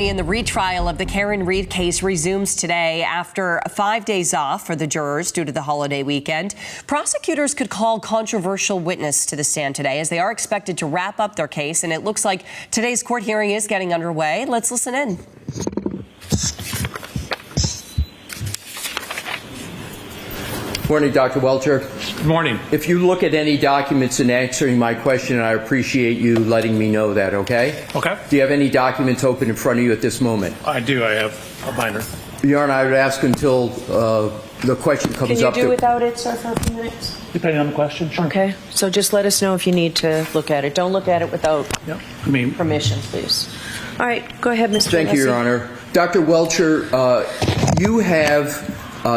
And the retrial of the Karen Reed case resumes today after 5 days off for the jurors due to the holiday weekend. Prosecutors could call controversial witness to the stand today as they are expected to wrap up their case, and it looks like today's court hearing is getting underway. Let's listen in. Morning, Dr. Welcher. Good morning. If you look at any documents in answering my question, I appreciate you letting me know that, okay? Okay. Do you have any documents open in front of you at this moment? I do. I have a binder. Your Honor, I would ask until the question comes up. Can you do without it, sir, for a few minutes? Depending on the question, sure. Okay. So just let us know if you need to look at it. Don't look at it without permission, please. All right. Go ahead, Mr. Thank you, Your Honor. Dr. Welcher, you have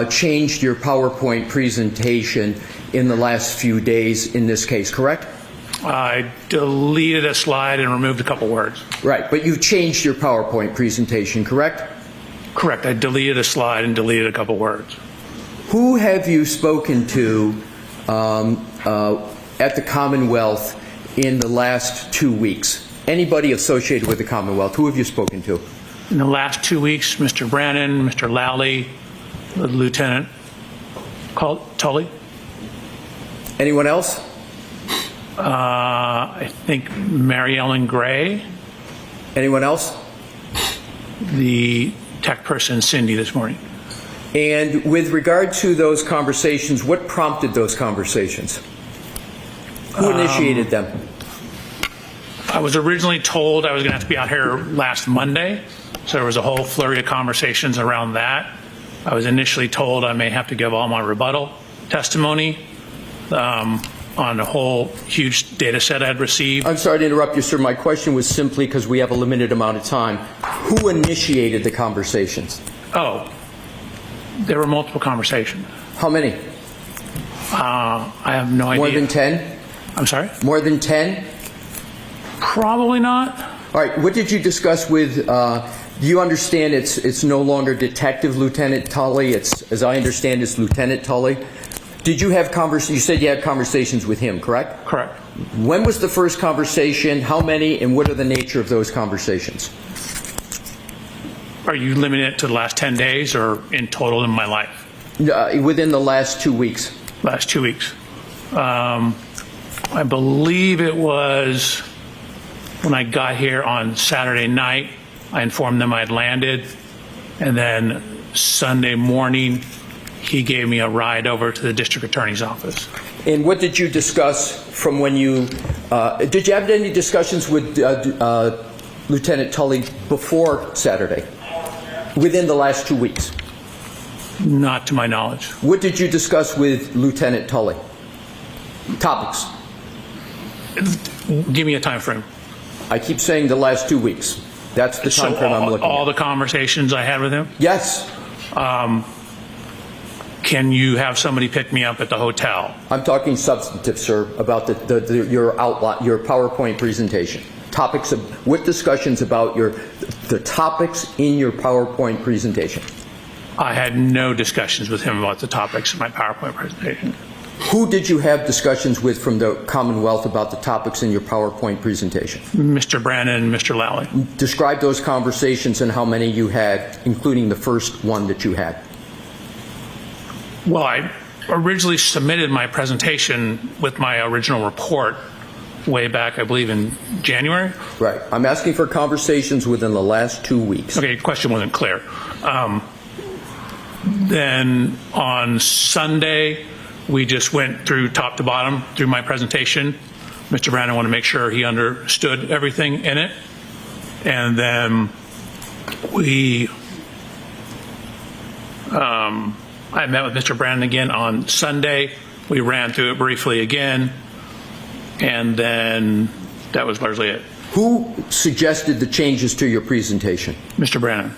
changed your PowerPoint presentation in the last few days in this case, correct? I deleted a slide and removed a couple words. Right, but you changed your PowerPoint presentation, correct? Correct. I deleted a slide and deleted a couple words. Who have you spoken to at the Commonwealth in the last 2 weeks? Anybody associated with the Commonwealth, who have you spoken to? In the last 2 weeks, Mr. Brannon, Mr. Lally, Lieutenant Tully. Anyone else? I think Mary Ellen Gray. Anyone else? The tech person, Cindy, this morning. And with regard to those conversations, what prompted those conversations? Who initiated them? I was originally told I was going to have to be out here last Monday, so there was a whole flurry of conversations around that. I was initially told I may have to give all my rebuttal testimony on a whole huge data set I'd received. I'm sorry to interrupt you, sir. My question was simply because we have a limited amount of time. Who initiated the conversations? Oh, there were multiple conversations. How many? I have no idea. More than 10? I'm sorry? More than 10? Probably not. All right. What did you discuss with, do you understand it's no longer Detective Lieutenant Tully? It's, as I understand, it's Lieutenant Tully. Did you have you said you had conversations with him, correct? Correct. When was the first conversation? How many? And what are the nature of those conversations? Are you limiting it to the last 10 days or in total in my life? Within the last 2 weeks. Last 2 weeks. I believe it was when I got here on Saturday night. I informed them I had landed, and then Sunday morning he gave me a ride over to the district attorney's office. And what did you discuss from when you did you have any discussions with Lieutenant Tully before Saturday, within the last 2 weeks? Not to my knowledge. What did you discuss with Lieutenant Tully? Topics. Give me a time frame. I keep saying the last 2 weeks. That's the time frame I'm looking at. All the conversations I had with him? Yes. Can you have somebody pick me up at the hotel? I'm talking substantive, sir, about your outline, your PowerPoint presentation. Topics of what discussions about the topics in your PowerPoint presentation? I had no discussions with him about the topics in my PowerPoint presentation. Who did you have discussions with from the Commonwealth about the topics in your PowerPoint presentation? Mr. Brannon and Mr. Lally. Describe those conversations and how many you had, including the first one that you had. Well, I originally submitted my presentation with my original report way back, I believe, in January. Right. I'm asking for conversations within the last 2 weeks. Okay, question wasn't clear. Then on Sunday, we just went through top to bottom through my presentation. Mr. Brannon wanted to make sure he understood everything in it. And then I met with Mr. Brannon again on Sunday. We ran through it briefly again. And then that was largely it. Who suggested the changes to your presentation? Mr. Brannon.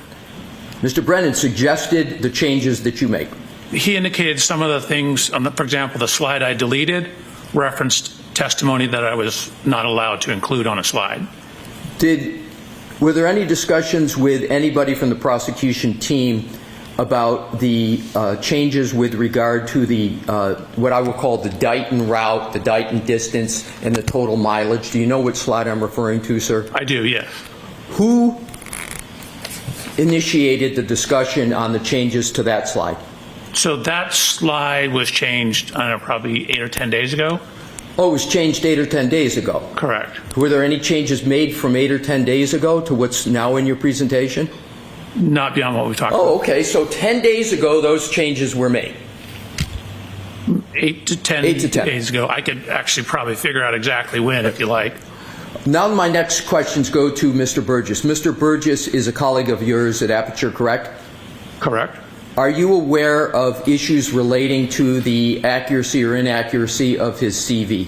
Mr. Brannon suggested the changes that you make. He indicated some of the things, for example, the slide I deleted referenced testimony that I was not allowed to include on a slide. Were there any discussions with anybody from the prosecution team about the changes with regard to the what I will call the Dighton route, the Dighton distance, and the total mileage? Do you know which slide I'm referring to, sir? I do, yes. Who initiated the discussion on the changes to that slide? So that slide was changed, I don't know, probably 8 or 10 days ago. Oh, it was changed 8 or 10 days ago. Correct. Were there any changes made from 8 or 10 days ago to what's now in your presentation? Not beyond what we talked about. Oh, okay. So 10 days ago, those changes were made. 8 to 10 days ago. I could actually probably figure out exactly when, if you like. Now my next questions go to Mr. Burgess. Mr. Burgess is a colleague of yours at Aperture, correct? Correct. Are you aware of issues relating to the accuracy or inaccuracy of his CV?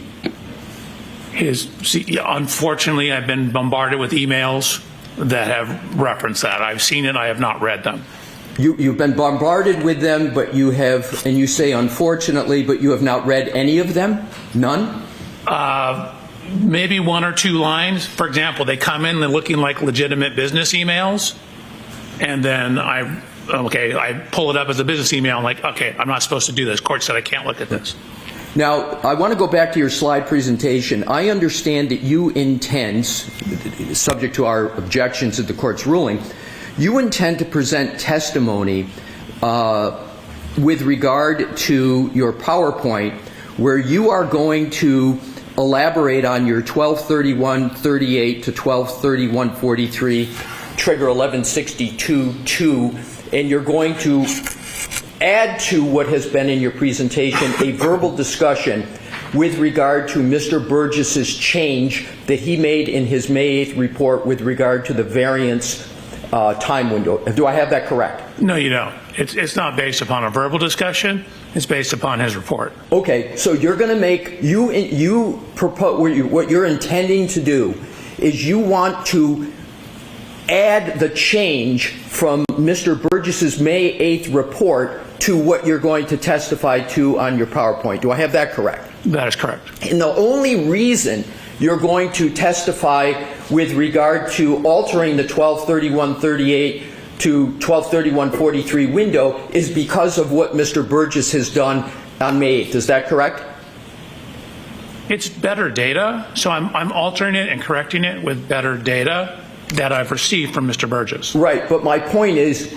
Unfortunately, I've been bombarded with emails that have referenced that. I've seen it. I have not read them. You've been bombarded with them, but you have, and you say unfortunately, but you have not read any of them? None? Maybe 1 or 2 lines. For example, they come in, they're looking like legitimate business emails, and then I pull it up as a business email. I'm like, okay, I'm not supposed to do this. Court said I can't look at this. Now, I want to go back to your slide presentation. I understand that you intend, subject to our objections at the court's ruling, you intend to present testimony with regard to your PowerPoint where you are going to elaborate on your 1231-38 to 1231-43 trigger 1162-2, and you're going to add to what has been in your presentation a verbal discussion with regard to Mr. Burgess's change that he made in his May 8th report with regard to the variance time window. Do I have that correct? No, you don't. It's not based upon a verbal discussion. It's based upon his report. Okay, so you're going to make, you propose, what you're intending to do is you want to add the change from Mr. Burgess's May 8th report to what you're going to testify to on your PowerPoint. Do I have that correct? That is correct. And the only reason you're going to testify with regard to altering the 1231-38 to 1231-43 window is because of what Mr. Burgess has done on May 8th. Is that correct? It's better data, so I'm altering it and correcting it with better data that I've received from Mr. Burgess. Right, but my point is,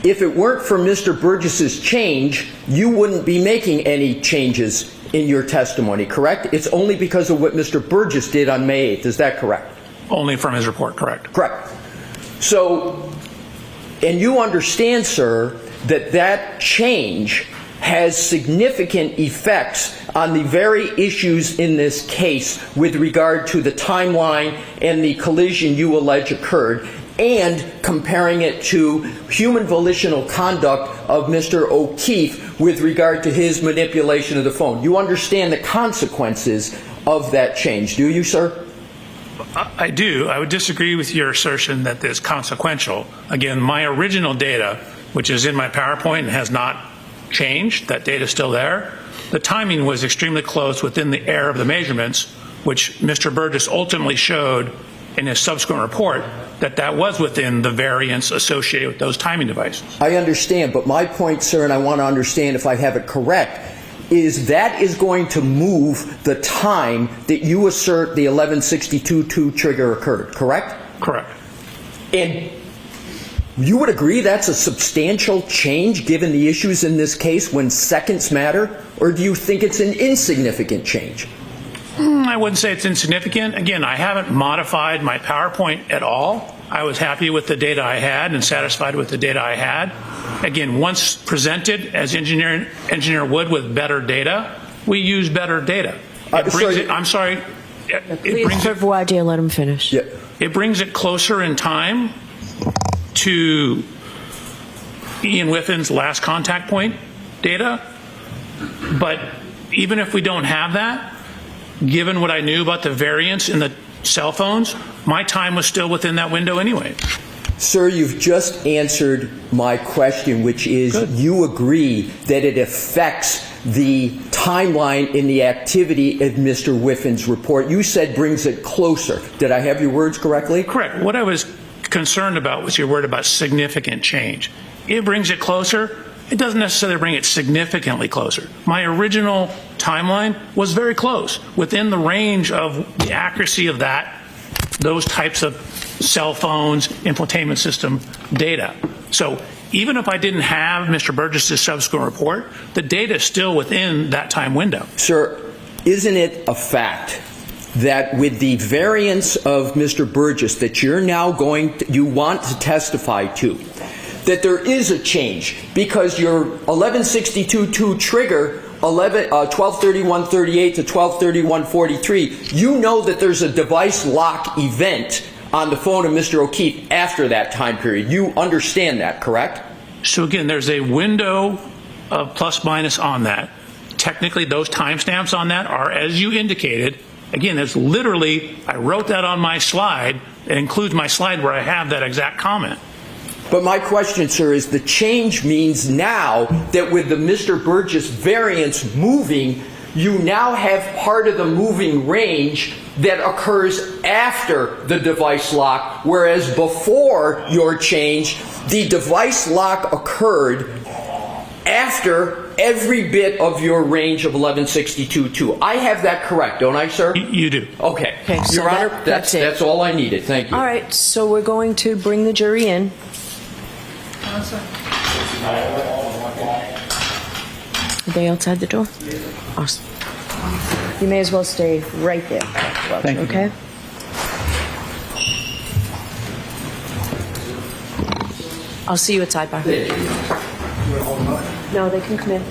if it weren't for Mr. Burgess's change, you wouldn't be making any changes in your testimony, correct? It's only because of what Mr. Burgess did on May 8th. Is that correct? Only from his report, correct. Correct. So, and you understand, sir, that that change has significant effects on the very issues in this case with regard to the timeline and the collision you allege occurred, and comparing it to human volitional conduct of Mr. O'Keefe with regard to his manipulation of the phone. You understand the consequences of that change, do you, sir? I do. I would disagree with your assertion that it's consequential. Again, my original data, which is in my PowerPoint and has not changed, that data is still there. The timing was extremely close within the error of the measurements, which Mr. Burgess ultimately showed in his subsequent report that was within the variance associated with those timing devices. I understand, but my point, sir, and I want to understand if I have it correct, is that is going to move the time that you assert the 1162-2 trigger occurred, correct? Correct. And you would agree that's a substantial change given the issues in this case when seconds matter? Or do you think it's an insignificant change? I wouldn't say it's insignificant. Again, I haven't modified my PowerPoint at all. I was happy with the data I had and satisfied with the data I had. Again, once presented as engineer would with better data, we use better data. I'm sorry. Please, Sir Voir-Dire, let him finish. Yeah. It brings it closer in time to Ian Whiffin's last contact point data. But even if we don't have that, given what I knew about the variance in the cell phones, my time was still within that window anyway. Sir, you've just answered my question, which is you agree that it affects the timeline in the activity of Mr. Whiffin's report. You said brings it closer. Did I have your words correctly? Correct. What I was concerned about was your word about significant change. It brings it closer. It doesn't necessarily bring it significantly closer. My original timeline was very close, within the range of the accuracy of those types of cell phones, infotainment system data. So even if I didn't have Mr. Burgess's subsequent report, the data is still within that time window. Sir, isn't it a fact that with the variance of Mr. Burgess that you're now you want to testify to, that there is a change because your 1162.2 trigger 1231.38 to 1231.43, you know that there's a device lock event on the phone of Mr. O'Keefe after that time period. You understand that, correct? So again, there's a window of plus minus on that. Technically, those timestamps on that are, as you indicated, again, it's literally, I wrote that on my slide. It includes my slide where I have that exact comment. But my question, sir, is the change means now that with the Mr. Burgess variance moving, you now have part of the moving range that occurs after the device lock, whereas before your change, the device lock occurred after every bit of your range of 1162.2. I have that correct, don't I, sir? You do. Okay. So Your Honor, that's all I needed. Thank you. All right, so we're going to bring the jury in. Are they outside the door? Awesome. You may as well stay right there. Thank you. Okay? I'll see you at sidebar. No, they can come in.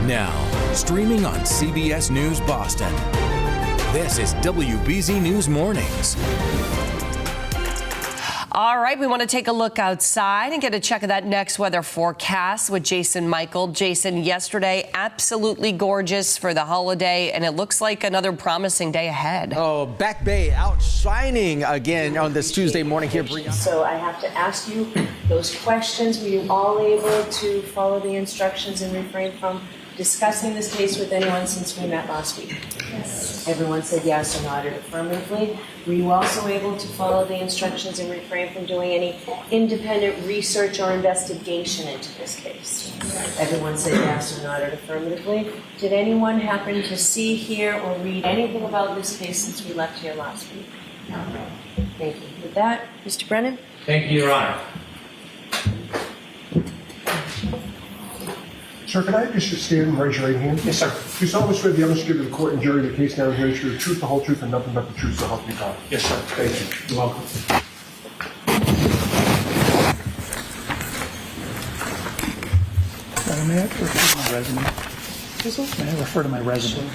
Now, streaming on CBS News Boston. This is WBZ News Mornings. All right, we want to take a look outside and get a check of that next weather forecast with Jason Michael. Jason, yesterday, absolutely gorgeous for the holiday, and it looks like another promising day ahead. Oh, Back Bay outshining again on this Tuesday morning here. So I have to ask you those questions. Were you all able to follow the instructions and refrain from discussing this case with anyone since we met last week? Yes. Everyone said yes or nodded affirmatively. Were you also able to follow the instructions and refrain from doing any independent research or investigation into this case? Yes. Everyone said yes or nodded affirmatively. Did anyone happen to see, hear, or read anything about this case since we left here last week? No. Thank you. With that, Mr. Brennan? Thank you, Your Honor. Sir, can I just stand and raise your right hand? Yes, sir. Do you solemnly swear the evidence you give to the court and jury the case now here is the truth, the whole truth, and nothing but the truth, so help you God? Yes, sir. Thank you. You're welcome. May I refer to my resume? May I refer to my resume?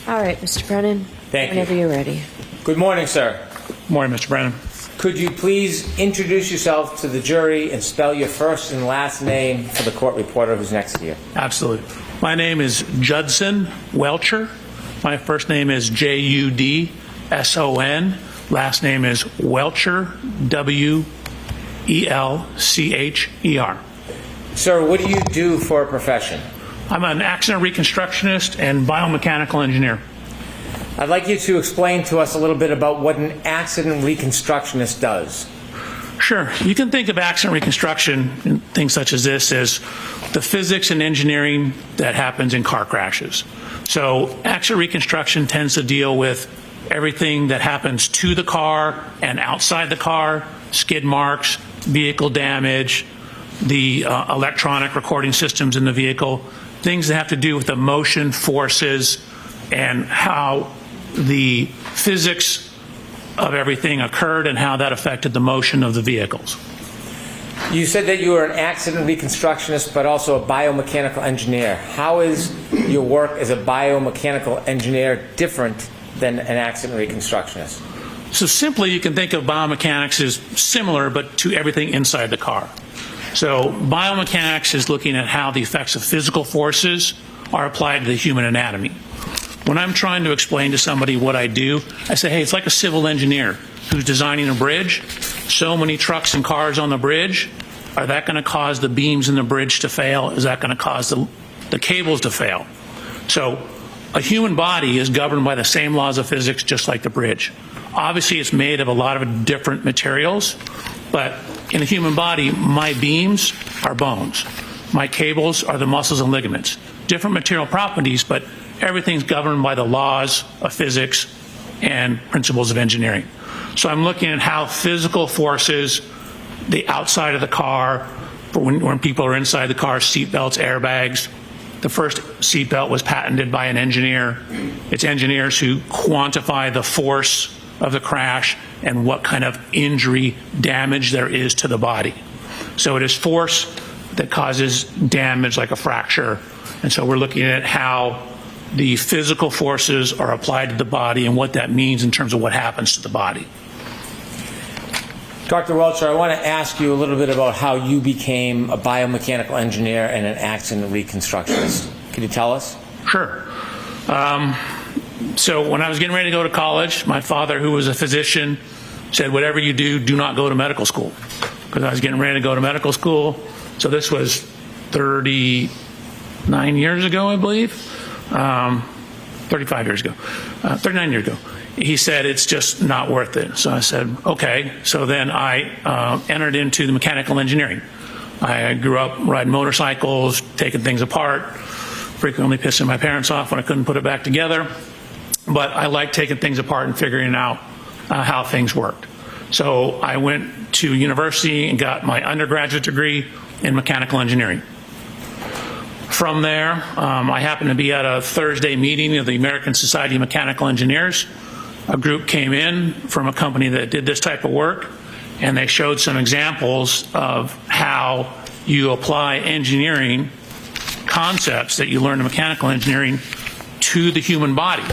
All right, Mr. Brennan. Thank you. Whenever you're ready. Good morning, sir. Morning, Mr. Brennan. Could you please introduce yourself to the jury and spell your first and last name for the court reporter who's next to you? Absolutely. My name is Judson Welcher. My first name is Judson. Last name is Welcher, W-E-L-C-H-E-R. Elcher. Sir, what do you do for a profession? I'm an accident reconstructionist and biomechanical engineer. I'd like you to explain to us a little bit about what an accident reconstructionist does. Sure. You can think of accident reconstruction and things such as this as the physics and engineering that happens in car crashes. So accident reconstruction tends to deal with everything that happens to the car and outside the car, skid marks, vehicle damage, the electronic recording systems in the vehicle, things that have to do with the motion forces and how the physics of everything occurred and how that affected the motion of the vehicles. You said that you were an accident reconstructionist, but also a biomechanical engineer. How is your work as a biomechanical engineer different than an accident reconstructionist? So simply, you can think of biomechanics as similar, but to everything inside the car. So biomechanics is looking at how the effects of physical forces are applied to the human anatomy. When I'm trying to explain to somebody what I do, I say, hey, it's like a civil engineer who's designing a bridge. So many trucks and cars on the bridge. Are that going to cause the beams in the bridge to fail? Is that going to cause the cables to fail? So a human body is governed by the same laws of physics just like the bridge. Obviously, it's made of a lot of different materials, but in a human body, my beams are bones. My cables are the muscles and ligaments. Different material properties, but everything's governed by the laws of physics and principles of engineering. So I'm looking at how physical forces, the outside of the car, for when people are inside the car, seat belts, airbags. The first seat belt was patented by an engineer. It's engineers who quantify the force of the crash and what kind of injury damage there is to the body. So it is force that causes damage like a fracture. And so we're looking at how the physical forces are applied to the body and what that means in terms of what happens to the body. Dr. Welcher, I want to ask you a little bit about how you became a biomechanical engineer and an accident reconstructionist. Can you tell us? Sure. So when I was getting ready to go to college, my father, who was a physician, said, whatever you do, do not go to medical school. Because I was getting ready to go to medical school. So this was 39 years ago, I believe. 35 years ago. 39 years ago. He said, it's just not worth it. So I said, okay. So then I entered into the mechanical engineering. I grew up riding motorcycles, taking things apart, frequently pissing my parents off when I couldn't put it back together. But I like taking things apart and figuring out how things worked. So I went to university and got my undergraduate degree in mechanical engineering. From there, I happened to be at a Thursday meeting of the American Society of Mechanical Engineers. A group came in from a company that did this type of work, and they showed some examples of how you apply engineering concepts that you learn in mechanical engineering to the human body.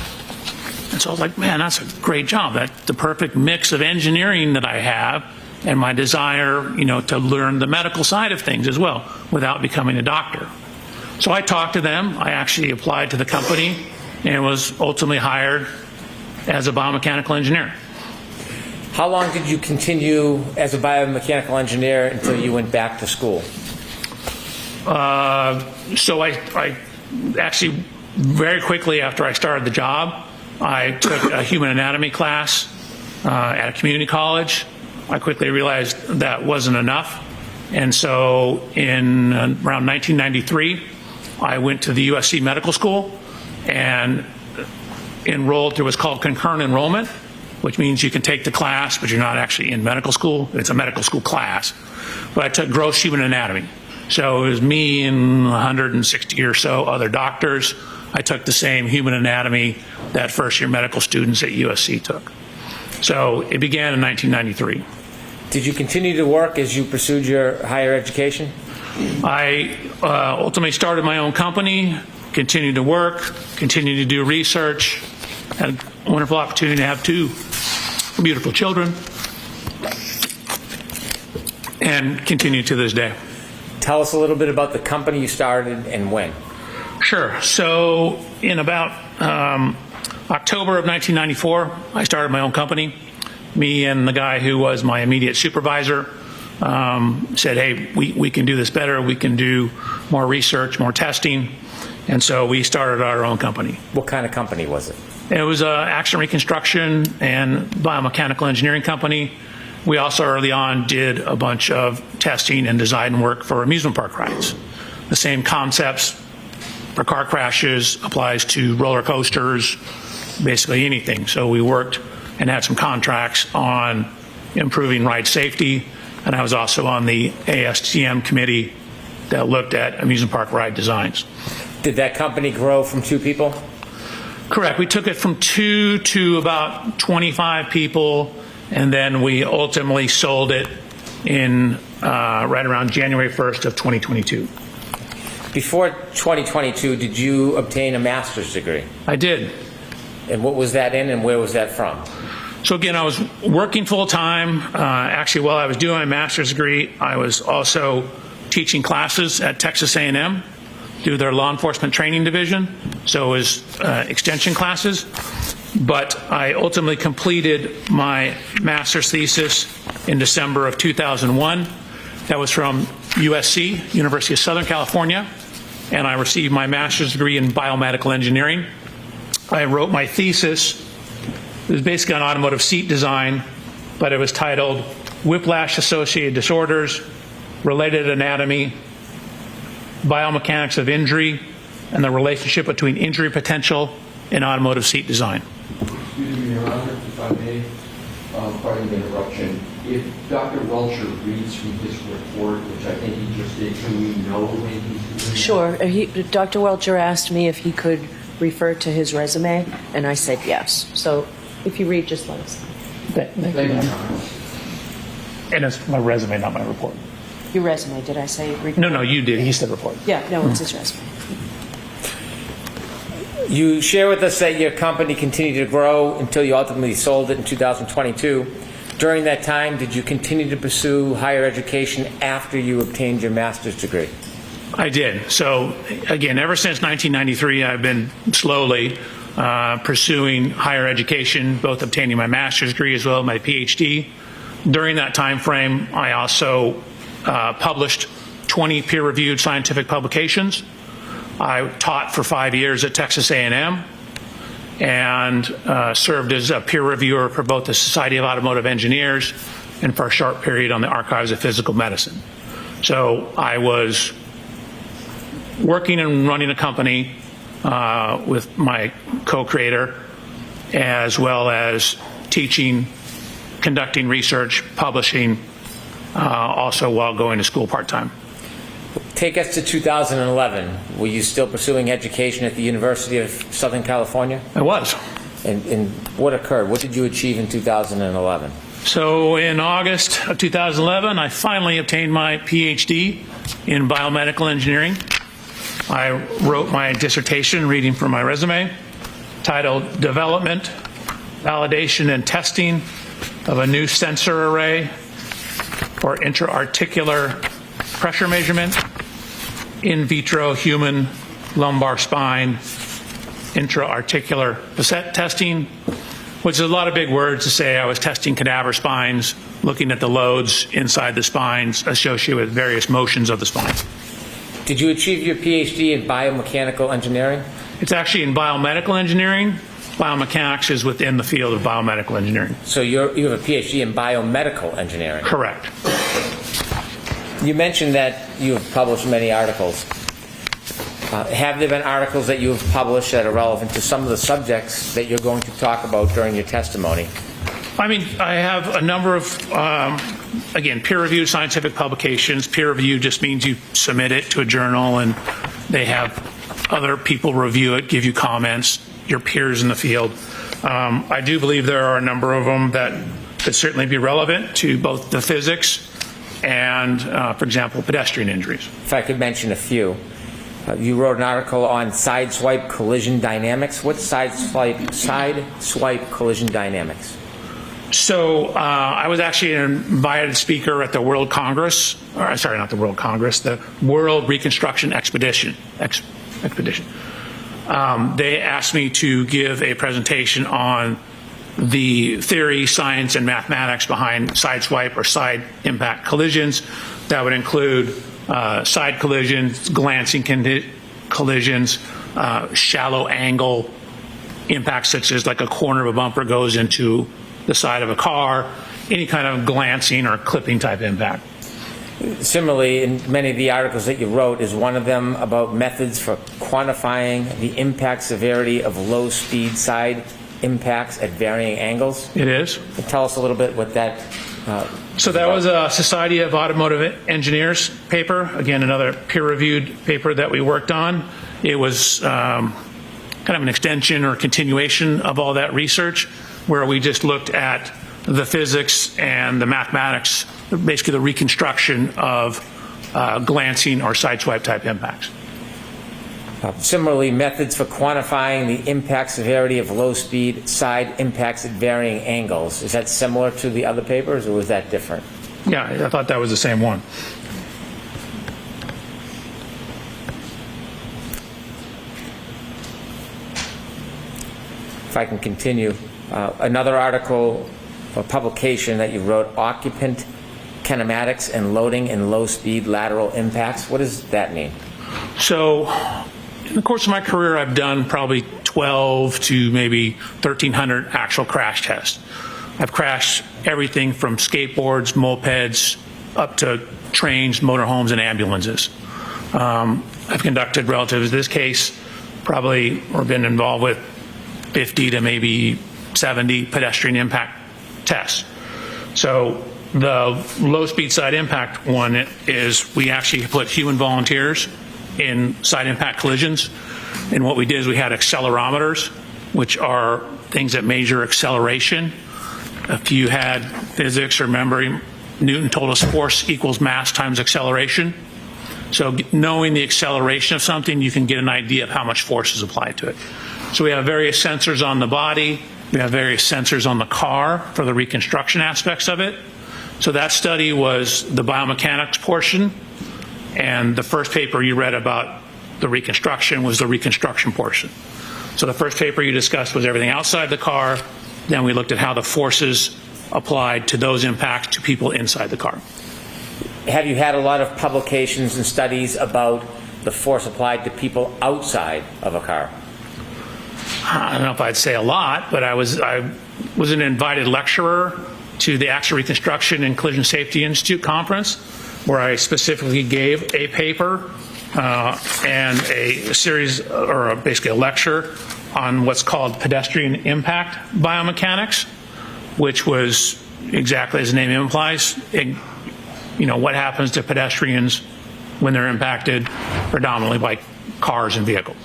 And so I was like, man, that's a great job. That's the perfect mix of engineering that I have and my desire, to learn the medical side of things as well without becoming a doctor. So I talked to them. I actually applied to the company and was ultimately hired as a biomechanical engineer. How long did you continue as a biomechanical engineer until you went back to school? So I actually, very quickly after I started the job, I took a human anatomy class at a community college. I quickly realized that wasn't enough. And so in around 1993, I went to the USC Medical School and enrolled through what's called concurrent enrollment, which means you can take the class, but you're not actually in medical school. It's a medical school class. But I took gross human anatomy. So it was me and 160 or so other doctors. I took the same human anatomy that first-year medical students at USC took. So it began in 1993. Did you continue to work as you pursued your higher education? I ultimately started my own company, continued to work, continued to do research, had a wonderful opportunity to have 2 beautiful children, and continue to this day. Tell us a little bit about the company you started and when. Sure. So in about October of 1994, I started my own company. Me and the guy who was my immediate supervisor, said, hey, we can do this better. We can do more research, more testing. And so we started our own company. What kind of company was it? It was an accident reconstruction and biomechanical engineering company. We also early on did a bunch of testing and design work for amusement park rides. The same concepts for car crashes applies to roller coasters, basically anything. So we worked and had some contracts on improving ride safety, and I was also on the ASTM committee that looked at amusement park ride designs. Did that company grow from 2 people? Correct. We took it from 2 to about 25 people, and then we ultimately sold it in right around January 1st of 2022. Before 2022, did you obtain a master's degree? I did. And what was that in, and where was that from? So again, I was working full-time. Actually, while I was doing my master's degree, I was also teaching classes at Texas A&M through their law enforcement training division. So it was extension classes. But I ultimately completed my master's thesis in December of 2001. That was from USC, University of Southern California, and I received my master's degree in biomedical engineering. I wrote my thesis. It was basically on automotive seat design, but it was titled Whiplash-Associated Disorders, Related Anatomy, Biomechanics of Injury, and the Relationship Between Injury Potential and Automotive Seat Design. Excuse me, Your Honor, if I may, pardon the interruption. If Dr. Welcher reads from his report, which I think he just did, can we know when he's doing Sure. Dr. Welcher asked me if he could refer to his resume, and I said yes. So if you read, just let us know. Thank you, Your Honor. And it's my resume, not my report. Your resume, did I say? No, you did. He said report. Yeah, no, it's his resume. You share with us that your company continued to grow until you ultimately sold it in 2022. During that time, did you continue to pursue higher education after you obtained your master's degree? I did. So again, ever since 1993, I've been slowly pursuing higher education, both obtaining my master's degree as well as my PhD. During that time frame, I also published 20 peer-reviewed scientific publications. I taught for 5 years at Texas A&M and served as a peer reviewer for both the Society of Automotive Engineers and for a short period on the Archives of Physical Medicine. So I was working and running a company with my co-creator, as well as teaching, conducting research, publishing, also while going to school part-time. Take us to 2011. Were you still pursuing education at the University of Southern California? I was. And what occurred? What did you achieve in 2011? So in August of 2011, I finally obtained my PhD in biomedical engineering. I wrote my dissertation, reading from my resume, titled Development, Validation, and Testing of a New Sensor Array for Intra-Articular Pressure Measurement, In Vitro Human Lumbar Spine, Intra-Articular Facet Testing, which is a lot of big words to say. I was testing cadaver spines, looking at the loads inside the spines associated with various motions of the spine. Did you achieve your PhD in biomechanical engineering? It's actually in biomedical engineering. Biomechanics is within the field of biomedical engineering. So you have a PhD in biomedical engineering? Correct. You mentioned that you have published many articles. Have there been articles that you have published that are relevant to some of the subjects that you're going to talk about during your testimony? I mean, I have a number of, again, peer-reviewed scientific publications. Peer review just means you submit it to a journal and they have other people review it, give you comments, your peers in the field. I do believe there are a number of them that could certainly be relevant to both the physics and, for example, pedestrian injuries. If I could mention a few. You wrote an article on sideswipe collision dynamics. What's sideswipe collision dynamics? So I was actually an invited speaker at the World Congress, or sorry, not the World Congress, the World Reconstruction Expedition. They asked me to give a presentation on the theory, science, and mathematics behind side swipe or side impact collisions. That would include side collisions, glancing collisions, shallow angle impacts such as like a corner of a bumper goes into the side of a car, any kind of glancing or clipping type impact. Similarly, in many of the articles that you wrote, is one of them about methods for quantifying the impact severity of low-speed side impacts at varying angles? It is. Tell us a little bit what that So that was a Society of Automotive Engineers paper, again, another peer-reviewed paper that we worked on. It was kind of an extension or continuation of all that research, where we just looked at the physics and the mathematics, basically the reconstruction of glancing or side swipe type impacts. Similarly, methods for quantifying the impact severity of low-speed side impacts at varying angles. Is that similar to the other papers, or was that different? Yeah, I thought that was the same one. If I can continue, another article or publication that you wrote, Occupant Kinematics and Loading in Low-Speed Lateral Impacts. What does that mean? So in the course of my career, I've done probably 12 to maybe 1,300 actual crash tests. I've crashed everything from skateboards, mopeds, up to trains, motorhomes, and ambulances. I've conducted, relative to this case, probably or been involved with 50 to maybe 70 pedestrian impact tests. So the low-speed side impact one is we actually put human volunteers in side impact collisions. And what we did is we had accelerometers, which are things that measure acceleration. If you had physics or memory, Newton told us force equals mass times acceleration. So knowing the acceleration of something, you can get an idea of how much force is applied to it. So we have various sensors on the body. We have various sensors on the car for the reconstruction aspects of it. So that study was the biomechanics portion, and the first paper you read about the reconstruction was the reconstruction portion. So the first paper you discussed was everything outside the car. Then we looked at how the forces applied to those impacts to people inside the car. Have you had a lot of publications and studies about the force applied to people outside of a car? I don't know if I'd say a lot, but I was an invited lecturer to the Accident Reconstruction and Collision Safety Institute conference, where I specifically gave a paper and a series, or basically a lecture, on what's called pedestrian impact biomechanics, which was exactly as the name implies, what happens to pedestrians when they're impacted predominantly by cars and vehicles.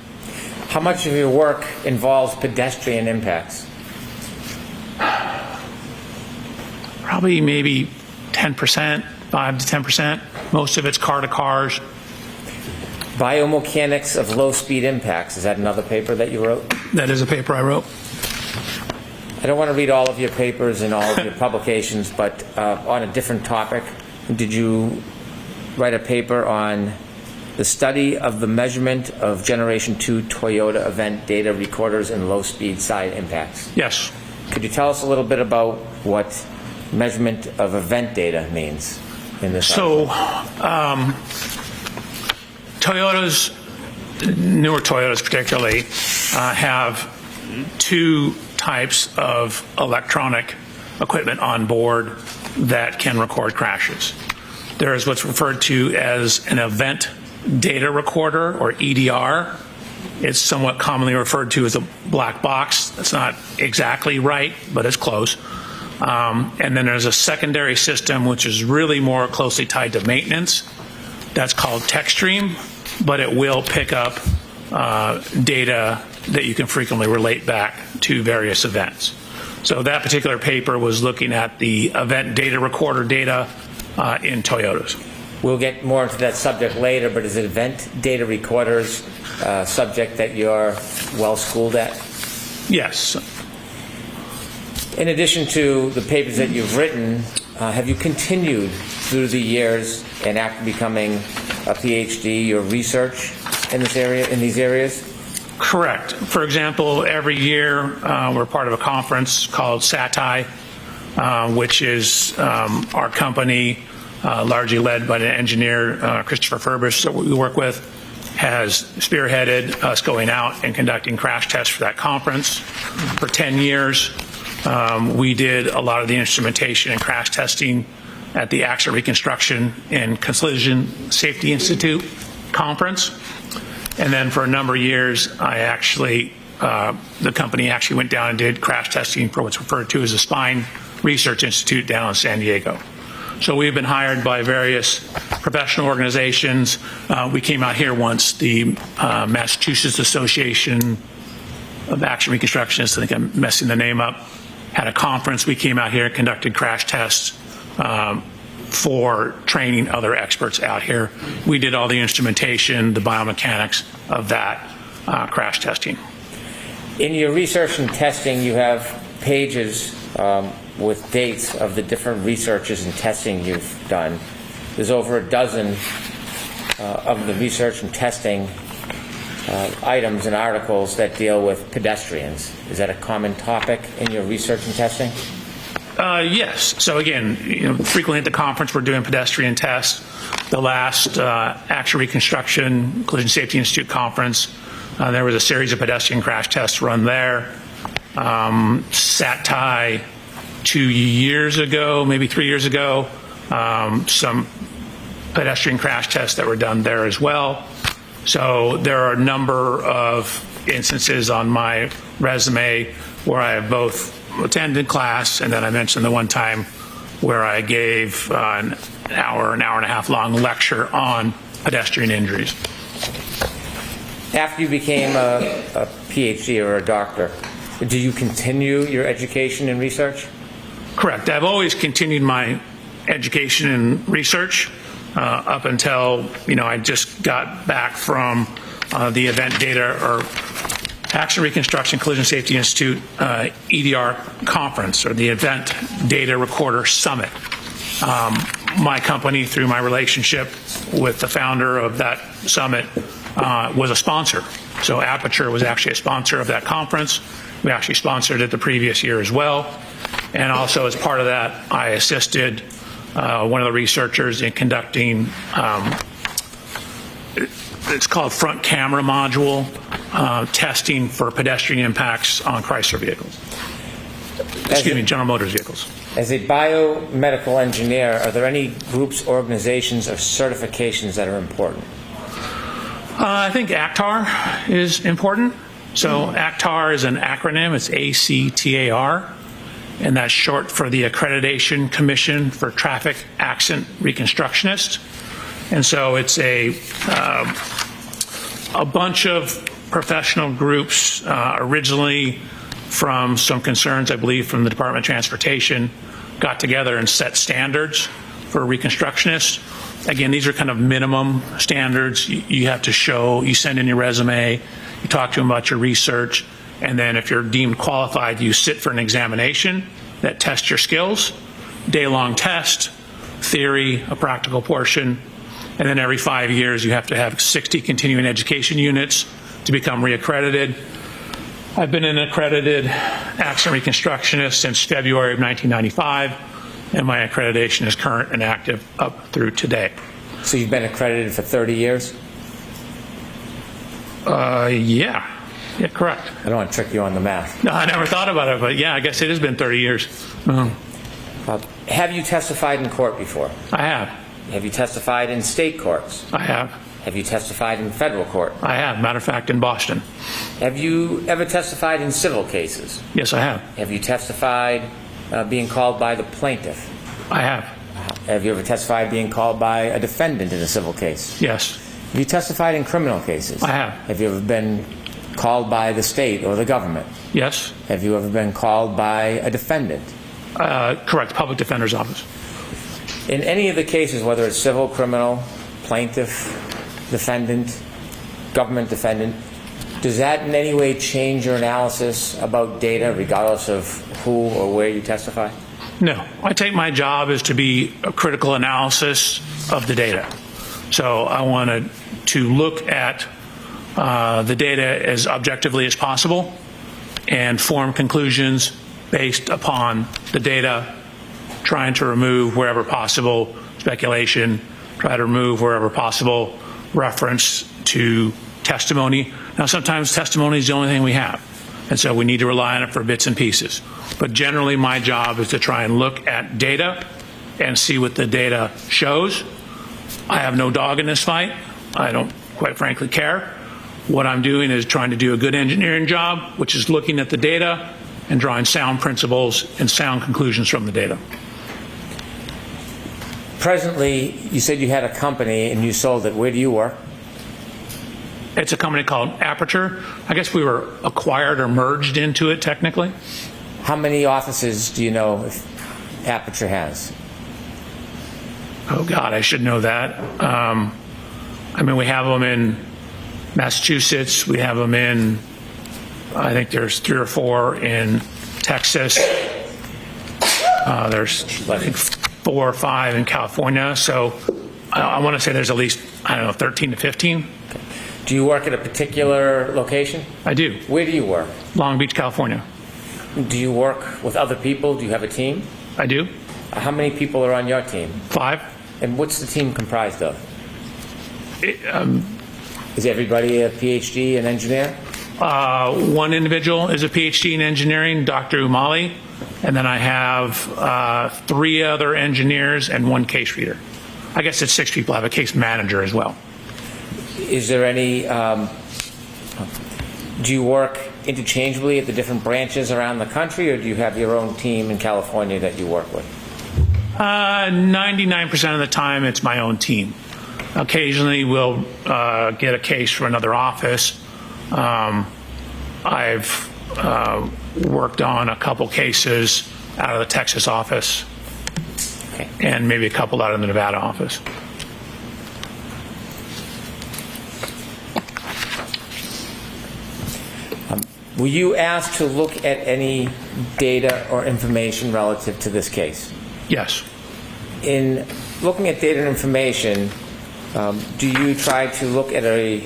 How much of your work involves pedestrian impacts? Probably maybe 10%, 5 to 10%. Most of it's car to cars. Biomechanics of low-speed impacts. Is that another paper that you wrote? That is a paper I wrote. I don't want to read all of your papers and all of your publications, but on a different topic, did you write a paper on the study of the measurement of Generation 2 Toyota event data recorders and low-speed side impacts? Yes. Could you tell us a little bit about what measurement of event data means in this article? So, Toyotas, newer Toyotas particularly, have two types of electronic equipment on board that can record crashes. There is what's referred to as an event data recorder, or EDR. It's somewhat commonly referred to as a black box. That's not exactly right, but it's close. And then there's a secondary system, which is really more closely tied to maintenance. That's called TechStream, but it will pick up data that you can frequently relate back to various events. So that particular paper was looking at the event data recorder data in Toyotas. We'll get more into that subject later, but is it event data recorders subject that you're well schooled at? Yes. In addition to the papers that you've written, have you continued through the years and after becoming a PhD, your research in this area, in these areas? Correct. For example, every year we're part of a conference called SATI, which is our company, largely led by the engineer Christopher Furbish that we work with, has spearheaded us going out and conducting crash tests for that conference. For 10 years, we did a lot of the instrumentation and crash testing at the Accident Reconstruction and Collision Safety Institute conference. And then for a number of years, the company actually went down and did crash testing for what's referred to as the Spine Research Institute down in San Diego. So we've been hired by various professional organizations. We came out here once, the Massachusetts Association of Action Reconstructionists, I think I'm messing the name up, had a conference. We came out here, conducted crash tests for training other experts out here. We did all the instrumentation, the biomechanics of that crash testing. In your research and testing, you have pages with dates of the different researches and testing you've done. There's over a dozen of the research and testing items and articles that deal with pedestrians. Is that a common topic in your research and testing? Yes. So again, frequently at the conference we're doing pedestrian tests. The last Action Reconstruction Collision Safety Institute conference, there was a series of pedestrian crash tests run there. SATI 2 years ago, maybe 3 years ago, some pedestrian crash tests that were done there as well. So there are a number of instances on my resume where I have both attended class, and then I mentioned the one time where I gave an hour and a half long lecture on pedestrian injuries. After you became a PhD or a doctor, do you continue your education and research? Correct. I've always continued my education and research up until, I just got back from the event data or Action Reconstruction Collision Safety Institute EDR conference, or the Event Data Recorder Summit. My company, through my relationship with the founder of that summit, was a sponsor. So Aperture was actually a sponsor of that conference. We actually sponsored it the previous year as well. And also as part of that, I assisted one of the researchers in conducting it's called front camera module testing for pedestrian impacts on Chrysler vehicles. General Motors vehicles. As a biomedical engineer, are there any groups, organizations, or certifications that are important? I think ACTAR is important. So ACTAR is an acronym. It's ACTAR, and that's short for the Accreditation Commission for Traffic Accident Reconstructionists. And so it's a bunch of professional groups, originally from some concerns, I believe, from the Department of Transportation, got together and set standards for reconstructionists. Again, these are kind of minimum standards. You have to show, you send in your resume, you talk to them about your research, and then if you're deemed qualified, you sit for an examination that tests your skills, day-long test, theory, a practical portion, and then every 5 years you have to have 60 continuing education units to become reaccredited. I've been an accredited accident reconstructionist since February of 1995, and my accreditation is current and active up through today. So you've been accredited for 30 years? Yeah, correct. I don't want to trick you on the math. No, I never thought about it, but yeah, I guess it has been 30 years. Have you testified in court before? I have. Have you testified in state courts? I have. Have you testified in federal court? I have. Matter of fact, in Boston. Have you ever testified in civil cases? Yes, I have. Have you testified being called by the plaintiff? I have. Have you ever testified being called by a defendant in a civil case? Yes. Have you testified in criminal cases? I have. Have you ever been called by the state or the government? Yes. Have you ever been called by a defendant? Correct. Public Defender's Office. In any of the cases, whether it's civil, criminal, plaintiff, defendant, government defendant, does that in any way change your analysis about data, regardless of who or where you testify? No. I take my job as to be a critical analysis of the data. So I wanted to look at the data as objectively as possible and form conclusions based upon the data, trying to remove wherever possible speculation, try to remove wherever possible reference to testimony. Now, sometimes testimony is the only thing we have, and so we need to rely on it for bits and pieces. But generally, my job is to try and look at data and see what the data shows. I have no dog in this fight. I don't, quite frankly, care. What I'm doing is trying to do a good engineering job, which is looking at the data and drawing sound principles and sound conclusions from the data. Presently, you said you had a company and you sold it. Where do you work? It's a company called Aperture. I guess we were acquired or merged into it technically. How many offices do you know if Aperture has? Oh God, I should know that. I mean, we have them in Massachusetts. We have them in, I think there's 3 or 4 in Texas. There's, I think, 4 or 5 in California. So I want to say there's at least, I don't know, 13 to 15. Do you work at a particular location? I do. Where do you work? Long Beach, California. Do you work with other people? Do you have a team? I do. How many people are on your team? 5. And what's the team comprised of? Is everybody a PhD and engineer? One individual is a PhD in engineering, Dr. Umali, and then I have 3 other engineers and 1 case reader. I guess it's 6 people. I have a case manager as well. Is there any, do you work interchangeably at the different branches around the country, or do you have your own team in California that you work with? 99% of the time, it's my own team. Occasionally, we'll get a case from another office. I've worked on a couple cases out of the Texas office, Okay. and maybe a couple out of the Nevada office. Were you asked to look at any data or information relative to this case? Yes. In looking at data and information, do you try to look at a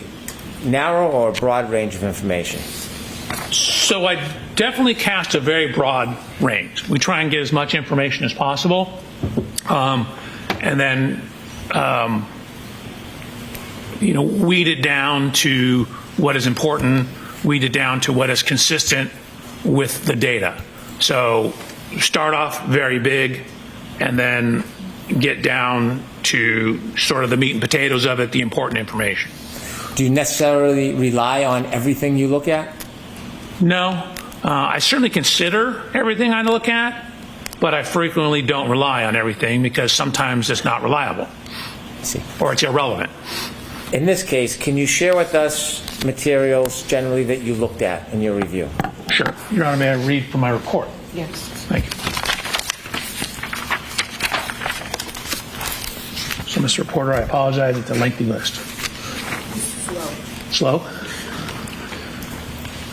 narrow or a broad range of information? So I definitely cast a very broad range. We try and get as much information as possible, and then weed it down to what is important, weed it down to what is consistent with the data. So start off very big, and then get down to sort of the meat and potatoes of it, the important information. Do you necessarily rely on everything you look at? No. I certainly consider everything I look at, but I frequently don't rely on everything because sometimes it's not reliable. I see. Or it's irrelevant. In this case, can you share with us materials generally that you looked at in your review? Sure. Your Honor, may I read from my report? Yes. Thank you. So, Mr. Reporter, I apologize. It's a lengthy list. Slow?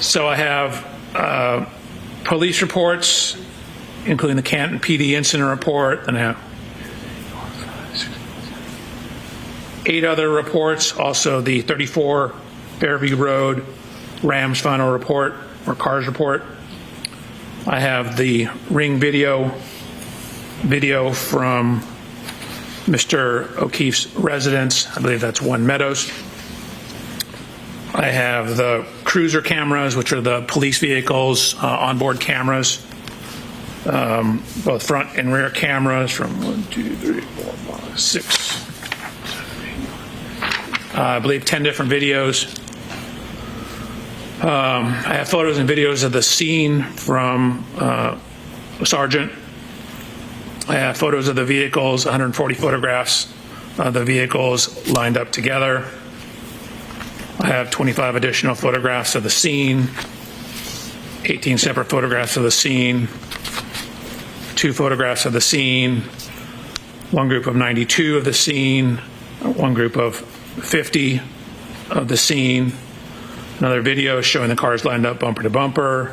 So I have police reports, including the Canton PD incident report, and I have 8 other reports, also the 34 Fairview Road Rams final report, or CARS report. I have the ring video from Mr. O'Keefe's residence. I believe that's One Meadows. I have the cruiser cameras, which are the police vehicles, onboard cameras, both front and rear cameras from 1, 2, 3, 4, 5, 6, 7, 8, I believe 10 different videos. I have photos and videos of the scene from a sergeant. I have photos of the vehicles, 140 photographs of the vehicles lined up together. I have 25 additional photographs of the scene, 18 separate photographs of the scene, 2 photographs of the scene, 1 group of 92 of the scene, 1 group of 50 of the scene, another video showing the cars lined up bumper to bumper,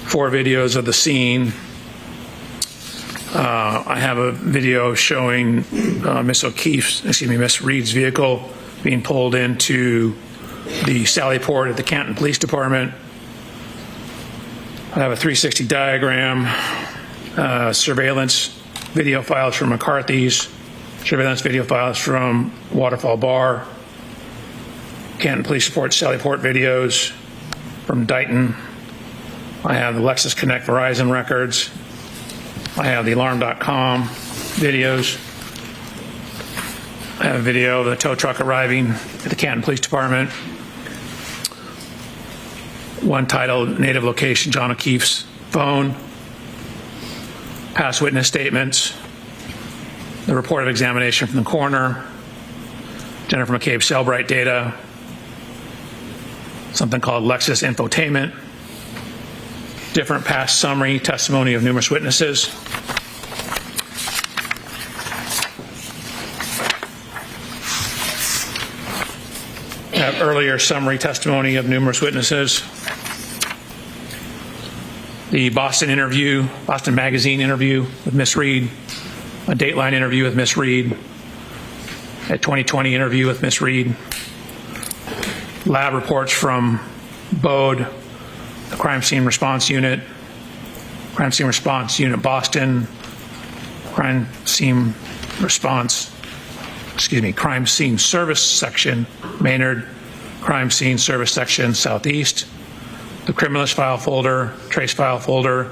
4 videos of the scene. I have a video showing Miss Reed's vehicle being pulled into the Sally Port at the Canton Police Department. I have a 360 diagram, surveillance video files from McCarthy's, surveillance video files from Waterfall Bar, Canton Police Report, Sally Port videos from Dighton. I have the Lexus Connect Verizon records. I have the Alarm.com videos. I have a video of the tow truck arriving at the Canton Police Department. One titled Native Location, John O'Keefe's Phone. Past witness statements. The report of examination from the coroner. Jennifer McCabe Cellbright data. Something called Lexus Infotainment. Different past summary testimony of numerous witnesses. Have earlier summary testimony of numerous witnesses. The Boston Magazine interview with Miss Reed, a Dateline interview with Miss Reed, a 2020 interview with Miss Reed, lab reports from BODE, the Crime Scene Response Unit Boston, Crime Scene Service Section Maynard, Crime Scene Service Section Southeast, the Criminalist File Folder, Trace File Folder,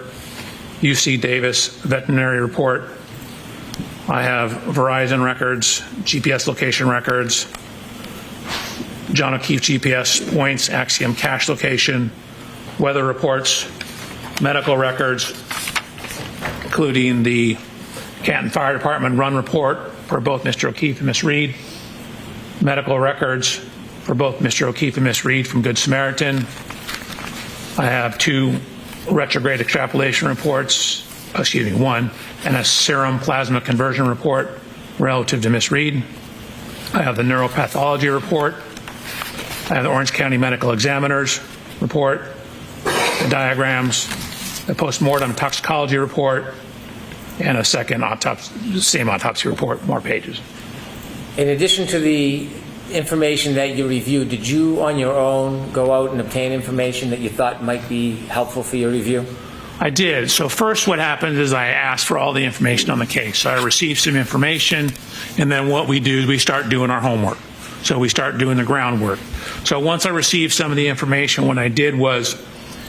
UC Davis Veterinary Report. I have Verizon records, GPS location records, John O'Keefe GPS points, Axiom cache location, weather reports, medical records, including the Canton Fire Department run report for both Mr. O'Keefe and Miss Reed, medical records for both Mr. O'Keefe and Miss Reed from Good Samaritan. I have 2 retrograde extrapolation reports, one, and a serum plasma conversion report relative to Miss Reed. I have the neuropathology report. I have the Orange County Medical Examiner's report, the diagrams, the postmortem toxicology report, and a second same autopsy report, more pages. In addition to the information that you reviewed, did you on your own go out and obtain information that you thought might be helpful for your review? I did. So first what happened is I asked for all the information on the case. So I received some information, and then what we do is we start doing our homework. So we start doing the groundwork. So once I received some of the information, what I did was,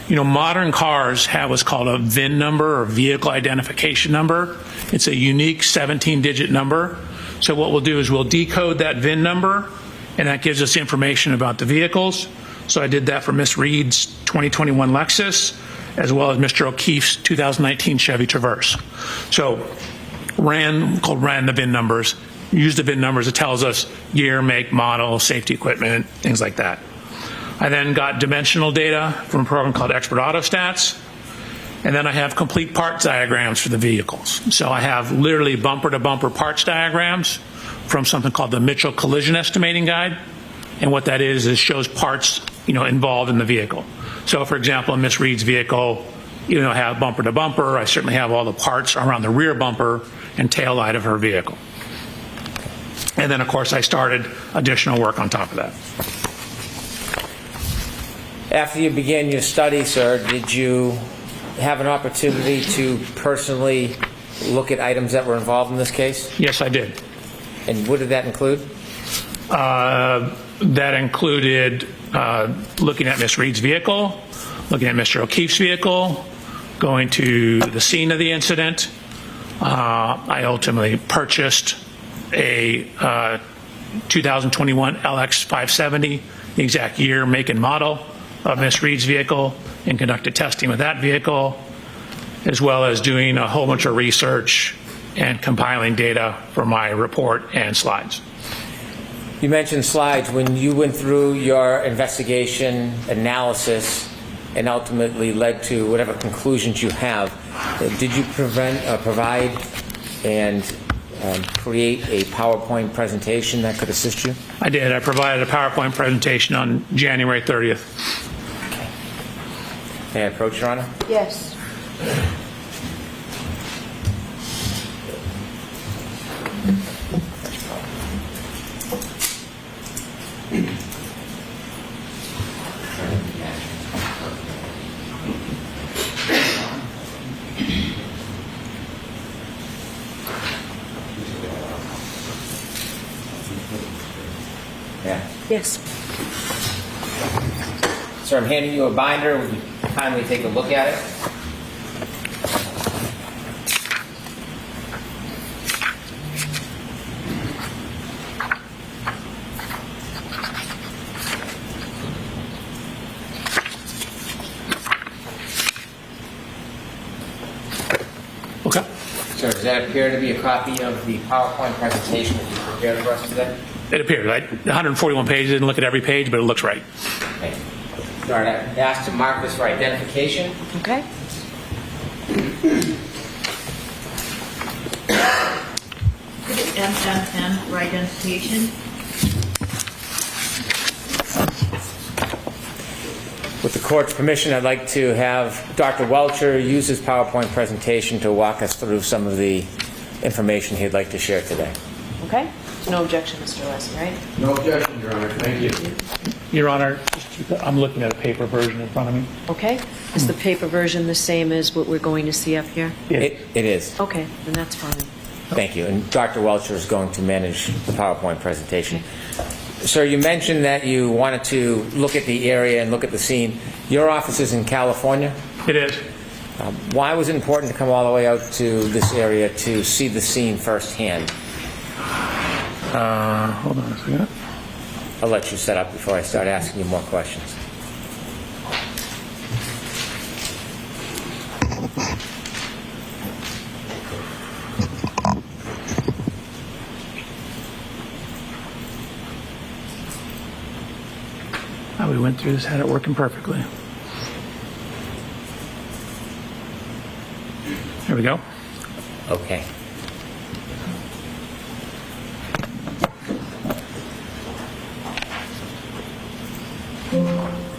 modern cars have what's called a VIN number or vehicle identification number. It's a unique 17-digit number. So what we'll do is we'll decode that VIN number, and that gives us information about the vehicles. So I did that for Miss Reed's 2021 Lexus, as well as Mr. O'Keefe's 2019 Chevy Traverse. So ran the VIN numbers, use the VIN numbers. It tells us year, make, model, safety equipment, things like that. I then got dimensional data from a program called Expert Autostats, and then I have complete parts diagrams for the vehicles. So I have literally bumper-to-bumper parts diagrams from something called the Mitchell Collision Estimating Guide, and what that is shows parts involved in the vehicle. So for example, in Miss Reed's vehicle, I have bumper-to-bumper. I certainly have all the parts around the rear bumper and tail light of her vehicle. And then of course I started additional work on top of that. After you began your study, sir, did you have an opportunity to personally look at items that were involved in this case? Yes, I did. And what did that include? That included looking at Miss Reed's vehicle, looking at Mr. O'Keefe's vehicle, going to the scene of the incident. I ultimately purchased a 2021 LX 570, the exact year, make, and model of Miss Reed's vehicle, and conducted testing with that vehicle, as well as doing a whole bunch of research and compiling data for my report and slides. You mentioned slides. When you went through your investigation, analysis, and ultimately led to whatever conclusions you have, did you provide and create a PowerPoint presentation that could assist you? I did. I provided a PowerPoint presentation on January 30th. May I approach, Your Honor? Yes. Yes. Sir, I'm handing you a binder. Would you kindly take a look at it? Okay. Sir, does that appear to be a copy of the PowerPoint presentation that you prepared for us today? It appeared, right? 141 pages. Didn't look at every page, but it looks right. Okay. Sir, I'd ask to mark this for identification. Okay. MMM for identification. With the court's permission, I'd like to have Dr. Welcher use his PowerPoint presentation to walk us through some of the information he'd like to share today. Okay. No objection, Mr. Leslie, right? No objection, Your Honor. Thank you. Your Honor, I'm looking at a paper version in front of me. Okay. Is the paper version the same as what we're going to see up here? It is. Okay, then that's fine. Thank you. And Dr. Welcher is going to manage the PowerPoint presentation. Sir, you mentioned that you wanted to look at the area and look at the scene. Your office is in California. It is. Why was it important to come all the way out to this area to see the scene firsthand? Hold on a second. I'll let you set up before I start asking you more questions. We went through this, had it working perfectly. There we go. Okay.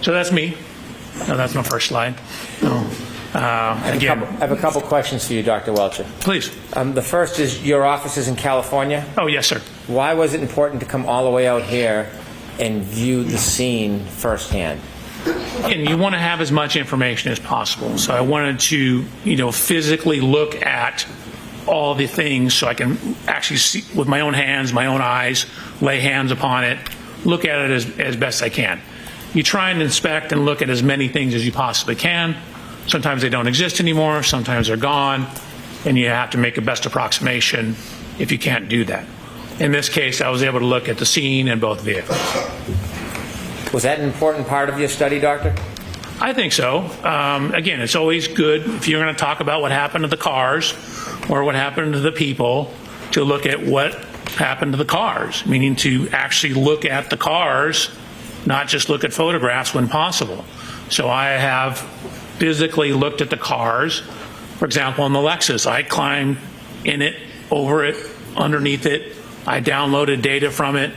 So that's me. No, that's my first slide. No. I have a couple questions for you, Dr. Welcher. Please. The first is, your office is in California. Oh, yes, sir. Why was it important to come all the way out here and view the scene firsthand? And you want to have as much information as possible. So I wanted to, physically look at all the things so I can actually see with my own hands, my own eyes, lay hands upon it, look at it as best I can. You try and inspect and look at as many things as you possibly can. Sometimes they don't exist anymore, sometimes they're gone, and you have to make a best approximation if you can't do that. In this case, I was able to look at the scene and both vehicles. Was that an important part of your study, Doctor? I think so. Again, it's always good if you're going to talk about what happened to the cars or what happened to the people to look at what happened to the cars, meaning to actually look at the cars, not just look at photographs when possible. So I have physically looked at the cars. For example, in the Lexus, I climbed in it, over it, underneath it. I downloaded data from it.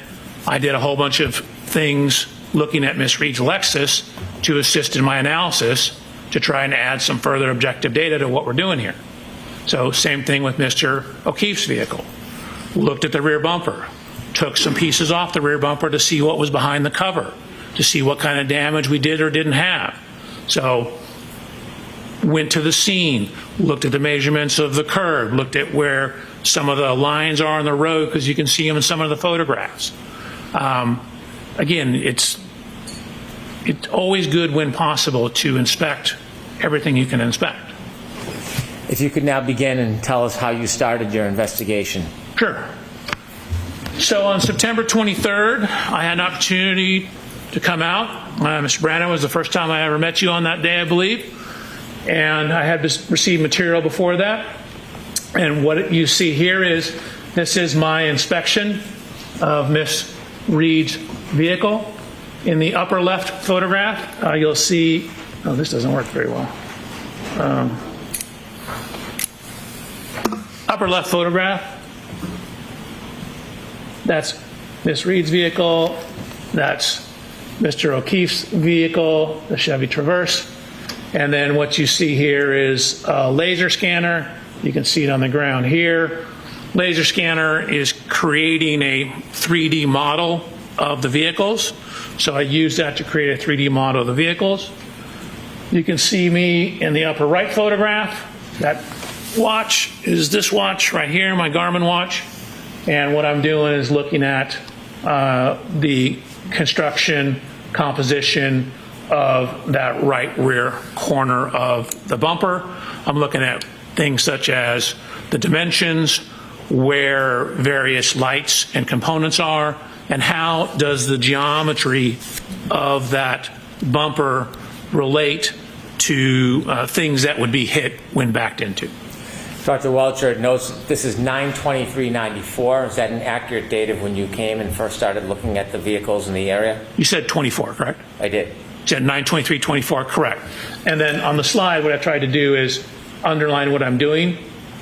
I did a whole bunch of things looking at Ms. Reed's Lexus to assist in my analysis to try and add some further objective data to what we're doing here. So same thing with Mr. O'Keefe's vehicle. Looked at the rear bumper, took some pieces off the rear bumper to see what was behind the cover, to see what kind of damage we did or didn't have. So went to the scene, looked at the measurements of the curb, looked at where some of the lines are on the road because you can see them in some of the photographs. Again, it's always good when possible to inspect everything you can inspect. If you could now begin and tell us how you started your investigation. Sure. So on September 23rd, I had an opportunity to come out. Mr. Brandon, was the first time I ever met you on that day, I believe. And I had received material before that. And what you see here is, this is my inspection of Miss Reed's vehicle. In the upper left photograph, you'll see, oh, this doesn't work very well. Upper left photograph, that's Miss Reed's vehicle, that's Mr. O'Keefe's vehicle, the Chevy Traverse. And then what you see here is a laser scanner. You can see it on the ground here. Laser scanner is creating a 3D model of the vehicles. So I used that to create a 3D model of the vehicles. You can see me in the upper right photograph. That watch is this watch right here, my Garmin watch. And what I'm doing is looking at the construction, composition of that right rear corner of the bumper. I'm looking at things such as the dimensions, where various lights and components are, and how does the geometry of that bumper relate to things that would be hit when backed into. Dr. Welcher notes this is 9/23/94. Is that an accurate date of when you came and first started looking at the vehicles in the area? You said 24, correct? I did. You said 9/23/24, correct. And then on the slide, what I tried to do is underline what I'm doing.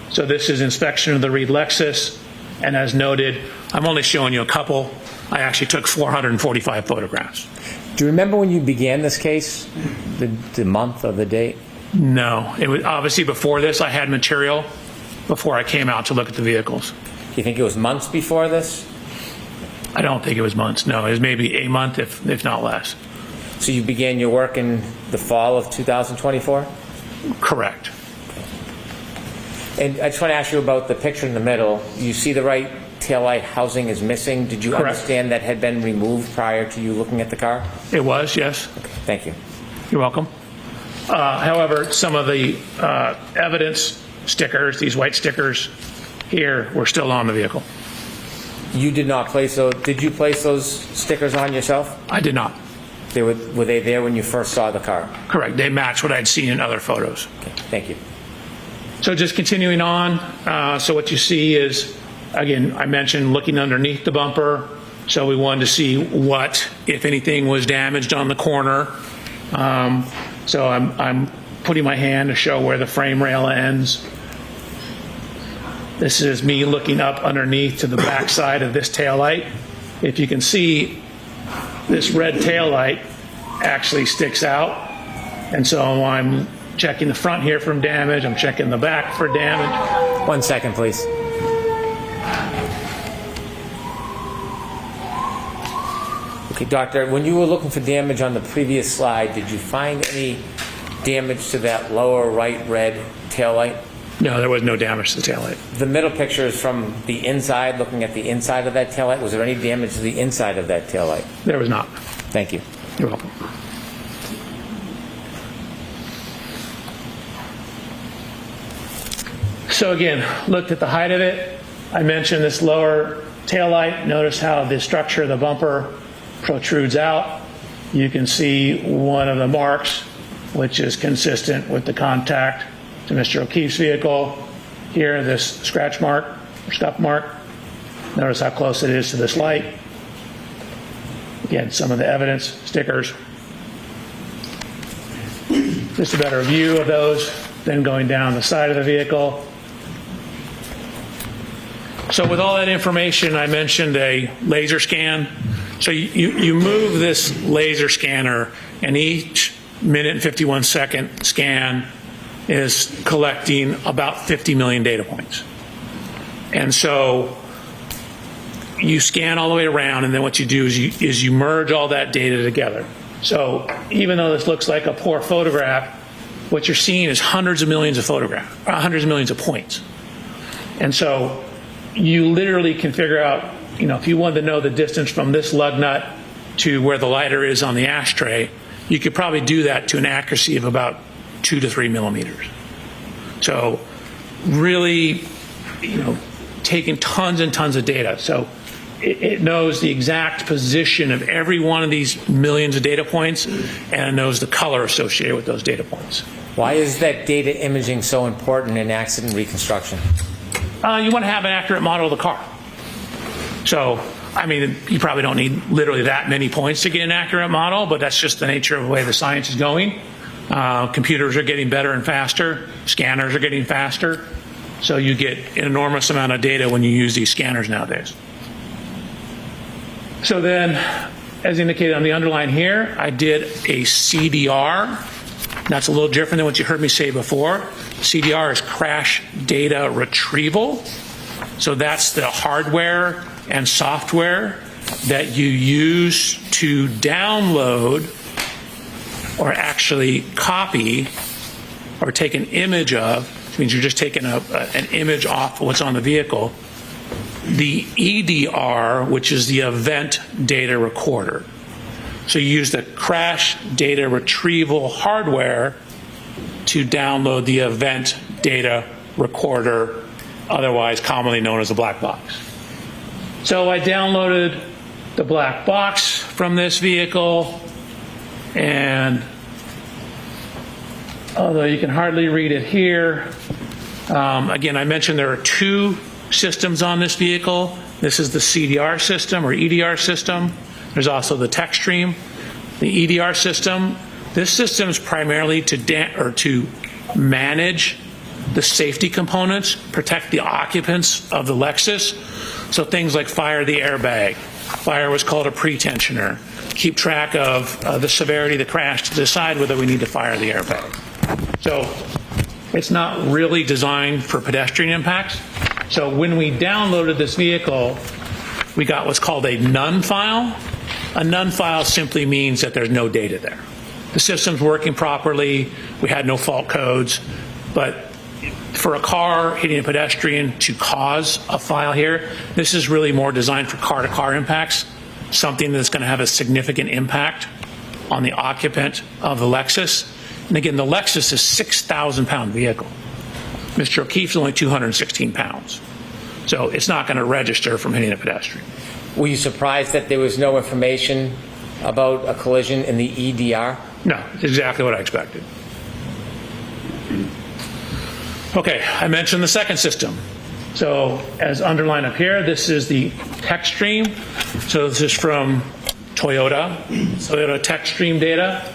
So this is inspection of the Reed Lexus, and as noted, I'm only showing you a couple. I actually took 445 photographs. Do you remember when you began this case, the month or the date? No, it was obviously before this. I had material before I came out to look at the vehicles. Do you think it was months before this? I don't think it was months. No, it was maybe a month, if not less. So you began your work in the fall of 2024? Correct. And I just want to ask you about the picture in the middle. You see the right taillight housing is missing. Did you Correct. understand that had been removed prior to you looking at the car? It was, yes. Okay, thank you. You're welcome. However, some of the evidence stickers, these white stickers here, were still on the vehicle. You did not place those. Did you place those stickers on yourself? I did not. Were they there when you first saw the car? Correct. They match what I'd seen in other photos. Okay, thank you. So just continuing on, so what you see is, again, I mentioned looking underneath the bumper. So we wanted to see what, if anything, was damaged on the corner. So I'm putting my hand to show where the frame rail ends. This is me looking up underneath to the back side of this taillight. If you can see, this red taillight actually sticks out. And so I'm checking the front here for damage. I'm checking the back for damage. 1 second, please. Okay, doctor, when you were looking for damage on the previous slide, did you find any damage to that lower right red taillight? No, there was no damage to the taillight. The middle picture is from the inside, looking at the inside of that taillight. Was there any damage to the inside of that taillight? There was not. Thank you. You're welcome. So again, looked at the height of it. I mentioned this lower taillight. Notice how the structure of the bumper protrudes out. You can see one of the marks, which is consistent with the contact to Mr. O'Keefe's vehicle. Here, this scratch mark, or scuff mark. Notice how close it is to this light. Again, some of the evidence, stickers. Just a better view of those, then going down the side of the vehicle. So with all that information, I mentioned a laser scan. So you move this laser scanner, and each minute and 51 second scan is collecting about 50 million data points. And so you scan all the way around, and then what you do is you merge all that data together. So even though this looks like a poor photograph, what you're seeing is hundreds of millions of hundreds of millions of points. And so you literally can figure out, if you wanted to know the distance from this lug nut to where the lighter is on the ashtray, you could probably do that to an accuracy of about 2 to 3 millimeters. So really, taking tons and tons of data. So it knows the exact position of every one of these millions of data points, and it knows the color associated with those data points. Why is that data imaging so important in accident reconstruction? You want to have an accurate model of the car. So, you probably don't need literally that many points to get an accurate model, but that's just the nature of the way the science is going. Computers are getting better and faster. Scanners are getting faster. So you get an enormous amount of data when you use these scanners nowadays. So then, as indicated on the underline here, I did a CDR. That's a little different than what you heard me say before. CDR is crash data retrieval. So that's the hardware and software that you use to download or actually copy or take an image of, which means you're just taking an image off what's on the vehicle, the EDR, which is the event data recorder. So you use the crash data retrieval hardware to download the event data recorder, otherwise commonly known as a black box. So I downloaded the black box from this vehicle, and although you can hardly read it here, again, I mentioned there are two systems on this vehicle. This is the CDR system or EDR system. There's also the TechStream. The EDR system, this system is primarily to manage the safety components, protect the occupants of the Lexus. So things like fire the airbag, fire what's called a pretensioner, keep track of the severity of the crash to decide whether we need to fire the airbag. So it's not really designed for pedestrian impacts. So when we downloaded this vehicle, we got what's called a none file. A none file simply means that there's no data there. The system's working properly, we had no fault codes, but for a car hitting a pedestrian to cause a file here, this is really more designed for car-to-car impacts, something that's going to have a significant impact on the occupant of the Lexus. And again, the Lexus is a 6,000-pound vehicle. Mr. O'Keefe's only 216 pounds. So it's not going to register from hitting a pedestrian. Were you surprised that there was no information about a collision in the EDR? No, it's exactly what I expected. Okay, I mentioned the second system. So as underlined up here, this is the TechStream. So this is from Toyota TechStream data.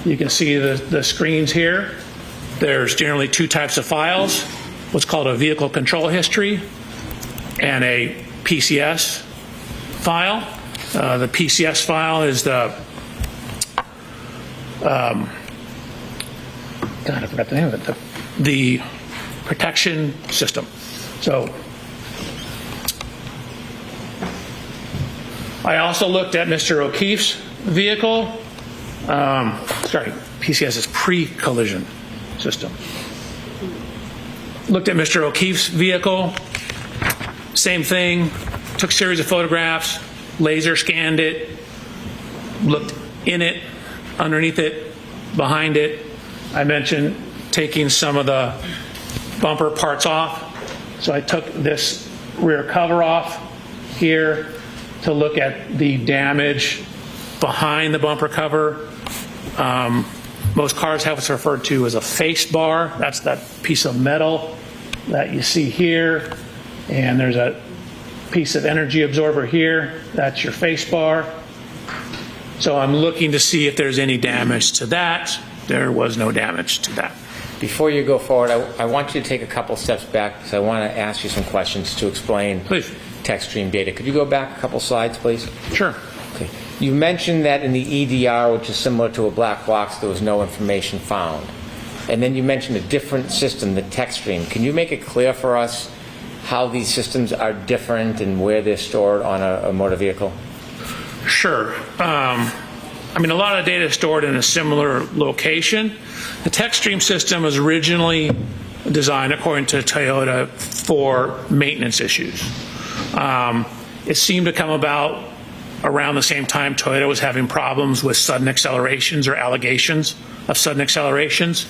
You can see the screens here. There's generally two types of files, what's called a vehicle control history and a PCS file. The PCS file is the, God, I forgot the name of it, the protection system. So I also looked at Mr. O'Keefe's vehicle. PCS is pre-collision system. Looked at Mr. O'Keefe's vehicle. Same thing. Took a series of photographs, laser scanned it, looked in it, underneath it, behind it. I mentioned taking some of the bumper parts off. So I took this rear cover off here to look at the damage behind the bumper cover. Most cars have what's referred to as a face bar. That's that piece of metal that you see here. And there's a piece of energy absorber here. That's your face bar. So I'm looking to see if there's any damage to that. There was no damage to that. Before you go forward, I want you to take a couple steps back because I want to ask you some questions to explain TechStream data. Could you go back a couple slides, please? Sure. Okay. You mentioned that in the EDR, which is similar to a black box, there was no information found. And then you mentioned a different system, the TechStream. Can you make it clear for us how these systems are different and where they're stored on a motor vehicle? Sure. I mean, a lot of data is stored in a similar location. The TechStream system was originally designed, according to Toyota, for maintenance issues. It seemed to come about around the same time Toyota was having problems with sudden accelerations or allegations of sudden accelerations.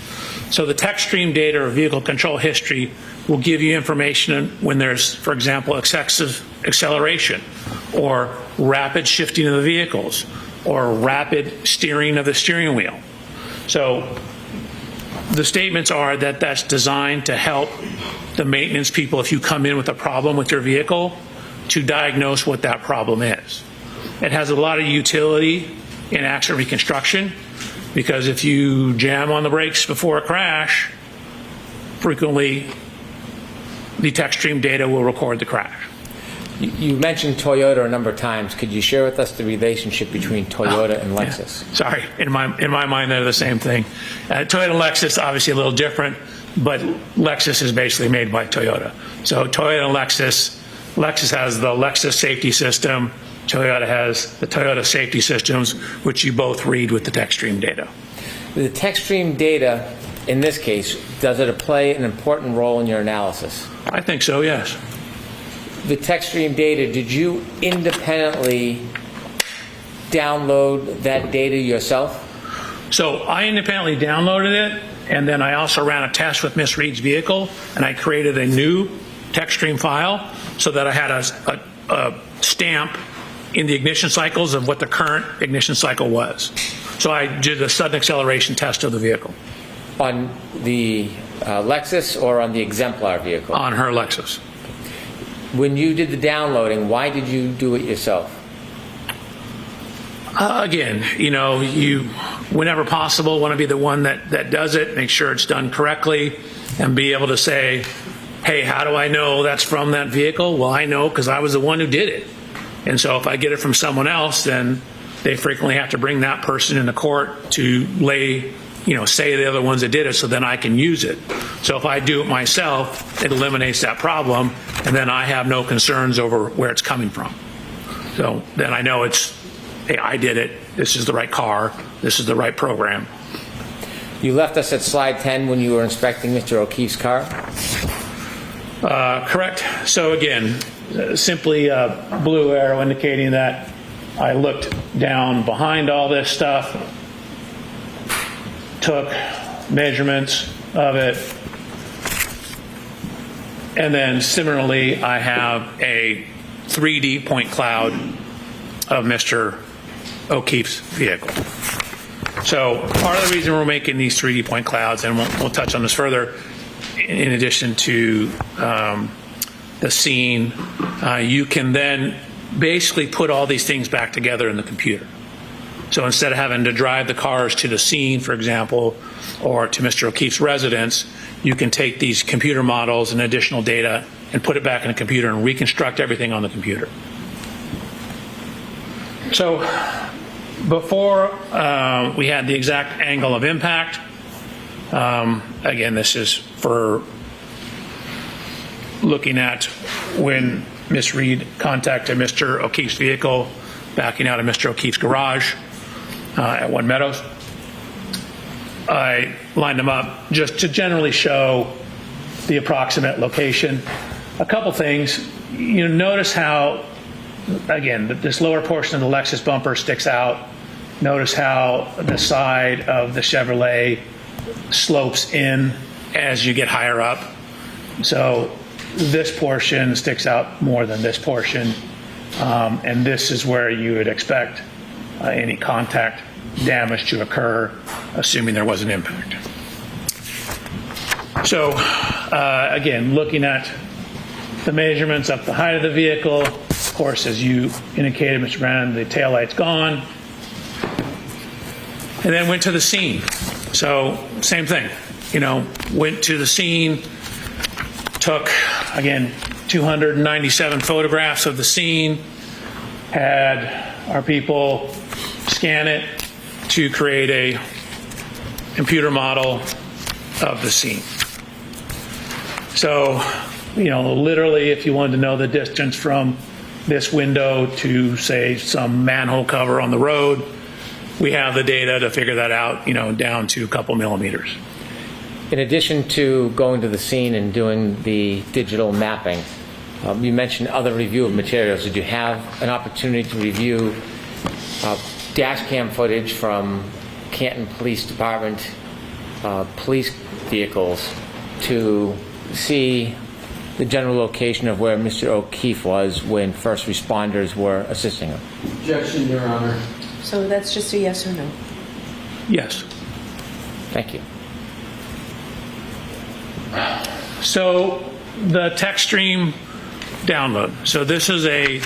So the TechStream data or vehicle control history will give you information when there's, for example, excessive acceleration or rapid shifting of the vehicles or rapid steering of the steering wheel. So the statements are that that's designed to help the maintenance people, if you come in with a problem with your vehicle, to diagnose what that problem is. It has a lot of utility in accident reconstruction because if you jam on the brakes before a crash, frequently the TechStream data will record the crash. You mentioned Toyota a number of times. Could you share with us the relationship between Toyota and Lexus? Yeah. Sorry, in my mind they're the same thing. Toyota and Lexus obviously a little different, but Lexus is basically made by Toyota. So Toyota and Lexus has the Lexus safety system. Toyota has the Toyota safety systems, which you both read with the TechStream data. The TechStream data, in this case, does it play an important role in your analysis? I think so, yes. The TechStream data, did you independently download that data yourself? So I independently downloaded it, and then I also ran a test with Miss Reed's vehicle, and I created a new text stream file so that I had a stamp in the ignition cycles of what the current ignition cycle was. So I did a sudden acceleration test of the vehicle. On the Lexus or on the exemplar vehicle? On her Lexus. When you did the downloading, why did you do it yourself? Again, you, whenever possible, want to be the one that does it, make sure it's done correctly, and be able to say, hey, how do I know that's from that vehicle? Well, I know because I was the one who did it. And so if I get it from someone else, then they frequently have to bring that person into court to say the other ones that did it, so then I can use it. So if I do it myself, it eliminates that problem, and then I have no concerns over where it's coming from. So then I know hey, I did it. This is the right car. This is the right program. You left us at slide 10 when you were inspecting Mr. O'Keefe's car? Correct. So again, simply a blue arrow indicating that I looked down behind all this stuff, took measurements of it, and then similarly I have a 3D point cloud of Mr. O'Keefe's vehicle. So part of the reason we're making these 3D point clouds, and we'll touch on this further, in addition to the scene, you can then basically put all these things back together in the computer. So instead of having to drive the cars to the scene, for example, or to Mr. O'Keefe's residence, you can take these computer models and additional data and put it back in the computer and reconstruct everything on the computer. So before we had the exact angle of impact. Again, this is for looking at when Ms. Reed contacted Mr. O'Keefe's vehicle backing out of Mr. O'Keefe's garage at One Meadows. I lined them up just to generally show the approximate location. A couple things. You notice how, again, this lower portion of the Lexus bumper sticks out. Notice how the side of the Chevrolet slopes in as you get higher up. So this portion sticks out more than this portion. And this is where you would expect any contact damage to occur, assuming there was an impact. So again, looking at the measurements up the height of the vehicle, of course, as you indicated, Mr. Brandon, the taillight's gone. And then went to the scene. So same thing, went to the scene, took, again, 297 photographs of the scene, had our people scan it to create a computer model of the scene. So, literally, if you wanted to know the distance from this window to, say, some manhole cover on the road, we have the data to figure that out, down to a couple millimeters. In addition to going to the scene and doing the digital mapping, you mentioned other review of materials. Did you have an opportunity to review dash cam footage from Canton Police Department police vehicles to see the general location of where Mr. O'Keefe was when first responders were assisting him? Objection, Your Honor. So that's just a yes or no? Yes. Thank you. So the text stream download. So this is a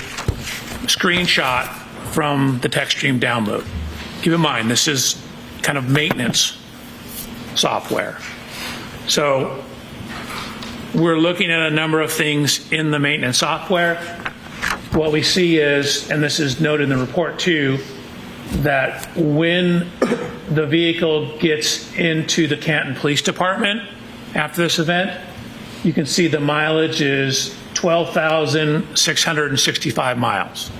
screenshot from the text stream download. Keep in mind, this is kind of maintenance software. So we're looking at a number of things in the maintenance software. What we see is, and this is noted in the report too, that when the vehicle gets into the Canton Police Department after this event, you can see the mileage is 12,665 miles.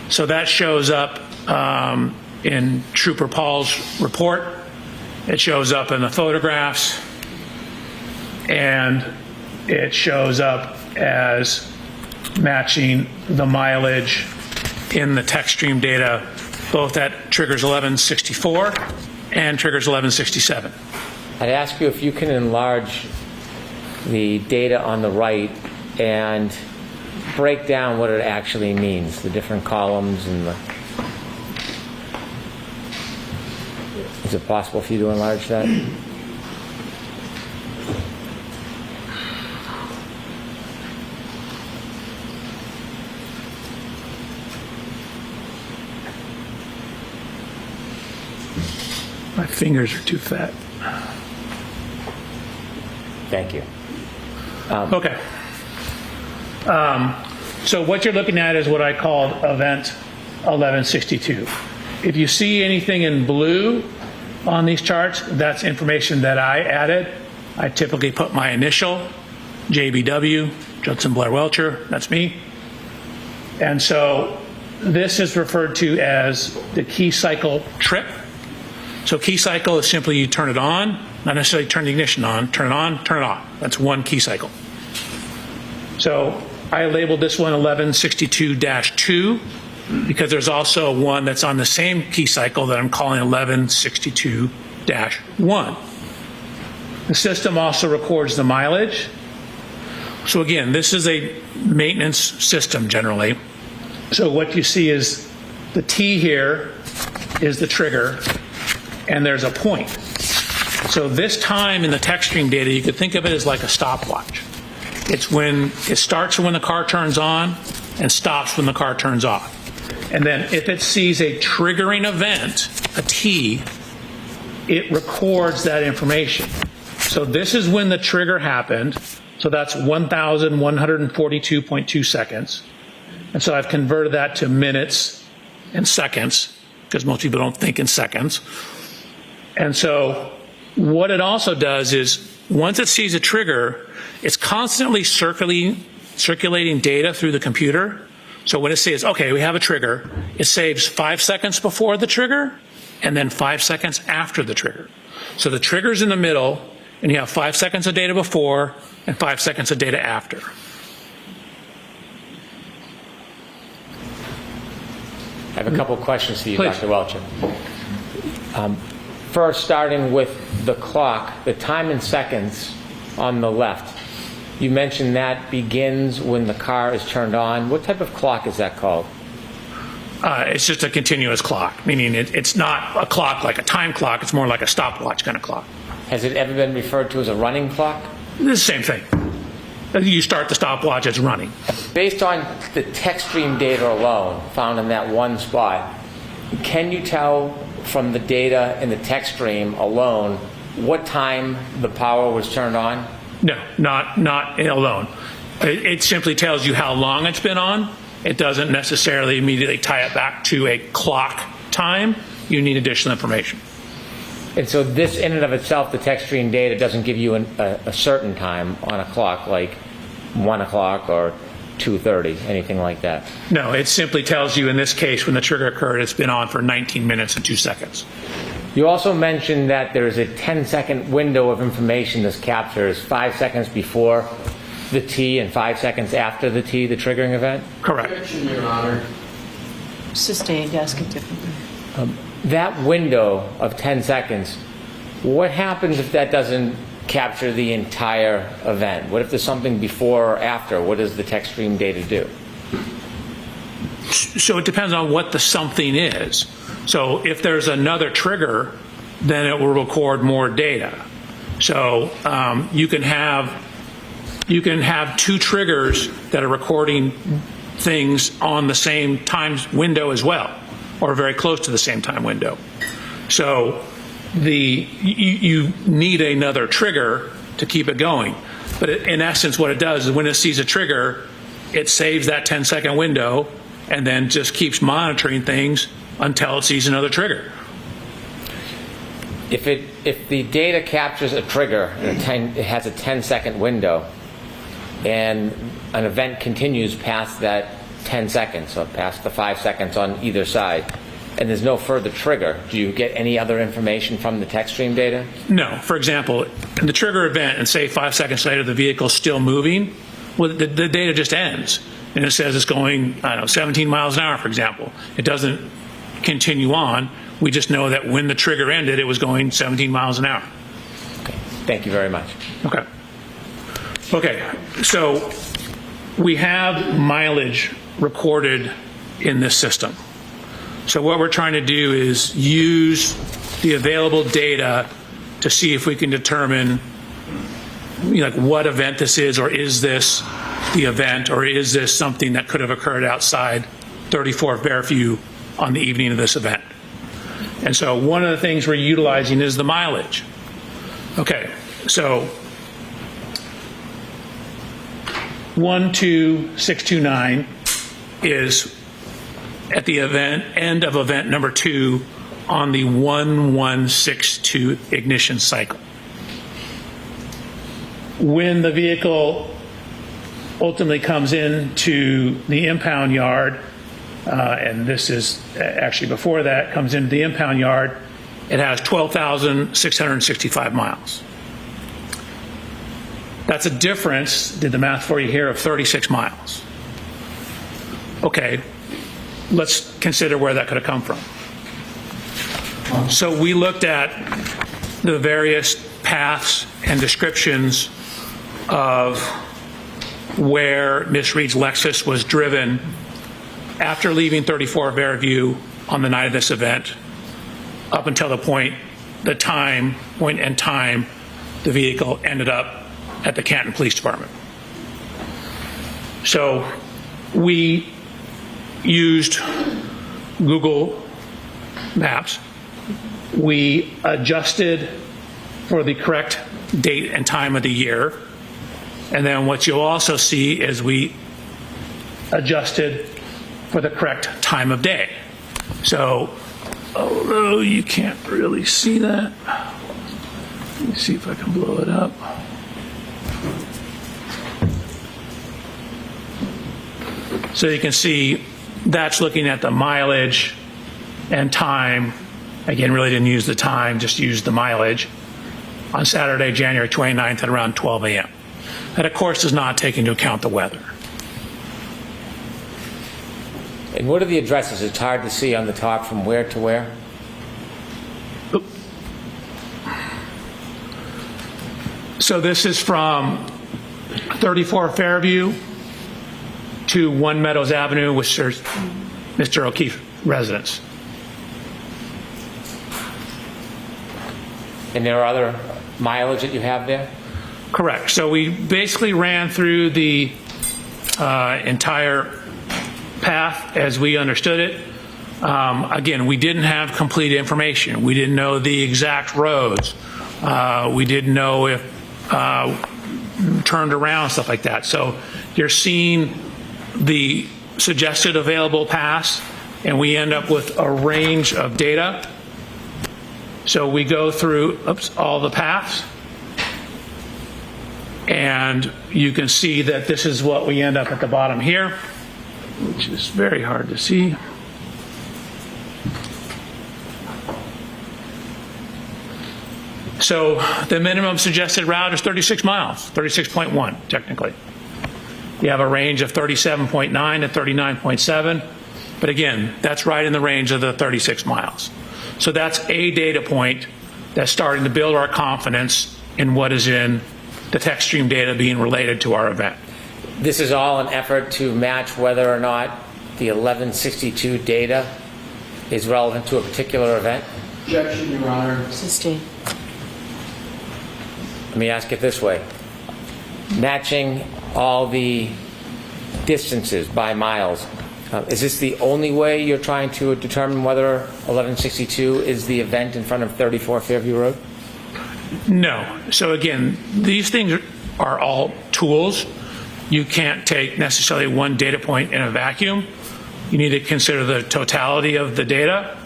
So that shows up in Trooper Paul's report. It shows up in the photographs, and it shows up as matching the mileage in the text stream data, both at triggers 1164 and triggers 1167. I'd ask you if you can enlarge the data on the right and break down what it actually means, the different columns and the... Is it possible for you to enlarge that? My fingers are too fat. Thank you. Okay. So what you're looking at is what I called event 1162. If you see anything in blue on these charts, that's information that I added. I typically put my initial, JBW, Judson Blair Welcher, that's me. And so this is referred to as the key cycle trip. So key cycle is simply you turn it on, not necessarily turn the ignition on, turn it on, turn it off. That's one key cycle. So I labeled this one 1162-2 because there's also one that's on the same key cycle that I'm calling 1162-1. The system also records the mileage. So again, this is a maintenance system generally. So what you see is the T here is the trigger, and there's a point. So this time in the text stream data, you could think of it as like a stopwatch. It's when it starts when the car turns on and stops when the car turns off. And then if it sees a triggering event, a T, it records that information. So this is when the trigger happened. So that's 1,142.2 seconds. And so I've converted that to minutes and seconds, because most people don't think in seconds. And so what it also does is once it sees a trigger, it's constantly circulating data through the computer. So when it says, okay, we have a trigger, it saves 5 seconds before the trigger and then 5 seconds after the trigger. So the trigger's in the middle, and you have 5 seconds of data before and 5 seconds of data after. I have a couple of questions for you, Please. Dr. Welcher. First, starting with the clock, the time in seconds on the left. You mentioned that begins when the car is turned on. What type of clock is that called? It's just a continuous clock, meaning it's not a clock like a time clock. It's more like a stopwatch kind of clock. Has it ever been referred to as a running clock? It's the same thing. You start the stopwatch, it's running. Based on the text stream data alone found in that one spot, can you tell from the data in the text stream alone what time the power was turned on? No, not alone. It simply tells you how long it's been on. It doesn't necessarily immediately tie it back to a clock time. You need additional information. And so this in and of itself, the text stream data doesn't give you a certain time on a clock, like 1 o'clock or 2:30, anything like that? No, it simply tells you in this case when the trigger occurred, it's been on for 19 minutes and 2 seconds. You also mentioned that there is a 10-second window of information this captures, 5 seconds before the T and 5 seconds after the T, the triggering event? Correct. Your Honor. Sustained, ask it differently. That window of 10 seconds, what happens if that doesn't capture the entire event? What if there's something before or after? What does the text stream data do? So it depends on what the something is. So if there's another trigger, then it will record more data. So you can have two triggers that are recording things on the same time window as well, or very close to the same time window. So you need another trigger to keep it going. But in essence, what it does is when it sees a trigger, it saves that 10-second window and then just keeps monitoring things until it sees another trigger. If the data captures a trigger and it has a 10-second window, and an event continues past that 10 seconds, so past the 5 seconds on either side, and there's no further trigger, do you get any other information from the text stream data? No. For example, in the trigger event, and say 5 seconds later the vehicle's still moving, well, the data just ends. and it says it's going, I don't know, 17 miles an hour, for example. It doesn't continue on. We just know that when the trigger ended, it was going 17 miles an hour. Thank you very much. Okay. Okay, so we have mileage recorded in this system. So what we're trying to do is use the available data to see if we can determine, you know, like what event this is, or is this the event, or is this something that could have occurred outside 34 Fairview on the evening of this event. And so one of the things we're utilizing is the mileage. Okay, so 12629 is at the end of event number 2 on the 1162 ignition cycle. When the vehicle ultimately comes into the impound yard, and this is actually before that, comes into the impound yard, it has 12,665 miles. That's a difference, did the math for you here, of 36 miles. Okay, let's consider where that could have come from. So we looked at the various paths and descriptions of where Miss Reed's Lexus was driven after leaving 34 Fairview on the night of this event, up until the point in time the vehicle ended up at the Canton Police Department. So we used Google Maps. We adjusted for the correct date and time of the year. And then what you'll also see is we adjusted for the correct time of day. So, although you can't really see that, let me see if I can blow it up. So you can see that's looking at the mileage and time. Again, really didn't use the time, just used the mileage on Saturday, January 29th at around 12 a.m. That, of course, does not take into account the weather. And what are the addresses? It's hard to see on the top from where to where? So this is from 34 Fairview to 1 Meadows Avenue, which is Mr. O'Keefe's residence. And there are other mileage that you have there? Correct. So we basically ran through the entire path as we understood it. Again, we didn't have complete information. We didn't know the exact roads. We didn't know if turned around, stuff like that. So you're seeing the suggested available paths, and we end up with a range of data. So we go through all the paths, and you can see that this is what we end up at the bottom here, which is very hard to see. So the minimum suggested route is 36 miles, 36.1 technically. You have a range of 37.9 to 39.7, but again, that's right in the range of the 36 miles. So that's a data point that's starting to build our confidence in what is in the tech stream data being related to our event. This is all an effort to match whether or not the 1162 data is relevant to a particular event? Objection, Your Honor. Sustain. Let me ask it this way. Matching all the distances by miles, is this the only way you're trying to determine whether 1162 is the event in front of 34 Fairview Road? No. So again, these things are all tools. You can't take necessarily one data point in a vacuum. You need to consider the totality of the data.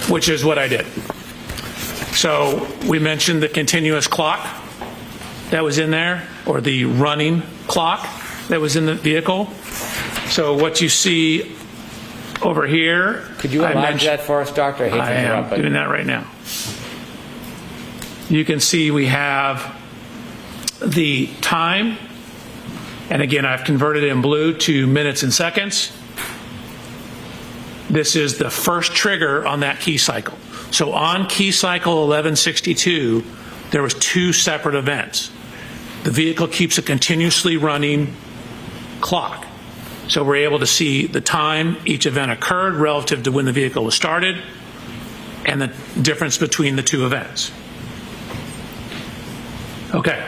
Which is what I did. So we mentioned the continuous clock that was in there, or the running clock that was in the vehicle. So what you see over here. Could you enlarge that for us, Doctor? I hate to interrupt, am doing that right now. you can see we have the time, and again, I've converted it in blue to minutes and seconds. This is the first trigger on that key cycle. So on key cycle 1162, there was 2 separate events. The vehicle keeps a continuously running clock. So we're able to see the time each event occurred relative to when the vehicle was started and the difference between the 2 events. Okay.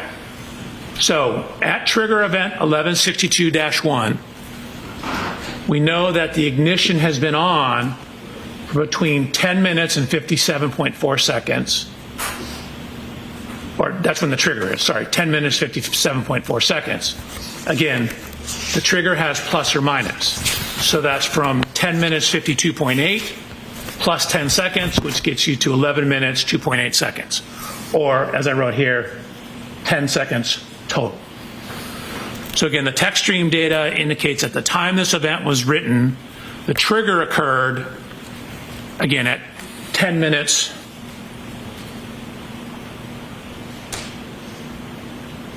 So at trigger event 1162-1, we know that the ignition has been on for between 10 minutes and 57.4 seconds. Or that's when the trigger is, sorry, 10 minutes, 57.4 seconds. Again, the trigger has plus or minus. So that's from 10 minutes, 52.8, plus 10 seconds, which gets you to 11 minutes, 2.8 seconds. Or, as I wrote here, 10 seconds total. So again, the text stream data indicates at the time this event was written, the trigger occurred, again, at 10 minutes.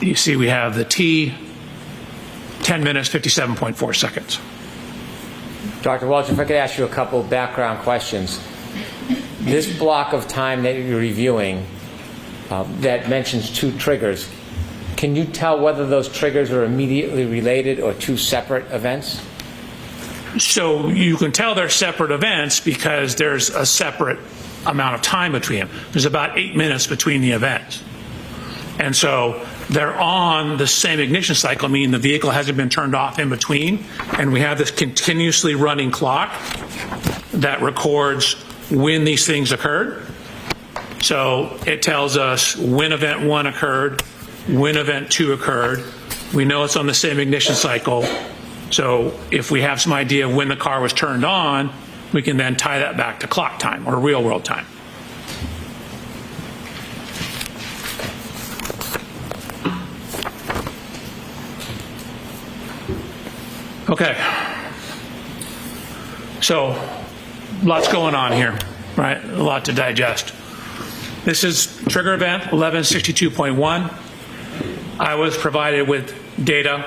You see we have the T, 10 minutes, 57.4 seconds. Dr. Welch, if I could ask you a couple of background questions. This block of time that you're reviewing that mentions 2 triggers, can you tell whether those triggers are immediately related or 2 separate events? So you can tell they're separate events because there's a separate amount of time between them. There's about 8 minutes between the events. And so they're on the same ignition cycle, meaning the vehicle hasn't been turned off in between, and we have this continuously running clock that records when these things occurred. So it tells us when event 1 occurred, when event 2 occurred. We know it's on the same ignition cycle. So if we have some idea when the car was turned on, we can then tie that back to clock time or real world time. Okay. So lots going on here, right? A lot to digest. This is trigger event 1162.1. I was provided with data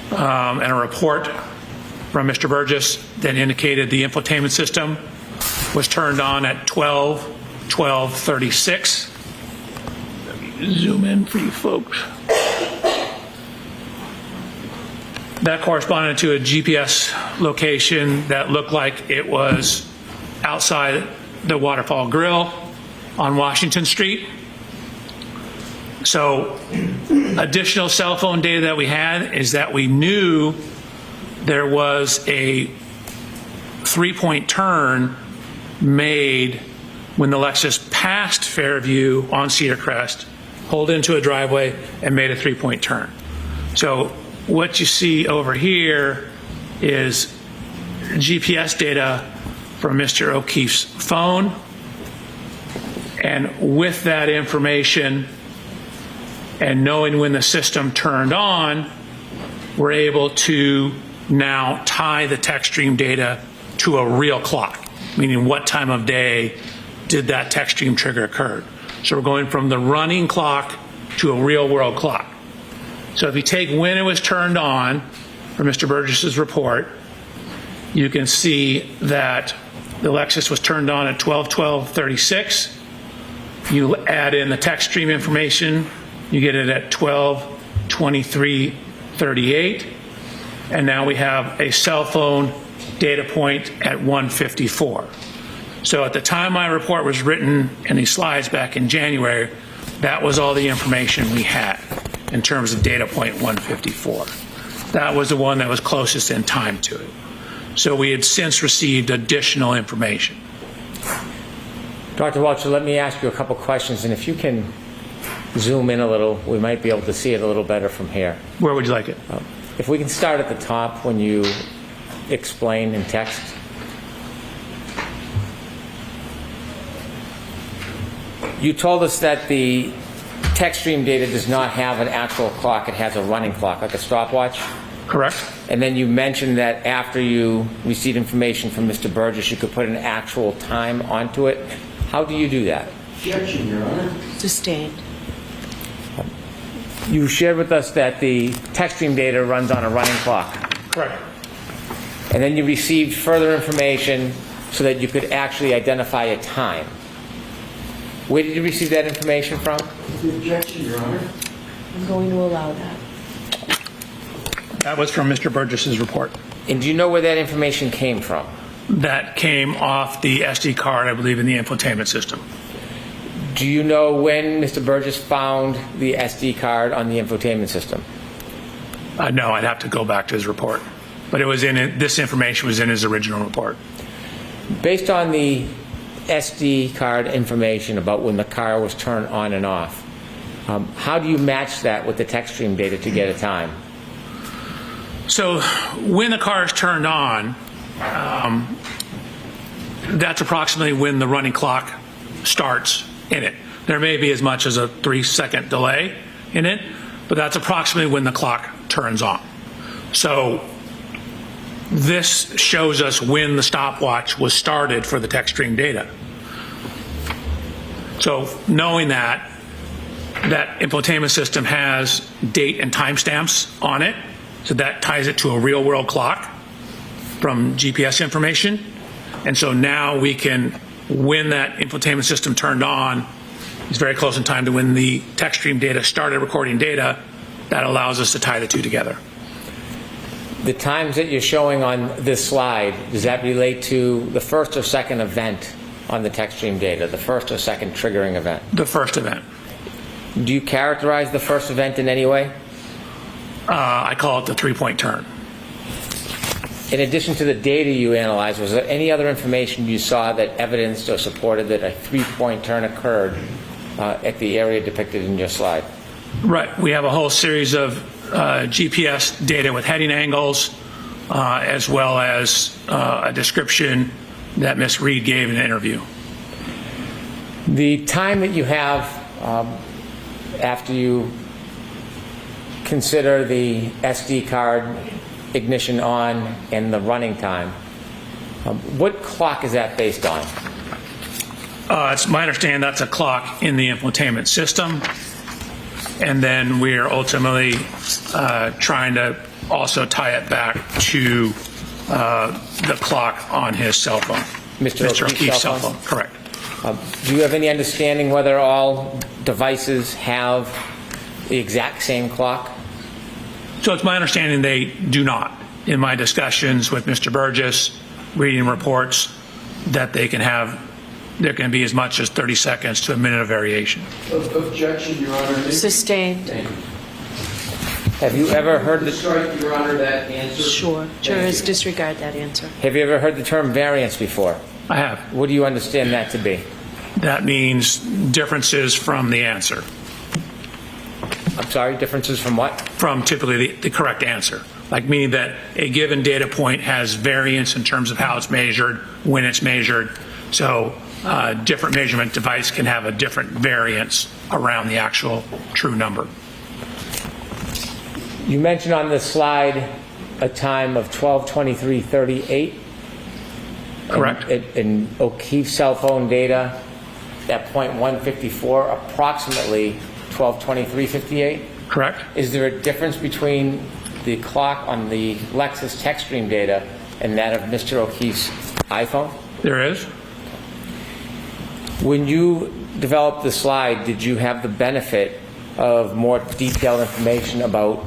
and a report from Mr. Burgess that indicated the infotainment system was turned on at 12:36. Let me zoom in for you folks. That corresponded to a GPS location that looked like it was outside the Waterfall Grill on Washington Street. So additional cell phone data that we had is that we knew there was a 3-point turn made when the Lexus passed Fairview on Cedar Crest, pulled into a driveway, and made a 3-point turn. So what you see over here is GPS data from Mr. O'Keefe's phone. And with that information and knowing when the system turned on, we're able to now tie the text stream data to a real clock, meaning what time of day did that text stream trigger occur. So we're going from the running clock to a real world clock. So if you take when it was turned on from Mr. Burgess's report, you can see that the Lexus was turned on at 12:36. You add in the text stream information, you get it at 12:23:38, and now we have a cell phone data point at 1:54. So at the time my report was written in these slides back in January, that was all the information we had in terms of data point 154. That was the one that was closest in time to it. So we had since received additional information. Dr. Welch, let me ask you a couple questions, and if you can zoom in a little, we might be able to see it a little better from here. Where would you like it? If we can start at the top when you explain in text. You told us that the text stream data does not have an actual clock, it has a running clock, like a stopwatch. Correct. And then you mentioned that after you received information from Mr. Burgess, you could put an actual time onto it. How do you do that? Objection, Your Honor. Sustained. You shared with us that the text stream data runs on a running clock. Correct. And then you received further information so that you could actually identify a time. Where did you receive that information from? Objection, Your Honor. I'm going to allow that. That was from Mr. Burgess's report. And do you know where that information came from? That came off the SD card, I believe, in the infotainment system. Do you know when Mr. Burgess found the SD card on the infotainment system? No, I'd have to go back to his report. But it was in it, this information was in his original report. Based on the SD card information about when the car was turned on and off, how do you match that with the text stream data to get a time? So when the car is turned on, that's approximately when the running clock starts in it. There may be as much as a 3-second delay in it, but that's approximately when the clock turns on. So this shows us when the stopwatch was started for the text stream data. So knowing that infotainment system has date and timestamps on it, so that ties it to a real world clock from GPS information. And so now we can, when that infotainment system turned on, it's very close in time to when the text stream data started recording data. That allows us to tie the two together. The times that you're showing on this slide, does that relate to the first or second event on the text stream data, the first or second triggering event? The first event. Do you characterize the first event in any way? I call it the 3-point turn. In addition to the data you analyzed, was there any other information you saw that evidenced or supported that a 3-point turn occurred at the area depicted in your slide? Right. We have a whole series of GPS data with heading angles, as well as a description that Ms. Reed gave in an interview. The time that you have after you consider the SD card ignition on and the running time, what clock is that based on? It's my understanding that's a clock in the infotainment system. And then we're ultimately trying to also tie it back to the clock on his cell phone. Mr. O'Keefe's cell phone? Correct. Do you have any understanding whether all devices have the exact same clock? So it's my understanding they do not. In my discussions with Mr. Burgess, reading reports, that they can have, there can be as much as 30 seconds to a minute of variation. Objection, Your Honor. Sustained. Have you ever heard the Strike, Your Honor, that answer. Sure. Jurors disregard that answer. Have you ever heard the term variance before? I have. What do you understand that to be? That means differences from the answer, I'm sorry, differences from what? from typically the correct answer. Like meaning that a given data point has variance in terms of how it's measured, when it's measured. So different measurement device can have a different variance around the actual true number. You mentioned on the slide a time of 12:23:38. Correct. In O'Keefe's cell phone data, that point 154, approximately 12:23:58. Correct. Is there a difference between the clock on the Lexus text stream data and that of Mr. O'Keefe's iPhone? There is. When you developed the slide, did you have the benefit of more detailed information about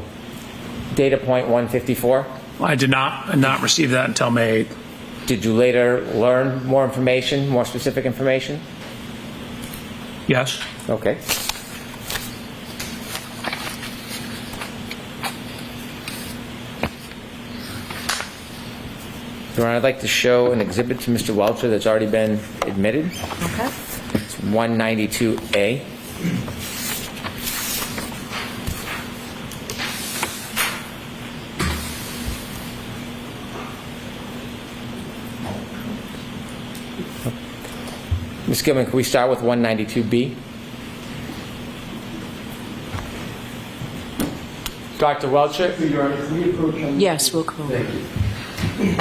data point 154? I did not receive that until May 8th. Did you later learn more information, more specific information? Yes. Okay. Your Honor, I'd like to show an exhibit to Mr. Welcher that's already been admitted. Okay. It's 192A. Ms. Gilman, can we start with 192B? Dr. Welcher? Your Honor, can we approach on? Yes, we'll call. Thank you.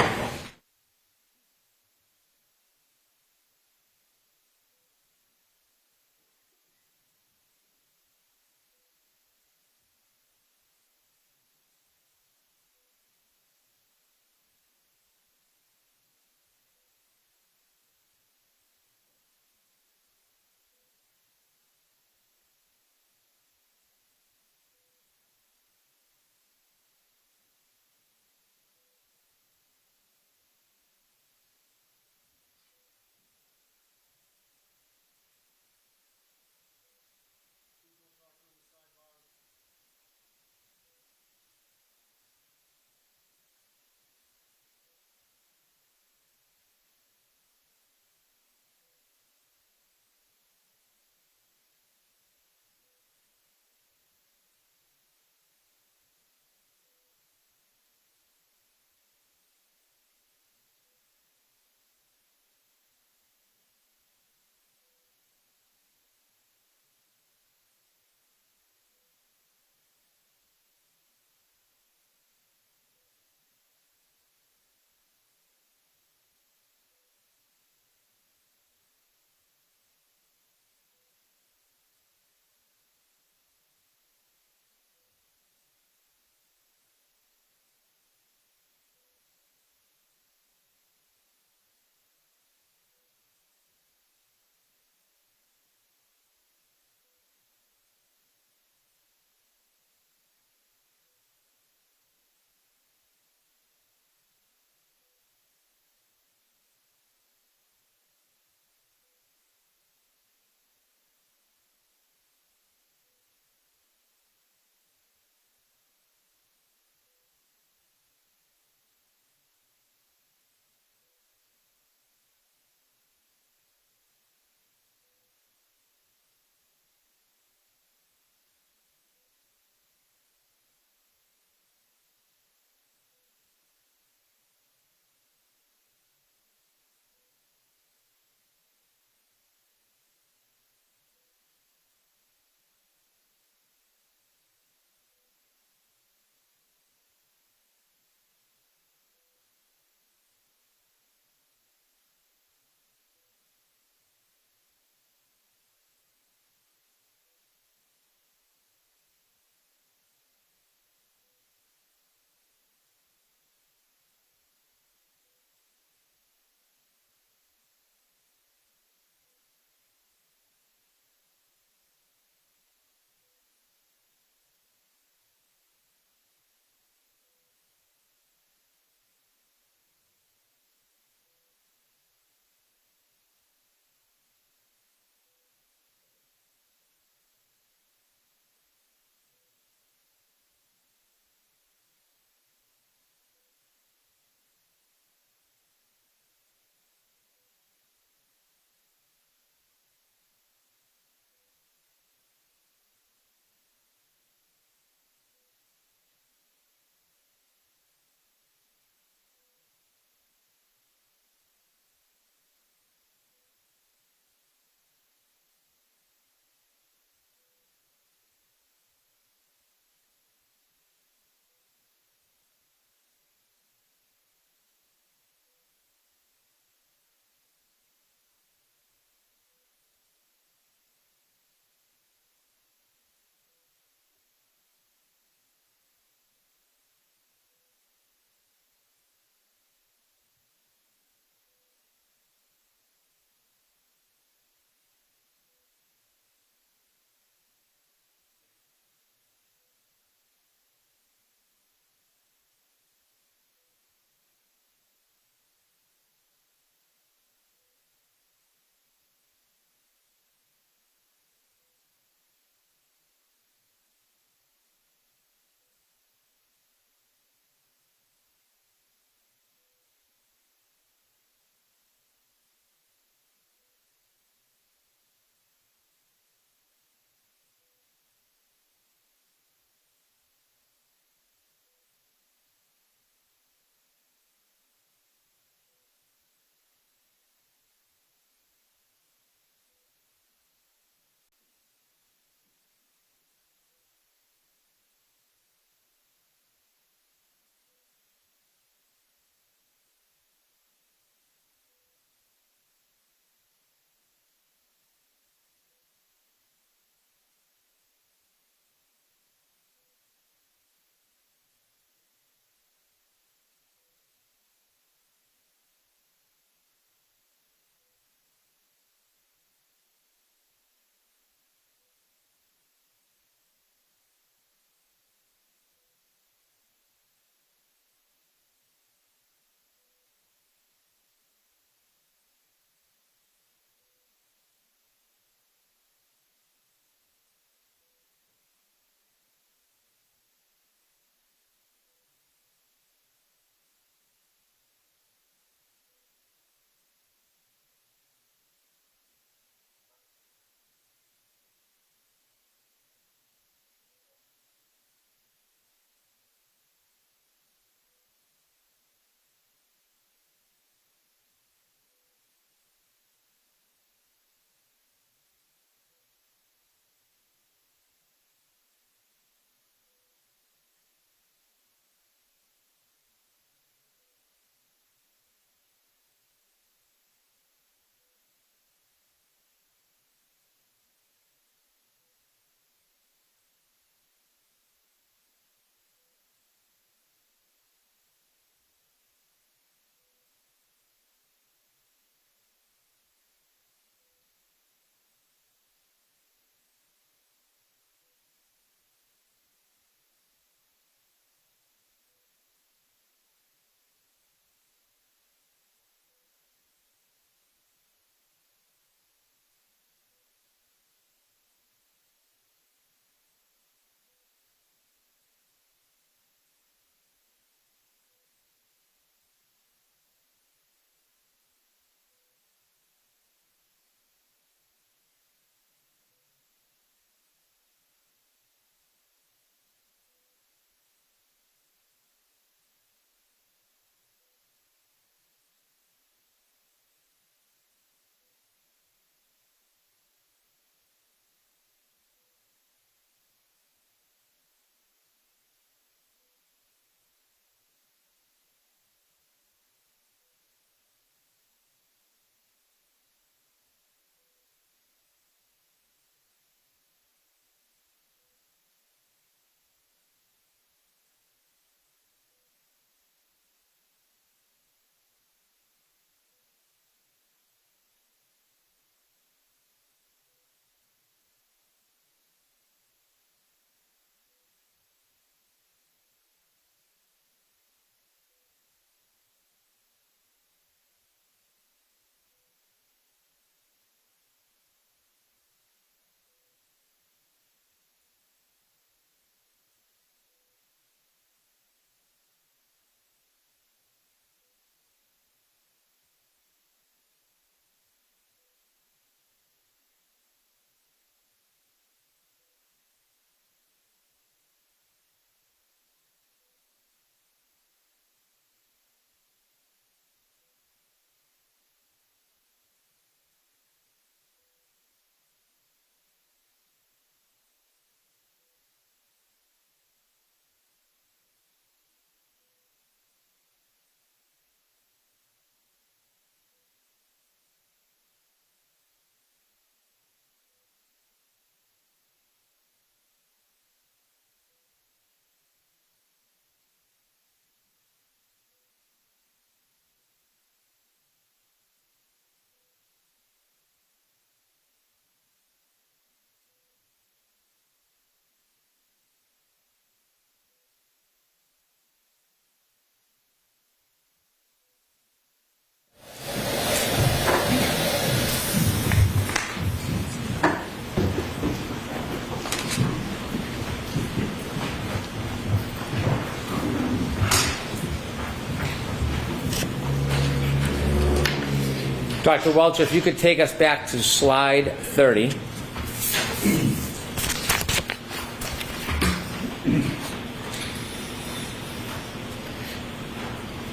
Dr. Welcher, if you could take us back to slide 30.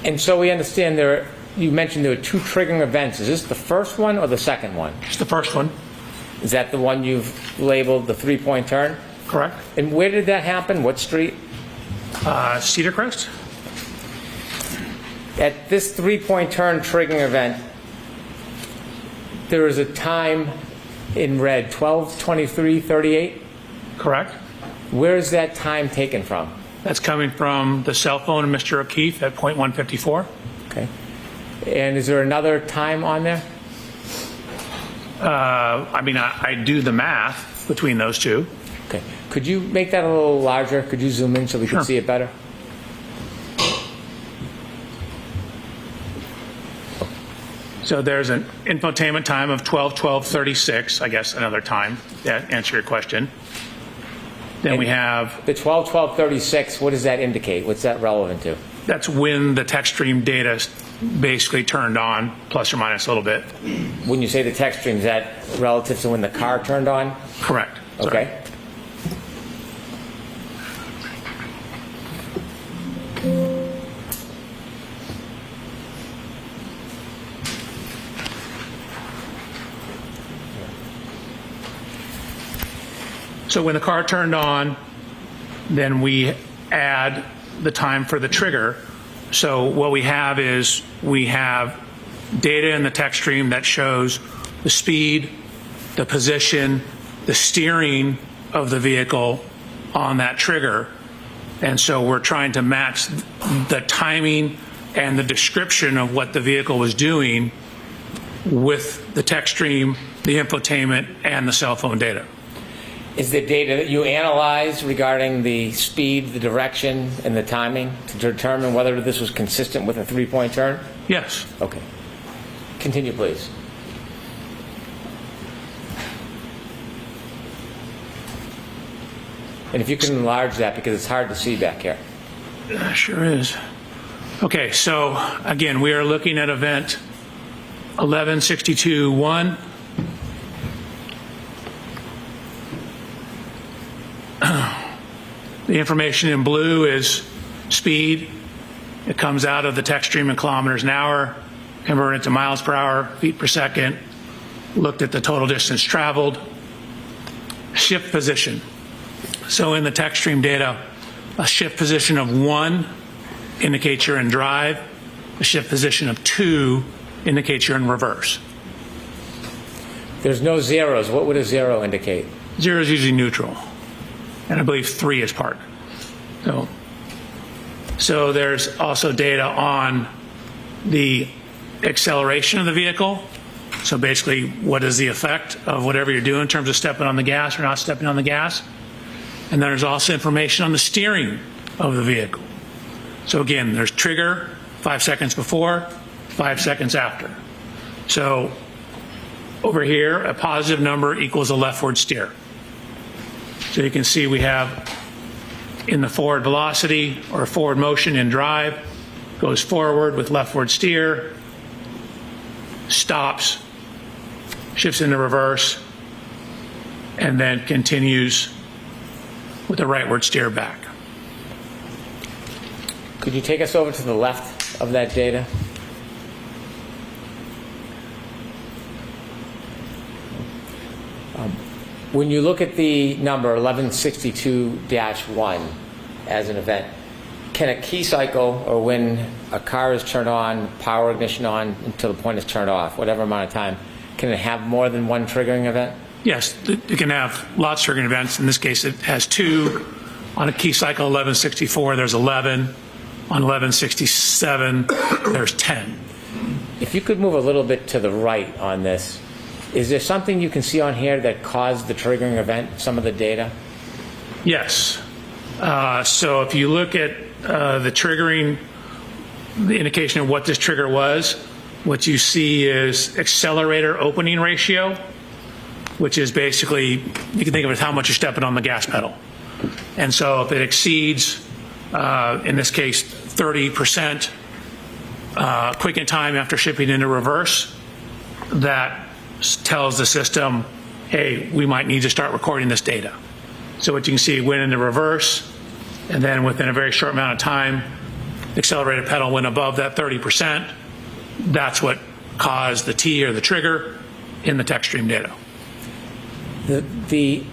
And so we understand you mentioned there were 2 triggering events. Is this the first one or the second one? It's the first one. Is that the one you've labeled the 3-point turn? Correct. And where did that happen? What street? Cedar Crest? At this 3-point turn triggering event, there is a time in red, 12:23:38. Correct. Where is that time taken from? That's coming from the cell phone of Mr. O'Keefe at .154. Okay. And is there another time on there? I do the math between those two. Okay. Could you make that a little larger? Could you zoom in so we can see it better? So there's an infotainment time of 12:12:36, I guess another time to answer your question. Then we have, The 12:12:36, what does that indicate? What's that relevant to? that's when the text stream data basically turned on, plus or minus a little bit. When you say the text stream, is that relative to when the car turned on? Correct. Sorry. Okay. So when the car turned on, then we add the time for the trigger. So what we have is we have data in the text stream that shows the speed, the position, the steering of the vehicle on that trigger. And so we're trying to match the timing and the description of what the vehicle was doing with the text stream, the infotainment, and the cell phone data. Is the data that you analyzed regarding the speed, the direction, and the timing to determine whether this was consistent with a 3-point turn? Yes. Okay. Continue, please. And if you can enlarge that, because it's hard to see back here. Sure is. Okay, so again, we are looking at event 1162-1. The information in blue is speed. It comes out of the text stream in kilometers an hour, converted to miles per hour, feet per second, looked at the total distance traveled, shift position. So in the text stream data, a shift position of 1 indicates you're in drive, a shift position of 2 indicates you're in reverse. There's no zeros. What would a 0 indicate? 0 is usually neutral, and I believe 3 is park. So there's also data on the acceleration of the vehicle. So basically, what is the effect of whatever you're doing in terms of stepping on the gas or not stepping on the gas? And then there's also information on the steering of the vehicle. So again, there's trigger, 5 seconds before, 5 seconds after. So over here, a positive number equals a leftward steer. So you can see we have in the forward velocity or forward motion in drive, goes forward with leftward steer, stops, shifts into reverse, and then continues with a rightward steer back. Could you take us over to the left of that data? When you look at the number 1162-1 as an event, can a key cycle, or when a car is turned on, power ignition on until the point is turned off, whatever amount of time, can it have more than one triggering event? Yes, it can have lots of triggering events. In this case, it has 2. On a key cycle 1164, there's 11. On 1167, there's 10. If you could move a little bit to the right on this, is there something you can see on here that caused the triggering event, some of the data? Yes. So if you look at the triggering, the indication of what this trigger was, what you see is accelerator opening ratio, which is basically, you can think of it as how much you're stepping on the gas pedal. And so if it exceeds, in this case, 30% quicken time after shipping into reverse, that tells the system, hey, we might need to start recording this data. So what you can see, it went into reverse, and then within a very short amount of time, the accelerator pedal went above that 30%. That's what caused the T or the trigger in the text stream data. The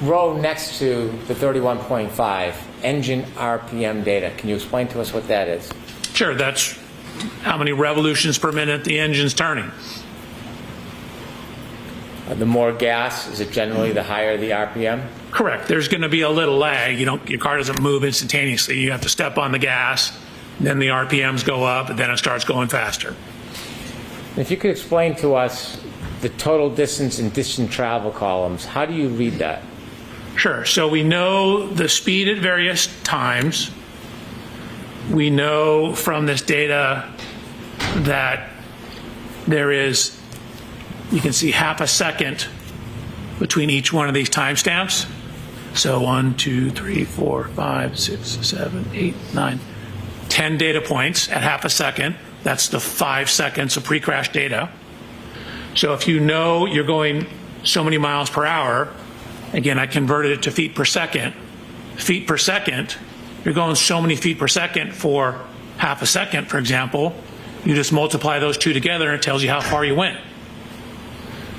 row next to the 31.5, engine RPM data, can you explain to us what that is? Sure, that's how many revolutions per minute the engine's turning. The more gas, is it generally the higher the RPM? Correct. There's going to be a little lag. Your car doesn't move instantaneously. You have to step on the gas, then the RPMs go up, and then it starts going faster. If you could explain to us the total distance and distance travel columns, how do you read that? Sure. So we know the speed at various times. We know from this data that there is, you can see half a second between each one of these timestamps. So 1, 2, 3, 4, 5, 6, 7, 8, 9, 10 data points at half a second. That's the 5 seconds of pre-crash data. So if you know you're going so many miles per hour, again, I converted it to feet per second. Feet per second, you're going so many feet per second for half a second, for example. You just multiply those two together and it tells you how far you went.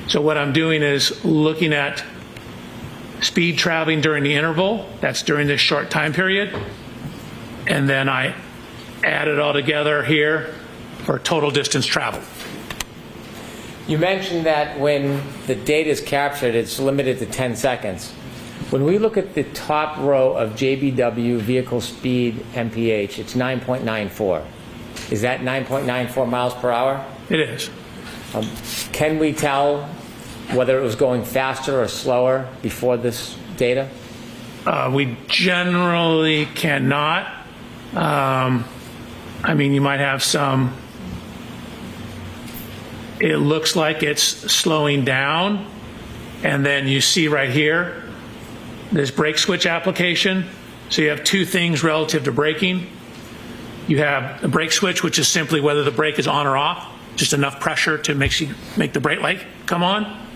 So what I'm doing is looking at speed traveling during the interval, that's during this short time period, and then I add it all together here for total distance traveled. You mentioned that when the data is captured, it's limited to 10 seconds. When we look at the top row of JBW vehicle speed MPH, it's 9.94. Is that 9.94 miles per hour? It is. Can we tell whether it was going faster or slower before this data? We generally cannot. I mean, you might have some. It looks like it's slowing down, and then you see right here this brake switch application. So you have two things relative to braking. You have the brake switch, which is simply whether the brake is on or off, just enough pressure to make the brake light come on.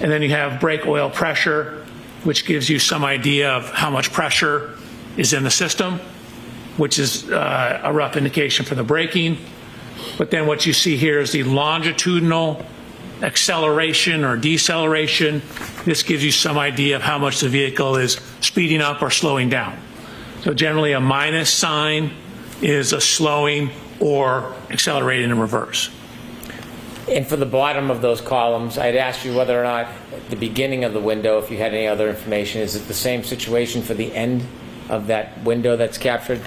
And then you have brake oil pressure, which gives you some idea of how much pressure is in the system, which is a rough indication for the braking. But then what you see here is the longitudinal acceleration or deceleration. This gives you some idea of how much the vehicle is speeding up or slowing down. So generally a minus sign is a slowing or accelerating in reverse. And for the bottom of those columns, I'd ask you whether or not at the beginning of the window, if you had any other information, is it the same situation for the end of that window that's captured?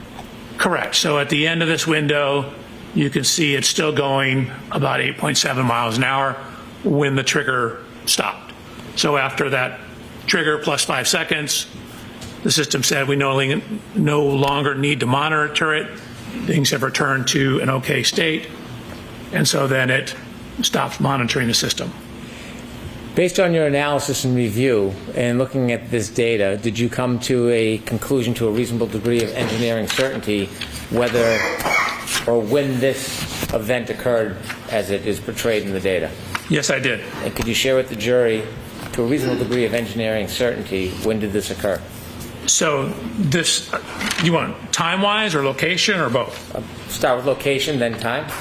Correct. So at the end of this window, you can see it's still going about 8.7 miles an hour when the trigger stopped. So after that trigger plus 5 seconds, the system said we no longer need to monitor it. Things have returned to an okay state. And so then it stops monitoring the system. Based on your analysis and review and looking at this data, did you come to a conclusion to a reasonable degree of engineering certainty whether or when this event occurred as it is portrayed in the data? Yes, I did. And could you share with the jury, to a reasonable degree of engineering certainty, when did this occur? So this, you want time-wise or location or both? Start with location, then time.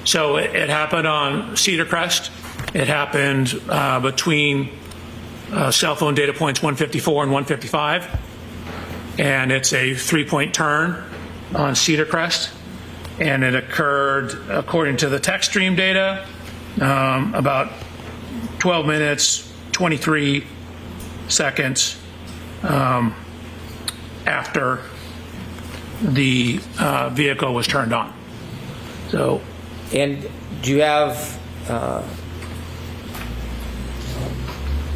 So it happened on Cedar Crest. It happened between cell phone data points 154 and 155. And it's a 3-point turn on Cedar Crest. And it occurred, according to the text stream data, about 12 minutes, 23 seconds after the vehicle was turned on. So. And do you have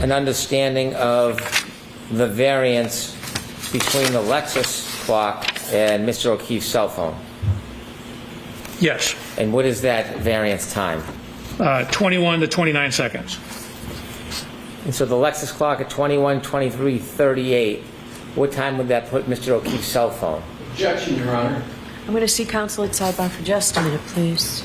an understanding of the variance between the Lexus clock and Mr. O'Keefe's cell phone? Yes. And what is that variance time? 21 to 29 seconds. And so the Lexus clock at 21, 23, 38, what time would that put Mr. O'Keefe's cell phone? Objection, Your Honor. I'm going to see counsel at sidebar for just a minute, please.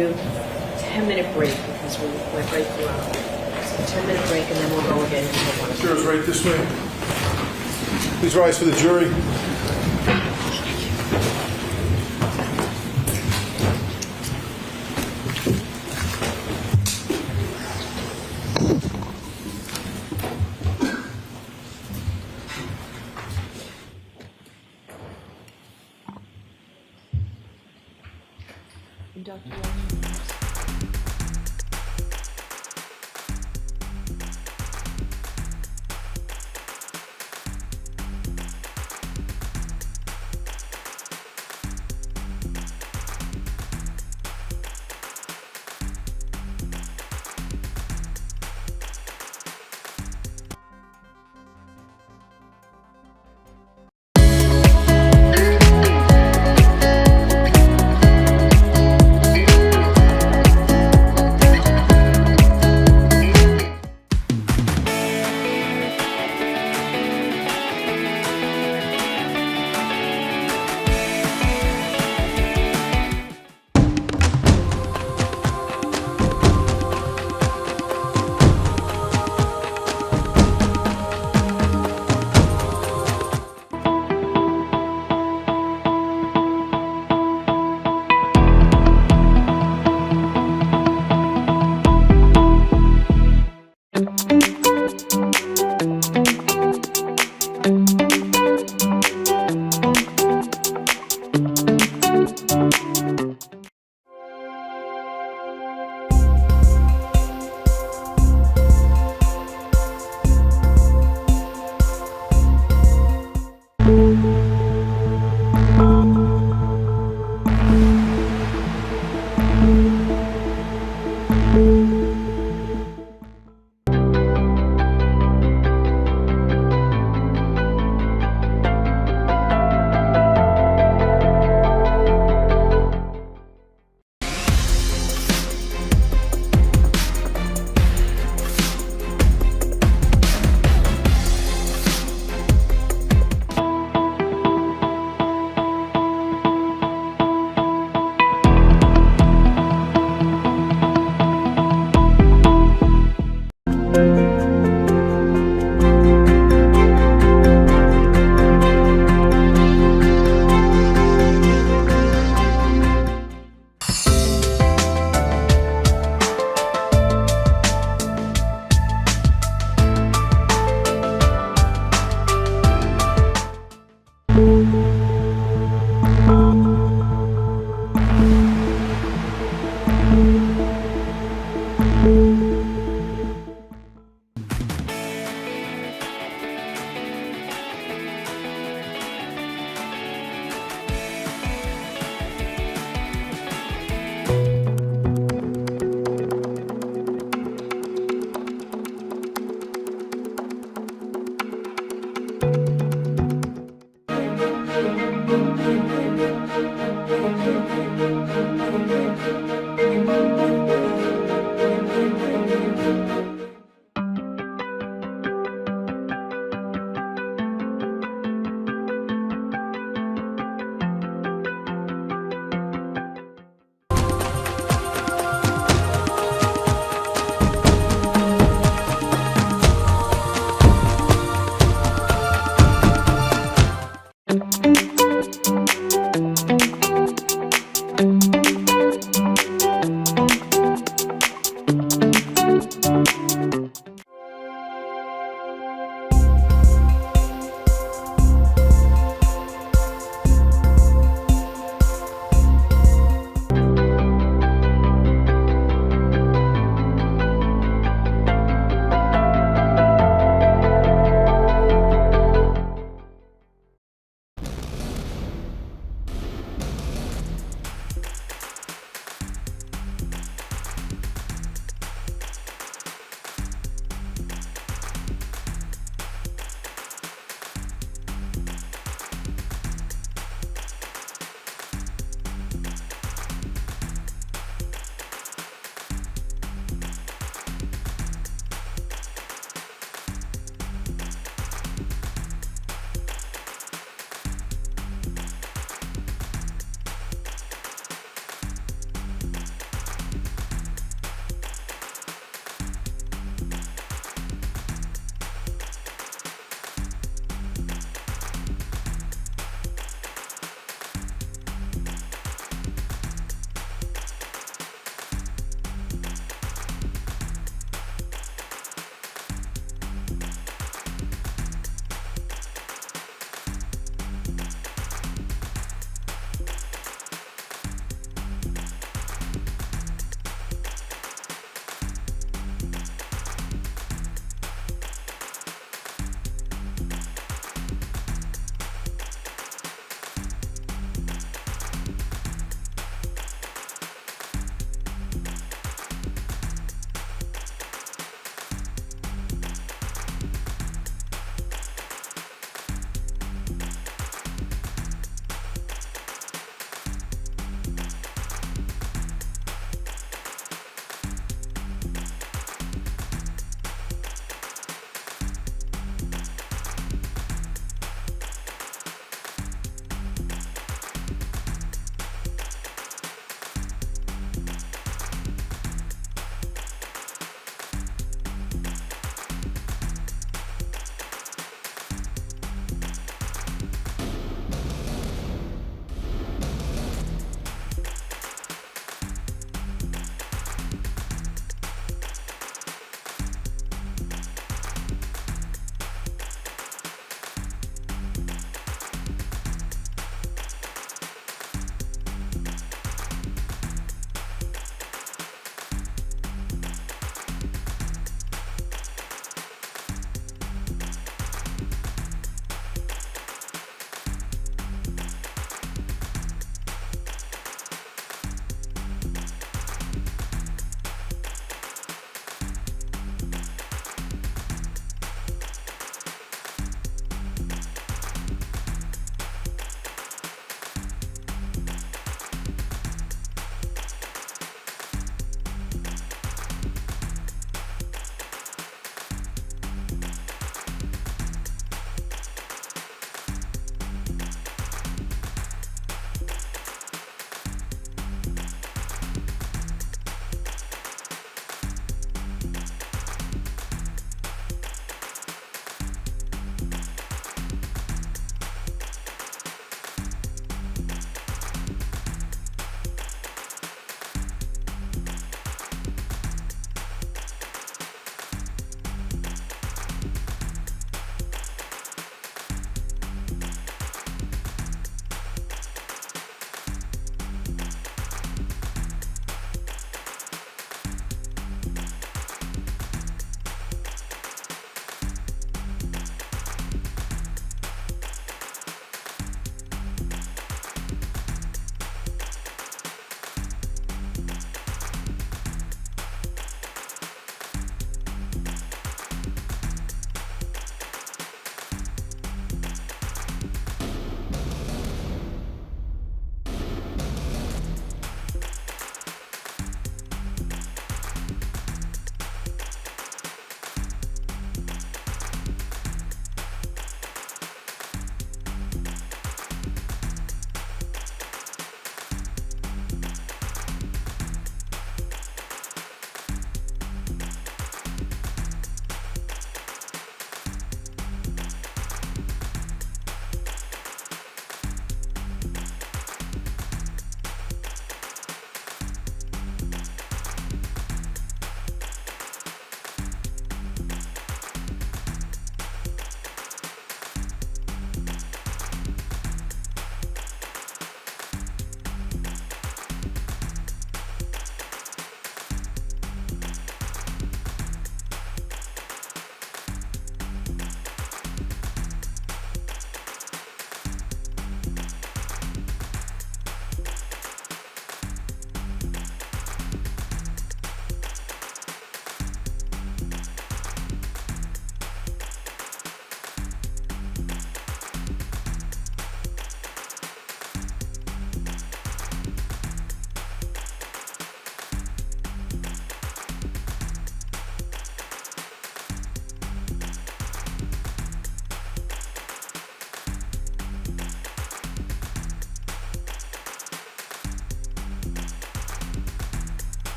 you 10-minute break because we went right through our. So 10-minute break and then we'll go again until 1 o'clock. Chair's right this way. Please rise for the jury. Dr. Long.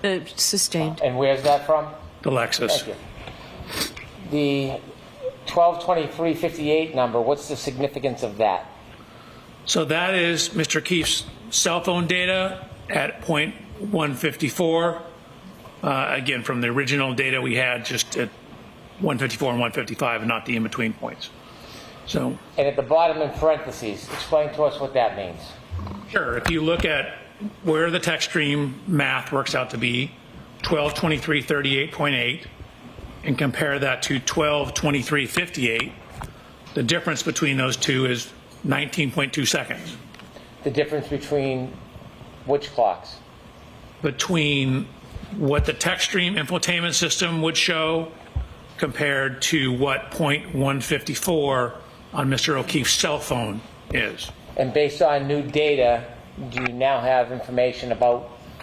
Sustained. And where's that from? The Lexus. Thank you. The 122358 number, what's the significance of that? So that is Mr. O'Keefe's cell phone data at point 154. Again, from the original data we had just at 154 and 155 and not the in-between points. So, And at the bottom in parentheses, explain to us what that means. sure, if you look at where the text stream math works out to be, 122338.8, and compare that to 122358, the difference between those two is 19.2 seconds. The difference between which clocks? Between what the text stream infotainment system would show compared to what point 154 on Mr. O'Keefe's cell phone is. And based on new data, do you now have information about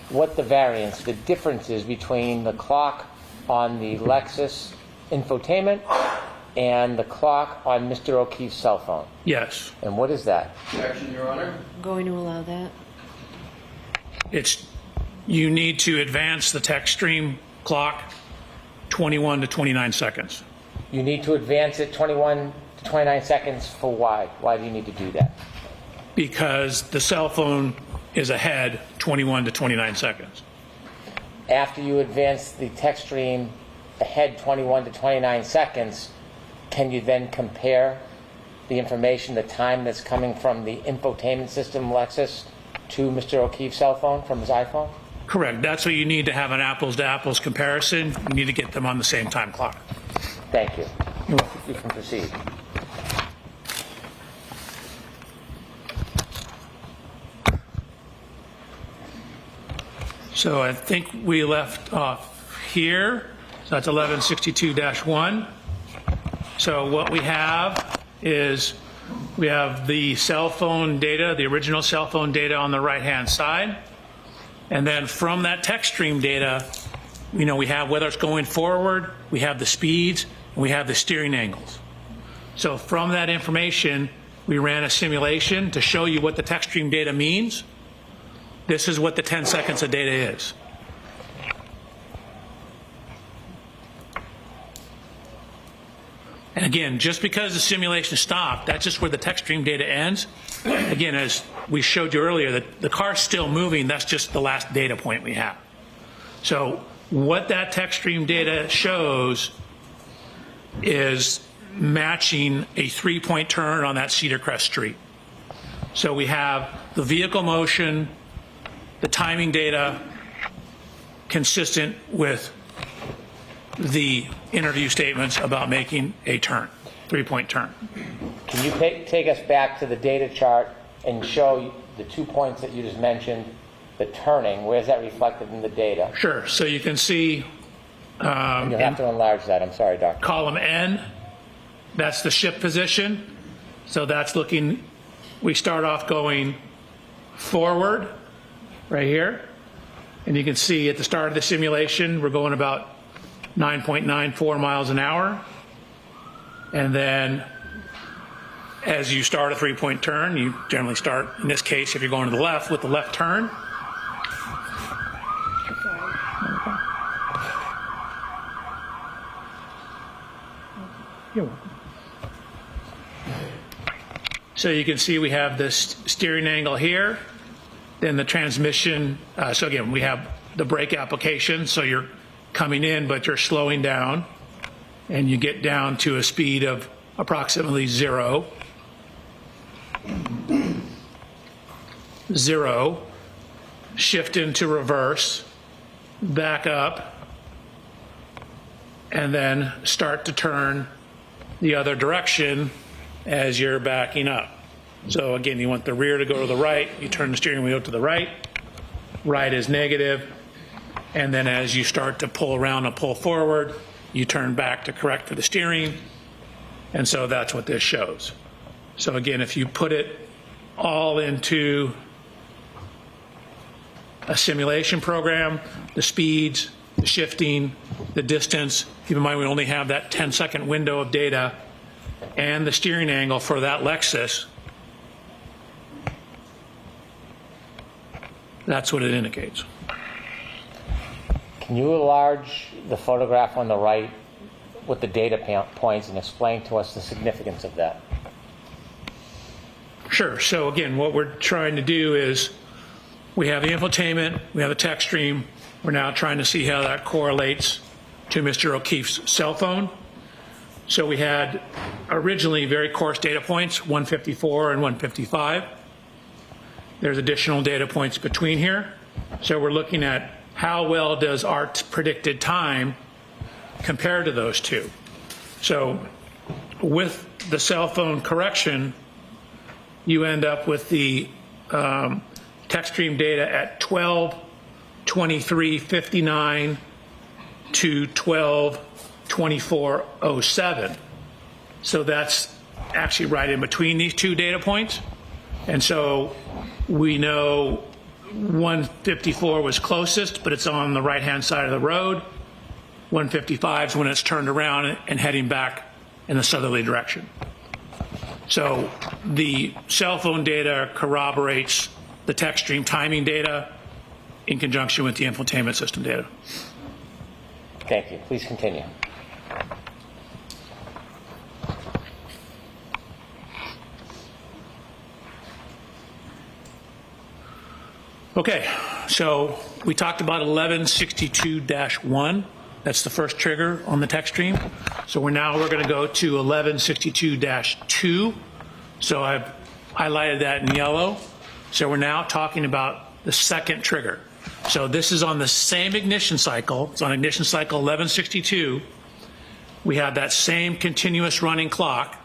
what the variance, the difference is between the clock on the Lexus infotainment and the clock on Mr. O'Keefe's cell phone? Yes. And what is that? Objection, Your Honor. I'm going to allow that. It's, you need to advance the text stream clock 21 to 29 seconds. You need to advance it 21 to 29 seconds for why? Why do you need to do that? Because the cell phone is ahead 21 to 29 seconds. After you advance the text stream ahead 21 to 29 seconds, can you then compare the information, the time that's coming from the infotainment system Lexus to Mr. O'Keefe's cell phone from his iPhone? Correct. That's what you need to have an apples to apples comparison. You need to get them on the same time clock. Thank you. You can proceed. So I think we left off here. So that's 1162-1. So what we have is we have the cell phone data, the original cell phone data on the right-hand side. And then from that text stream data, we have whether it's going forward, we have the speeds, and we have the steering angles. So from that information, we ran a simulation to show you what the text stream data means. This is what the 10 seconds of data is. And again, just because the simulation stopped, that's just where the text stream data ends. Again, as we showed you earlier, the car's still moving. That's just the last data point we have. So what that text stream data shows is matching a 3-point turn on that Cedar Crest Street. So we have the vehicle motion, the timing data consistent with the interview statements about making a turn, 3-point turn. Can you take us back to the data chart and show the 2 points that you just mentioned, the turning? Where is that reflected in the data? Sure. So you can see You'll have to enlarge that. I'm sorry, Doctor. column N, that's the ship position. So that's looking, we start off going forward right here. And you can see at the start of the simulation, we're going about 9.94 miles an hour. And then as you start a 3-point turn, you generally start, in this case, if you're going to the left, with the left turn. You're welcome. So you can see we have this steering angle here, then the transmission. So again, we have the brake application. So you're coming in, but you're slowing down, and you get down to a speed of approximately 0. 0, shift into reverse, back up, and then start to turn the other direction as you're backing up. So again, you want the rear to go to the right, you turn the steering wheel to the right, right is negative, and then as you start to pull around and pull forward, you turn back to correct for the steering, and so that's what this shows. So again, if you put it all into a simulation program, the speeds, the shifting, the distance, keep in mind we only have that 10-second window of data, and the steering angle for that Lexus, that's what it indicates. Can you enlarge the photograph on the right with the data points and explain to us the significance of that? Sure. So again, what we're trying to do is we have the infotainment, we have the text stream. We're now trying to see how that correlates to Mr. O'Keefe's cell phone. So we had originally very coarse data points, 154 and 155. There's additional data points between here. So we're looking at how well does our predicted time compare to those two. So with the cell phone correction, you end up with the text stream data at 12:23:59 to 12:24:07. So that's actually right in between these two data points. And so we know 154 was closest, but it's on the right-hand side of the road. 155 is when it's turned around and heading back in the southerly direction. So the cell phone data corroborates the text stream timing data in conjunction with the infotainment system data. Thank you. Please continue. Okay, so we talked about 1162-1. That's the first trigger on the text stream. So we're going to go to 1162-2. So I've highlighted that in yellow. So we're now talking about the second trigger. So this is on the same ignition cycle. It's on ignition cycle 1162. We have that same continuous running clock,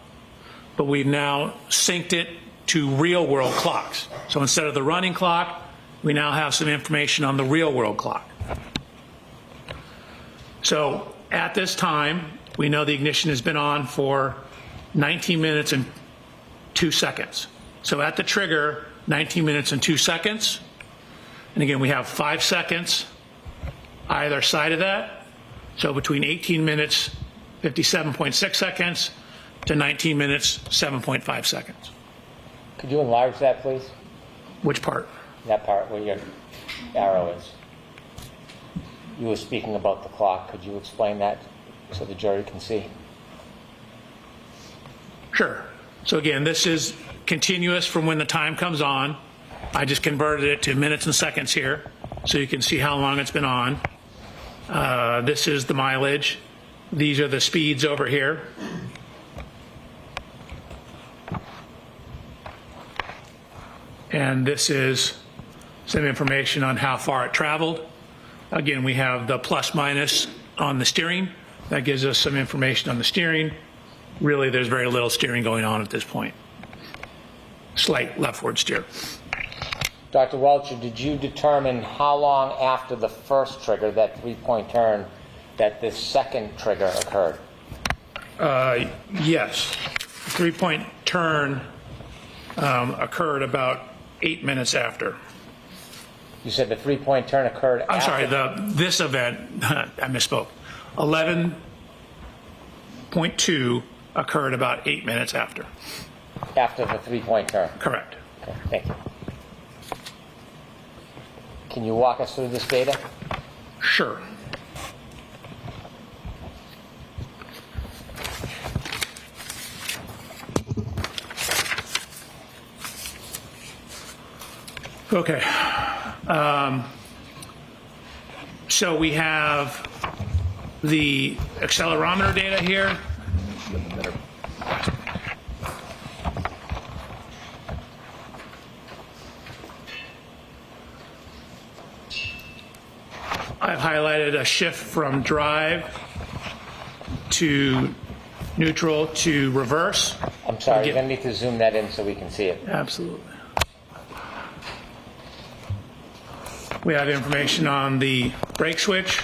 but we've now synced it to real world clocks. So instead of the running clock, we now have some information on the real world clock. So at this time, we know the ignition has been on for 19 minutes and 2 seconds. So at the trigger, 19 minutes and 2 seconds. And again, we have 5 seconds either side of that. So between 18 minutes, 57.6 seconds to 19 minutes, 7.5 seconds. Could you enlarge that, please? Which part? That part where your arrow is. You were speaking about the clock. Could you explain that so the jury can see? Sure. So again, this is continuous from when the time comes on. I just converted it to minutes and seconds here so you can see how long it's been on. This is the mileage. These are the speeds over here. And this is some information on how far it traveled. Again, we have the plus minus on the steering. That gives us some information on the steering. Really, there's very little steering going on at this point. Slight leftward steer. Dr. Welcher, did you determine how long after the first trigger, that 3-point turn, that this second trigger occurred? Yes. 3-point turn occurred about 8 minutes after. You said the 3-point turn occurred after? I'm sorry, this event, I misspoke. 11.2 occurred about 8 minutes after. After the 3-point turn? Correct. Okay, thank you. Can you walk us through this data? Sure. Okay. So we have the accelerometer data here. I've highlighted a shift from drive to neutral to reverse. I'm sorry, you're going to need to zoom that in so we can see it. Absolutely. We have information on the brake switch,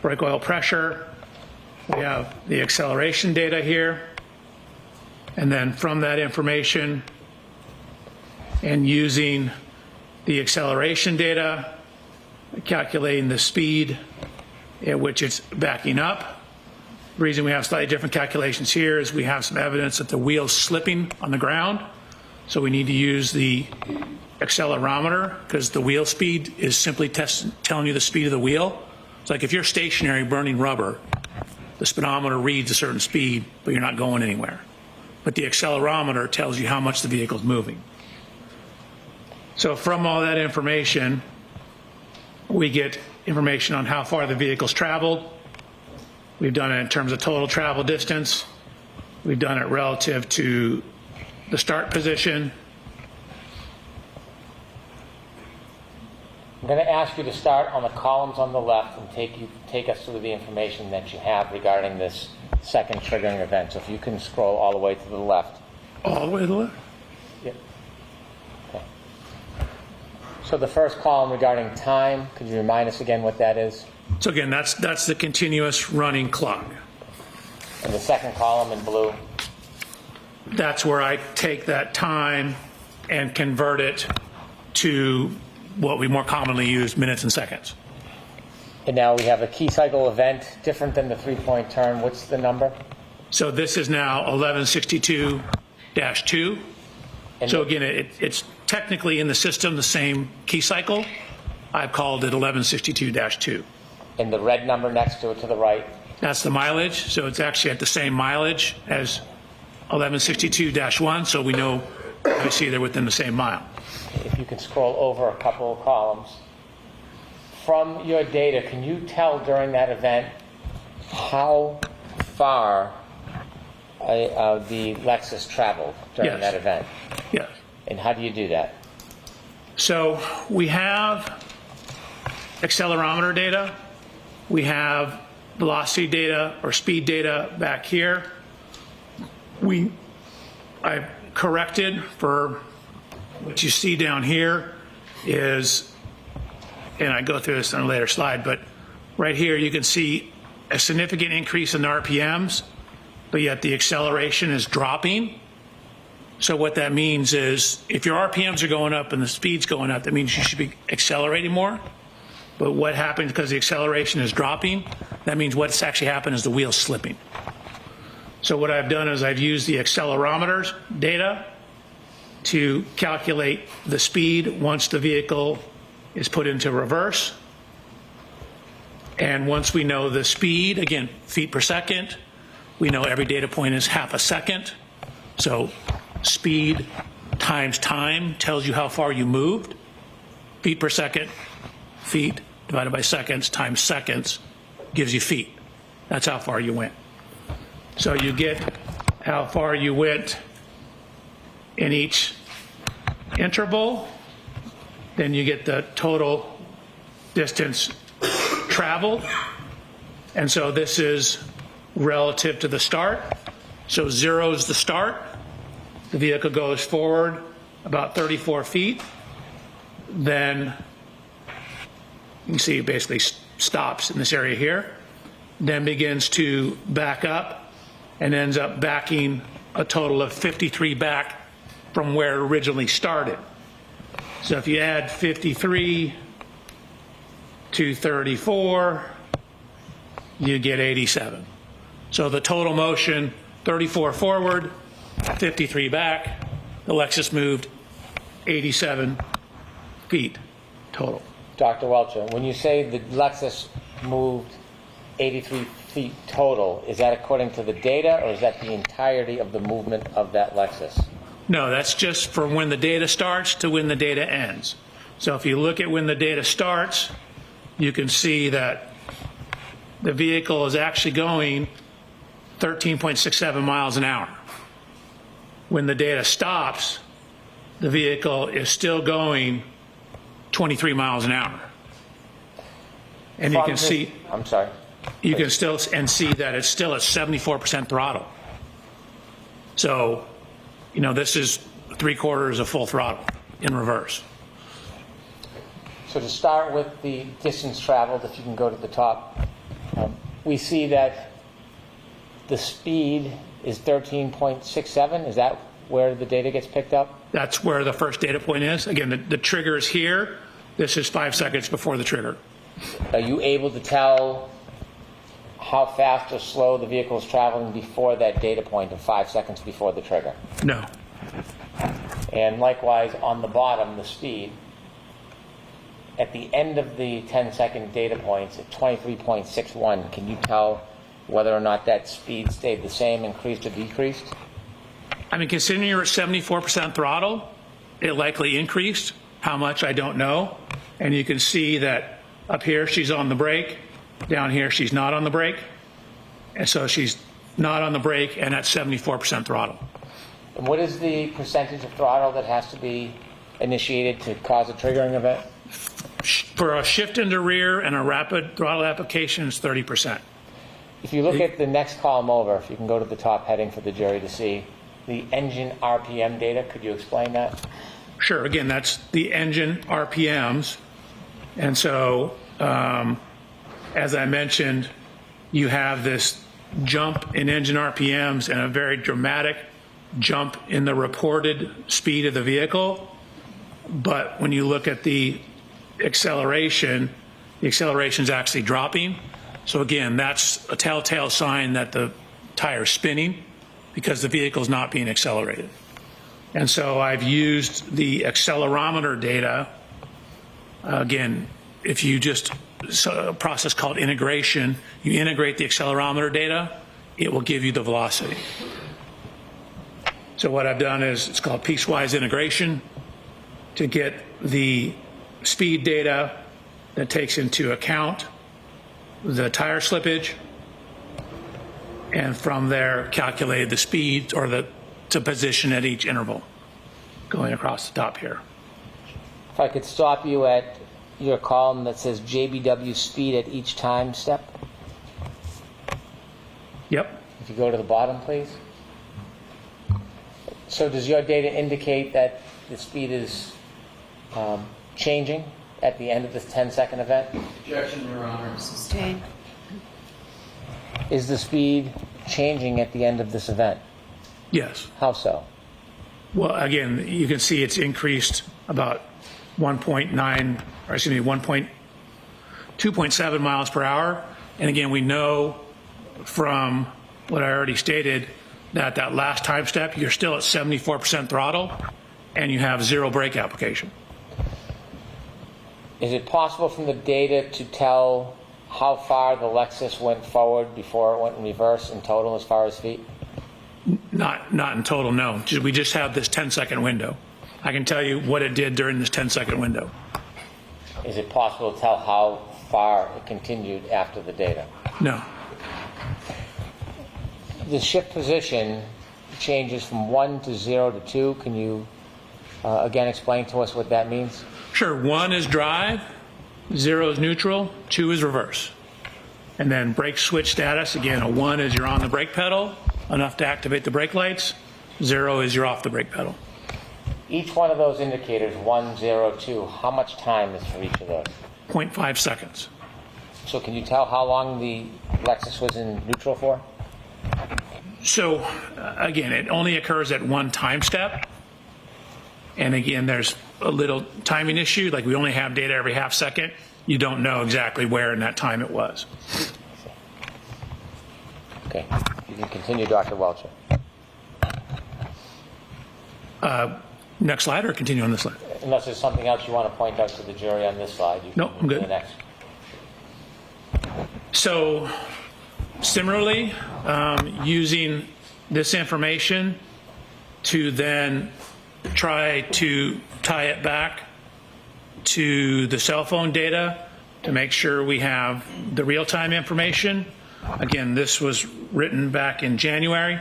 brake oil pressure. We have the acceleration data here. And then from that information and using the acceleration data, calculating the speed at which it's backing up. The reason we have slightly different calculations here is we have some evidence that the wheel's slipping on the ground. So we need to use the accelerometer because the wheel speed is simply telling you the speed of the wheel. It's like if you're stationary burning rubber, the speedometer reads a certain speed, but you're not going anywhere. But the accelerometer tells you how much the vehicle's moving. So from all that information, we get information on how far the vehicle's traveled. We've done it in terms of total travel distance. We've done it relative to the start position. I'm going to ask you to start on the columns on the left and take us through the information that you have regarding this second triggering event. So if you can scroll all the way to the left. All the way to the left? Yep. Okay. So the first column regarding time, could you remind us again what that is? So again, that's the continuous running clock. And the second column in blue? That's where I take that time and convert it to what we more commonly use, minutes and seconds. And now we have a key cycle event, different than the 3-point turn. What's the number? So this is now 1162-2. So again, it's technically in the system the same key cycle. I've called it 1162-2. And the red number next to it to the right? That's the mileage. So it's actually at the same mileage as 1162-1. So we know, obviously, they're within the same mile. If you can scroll over a couple of columns. From your data, can you tell during that event how far the Lexus traveled during that event? Yes. And how do you do that? So we have accelerometer data. We have velocity data or speed data back here. I've corrected for what you see down here is, and I go through this on a later slide, but right here you can see a significant increase in the RPMs, but yet the acceleration is dropping. So what that means is if your RPMs are going up and the speed's going up, that means you should be accelerating more. But what happens because the acceleration is dropping, that means what's actually happened is the wheel's slipping. So what I've done is I've used the accelerometers data to calculate the speed once the vehicle is put into reverse. And once we know the speed, again, feet per second, we know every data point is half a second. So speed times time tells you how far you moved. Feet per second, feet divided by seconds times seconds gives you feet. That's how far you went. So you get how far you went in each interval, then you get the total distance traveled. And so this is relative to the start. So 0 is the start. The vehicle goes forward about 34 feet. Then you can see it basically stops in this area here, then begins to back up and ends up backing a total of 53 back from where it originally started. So if you add 53 to 34, you get 87. So the total motion, 34 forward, 53 back, the Lexus moved 87 feet total. Dr. Welcher, when you say the Lexus moved 83 feet total, is that according to the data or is that the entirety of the movement of that Lexus? No, that's just from when the data starts to when the data ends. So if you look at when the data starts, you can see that the vehicle is actually going 13.67 miles an hour. When the data stops, the vehicle is still going 23 miles an hour. And you can see, I'm sorry. You can still see that it's still at 74% throttle. So, you know, this is 3/4 of full throttle in reverse. So to start with the distance traveled, if you can go to the top, we see that the speed is 13.67. Is that where the data gets picked up? That's where the first data point is. Again, the trigger is here. This is 5 seconds before the trigger. Are you able to tell how fast or slow the vehicle is traveling before that data point of 5 seconds before the trigger? No. And likewise, on the bottom, the speed. at the end of the 10-second data points at 23.61, can you tell whether or not that speed stayed the same, increased, or decreased? I mean, considering you're at 74% throttle, it likely increased. How much, I don't know. And you can see that up here she's on the brake, down here she's not on the brake. And so she's not on the brake and at 74% throttle. And what is the percentage of throttle that has to be initiated to cause a triggering event? For a shift into rear and a rapid throttle application, it's 30%. If you look at the next column over, if you can go to the top heading for the jury to see the engine RPM data, could you explain that? Sure. Again, that's the engine RPMs. And so, as I mentioned, you have this jump in engine RPMs and a very dramatic jump in the reported speed of the vehicle. But when you look at the acceleration is actually dropping. So again, that's a telltale sign that the tire's spinning because the vehicle's not being accelerated. And so I've used the accelerometer data. Again, if you just, a process called integration, you integrate the accelerometer data, it will give you the velocity. So what I've done is, it's called piecewise integration to get the speed data that takes into account the tire slippage, and from there calculated the speed or the position at each interval going across the top here. If I could stop you at your column that says JBW speed at each time step. Yep. If you go to the bottom, please. So does your data indicate that the speed is changing at the end of this 10-second event? Objection, Your Honor. Sustained. Is the speed changing at the end of this event? Yes. How so? Well, again, you can see it's increased about 2.7 miles per hour. And again, we know from what I already stated that that last time step, you're still at 74% throttle and you have zero brake application. Is it possible from the data to tell how far the Lexus went forward before it went in reverse in total as far as feet? Not in total, no. We just have this 10-second window. I can tell you what it did during this 10-second window. Is it possible to tell how far it continued after the data? No. The shift position changes from 1 to 0 to 2. Can you again explain to us what that means? Sure. 1 is drive, 0 is neutral, 2 is reverse. And then brake switch status, again, a 1 is you're on the brake pedal, enough to activate the brake lights. 0 is you're off the brake pedal. Each one of those indicators, 1, 0, 2, how much time is for each of those? 0.5 seconds. So can you tell how long the Lexus was in neutral for? So, again, it only occurs at one time step. And again, there's a little timing issue. Like, we only have data every half second. You don't know exactly where in that time it was. Okay. You can continue, Dr. Welcher. Next slide, or continue on this slide? Unless there's something else you want to point out to the jury on this slide. You can No, I'm move to good. the next. So, similarly, using this information to then try to tie it back to the cell phone data to make sure we have the real-time information. Again, this was written back in January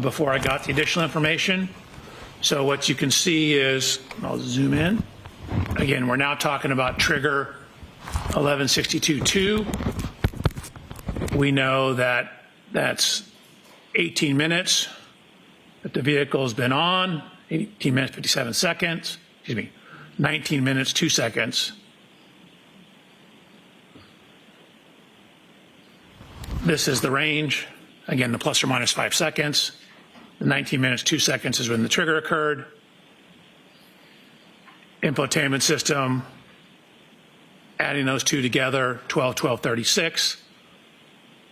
before I got the additional information. So what you can see is, I'll zoom in. Again, we're now talking about trigger 1162.2. We know that that's 18 minutes that the vehicle has been on, 18 minutes, 57 seconds, 19 minutes, 2 seconds. This is the range. Again, the plus or minus 5 seconds. The 19 minutes, 2 seconds is when the trigger occurred. Infotainment system, adding those two together, 12:36,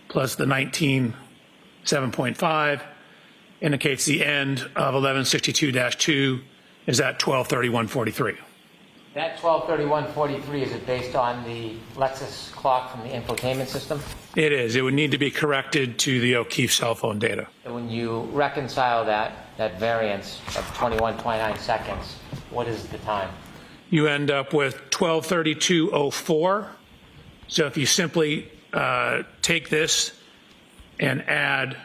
plus the 19:7.5, indicates the end of 1162-2 is at 12:31:43. That 12:31:43, is it based on the Lexus clock from the infotainment system? It is. It would need to be corrected to the O'Keefe cell phone data. And when you reconcile that variance of 21.29 seconds, what is the time? You end up with 12:32:04. So if you simply take this and add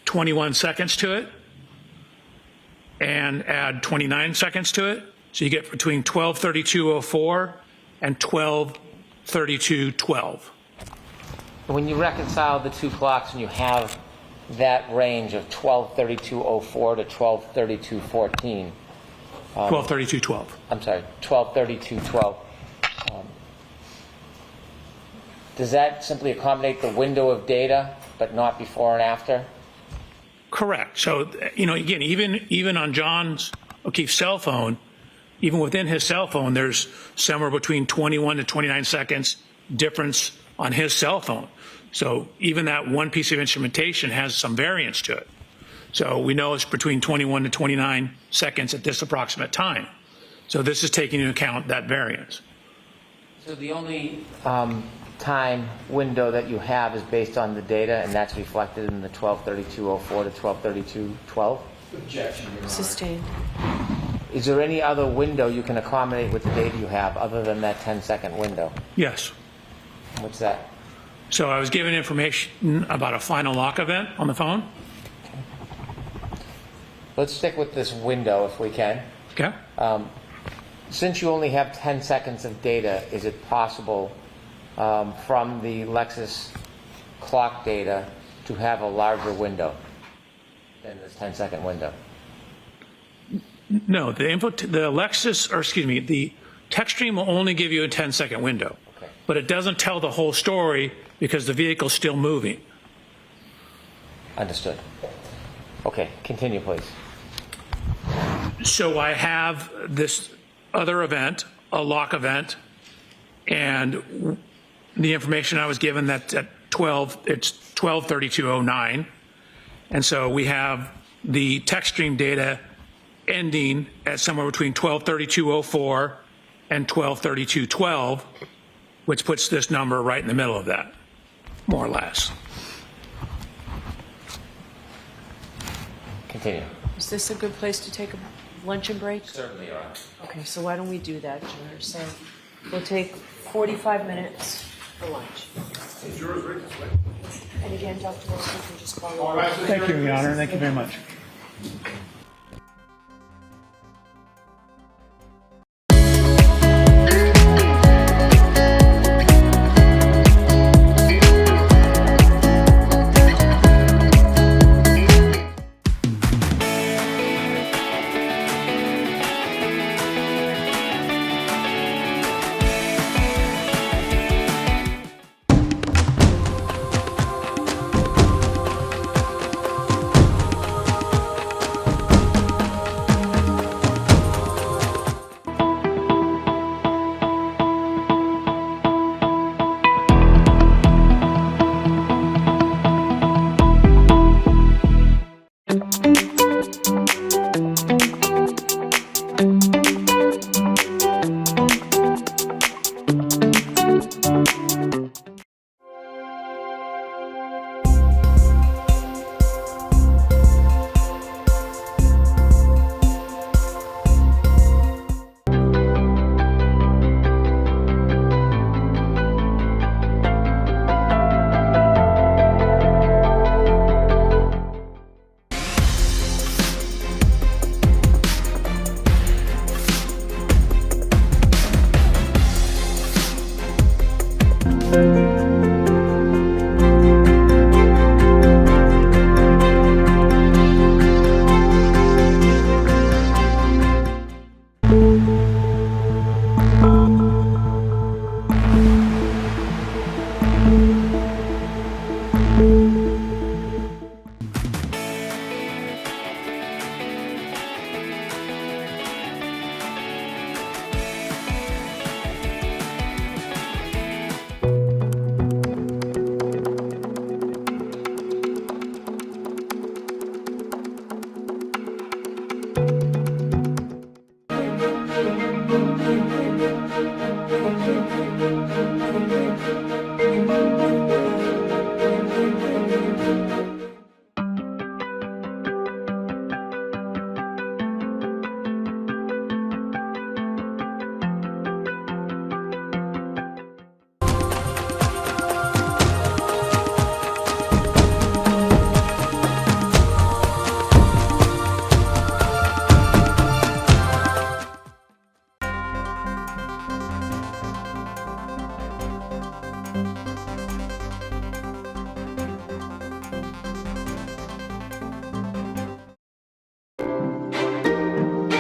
21 seconds to it and add 29 seconds to it, so you get between 12:32:04 and 12:32:12. When you reconcile the two clocks and you have that range of 12:32:04 to 12:32:14, 12:32:12. I'm sorry, 12:32:12. Does that simply accommodate the window of data, but not before and after? Correct. So, again, even on John's O'Keefe cell phone, even within his cell phone, there's somewhere between 21 to 29 seconds difference on his cell phone. So even that one piece of instrumentation has some variance to it. So we know it's between 21 to 29 seconds at this approximate time. So this is taking into account that variance. So the only time window that you have is based on the data, and that's reflected in the 12:32:04 to 12:32:12? Sustained. Is there any other window you can accommodate with the data you have other than that 10-second window? Yes. What's that? So I was given information about a final lock event on the phone. Let's stick with this window if we can. Okay. Since you only have 10 seconds of data, is it possible from the Lexus clock data to have a larger window than this 10-second window? No, the TechStream will only give you a 10-second window, Okay. but it doesn't tell the whole story because the vehicle's still moving. Understood. Okay, continue, please. So I have this other event, a lock event, and the information I was given that at 12, it's 12:32:09, and so we have the TechStream data ending at somewhere between 12:32:04 and 12:32:12, which puts this number right in the middle of that, more or less. Continue. Is this a good place to take a luncheon break? Certainly, Your Honor. Okay, so why don't we do that, Juror? So we'll take 45 minutes for lunch. And again, Dr. Wilson, you can just call it. Thank you, Your Honor. Thank you very much.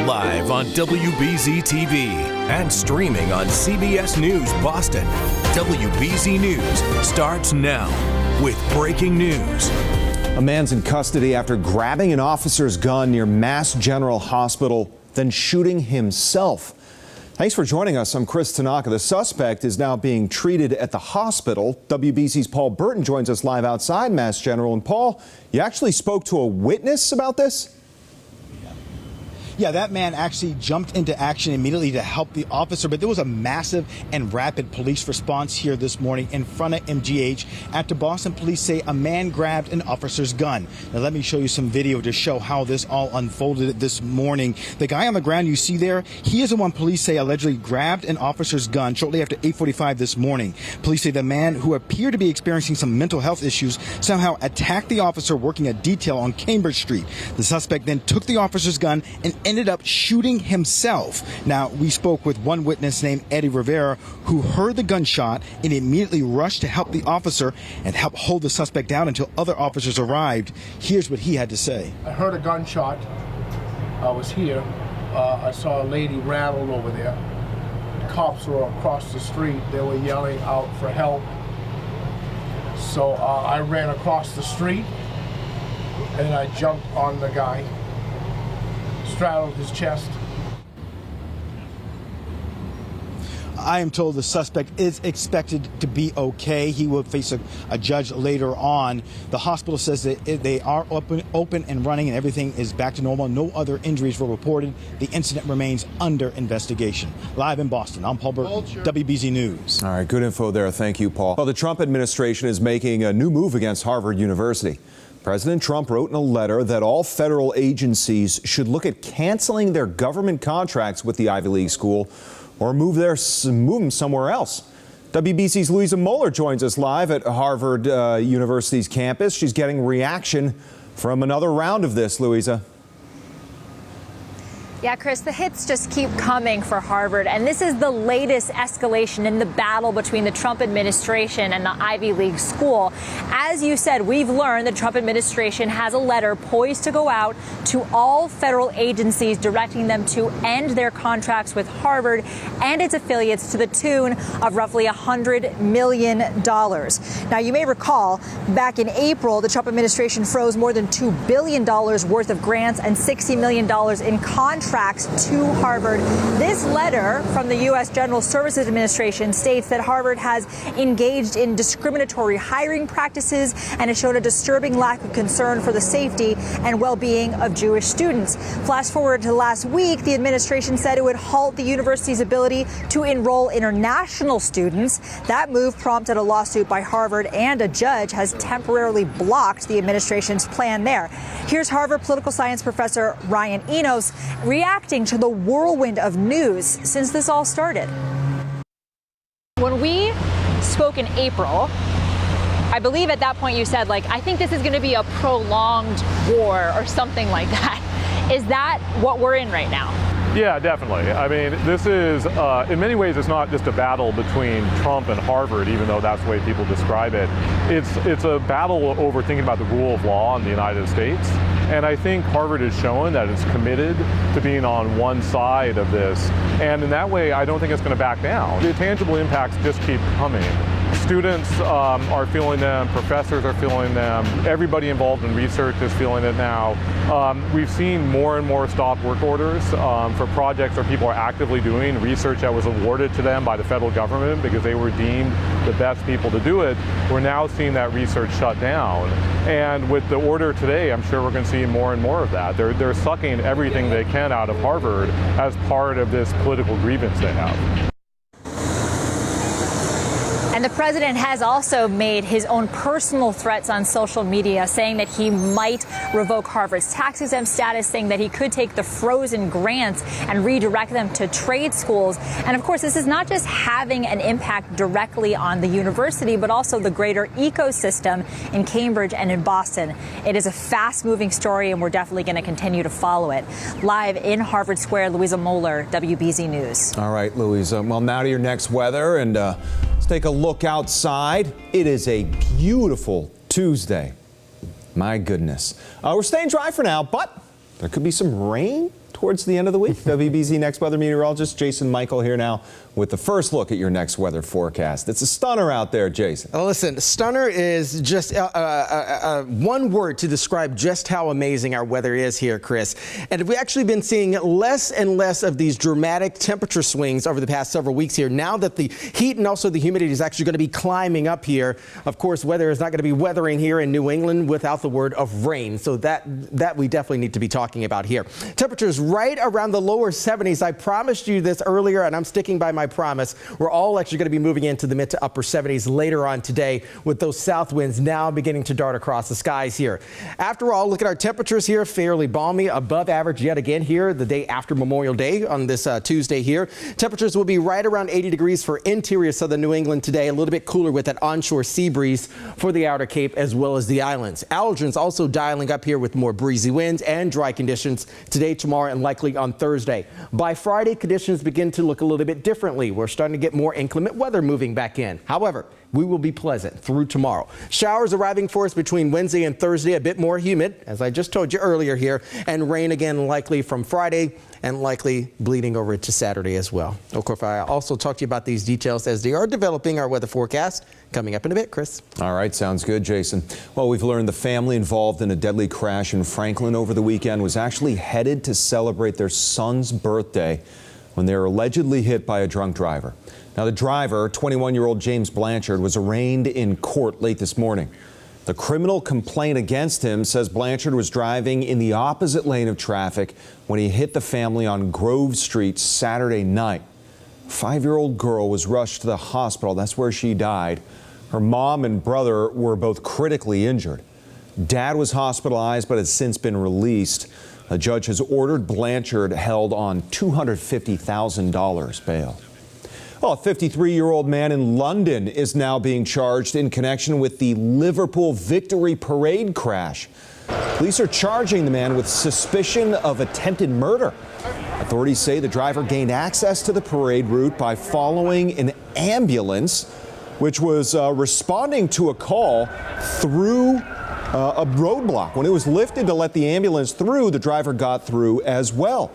Live on WBZ TV and streaming on CBS News Boston. WBZ News starts now with breaking news. A man's in custody after grabbing an officer's gun near Mass General Hospital, then shooting himself. Thanks for joining us. I'm Chris Tanaka. The suspect is now being treated at the hospital. WBZ's Paul Burton joins us live outside Mass General. And Paul, you actually spoke to a witness about this? Yeah, that man actually jumped into action immediately to help the officer, but there was a massive and rapid police response here this morning in front of MGH after Boston police say a man grabbed an officer's gun. Now, let me show you some video to show how this all unfolded this morning. The guy on the ground you see there, he is the one police say allegedly grabbed an officer's gun shortly after 8:45 this morning. Police say the man, who appeared to be experiencing some mental health issues, somehow attacked the officer working a detail on Cambridge Street. The suspect then took the officer's gun and ended up shooting himself. Now, we spoke with one witness named Eddie Rivera who heard the gunshot and immediately rushed to help the officer and help hold the suspect down until other officers arrived. Here's what he had to say. I heard a gunshot. I was here. I saw a lady rattled over there. The cops were across the street. They were yelling out for help. So I ran across the street and I jumped on the guy, straddled his chest. I am told the suspect is expected to be okay. He will face a judge later on. The hospital says that they are open and running and everything is back to normal. No other injuries were reported. The incident remains under investigation. Live in Boston, I'm Paul Burton, WBZ News. All right, good info there. Thank you, Paul. Well, the Trump administration is making a new move against Harvard University. President Trump wrote in a letter that all federal agencies should look at canceling their government contracts with the Ivy League school or move them somewhere else. WBC's Louisa Moeller joins us live at Harvard University's campus. She's getting reaction from another round of this, Louisa. Yeah, Chris, the hits just keep coming for Harvard, and this is the latest escalation in the battle between the Trump administration and the Ivy League school. As you said, we've learned the Trump administration has a letter poised to go out to all federal agencies directing them to end their contracts with Harvard and its affiliates to the tune of roughly $100 million. Now, you may recall back in April, the Trump administration froze more than $2 billion worth of grants and $60 million in contracts to Harvard. This letter from the U.S. General Services Administration states that Harvard has engaged in discriminatory hiring practices and has shown a disturbing lack of concern for the safety and well-being of Jewish students. Flash forward to last week, the administration said it would halt the university's ability to enroll international students. That move prompted a lawsuit by Harvard, and a judge has temporarily blocked the administration's plan there. Here's Harvard political science professor Ryan Enos reacting to the whirlwind of news since this all started. When we spoke in April, I believe at that point you said, I think this is going to be a prolonged war or something like that. Is that what we're in right now? Yeah, definitely. I mean, this is, in many ways, it's not just a battle between Trump and Harvard, even though that's the way people describe it. It's a battle over thinking about the rule of law in the United States. And I think Harvard has shown that it's committed to being on one side of this. And in that way, I don't think it's going to back down. The tangible impacts just keep coming. Students are feeling them, professors are feeling them, everybody involved in research is feeling it now. We've seen more and more stop work orders for projects where people are actively doing research that was awarded to them by the federal government because they were deemed the best people to do it. We're now seeing that research shut down. And with the order today, I'm sure we're going to see more and more of that. They're sucking everything they can out of Harvard as part of this political grievance they have. And the president has also made his own personal threats on social media, saying that he might revoke Harvard's tax-exempt status, saying that he could take the frozen grants and redirect them to trade schools. And of course, this is not just having an impact directly on the university, but also the greater ecosystem in Cambridge and in Boston. It is a fast-moving story, and we're definitely going to continue to follow it. Live in Harvard Square, Louisa Moeller, WBZ News. All right, Louisa. Well, now to your next weather, and let's take a look outside. It is a beautiful Tuesday. My goodness. We're staying dry for now, but there could be some rain towards the end of the week. WBZ Next Weather Meteorologist Jason Michael here now with the first look at your next weather forecast. It's a stunner out there, Jason. Well, listen, stunner is just one word to describe just how amazing our weather is here, Chris. And we've actually been seeing less and less of these dramatic temperature swings over the past several weeks here. Now that the heat and also the humidity is actually going to be climbing up here, of course, weather is not going to be weathering here in New England without the word of rain. So that we definitely need to be talking about here. Temperatures right around the lower 70s. I promised you this earlier, and I'm sticking by my promise. We're all actually going to be moving into the mid to upper 70s later on today with those south winds now beginning to dart across the skies here. After all, look at our temperatures here, fairly balmy, above average yet again here the day after Memorial Day on this Tuesday here. Temperatures will be right around 80 degrees for interior southern New England today, a little bit cooler with that onshore sea breeze for the outer Cape as well as the islands. Allergens also dialing up here with more breezy winds and dry conditions today, tomorrow, and likely on Thursday. By Friday, conditions begin to look a little bit differently. We're starting to get more inclement weather moving back in. However, we will be pleasant through tomorrow. Showers arriving for us between Wednesday and Thursday, a bit more humid, as I just told you earlier here, and rain again likely from Friday and likely bleeding over to Saturday as well. Of course, I also talked to you about these details as they are developing our weather forecast coming up in a bit, Chris. All right, sounds good, Jason. Well, we've learned the family involved in a deadly crash in Franklin over the weekend was actually headed to celebrate their son's birthday when they were allegedly hit by a drunk driver. Now, the driver, 21-year-old James Blanchard, was arraigned in court late this morning. The criminal complaint against him says Blanchard was driving in the opposite lane of traffic when he hit the family on Grove Street Saturday night. A 5-year-old girl was rushed to the hospital. That's where she died. Her mom and brother were both critically injured. Dad was hospitalized but has since been released. A judge has ordered Blanchard held on $250,000 bail. Well, a 53-year-old man in London is now being charged in connection with the Liverpool Victory Parade crash. Police are charging the man with suspicion of attempted murder. Authorities say the driver gained access to the parade route by following an ambulance, which was responding to a call through a roadblock. When it was lifted to let the ambulance through, the driver got through as well.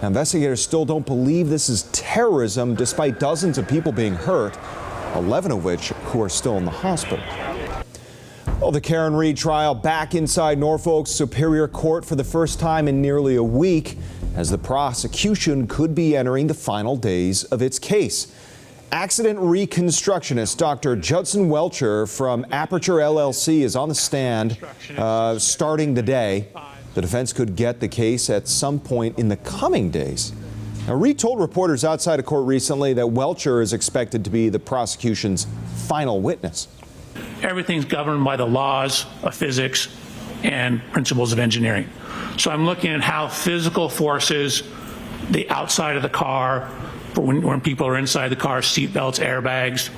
Now, investigators still don't believe this is terrorism, despite dozens of people being hurt, 11 of which who are still in the hospital. Well, the Karen Reed trial back inside Norfolk's Superior Court for the first time in nearly a week, as the prosecution could be entering the final days of its case. Accident reconstructionist Dr. Judson Welcher from Aperture LLC is on the stand starting today. The defense could get the case at some point in the coming days. Now, Reed told reporters outside of court recently that Welcher is expected to be the prosecution's final witness. Everything's governed by the laws of physics and principles of engineering. So I'm looking at how physical forces, the outside of the car, for when people are inside the car, seat belts, airbags.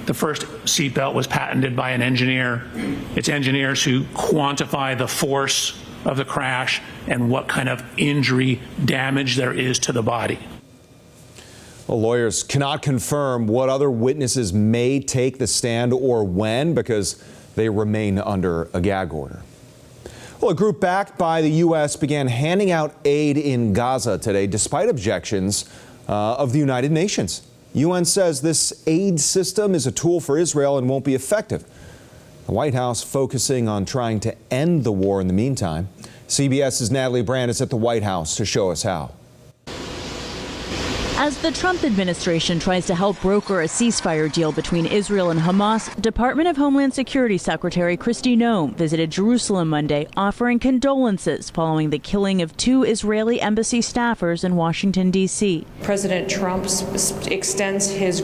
The first seat belt was patented by an engineer. It's engineers who quantify the force of the crash and what kind of injury damage there is to the body. Well, lawyers cannot confirm what other witnesses may take the stand or when, because they remain under a gag order. Well, a group backed by the U.S. began handing out aid in Gaza today, despite objections of the United Nations. UN says this aid system is a tool for Israel and won't be effective. The White House focusing on trying to end the war in the meantime. CBS's Natalie Brand is at the White House to show us how. As the Trump administration tries to help broker a ceasefire deal between Israel and Hamas, Department of Homeland Security Secretary Kristi Noem visited Jerusalem Monday, offering condolences following the killing of 2 Israeli embassy staffers in Washington, D.C. President Trump extends his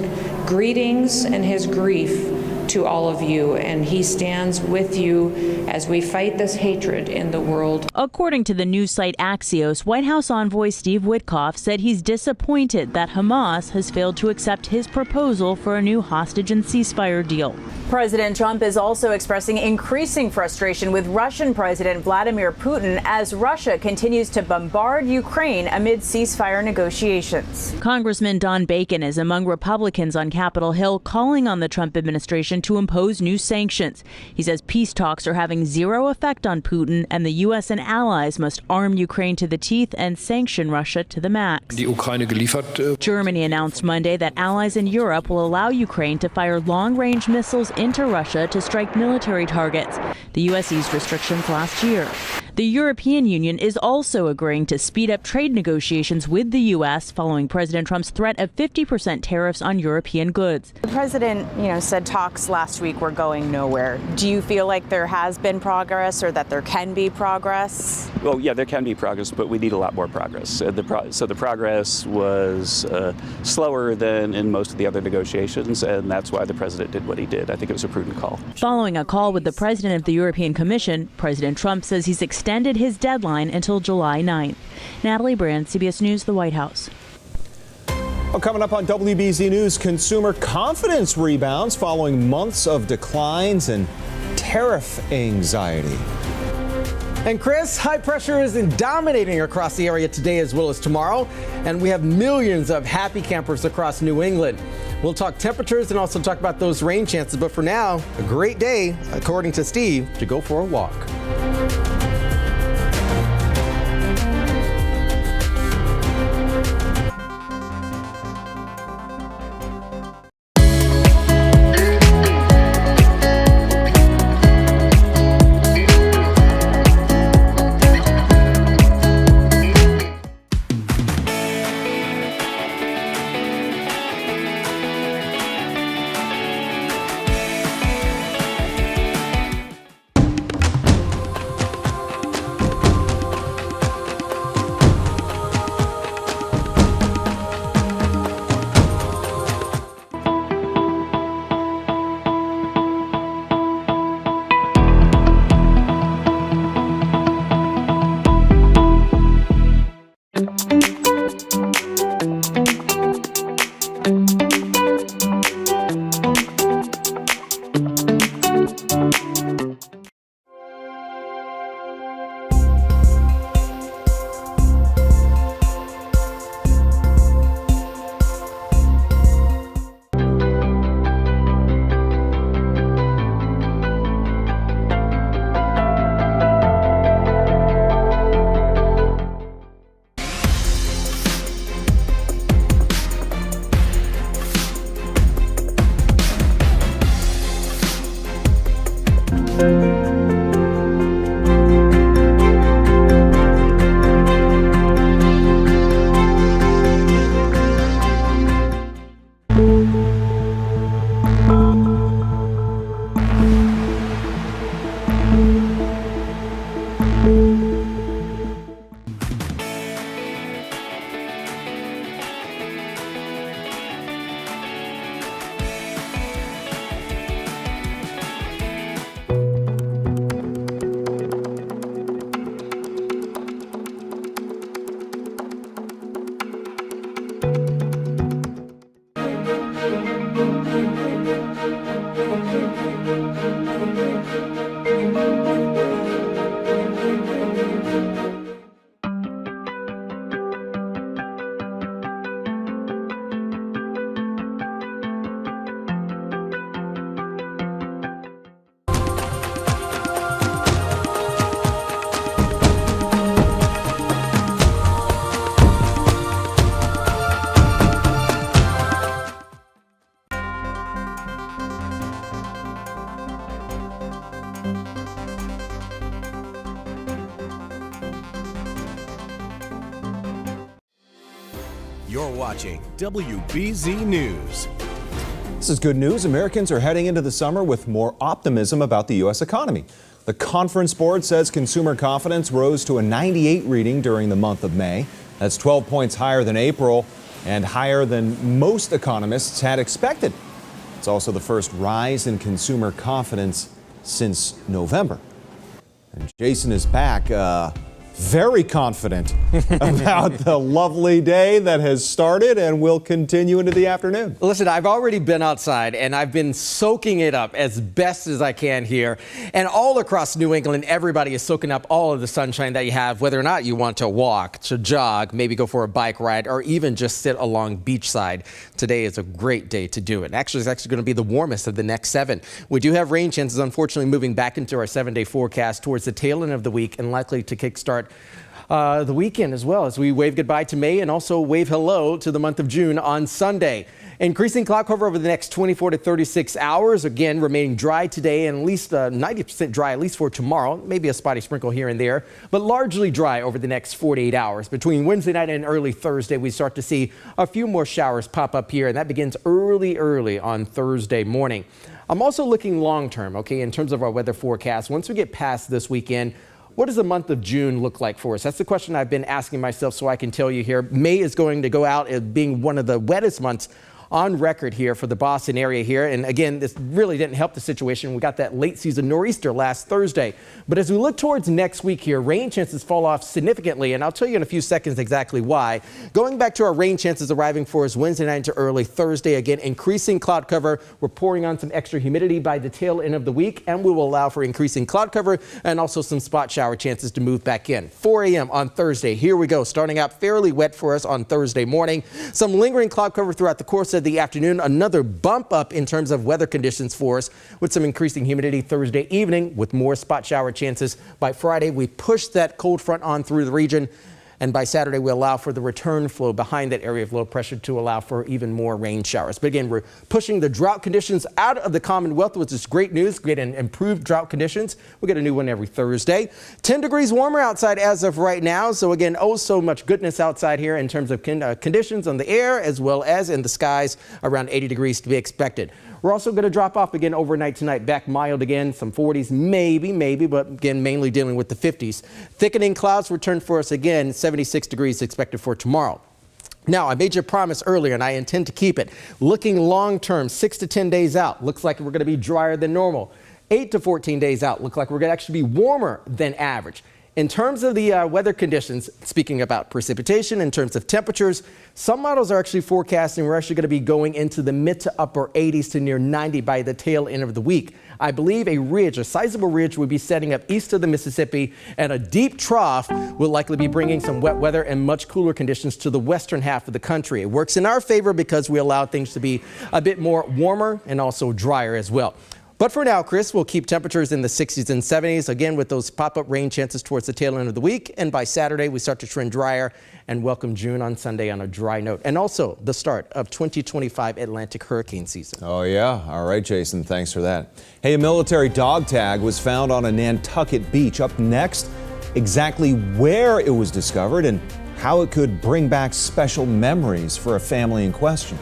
greetings and his grief to all of you, and he stands with you as we fight this hatred in the world. According to the news site Axios, White House envoy Steve Witkoff said he's disappointed that Hamas has failed to accept his proposal for a new hostage and ceasefire deal. President Trump is also expressing increasing frustration with Russian President Vladimir Putin as Russia continues to bombard Ukraine amid ceasefire negotiations. Congressman Don Bacon is among Republicans on Capitol Hill calling on the Trump administration to impose new sanctions. He says peace talks are having zero effect on Putin, and the U.S. and allies must arm Ukraine to the teeth and sanction Russia to the max. Germany announced Monday that allies in Europe will allow Ukraine to fire long-range missiles into Russia to strike military targets. The U.S. eased restrictions last year. The European Union is also agreeing to speed up trade negotiations with the U.S. following President Trump's threat of 50% tariffs on European goods. The president, said talks last week were going nowhere. Do you feel like there has been progress or that there can be progress? Well, yeah, there can be progress, but we need a lot more progress. So the progress was slower than in most of the other negotiations, and that's why the president did what he did. I think it was a prudent call. Following a call with the president of the European Commission, President Trump says he's extended his deadline until July 9th. Natalie Brand, CBS News, the White House. Well, coming up on WBZ News, consumer confidence rebounds following months of declines and tariff anxiety. And Chris, high pressure is dominating across the area today as well as tomorrow, and we have millions of happy campers across New England. We'll talk temperatures and also talk about those rain chances, but for now, a great day, according to Steve, to go for a walk. You're watching WBZ News. This is good news. Americans are heading into the summer with more optimism about the U.S. economy. The Conference Board says consumer confidence rose to a 98 reading during the month of May. That's 12 points higher than April and higher than most economists had expected. It's also the first rise in consumer confidence since November. And Jason is back. very confident about the lovely day that has started and will continue into the afternoon. Listen, I've already been outside and I've been soaking it up as best as I can here. And all across New England, everybody is soaking up all of the sunshine that you have, whether or not you want to walk, to jog, maybe go for a bike ride, or even just sit along beachside. Today is a great day to do it. Actually, it's actually going to be the warmest of the next 7. We do have rain chances, unfortunately, moving back into our 7-day forecast towards the tail end of the week and likely to kickstart the weekend as well as we wave goodbye to May and also wave hello to the month of June on Sunday. Increasing cloud cover over the next 24 to 36 hours. Again, remaining dry today and at least 90% dry, at least for tomorrow. Maybe a spotty sprinkle here and there, but largely dry over the next 48 hours. Between Wednesday night and early Thursday, we start to see a few more showers pop up here, and that begins early on Thursday morning. I'm also looking long term, okay, in terms of our weather forecast. Once we get past this weekend, what does the month of June look like for us? That's the question I've been asking myself, so I can tell you here. May is going to go out as being one of the wettest months on record here for the Boston area here. And again, this really didn't help the situation. We got that late season nor'easter last Thursday. But as we look towards next week here, rain chances fall off significantly. And I'll tell you in a few seconds exactly why. Going back to our rain chances arriving for us Wednesday night into early Thursday. Again, increasing cloud cover. We're pouring on some extra humidity by the tail end of the week. And we will allow for increasing cloud cover and also some spot shower chances to move back in. 4 a.m. on Thursday. Here we go. Starting out fairly wet for us on Thursday morning. Some lingering cloud cover throughout the course of the afternoon. Another bump up in terms of weather conditions for us with some increasing humidity Thursday evening with more spot shower chances. By Friday, we push that cold front on through the region. And by Saturday, we allow for the return flow behind that area of low pressure to allow for even more rain showers. But again, we're pushing the drought conditions out of the Commonwealth, which is great news. Great and improved drought conditions. We get a new one every Thursday. 10 degrees warmer outside as of right now. So again, oh, so much goodness outside here in terms of conditions on the air as well as in the skies. Around 80 degrees to be expected. We're also going to drop off again overnight tonight. Back mild again, some 40s, maybe, but again, mainly dealing with the 50s. Thickening clouds return for us again. 76 degrees expected for tomorrow. Now, I made you a promise earlier, and I intend to keep it. Looking long term, 6 to 10 days out, looks like we're going to be drier than normal. 8 to 14 days out, look like we're going to actually be warmer than average. In terms of the weather conditions, speaking about precipitation, in terms of temperatures, some models are actually forecasting we're actually going to be going into the mid to upper 80s to near 90 by the tail end of the week. I believe a ridge, a sizable ridge, will be setting up east of the Mississippi, and a deep trough will likely be bringing some wet weather and much cooler conditions to the western half of the country. It works in our favor because we allow things to be a bit more warmer and also drier as well. But for now, Chris, we'll keep temperatures in the 60s and 70s, again with those pop-up rain chances towards the tail end of the week. And by Saturday, we start to trend drier and welcome June on Sunday on a dry note. And also the start of 2025 Atlantic hurricane season. Oh, yeah. All right, Jason. Thanks for that. Hey, a military dog tag was found on a Nantucket beach. Up next, exactly where it was discovered and how it could bring back special memories for a family in question.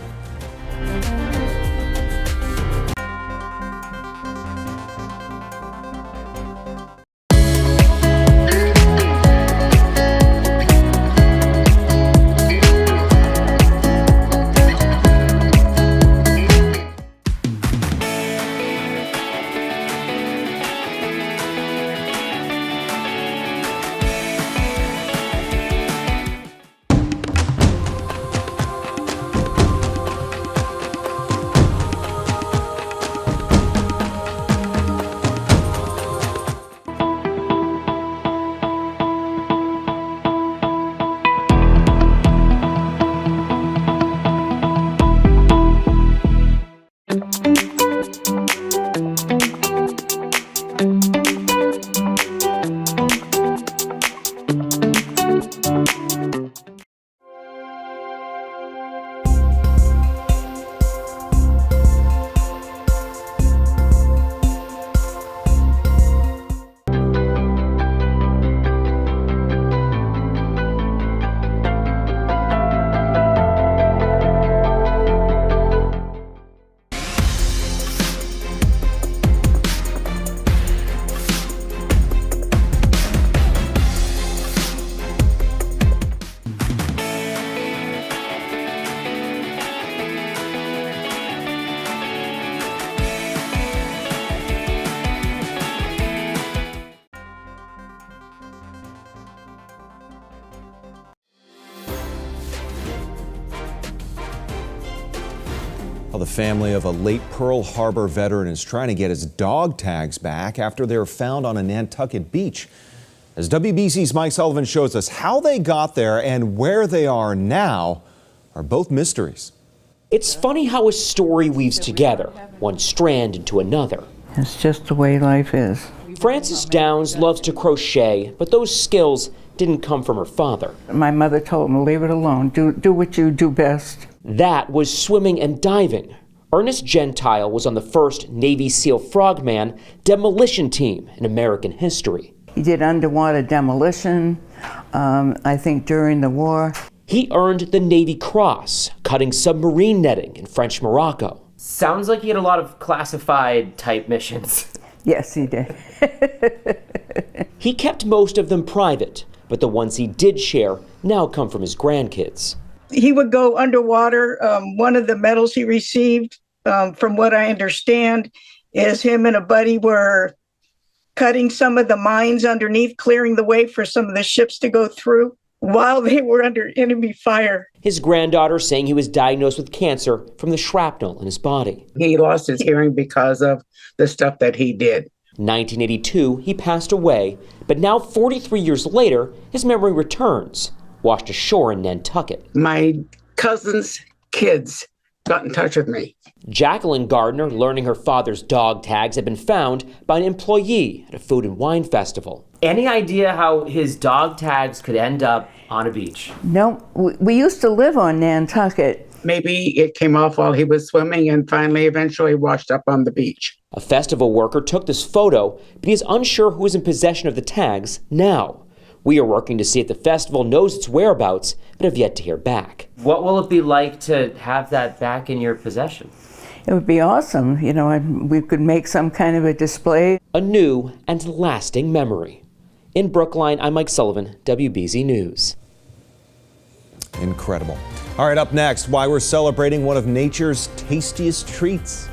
Well, the family of a late Pearl Harbor veteran is trying to get his dog tags back after they were found on a Nantucket beach. As WBZ's Mike Sullivan shows us, how they got there and where they are now are both mysteries. It's funny how a story weaves together, one strand into another. It's just the way life is. Frances Downs loves to crochet, but those skills didn't come from her father. My mother told me, leave it alone, do what you do best. That was swimming and diving. Ernest Gentile was on the first Navy SEAL Frogman demolition team in American history. He did underwater demolition, I think during the war. He earned the Navy Cross, cutting submarine netting in French Morocco. Sounds like he had a lot of classified type missions. Yes, he did. He kept most of them private, but the ones he did share now come from his grandkids. He would go underwater. One of the medals he received, from what I understand, is him and a buddy were cutting some of the mines underneath, clearing the way for some of the ships to go through while they were under enemy fire. His granddaughter saying he was diagnosed with cancer from the shrapnel in his body. He lost his hearing because of the stuff that he did. 1982, he passed away, but now 43 years later, his memory returns, washed ashore in Nantucket. My cousin's kids got in touch with me. Jacqueline Gardner learning her father's dog tags had been found by an employee at a food and wine festival. Any idea how his dog tags could end up on a beach? No, we used to live on Nantucket. Maybe it came off while he was swimming and finally eventually washed up on the beach. A festival worker took this photo, but he is unsure who is in possession of the tags now. We are working to see if the festival knows its whereabouts, but have yet to hear back. What will it be like to have that back in your possession? It would be awesome, you know, we could make some kind of a display. A new and lasting memory. In Brookline, I'm Mike Sullivan, WBZ News. Incredible. All right, up next, why we're celebrating one of nature's tastiest treats.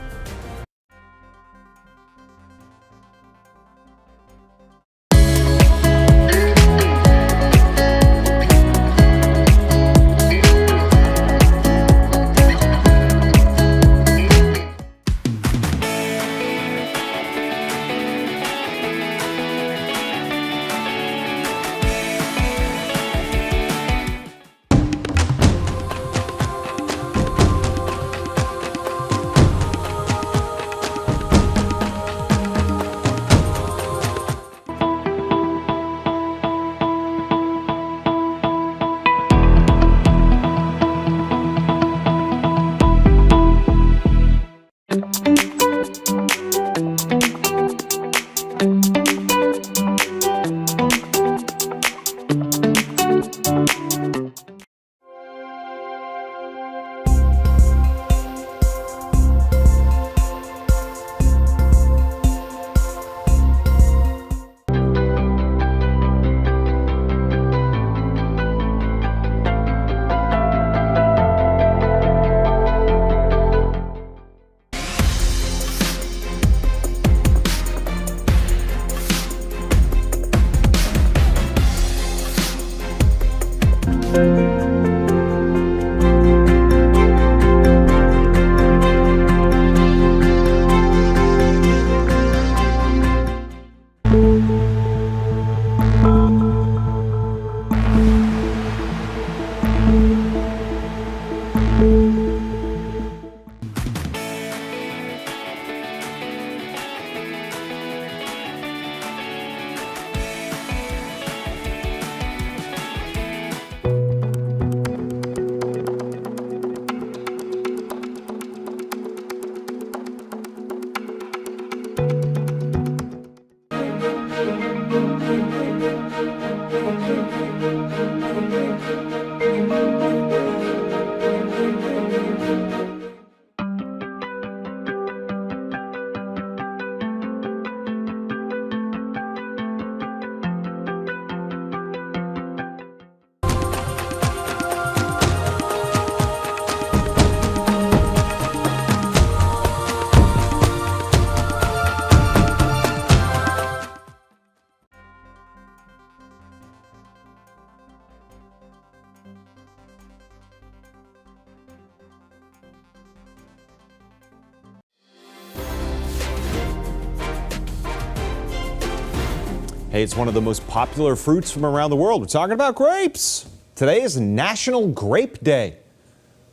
Hey, it's one of the most popular fruits from around the world. We're talking about grapes. Today is National Grape Day.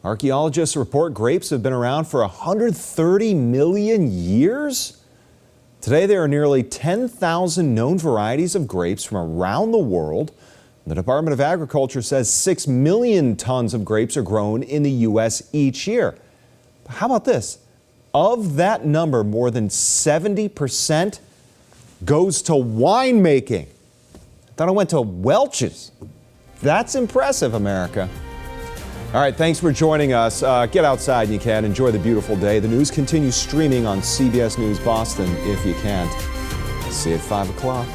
Archaeologists report grapes have been around for 130 million years. Today, there are nearly 10,000 known varieties of grapes from around the world. The Department of Agriculture says 6 million tons of grapes are grown in the U.S. each year. How about this? Of that number, more than 70% goes to winemaking. I thought it went to Welch's. That's impressive, America. All right, thanks for joining us. Get outside and you can. Enjoy the beautiful day. The news continues streaming on CBS News Boston if you can't. See you at 5 o'clock.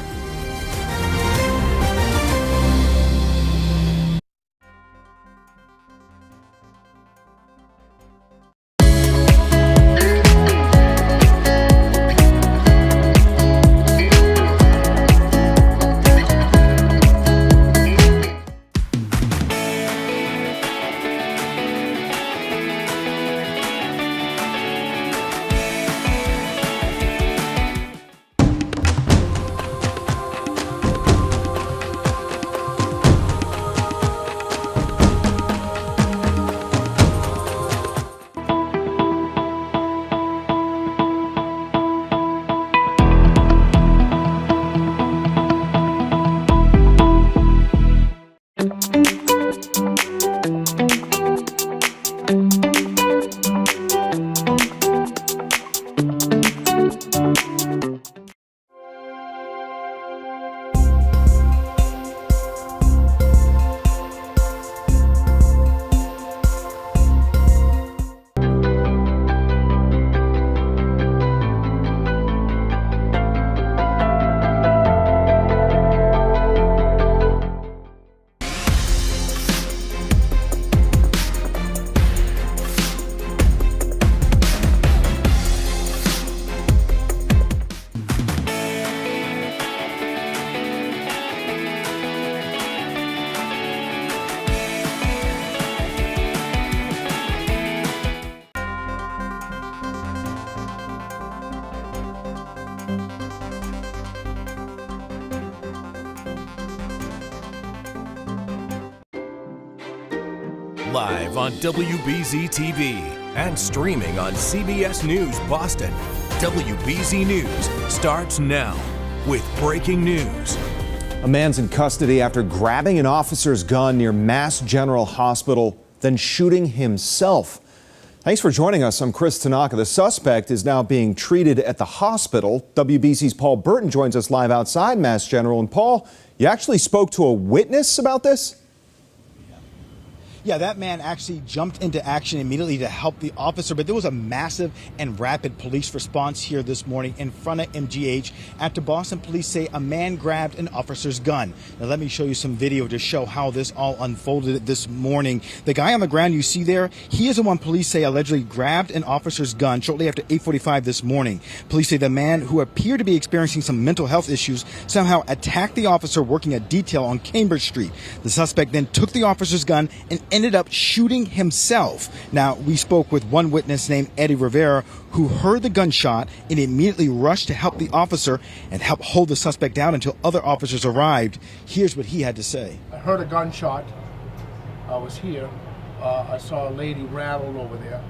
Live on WBZ TV and streaming on CBS News Boston. WBZ News starts now with breaking news. A man's in custody after grabbing an officer's gun near Mass General Hospital, then shooting himself. Thanks for joining us. I'm Chris Tanaka. The suspect is now being treated at the hospital. WBZ's Paul Burton joins us live outside Mass General. And Paul, you actually spoke to a witness about this? Yeah, that man actually jumped into action immediately to help the officer, but there was a massive and rapid police response here this morning in front of MGH after Boston police say a man grabbed an officer's gun. Now, let me show you some video to show how this all unfolded this morning. The guy on the ground you see there, he is the one police say allegedly grabbed an officer's gun shortly after 8:45 this morning. Police say the man, who appeared to be experiencing some mental health issues, somehow attacked the officer working a detail on Cambridge Street. The suspect then took the officer's gun and ended up shooting himself. Now, we spoke with one witness named Eddie Rivera who heard the gunshot and immediately rushed to help the officer and help hold the suspect down until other officers arrived. Here's what he had to say. I heard a gunshot. I was here. I saw a lady rattled over there.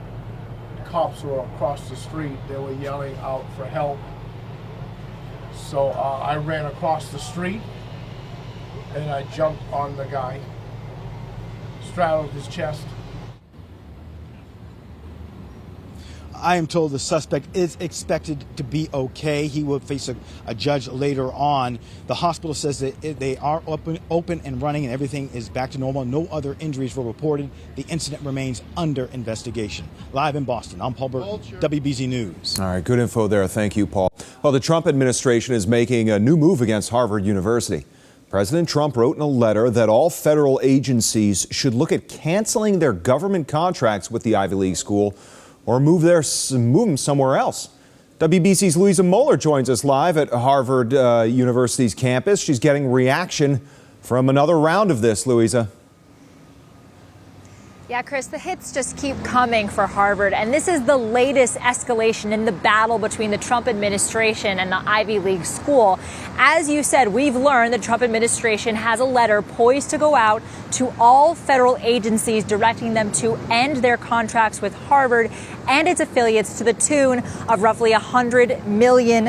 The cops were across the street. They were yelling out for help. So I ran across the street and I jumped on the guy, straddled his chest. I am told the suspect is expected to be okay. He will face a judge later on. The hospital says that they are open and running and everything is back to normal. No other injuries were reported. The incident remains under investigation. Live in Boston, I'm Paul Burton, WBZ News. All right, good info there. Thank you, Paul. Well, the Trump administration is making a new move against Harvard University. President Trump wrote in a letter that all federal agencies should look at canceling their government contracts with the Ivy League school or move them somewhere else. WBC's Louisa Moeller joins us live at Harvard University's campus. She's getting reaction from another round of this, Louisa. Yeah, Chris, the hits just keep coming for Harvard, and this is the latest escalation in the battle between the Trump administration and the Ivy League school. As you said, we've learned the Trump administration has a letter poised to go out to all federal agencies directing them to end their contracts with Harvard and its affiliates to the tune of roughly $100 million.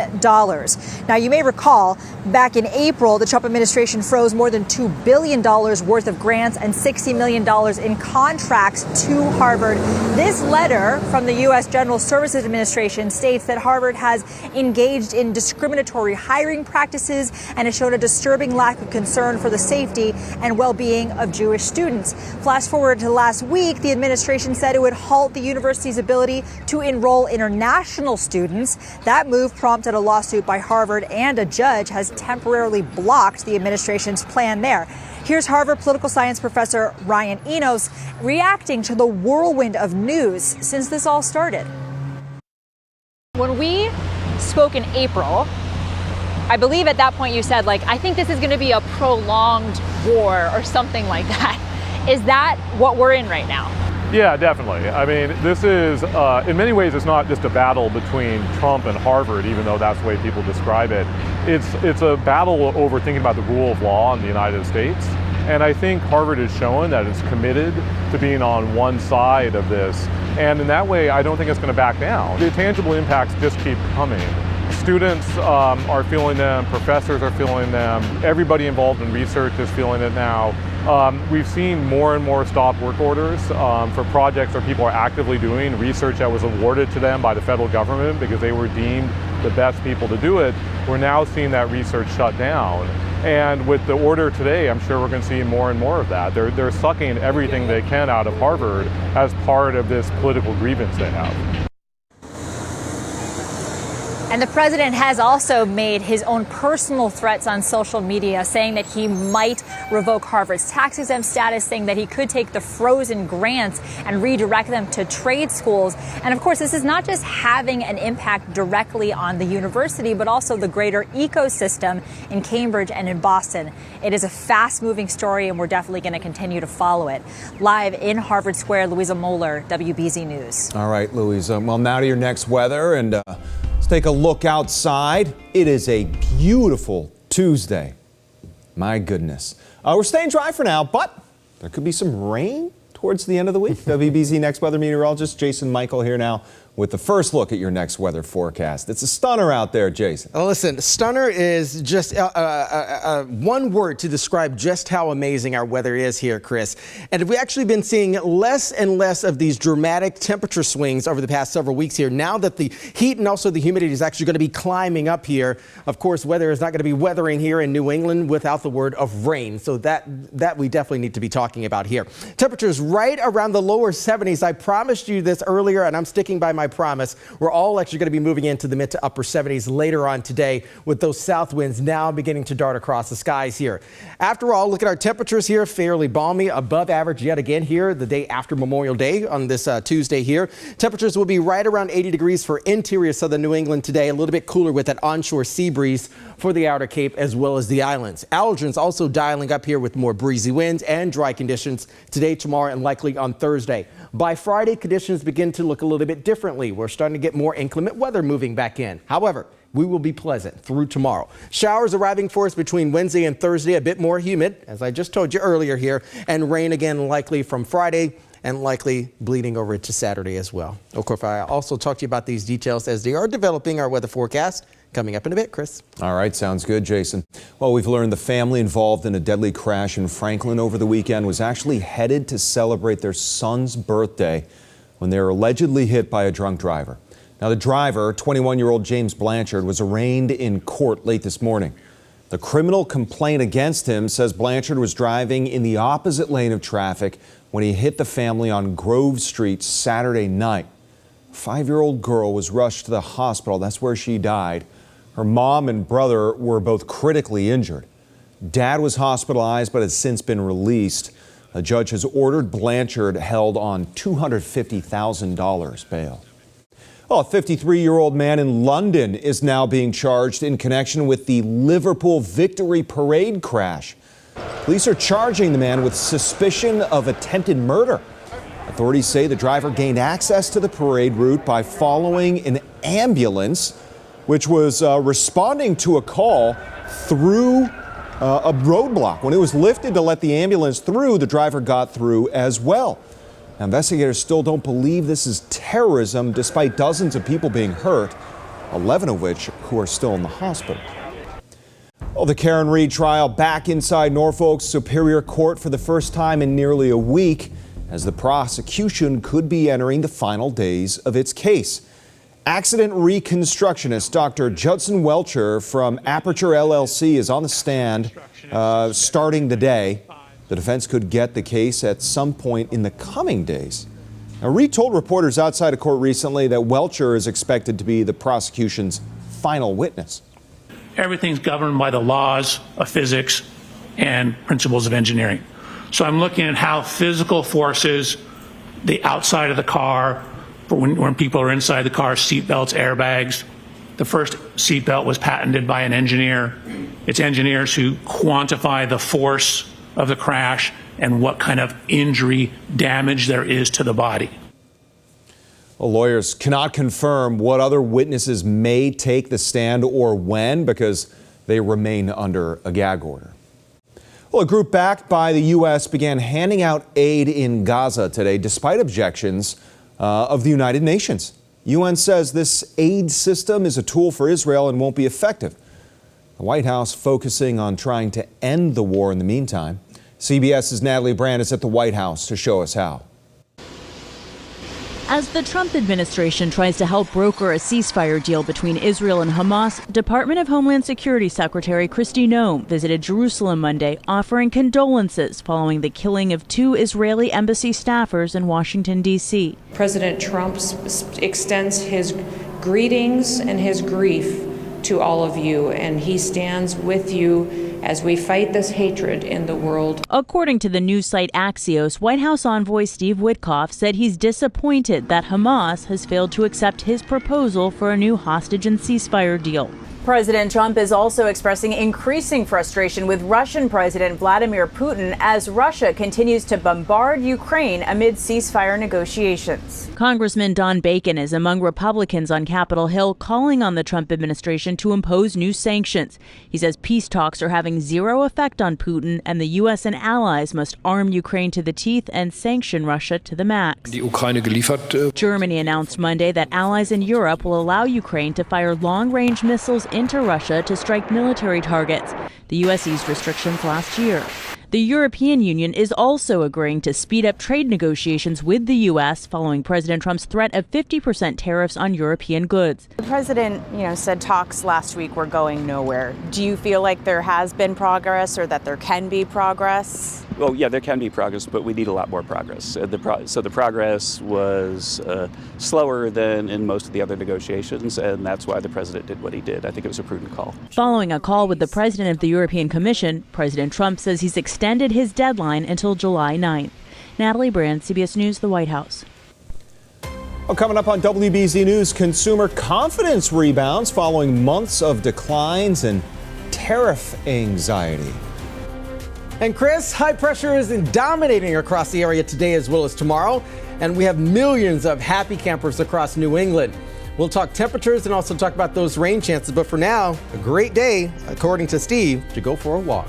Now, you may recall back in April, the Trump administration froze more than $2 billion worth of grants and $60 million in contracts to Harvard. This letter from the U.S. General Services Administration states that Harvard has engaged in discriminatory hiring practices and has shown a disturbing lack of concern for the safety and well-being of Jewish students. Flash forward to last week, the administration said it would halt the university's ability to enroll international students. That move prompted a lawsuit by Harvard, and a judge has temporarily blocked the administration's plan there. Here's Harvard political science professor Ryan Enos reacting to the whirlwind of news since this all started. When we spoke in April, I believe at that point you said, I think this is going to be a prolonged war or something like that. Is that what we're in right now? Yeah, definitely. I mean, this is, in many ways, it's not just a battle between Trump and Harvard, even though that's the way people describe it. It's a battle over thinking about the rule of law in the United States. And I think Harvard has shown that it's committed to being on one side of this. And in that way, I don't think it's going to back down. The tangible impacts just keep coming. Students are feeling them, professors are feeling them, everybody involved in research is feeling it now. We've seen more and more stop work orders for projects where people are actively doing research that was awarded to them by the federal government because they were deemed the best people to do it. We're now seeing that research shut down. And with the order today, I'm sure we're going to see more and more of that. They're sucking everything they can out of Harvard as part of this political grievance they have. And the president has also made his own personal threats on social media, saying that he might revoke Harvard's tax-exempt status, saying that he could take the frozen grants and redirect them to trade schools. And of course, this is not just having an impact directly on the university, but also the greater ecosystem in Cambridge and in Boston. It is a fast-moving story, and we're definitely going to continue to follow it. Live in Harvard Square, Louisa Moeller, WBZ News. All right, Louisa. Well, now to your next weather, and let's take a look outside. It is a beautiful Tuesday. My goodness. We're staying dry for now, but there could be some rain towards the end of the week. WBZ Next Weather meteorologist Jason Michael here now with the first look at your next weather forecast. It's a stunner out there, Jason. Oh, listen, stunner is just one word to describe just how amazing our weather is here, Chris. And we've actually been seeing less and less of these dramatic temperature swings over the past several weeks here. Now that the heat and also the humidity is actually going to be climbing up here, of course, weather is not going to be weathering here in New England without the word of rain. So that we definitely need to be talking about here. Temperatures right around the lower 70s. I promised you this earlier, and I'm sticking by my promise. We're all actually going to be moving into the mid to upper 70s later on today with those south winds now beginning to dart across the skies here. After all, look at our temperatures here, fairly balmy, above average yet again here the day after Memorial Day on this Tuesday here. Temperatures will be right around 80 degrees for interior southern New England today, a little bit cooler with that onshore sea breeze for the outer Cape as well as the islands. Allergens also dialing up here with more breezy winds and dry conditions today, tomorrow, and likely on Thursday. By Friday, conditions begin to look a little bit differently. We're starting to get more inclement weather moving back in. However, we will be pleasant through tomorrow. Showers arriving for us between Wednesday and Thursday, a bit more humid, as I just told you earlier here, and rain again likely from Friday and likely bleeding over into Saturday as well. Of course, I also talked to you about these details as they are developing our weather forecast. Coming up in a bit, Chris. All right, sounds good, Jason. Well, we've learned the family involved in a deadly crash in Franklin over the weekend was actually headed to celebrate their son's birthday when they were allegedly hit by a drunk driver. Now, the driver, 21-year-old James Blanchard, was arraigned in court late this morning. The criminal complaint against him says Blanchard was driving in the opposite lane of traffic when he hit the family on Grove Street Saturday night. A 5-year-old girl was rushed to the hospital. That's where she died. Her mom and brother were both critically injured. Dad was hospitalized but has since been released. A judge has ordered Blanchard held on $250,000 bail. Well, a 53-year-old man in London is now being charged in connection with the Liverpool Victory Parade crash. Police are charging the man with suspicion of attempted murder. Authorities say the driver gained access to the parade route by following an ambulance, which was responding to a call through a roadblock. When it was lifted to let the ambulance through, the driver got through as well. Now, investigators still don't believe this is terrorism, despite dozens of people being hurt, 11 of which who are still in the hospital. Well, the Karen Read trial back inside Norfolk's Superior Court for the first time in nearly a week, as the prosecution could be entering the final days of its case. Accident reconstructionist Dr. Judson Welcher from Aperture LLC is on the stand starting today. The defense could get the case at some point in the coming days. Now, Reed told reporters outside of court recently that Welcher is expected to be the prosecution's final witness. Everything's governed by the laws of physics and principles of engineering. So I'm looking at how physical forces, the outside of the car, for when people are inside the car, seatbelts, airbags. The first seatbelt was patented by an engineer. It's engineers who quantify the force of the crash and what kind of injury damage there is to the body. Well, lawyers cannot confirm what other witnesses may take the stand or when, because they remain under a gag order. Well, a group backed by the U.S. began handing out aid in Gaza today, despite objections of the United Nations. UN says this aid system is a tool for Israel and won't be effective. The White House focusing on trying to end the war in the meantime. CBS's Natalie Brand is at the White House to show us how. As the Trump administration tries to help broker a ceasefire deal between Israel and Hamas, Department of Homeland Security Secretary Kristi Noem visited Jerusalem Monday, offering condolences following the killing of 2 Israeli embassy staffers in Washington, D.C. President Trump extends his greetings and his grief to all of you, and he stands with you as we fight this hatred in the world. According to the news site Axios, White House envoy Steve Witkoff said he's disappointed that Hamas has failed to accept his proposal for a new hostage and ceasefire deal. President Trump is also expressing increasing frustration with Russian President Vladimir Putin as Russia continues to bombard Ukraine amid ceasefire negotiations. Congressman Don Bacon is among Republicans on Capitol Hill calling on the Trump administration to impose new sanctions. He says peace talks are having zero effect on Putin, and the U.S. and allies must arm Ukraine to the teeth and sanction Russia to the max. Germany announced Monday that allies in Europe will allow Ukraine to fire long-range missiles into Russia to strike military targets. The U.S. eased restrictions last year. The European Union is also agreeing to speed up trade negotiations with the U.S. following President Trump's threat of 50% tariffs on European goods. The president, said talks last week were going nowhere. Do you feel like there has been progress or that there can be progress? Well, yeah, there can be progress, but we need a lot more progress. So the progress was slower than in most of the other negotiations, and that's why the president did what he did. I think it was a prudent call. Following a call with the president of the European Commission, President Trump says he's extended his deadline until July 9th. Natalie Brand, CBS News, the White House. Well, coming up on WBZ News, consumer confidence rebounds following months of declines and tariff anxiety. And Chris, high pressure is dominating across the area today as well as tomorrow, and we have millions of happy campers across New England. We'll talk temperatures and also talk about those rain chances, but for now, a great day, according to Steve, to go for a walk.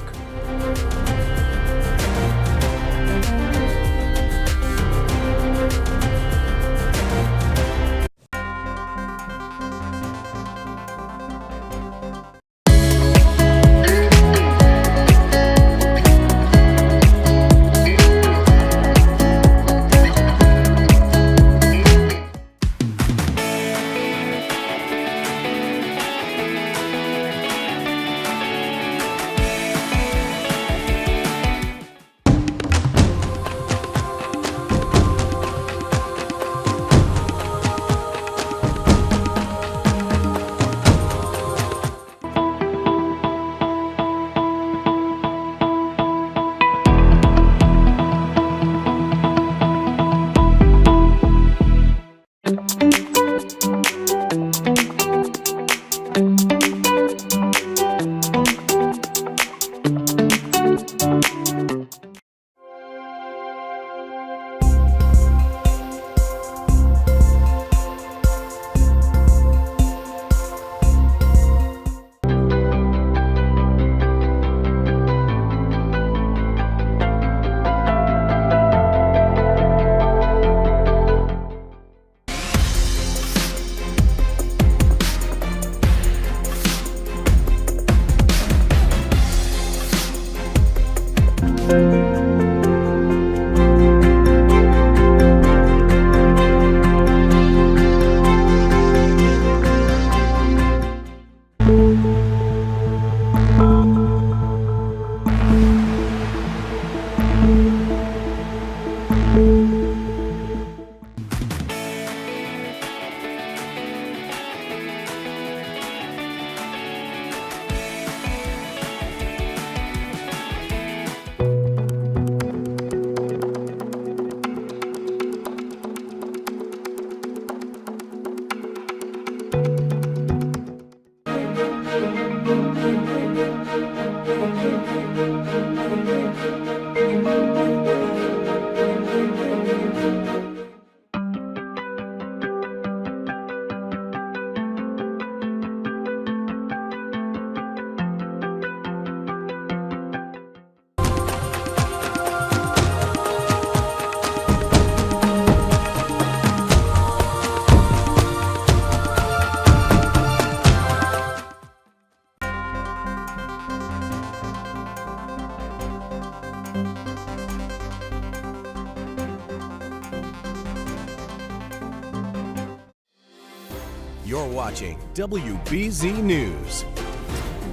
You're watching WBZ News.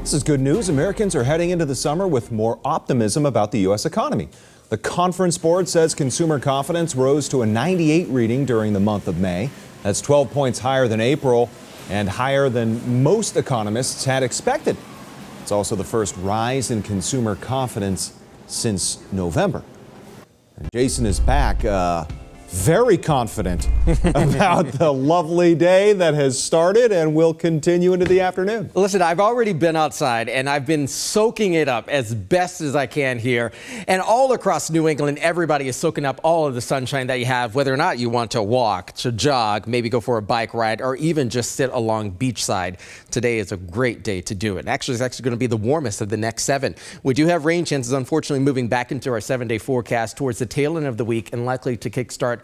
This is good news. Americans are heading into the summer with more optimism about the U.S. economy. The Conference Board says consumer confidence rose to a 98 reading during the month of May. That's 12 points higher than April and higher than most economists had expected. It's also the first rise in consumer confidence since November. And Jason is back, very confident about the lovely day that has started and will continue into the afternoon. Listen, I've already been outside and I've been soaking it up as best as I can here. And all across New England, everybody is soaking up all of the sunshine that you have, whether or not you want to walk, to jog, maybe go for a bike ride, or even just sit along beachside. Today is a great day to do it. Actually, it's actually going to be the warmest of the next 7. We do have rain chances, unfortunately, moving back into our 7-day forecast towards the tail end of the week and likely to kickstart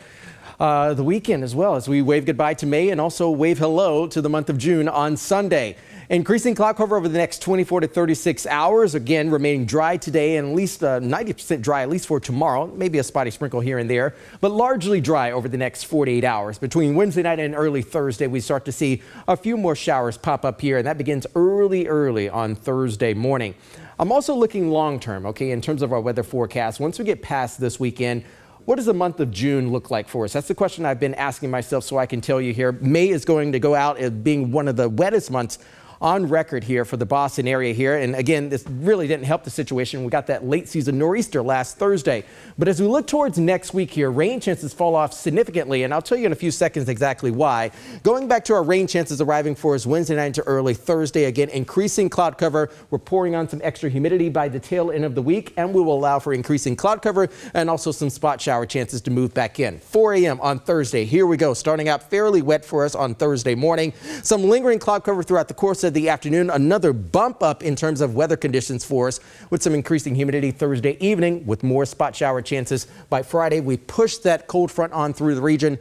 the weekend as well, as we wave goodbye to May and also wave hello to the month of June on Sunday. Increasing cloud cover over the next 24 to 36 hours. Again, remaining dry today and at least 90% dry, at least for tomorrow. Maybe a spotty sprinkle here and there, but largely dry over the next 48 hours. Between Wednesday night and early Thursday, we start to see a few more showers pop up here, and that begins early on Thursday morning. I'm also looking long term, okay, in terms of our weather forecast. Once we get past this weekend, what does the month of June look like for us? That's the question I've been asking myself, so I can tell you here. May is going to go out as being one of the wettest months on record here for the Boston area here. And again, this really didn't help the situation. We got that late season nor'easter last Thursday. But as we look towards next week here, rain chances fall off significantly, and I'll tell you in a few seconds exactly why. Going back to our rain chances arriving for us Wednesday night into early Thursday, again, increasing cloud cover. We're pouring on some extra humidity by the tail end of the week, and we will allow for increasing cloud cover and also some spot shower chances to move back in. 4 a.m. on Thursday. Here we go. Starting out fairly wet for us on Thursday morning. Some lingering cloud cover throughout the course of the afternoon. Another bump up in terms of weather conditions for us with some increasing humidity Thursday evening with more spot shower chances. By Friday, we push that cold front on through the region.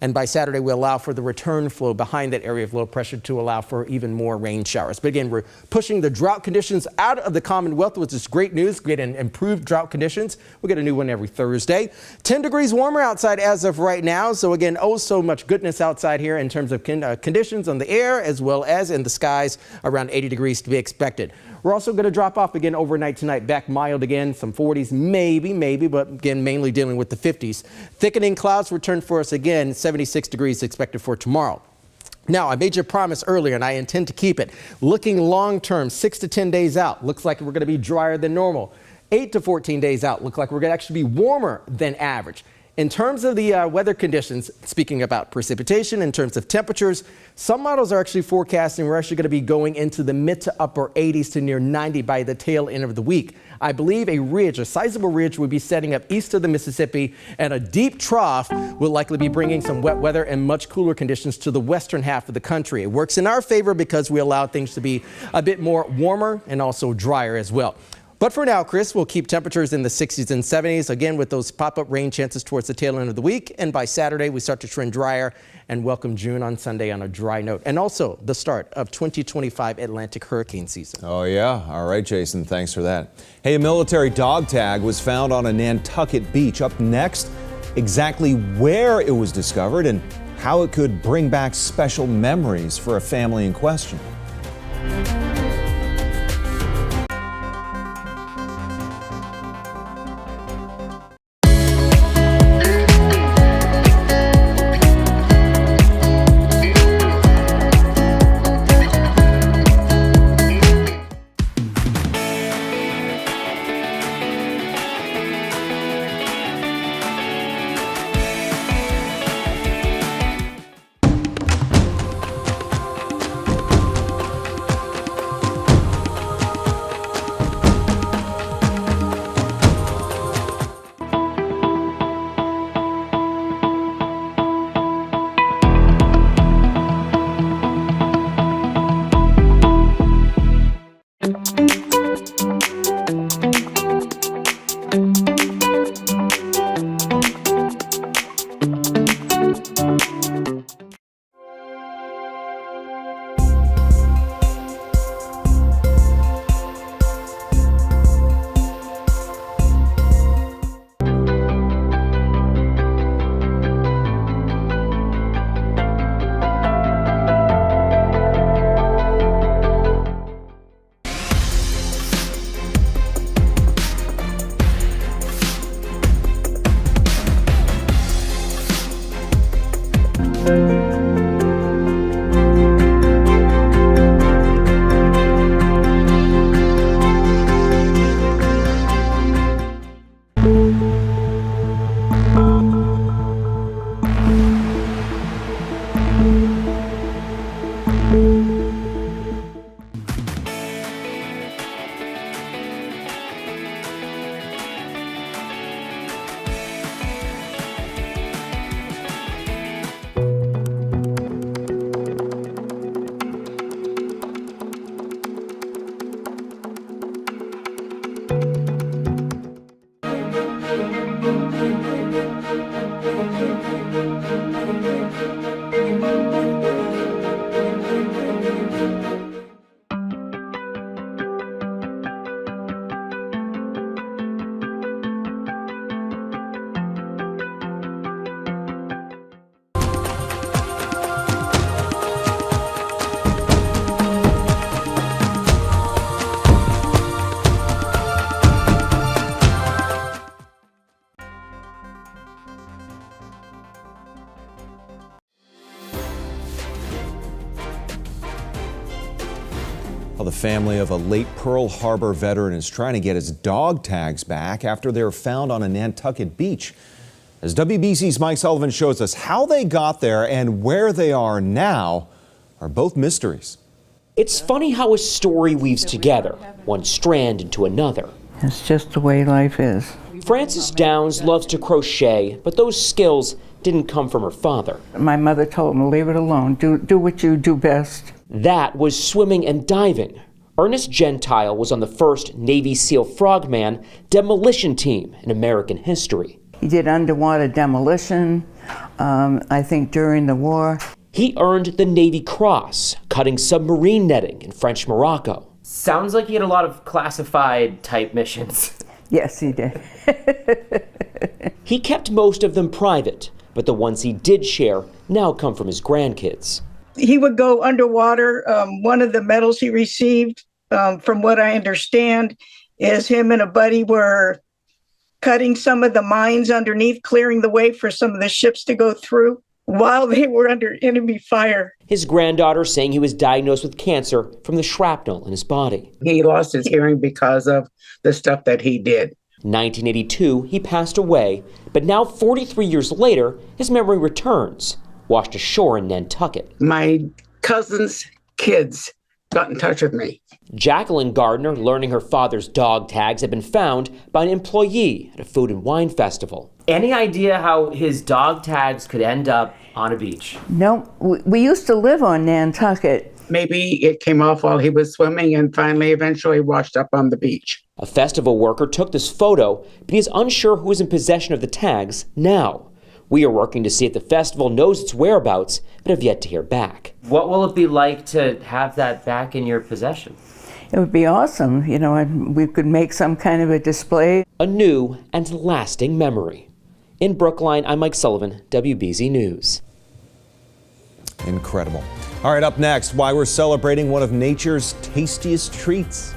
And by Saturday, we allow for the return flow behind that area of low pressure to allow for even more rain showers. But again, we're pushing the drought conditions out of the Commonwealth, which is great news. We get an improved drought conditions. We get a new one every Thursday. 10 degrees warmer outside as of right now. So again, oh, so much goodness outside here in terms of conditions on the air as well as in the skies. Around 80 degrees to be expected. We're also going to drop off again overnight tonight, back mild again, some 40s, maybe, but again, mainly dealing with the 50s. Thickening clouds return for us again, 76 degrees expected for tomorrow. Now, I made you a promise earlier, and I intend to keep it. Looking long term, 6 to 10 days out, looks like we're going to be drier than normal. 8 to 14 days out, look like we're going to actually be warmer than average. In terms of the weather conditions, speaking about precipitation, in terms of temperatures, some models are actually forecasting we're actually going to be going into the mid to upper 80s to near 90 by the tail end of the week. I believe a sizable ridge will be setting up east of the Mississippi, and a deep trough will likely be bringing some wet weather and much cooler conditions to the western half of the country. It works in our favor because we allow things to be a bit more warmer and also drier as well. But for now, Chris, we'll keep temperatures in the 60s and 70s, again with those pop-up rain chances towards the tail end of the week. And by Saturday, we start to trend drier and welcome June on Sunday on a dry note. And also the start of 2025 Atlantic hurricane season. Oh, yeah. All right, Jason. Thanks for that. Hey, a military dog tag was found on a Nantucket beach. Up next, exactly where it was discovered and how it could bring back special memories for a family in question. Well, the family of a late Pearl Harbor veteran is trying to get his dog tags back after they were found on a Nantucket beach. As WBZ's Mike Sullivan shows us, how they got there and where they are now are both mysteries. It's funny how a story weaves together, one strand into another. It's just the way life is. Frances Downs loves to crochet, but those skills didn't come from her father. My mother told me, leave it alone. Do what you do best. That was swimming and diving. Ernest Gentile was on the first Navy SEAL Frogman demolition team in American history. He did underwater demolition, I think during the war. He earned the Navy Cross, cutting submarine netting in French Morocco. Sounds like he had a lot of classified type missions. Yes, he did. He kept most of them private, but the ones he did share now come from his grandkids. He would go underwater. One of the medals he received, from what I understand, is him and a buddy were cutting some of the mines underneath, clearing the way for some of the ships to go through while they were under enemy fire. His granddaughter saying he was diagnosed with cancer from the shrapnel in his body. He lost his hearing because of the stuff that he did. 1982, he passed away, but now 43 years later, his memory returns, washed ashore in Nantucket. My cousin's kids got in touch with me. Jacqueline Gardner learning her father's dog tags had been found by an employee at a food and wine festival. Any idea how his dog tags could end up on a beach? No, we used to live on Nantucket. Maybe it came off while he was swimming and finally eventually washed up on the beach. A festival worker took this photo, but he is unsure who is in possession of the tags now. We are working to see if the festival knows its whereabouts, but have yet to hear back. What will it be like to have that back in your possession? It would be awesome, you know, and we could make some kind of a display. A new and lasting memory. In Brookline, I'm Mike Sullivan, WBZ News. Incredible. All right, up next, why we're celebrating one of nature's tastiest treats.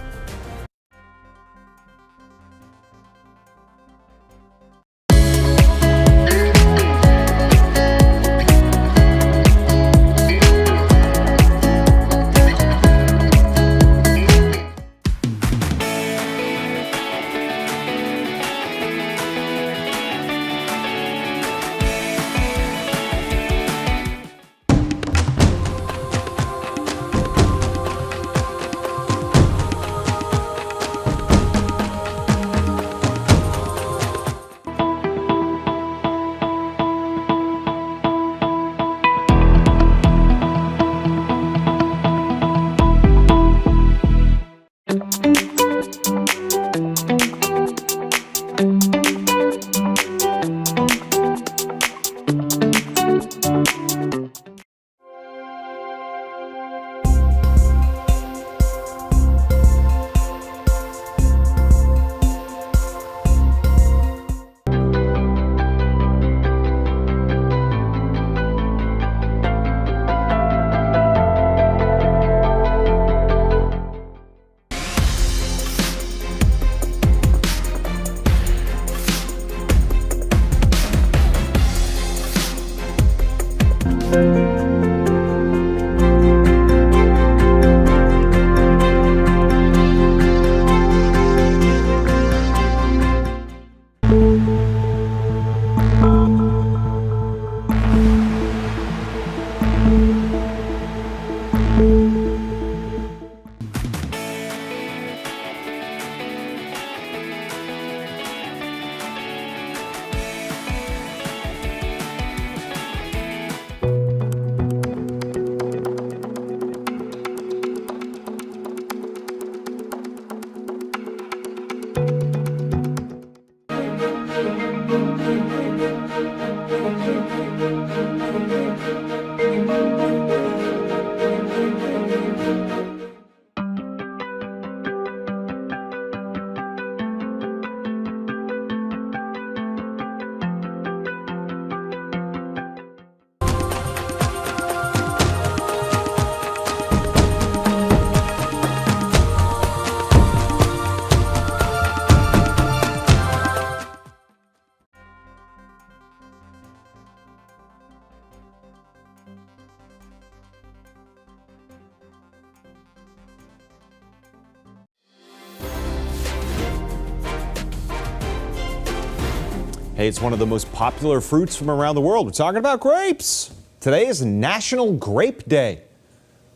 Hey, it's one of the most popular fruits from around the world. We're talking about grapes. Today is National Grape Day.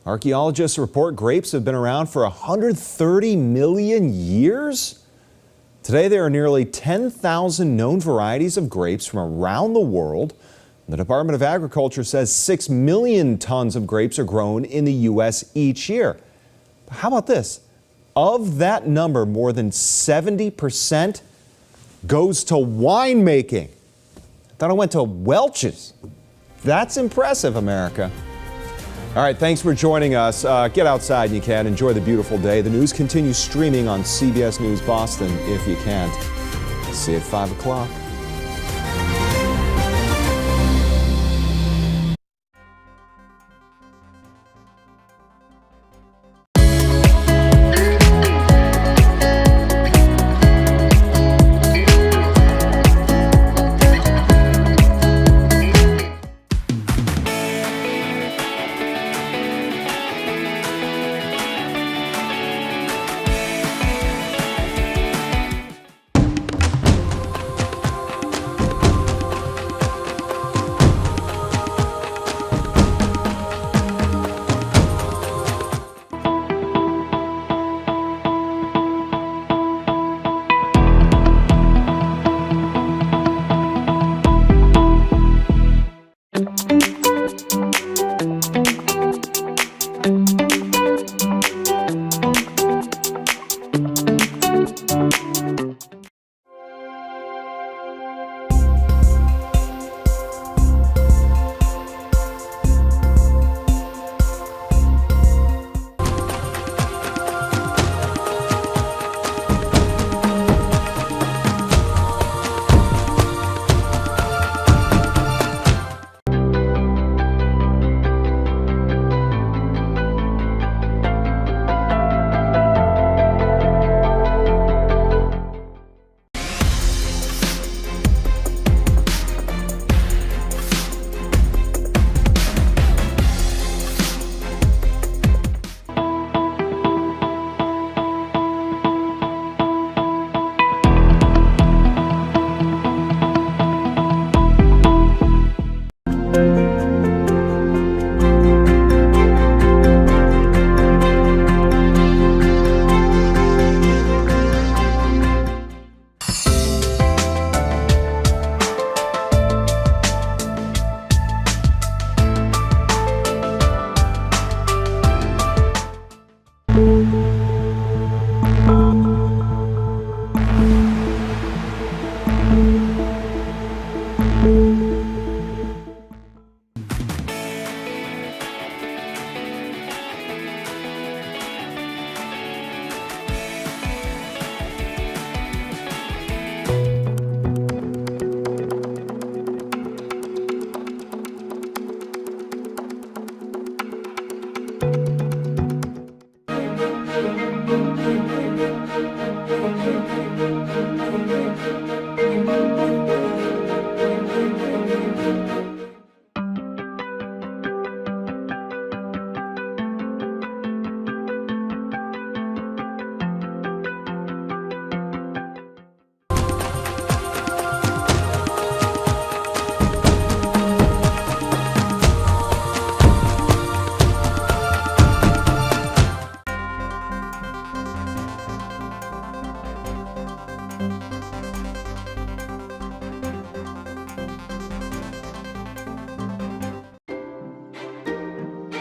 Archaeologists report grapes have been around for 130 million years. Today, there are nearly 10,000 known varieties of grapes from around the world. The Department of Agriculture says 6 million tons of grapes are grown in the U.S. each year. How about this? Of that number, more than 70% goes to winemaking. I thought it went to Welch's. That's impressive, America. All right, thanks for joining us. Get outside you can. Enjoy the beautiful day. The news continues streaming on CBS News Boston if you can't. See you at 5 o'clock.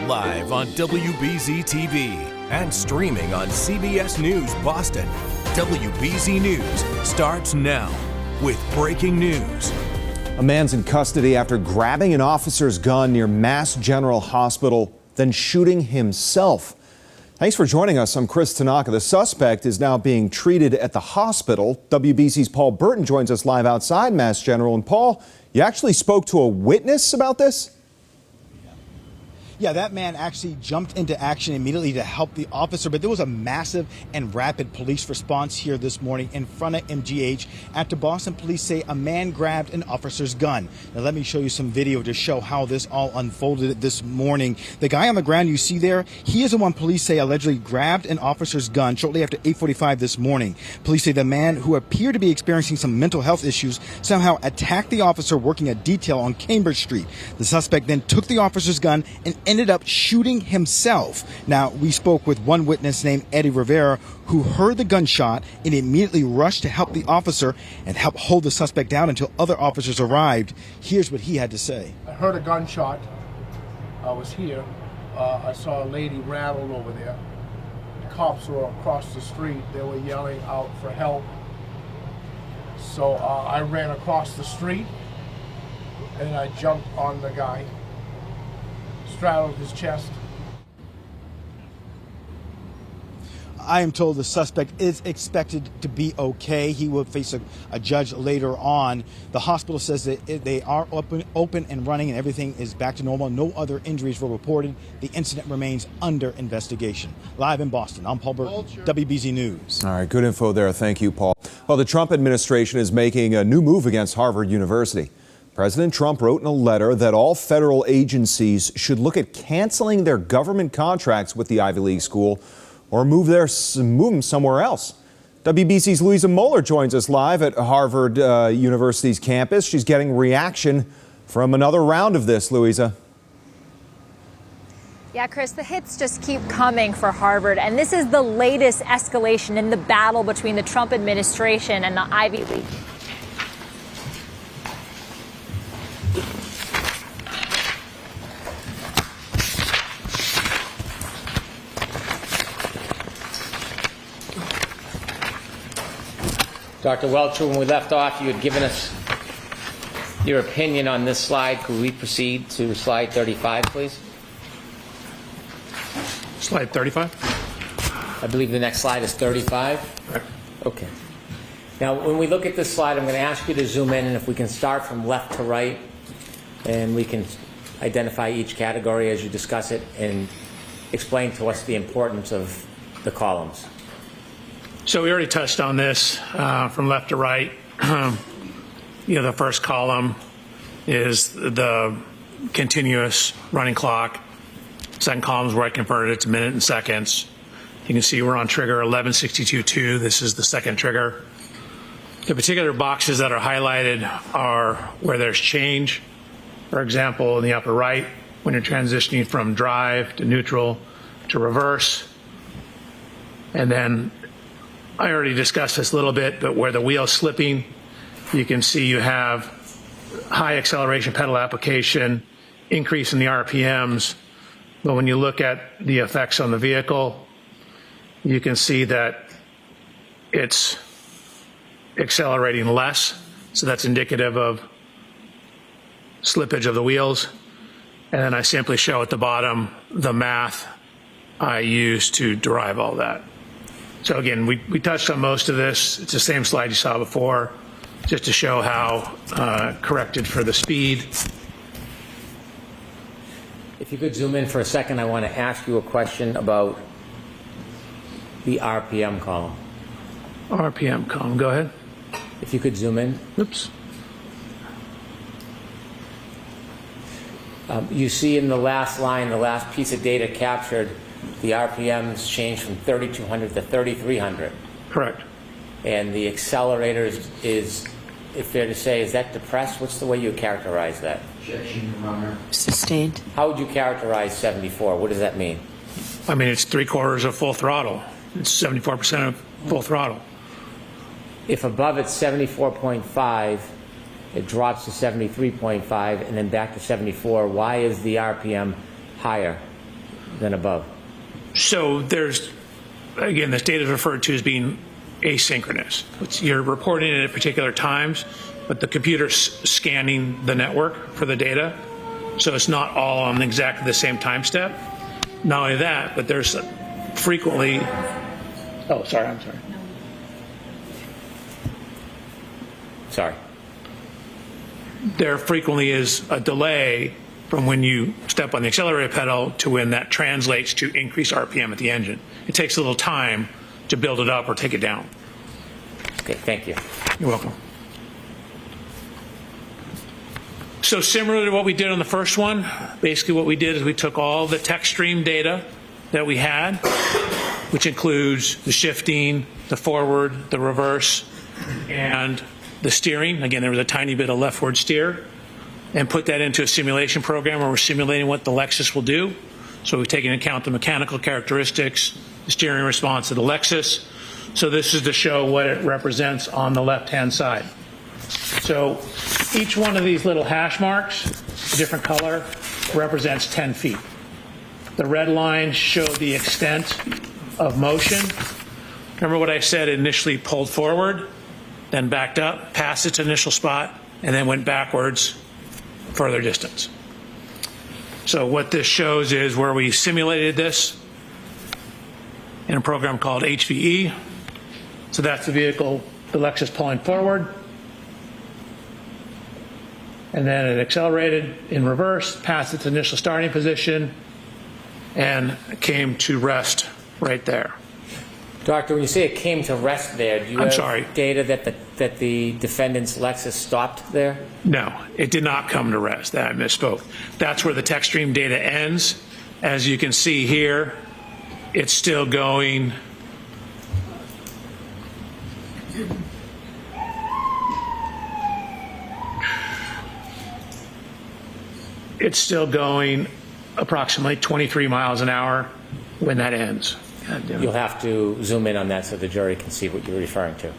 Live on WBZ TV and streaming on CBS News Boston. WBZ News starts now with breaking news. A man's in custody after grabbing an officer's gun near Mass General Hospital, then shooting himself. Thanks for joining us. I'm Chris Tanaka. The suspect is now being treated at the hospital. WBZ's Paul Burton joins us live outside Mass General. And Paul, you actually spoke to a witness about this? Yeah, that man actually jumped into action immediately to help the officer, but there was a massive and rapid police response here this morning in front of MGH after Boston police say a man grabbed an officer's gun. Now, let me show you some video to show how this all unfolded this morning. The guy on the ground you see there, he is the one police say allegedly grabbed an officer's gun shortly after 8:45 this morning. Police say the man, who appeared to be experiencing some mental health issues, somehow attacked the officer working a detail on Cambridge Street. The suspect then took the officer's gun and ended up shooting himself. Now, we spoke with one witness named Eddie Rivera who heard the gunshot and immediately rushed to help the officer and help hold the suspect down until other officers arrived. Here's what he had to say. I heard a gunshot. I was here. I saw a lady rattled over there. The cops were across the street. They were yelling out for help. So I ran across the street and I jumped on the guy, straddled his chest. I am told the suspect is expected to be okay. He will face a judge later on. The hospital says that they are open and running and everything is back to normal. No other injuries were reported. The incident remains under investigation. Live in Boston, I'm Paul Burton, WBZ News. All right, good info there. Thank you, Paul. Well, the Trump administration is making a new move against Harvard University. President Trump wrote in a letter that all federal agencies should look at canceling their government contracts with the Ivy League school or move them somewhere else. WBC's Louisa Moeller joins us live at Harvard University's campus. She's getting reaction from another round of this, Louisa. Yeah, Chris, the hits just keep coming for Harvard, and this is the latest escalation in the battle between the Trump administration and the Ivy League. Dr. Welcher, when we left off, you had given us your opinion on this slide. Could we proceed to slide 35, please? Slide 35? I believe the next slide is 35. Correct. Okay. Now, when we look at this slide, I'm going to ask you to zoom in, and if we can start from left to right, and we can identify each category as you discuss it and explain to us the importance of the columns. So we already touched on this from left to right. The first column is the continuous running clock. Second column is where I converted it to minutes and seconds. You can see we're on trigger 1162.2. This is the second trigger. The particular boxes that are highlighted are where there's change. For example, in the upper right, when you're transitioning from drive to neutral to reverse. And then I already discussed this a little bit, but where the wheel's slipping, you can see you have high acceleration pedal application, increase in the RPMs. But when you look at the effects on the vehicle, you can see that it's accelerating less. So that's indicative of slippage of the wheels. And then I simply show at the bottom the math I use to derive all that. So again, we touched on most of this. It's the same slide you saw before, just to show how corrected for the speed. If you could zoom in for a second, I want to ask you a question about the RPM column. RPM column, go ahead. If you could zoom in. Oops. You see in the last line, the last piece of data captured, the RPMs changed from 3,200 to 3,300. Correct. And the accelerator is fair to say, is that depressed? What's the way you characterize that? Sustained. How would you characterize 74? What does that mean? I mean, it's 3/4 of full throttle. It's 74% of full throttle. If above it's 74.5, it drops to 73.5 and then back to 74, why is the RPM higher than above? So there's, again, this data is referred to as being asynchronous. You're reporting it at particular times, but the computer's scanning the network for the data. So it's not all on exactly the same time step. Not only that, but there's frequently, I'm sorry. Sorry. There frequently is a delay from when you step on the accelerator pedal to when that translates to increased RPM at the engine. It takes a little time to build it up or take it down. Okay, thank you. You're welcome. So similar to what we did on the first one, basically what we did is we took all the text stream data that we had, which includes the shifting, the forward, the reverse, and the steering. Again, there was a tiny bit of leftward steer, and put that into a simulation program where we're simulating what the Lexus will do. So we've taken into account the mechanical characteristics, the steering response of the Lexus. So this is to show what it represents on the left-hand side. So each one of these little hash marks, a different color, represents 10 feet. The red lines show the extent of motion. Remember what I said, it initially pulled forward, then backed up, past its initial spot, and then went backwards further distance. So what this shows is where we simulated this in a program called HVE. So that's the vehicle, the Lexus pulling forward. And then it accelerated in reverse, past its initial starting position, and came to rest right there. Doctor, when you say it came to rest there, do you have data that the defendant's Lexus stopped there? No, it did not come to rest. I misspoke. That's where the text stream data ends. As you can see here, it's still going. It's still going approximately 23 miles an hour when that ends. You'll have to zoom in on that so the jury can see what you're referring to.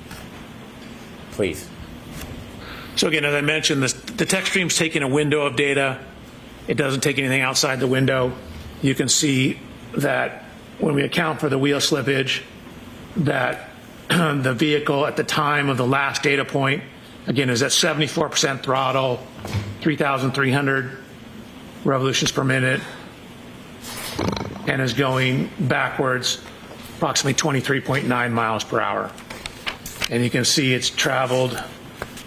Please. So again, as I mentioned, the text stream's taking a window of data. It doesn't take anything outside the window. You can see that when we account for the wheel slippage, that the vehicle at the time of the last data point, again, is at 74% throttle, 3,300 revolutions per minute, and is going backwards approximately 23.9 miles per hour. And you can see it's traveled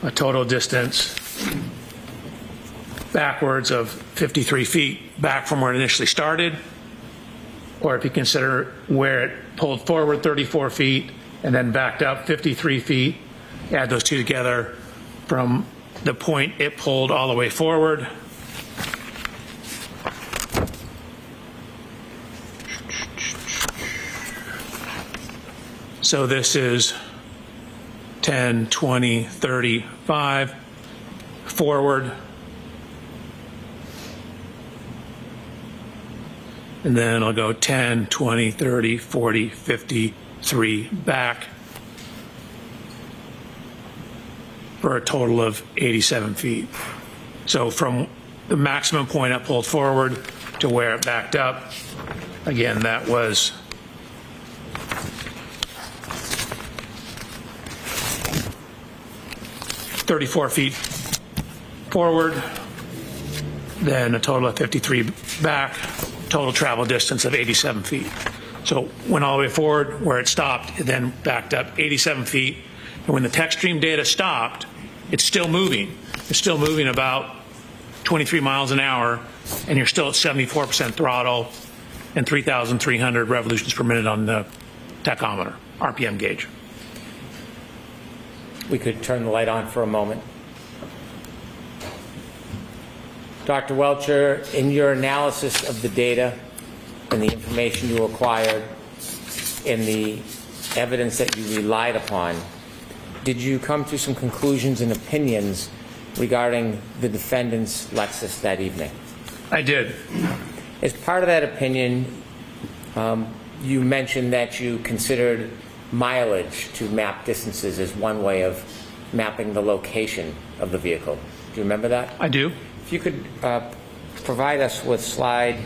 a total distance backwards of 53 feet back from where it initially started, or if you consider where it pulled forward 34 feet and then backed up 53 feet, add those two together from the point it pulled all the way forward. So this is 10, 20, 35 forward. And then I'll go 10, 20, 30, 40, 53 back for a total of 87 feet. So from the maximum point I pulled forward to where it backed up, again, that was 34 feet forward, then a total of 53 back, total travel distance of 87 feet. So went all the way forward, where it stopped, it then backed up 87 feet. And when the text stream data stopped, it's still moving. It's still moving about 23 miles an hour, and you're still at 74% throttle and 3,300 revolutions per minute on the tachometer, RPM gauge. We could turn the light on for a moment. Dr. Welcher, in your analysis of the data and the information you acquired and the evidence that you relied upon, did you come to some conclusions and opinions regarding the defendant's Lexus that evening? I did. As part of that opinion, you mentioned that you considered mileage to map distances as one way of mapping the location of the vehicle. Do you remember that? I do. If you could provide us with slide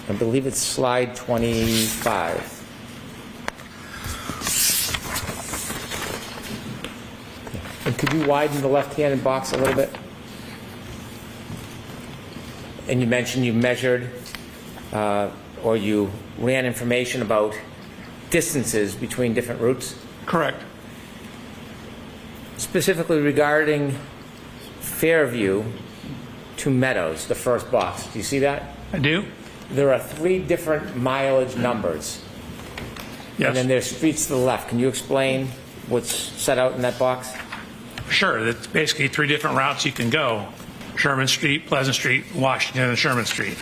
I believe it's slide 25. And could you widen the left-handed box a little bit? And you mentioned you measured or you ran information about distances between different routes? Correct. Specifically regarding Fairview to Meadows, the first box. Do you see that? I do. There are 3 different mileage numbers. Yes. And then there's streets to the left. Can you explain what's set out in that box? Sure. That's basically 3 different routes you can go. Sherman Street, Pleasant Street, Washington, and Sherman Street.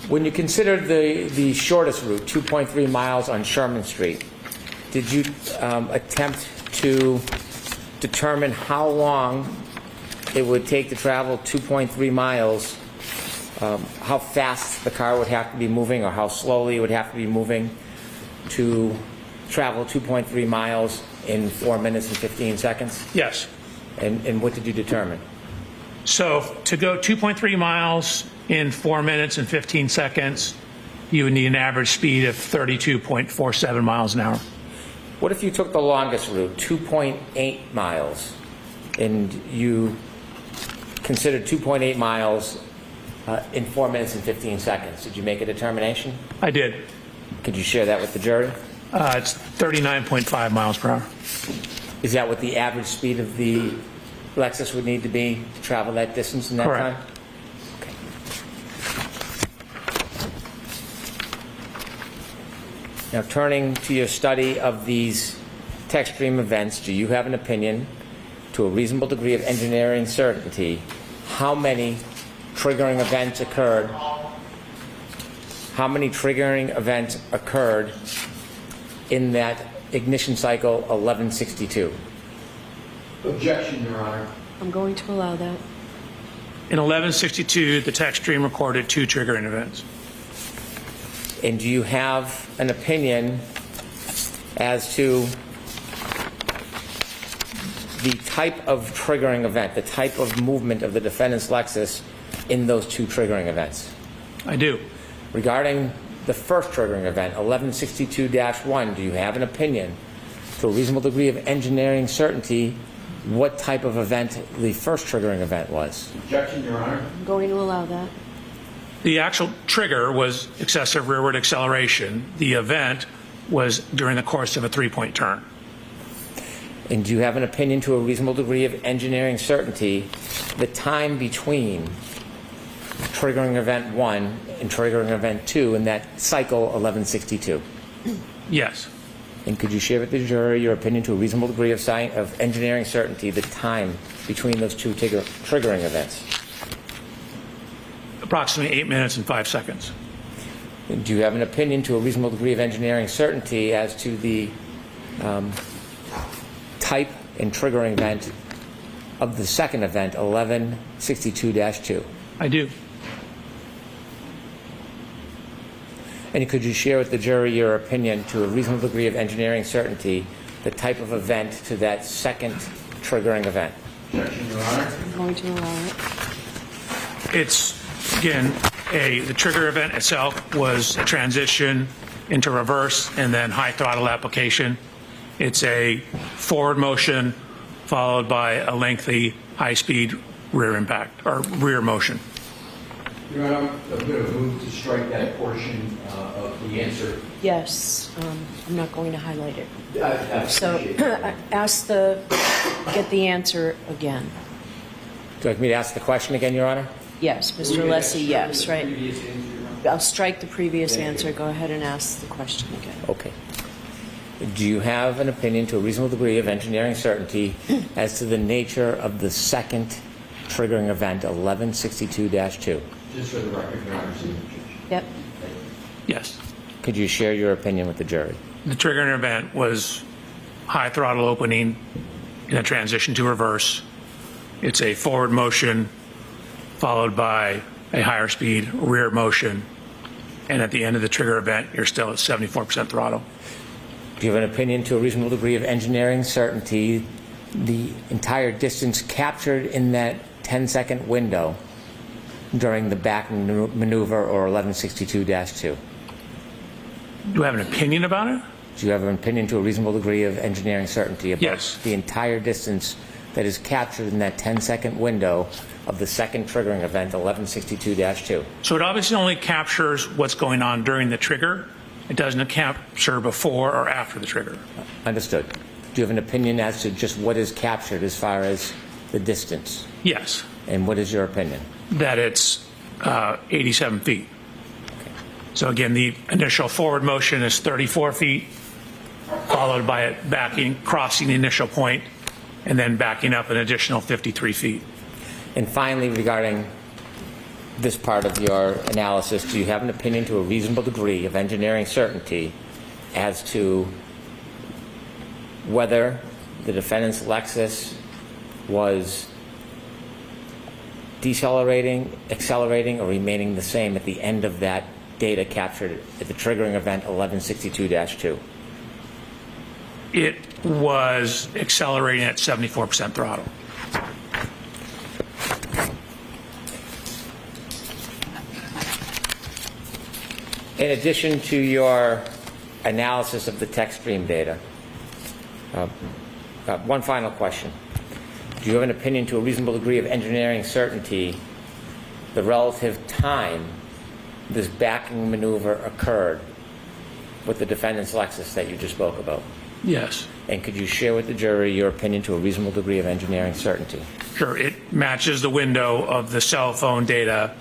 When you considered the shortest route, 2.3 miles on Sherman Street, did you attempt to determine how long it would take to travel 2.3 miles, how fast the car would have to be moving or how slowly it would have to be moving to travel 2.3 miles in 4 minutes and 15 seconds? Yes. And what did you determine? So to go 2.3 miles in 4 minutes and 15 seconds, you would need an average speed of 32.47 miles an hour. What if you took the longest route, 2.8 miles, and you considered 2.8 miles in 4 minutes and 15 seconds? Did you make a determination? I did. Could you share that with the jury? It's 39.5 miles per hour. Is that what the average speed of the Lexus would need to be to travel that distance in that Correct. time? Okay. Now, turning to your study of these tech stream events, do you have an opinion, to a reasonable degree of engineering certainty, how many triggering events occurred? How many triggering events occurred in that ignition cycle 1162? Objection, Your Honor. I'm going to allow that. In 1162, the tech stream recorded 2 triggering events. And do you have an opinion as to the type of triggering event, the type of movement of the defendant's Lexus in those 2 triggering events? I do. Regarding the first triggering event, 1162-1, do you have an opinion, to a reasonable degree of engineering certainty, what type of event the first triggering event was? Objection, Your Honor. I'm going to allow that. The actual trigger was excessive rearward acceleration. The event was during the course of a 3-point turn. And do you have an opinion, to a reasonable degree of engineering certainty, the time between triggering event 1 and triggering event 2 in that cycle 1162? Yes. And could you share with the jury your opinion, to a reasonable degree of engineering certainty, the time between those 2 triggering events? Approximately 8 minutes and 5 seconds. And do you have an opinion, to a reasonable degree of engineering certainty, as to the type and triggering event of the second event, 1162-2? I do. And could you share with the jury your opinion, to a reasonable degree of engineering certainty, the type of event to that second triggering event? Objection, Your Honor. I'm going to allow it. It's, again, the trigger event itself was a transition into reverse and then high throttle application. It's a forward motion followed by a lengthy high-speed rear impact, or rear motion. Your Honor, I'm going to move to strike that portion of the answer. Yes, I'm not going to highlight it. I So get the answer again. Would you like me to ask the question again, Your Honor? Yes, Mr. Lessie, yes, right. I'll strike the previous answer. Go ahead and ask the question again. Okay. Do you have an opinion, to a reasonable degree of engineering certainty, as to the nature of the second triggering event, 1162-2? Just for the record, Your Honor. Yep. Yes. Could you share your opinion with the jury? The triggering event was high throttle opening in a transition to reverse. It's a forward motion followed by a higher speed rear motion. And at the end of the trigger event, you're still at 74% throttle. Do you have an opinion, to a reasonable degree of engineering certainty, the entire distance captured in that 10-second window during the back maneuver, or 1162-2? Do I have an opinion about it? Do you have an opinion, to a reasonable degree of engineering certainty, about Yes. the entire distance that is captured in that 10-second window of the second triggering event, 1162-2. So it obviously only captures what's going on during the trigger. It doesn't capture before or after the trigger. Understood. Do you have an opinion as to just what is captured as far as the distance? Yes. And what is your opinion? That it's 87 feet. So again, the initial forward motion is 34 feet, followed by it backing, crossing the initial point, and then backing up an additional 53 feet. And finally, regarding this part of your analysis, do you have an opinion to a reasonable degree of engineering certainty as to whether the defendant's Lexus was decelerating, accelerating, or remaining the same at the end of that data captured at the triggering event 1162-2? It was accelerating at 74% throttle. In addition to your analysis of the tech stream data, one final question. Do you have an opinion to a reasonable degree of engineering certainty the relative time this backing maneuver occurred with the defendant's Lexus that you just spoke about? Yes. And could you share with the jury your opinion to a reasonable degree of engineering certainty? Sure. It matches the window of the cell phone data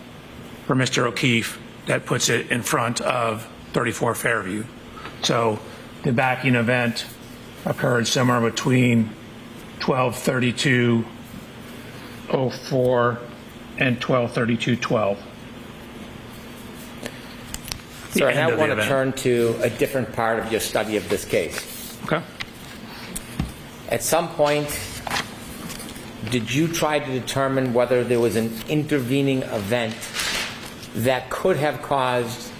for Mr. O'Keefe that puts it in front of 34 Fairview. So the backing event occurred somewhere between 12:32:04 and 12:32:12. So I now want to turn to a different part of your study of this case. Okay. At some point, did you try to determine whether there was an intervening event that could have caused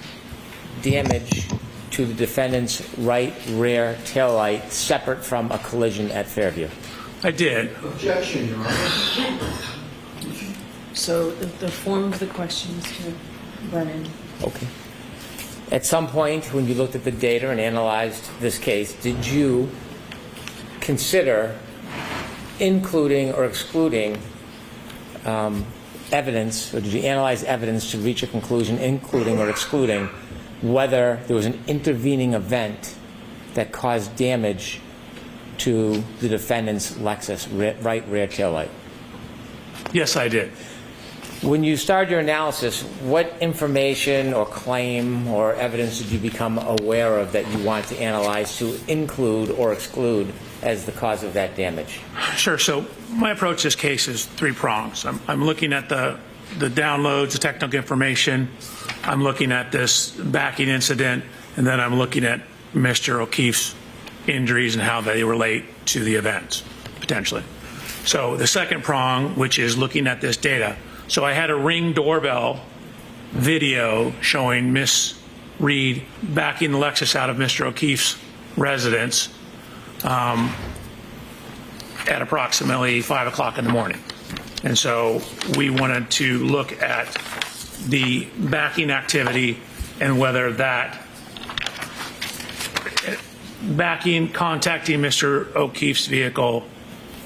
damage to the defendant's right rear taillight separate from a collision at Fairview? I did. Objection, Your Honor. So the form of the question is to Brennan. Okay. At some point, when you looked at the data and analyzed this case, did you consider including or excluding evidence, or did you analyze evidence to reach a conclusion, including or excluding whether there was an intervening event that caused damage to the defendant's Lexus right rear taillight? Yes, I did. When you started your analysis, what information or claim or evidence did you become aware of that you want to analyze to include or exclude as the cause of that damage? Sure. So my approach to this case is three prongs. I'm looking at the downloads, the technical information. I'm looking at this backing incident, and then I'm looking at Mr. O'Keefe's injuries and how they relate to the events, potentially. So the second prong, which is looking at this data. So I had a Ring doorbell video showing Miss Reed backing the Lexus out of Mr. O'Keefe's residence at approximately 5 o'clock in the morning. And so we wanted to look at the backing activity and whether that contacting Mr. O'Keefe's vehicle,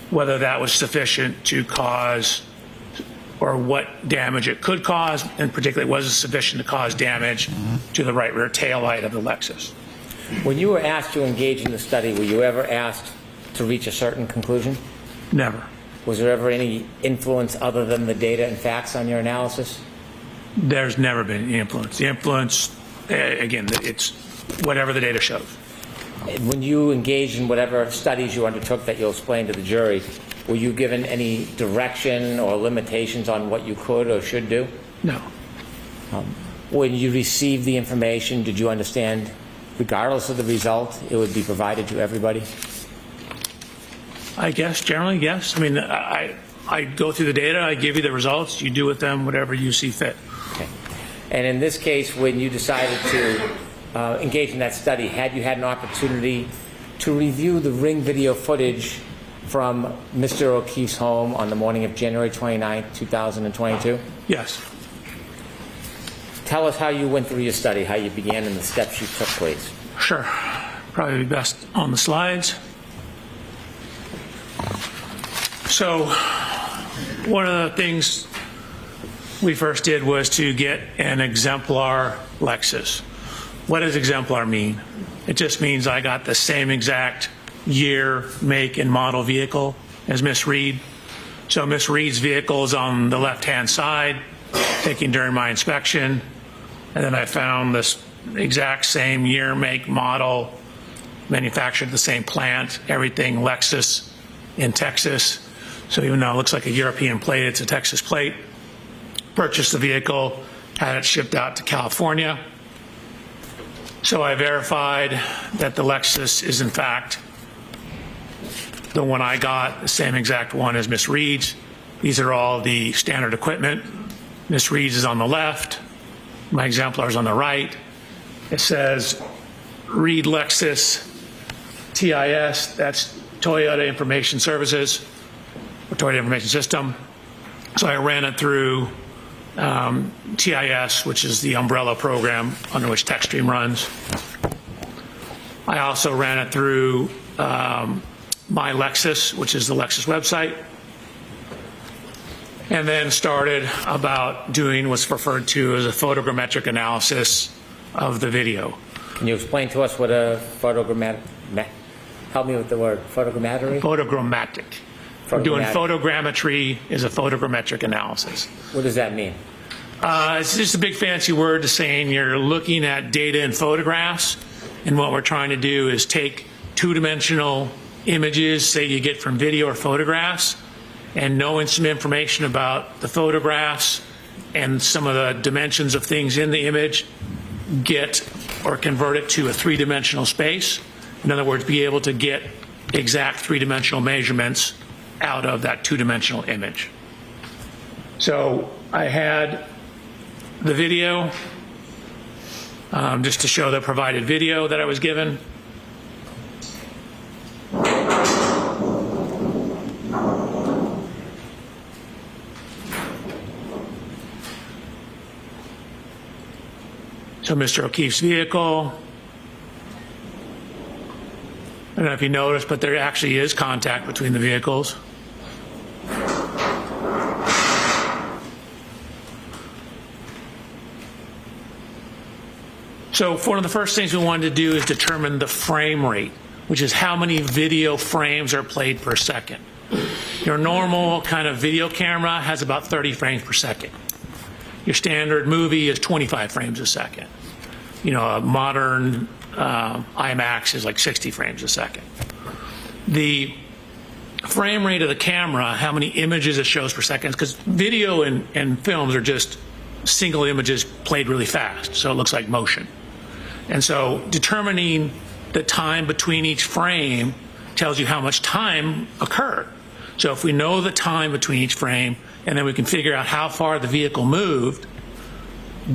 whether that was sufficient to cause, or what damage it could cause, and particularly was it sufficient to cause damage to the right rear tail light of the Lexus. When you were asked to engage in the study, were you ever asked to reach a certain conclusion? Never. Was there ever any influence other than the data and facts on your analysis? There's never been any influence. The influence, again, it's whatever the data shows. When you engaged in whatever studies you undertook that you'll explain to the jury, were you given any direction or limitations on what you could or should do? No. When you received the information, did you understand, regardless of the result, it would be provided to everybody? I guess generally, yes. I mean, I go through the data, I give you the results, you do with them whatever you see fit. Okay. And in this case, when you decided to engage in that study, had you had an opportunity to review the Ring video footage from Mr. O'Keefe's home on the morning of January 29, 2022? Yes. Tell us how you went through your study, how you began, and the steps you took, please. Sure. Probably be best on the slides. So one of the things we first did was to get an exemplar Lexus. What does exemplar mean? It just means I got the same exact year, make, and model vehicle as Miss Reed. So Miss Reed's vehicle is on the left-hand side, taken during my inspection. And then I found this exact same year, make, model, manufactured at the same plant, everything Lexus in Texas. So even though it looks like a European plate, it's a Texas plate. Purchased the vehicle, had it shipped out to California. So I verified that the Lexus is in fact the one I got, the same exact one as Miss Reed's. These are all the standard equipment. Miss Reed's is on the left, my exemplar is on the right. It says Reed Lexus TIS, that's Toyota Information Services, or Toyota Information System. So I ran it through TIS, which is the umbrella program under which TechStream runs. I also ran it through My Lexus, which is the Lexus website, and then started about doing what's referred to as a photogrammetric analysis of the video. Can you explain to us what a photogrammetric, help me with the word, photogrammetry? Photogrammatic. We're doing photogrammetry is a photogrammetric analysis. What does that mean? It's just a big fancy word to saying you're looking at data in photographs, and what we're trying to do is take two-dimensional images, say you get from video or photographs, and knowing some information about the photographs and some of the dimensions of things in the image, get or convert it to a three-dimensional space. In other words, be able to get exact three-dimensional measurements out of that two-dimensional image. So I had the video, just to show the provided video that I was given. So Mr. O'Keefe's vehicle. I don't know if you noticed, but there actually is contact between the vehicles. So one of the first things we wanted to do is determine the frame rate, which is how many video frames are played per second. Your normal kind of video camera has about 30 frames per second. Your standard movie is 25 frames a second. You know, a modern IMAX is like 60 frames a second. The frame rate of the camera, how many images it shows per second, because video and films are just single images played really fast, so it looks like motion. And so determining the time between each frame tells you how much time occurred. So if we know the time between each frame, and then we can figure out how far the vehicle moved,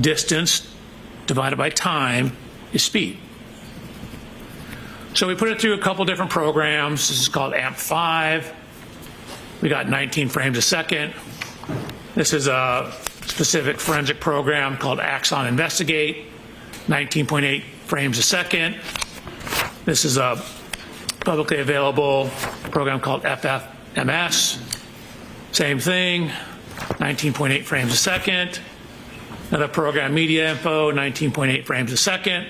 distance divided by time is speed. So we put it through a couple different programs. This is called AMP5. We got 19 frames a second. This is a specific forensic program called Axon Investigate, 19.8 frames a second. This is a publicly available program called FFMS. Same thing, 19.8 frames a second. Another program, Media Info, 19.8 frames a second.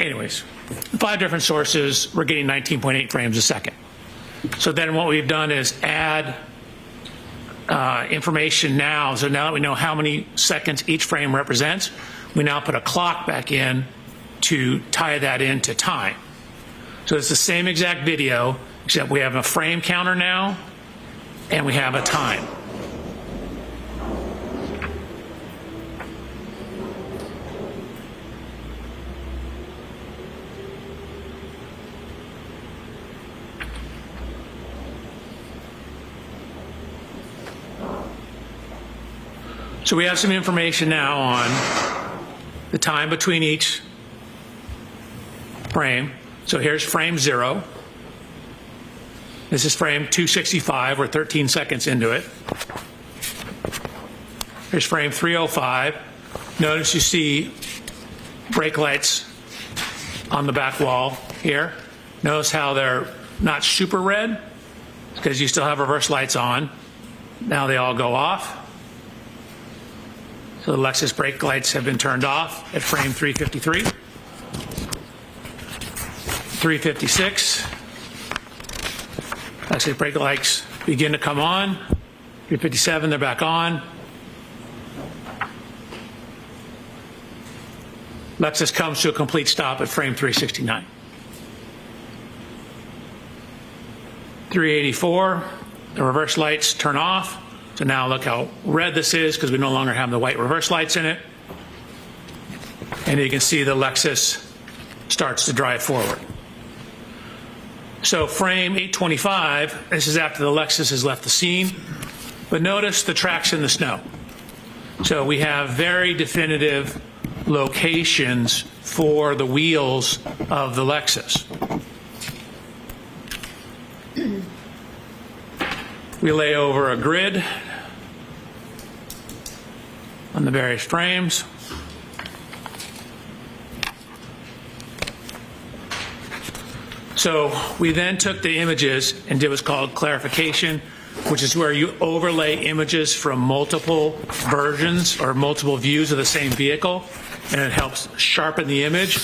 Anyways, 5 different sources, we're getting 19.8 frames a second. So then what we've done is add information now. So now that we know how many seconds each frame represents, we now put a clock back in to tie that into time. So it's the same exact video, except we have a frame counter now, and we have a time. So we have some information now on the time between each frame. So here's frame 0. This is frame 265. We're 13 seconds into it. Here's frame 305. Notice you see brake lights on the back wall here. Notice how they're not super red because you still have reverse lights on. Now they all go off. So the Lexus brake lights have been turned off at frame 353. 356. Lexus brake lights begin to come on. 357, they're back on. Lexus comes to a complete stop at frame 369. 384, the reverse lights turn off. So now look how red this is because we no longer have the white reverse lights in it. And you can see the Lexus starts to drive forward. So frame 825, this is after the Lexus has left the scene. But notice the tracks in the snow. So we have very definitive locations for the wheels of the Lexus. We lay over a grid on the various frames. So we then took the images and did what's called clarification, which is where you overlay images from multiple versions or multiple views of the same vehicle, and it helps sharpen the image,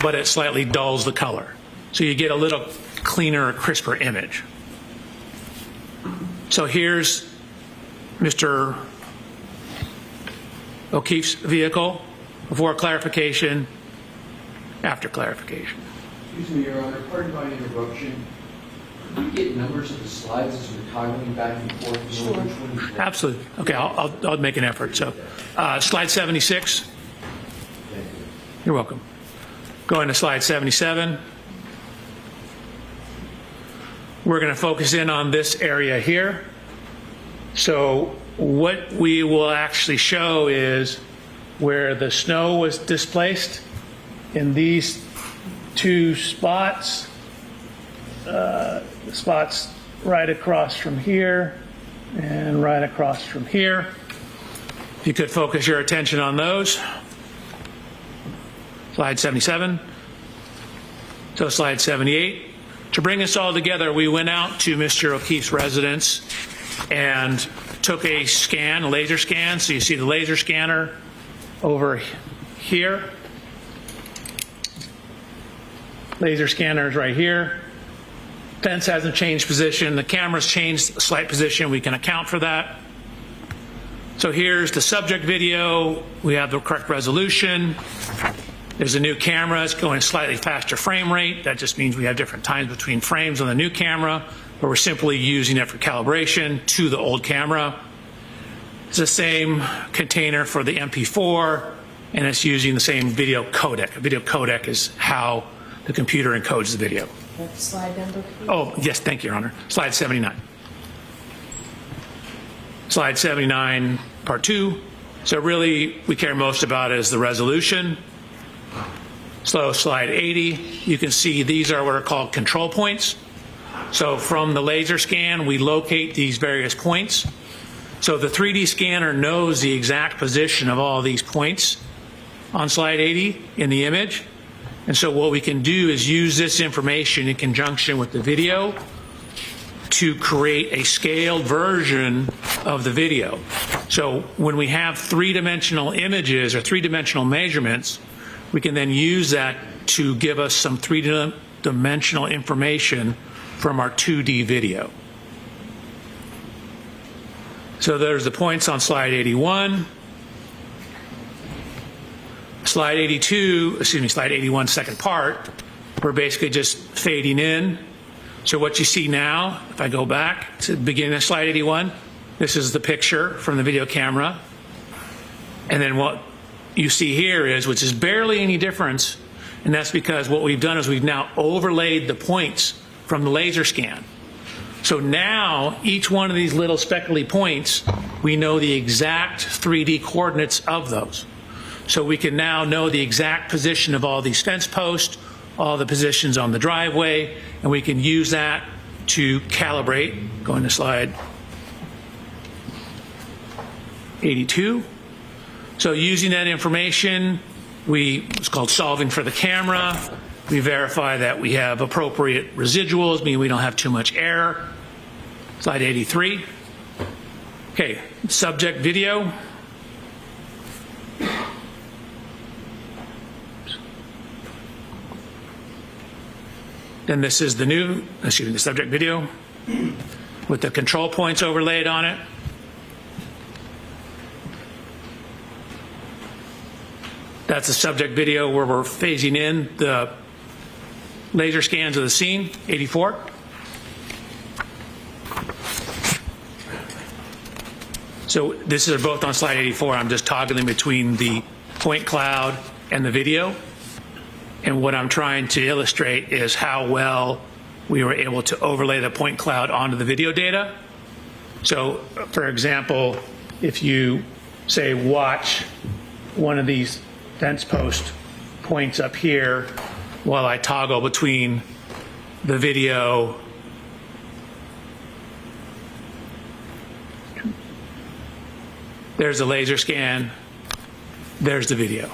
but it slightly dulls the color. So you get a little cleaner, crisper image. So here's Mr. O'Keefe's vehicle before clarification, after clarification. Excuse me, Your Honor, pardon my interruption. Could we get numbers of the slides as we're toggling back and forth? Sure. Absolutely. Okay, I'll make an effort. So slide 76. You're welcome. Going to slide 77. We're going to focus in on this area here. So what we will actually show is where the snow was displaced in these two spots. Spots right across from here and right across from here. If you could focus your attention on those. Slide 77. So slide 78. To bring us all together, we went out to Mr. O'Keefe's residence and took a scan, a laser scan. So you see the laser scanner over here. Laser scanner is right here. Fence hasn't changed position. The camera's changed a slight position. We can account for that. So here's the subject video. We have the correct resolution. There's a new camera. It's going slightly faster frame rate. That just means we have different times between frames on the new camera, but we're simply using it for calibration to the old camera. It's the same container for the MP4, and it's using the same video codec. A video codec is how the computer encodes the video. Slide number, please. Oh, yes, thank you, Your Honor. Slide 79. Slide 79, part 2. So really, we care most about is the resolution. So slide 80, you can see these are what are called control points. So from the laser scan, we locate these various points. So the 3D scanner knows the exact position of all these points on slide 80 in the image. And so what we can do is use this information in conjunction with the video to create a scaled version of the video. So when we have three-dimensional images or three-dimensional measurements, we can then use that to give us some three-dimensional information from our 2D video. So there's the points on slide 81. Slide 82, excuse me, slide 81, second part, we're basically just fading in. So what you see now, if I go back to the beginning of slide 81, this is the picture from the video camera. And then what you see here is, which is barely any difference, and that's because what we've done is we've now overlaid the points from the laser scan. So now each one of these little speckly points, we know the exact 3D coordinates of those. So we can now know the exact position of all these fence posts, all the positions on the driveway, and we can use that to calibrate. Going to slide 82. So using that information, it's called solving for the camera. We verify that we have appropriate residuals, meaning we don't have too much error. Slide 83. Okay, subject video. Then this is the subject video with the control points overlaid on it. That's a subject video where we're phasing in the laser scans of the scene, 84. So this is both on slide 84. I'm just toggling between the point cloud and the video. And what I'm trying to illustrate is how well we were able to overlay the point cloud onto the video data. So, for example, if you say watch one of these fence post points up here while I toggle between the video there's the laser scan, there's the video.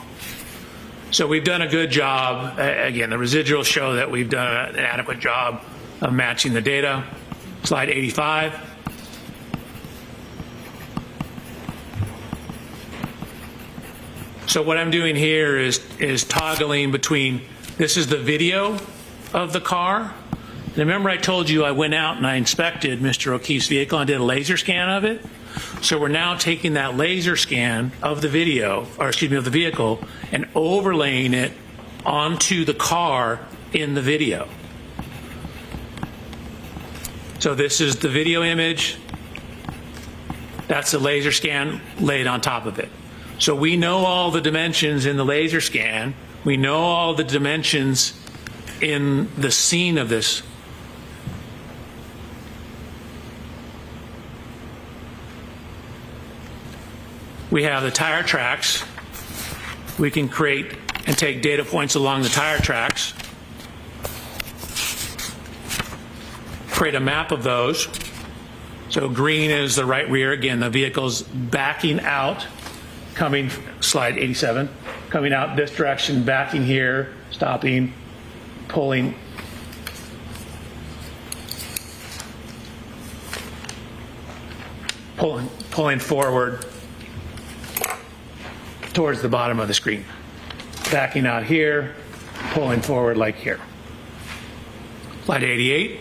So we've done a good job. Again, the residuals show that we've done an adequate job of matching the data. Slide 85. So what I'm doing here is toggling between, this is the video of the car. And remember I told you I went out and I inspected Mr. O'Keefe's vehicle and did a laser scan of it? So we're now taking that laser scan of the video, or excuse me, of the vehicle, and overlaying it onto the car in the video. So this is the video image. That's the laser scan laid on top of it. So we know all the dimensions in the laser scan. We know all the dimensions in the scene of this. We have the tire tracks. We can create and take data points along the tire tracks. Create a map of those. So green is the right rear. Again, the vehicle's backing out, coming, slide 87, coming out this direction, backing here, stopping, pulling. Pulling forward towards the bottom of the screen. Backing out here, pulling forward like here. Slide 88.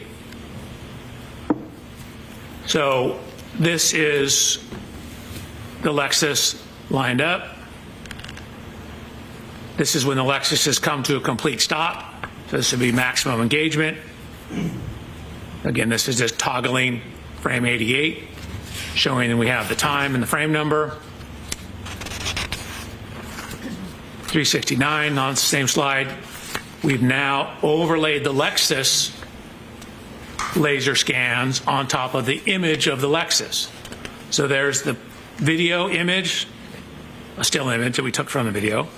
So this is the Lexus lined up. This is when the Lexus has come to a complete stop. So this would be maximum engagement. Again, this is just toggling frame 88, showing that we have the time and the frame number. 369 on the same slide. We've now overlaid the Lexus laser scans on top of the image of the Lexus. So there's the video image, a still image that we took from the video,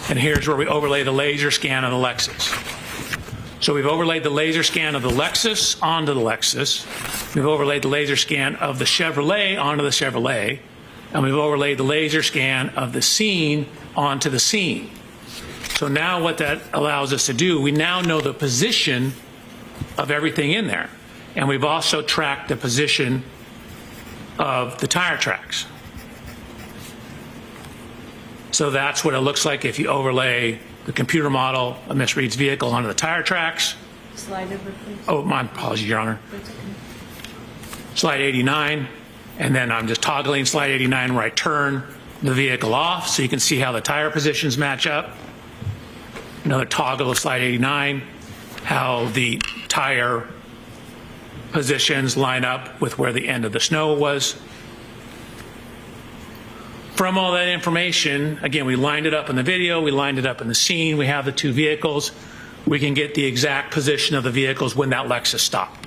and here's where we overlay the laser scan of the Lexus. So we've overlaid the laser scan of the Lexus onto the Lexus. We've overlaid the laser scan of the Chevrolet onto the Chevrolet, and we've overlaid the laser scan of the scene onto the scene. So now what that allows us to do, we now know the position of everything in there. And we've also tracked the position of the tire tracks. So that's what it looks like if you overlay the computer model of Ms. Reed's vehicle onto the tire tracks. Slide number, please. Oh, my apologies, Your Honor. That's okay. Slide 89, and then I'm just toggling slide 89 where I turn the vehicle off so you can see how the tire positions match up. Another toggle of slide 89, how the tire positions line up with where the end of the snow was. From all that information, again, we lined it up in the video, we lined it up in the scene, we have the two vehicles. We can get the exact position of the vehicles when that Lexus stopped.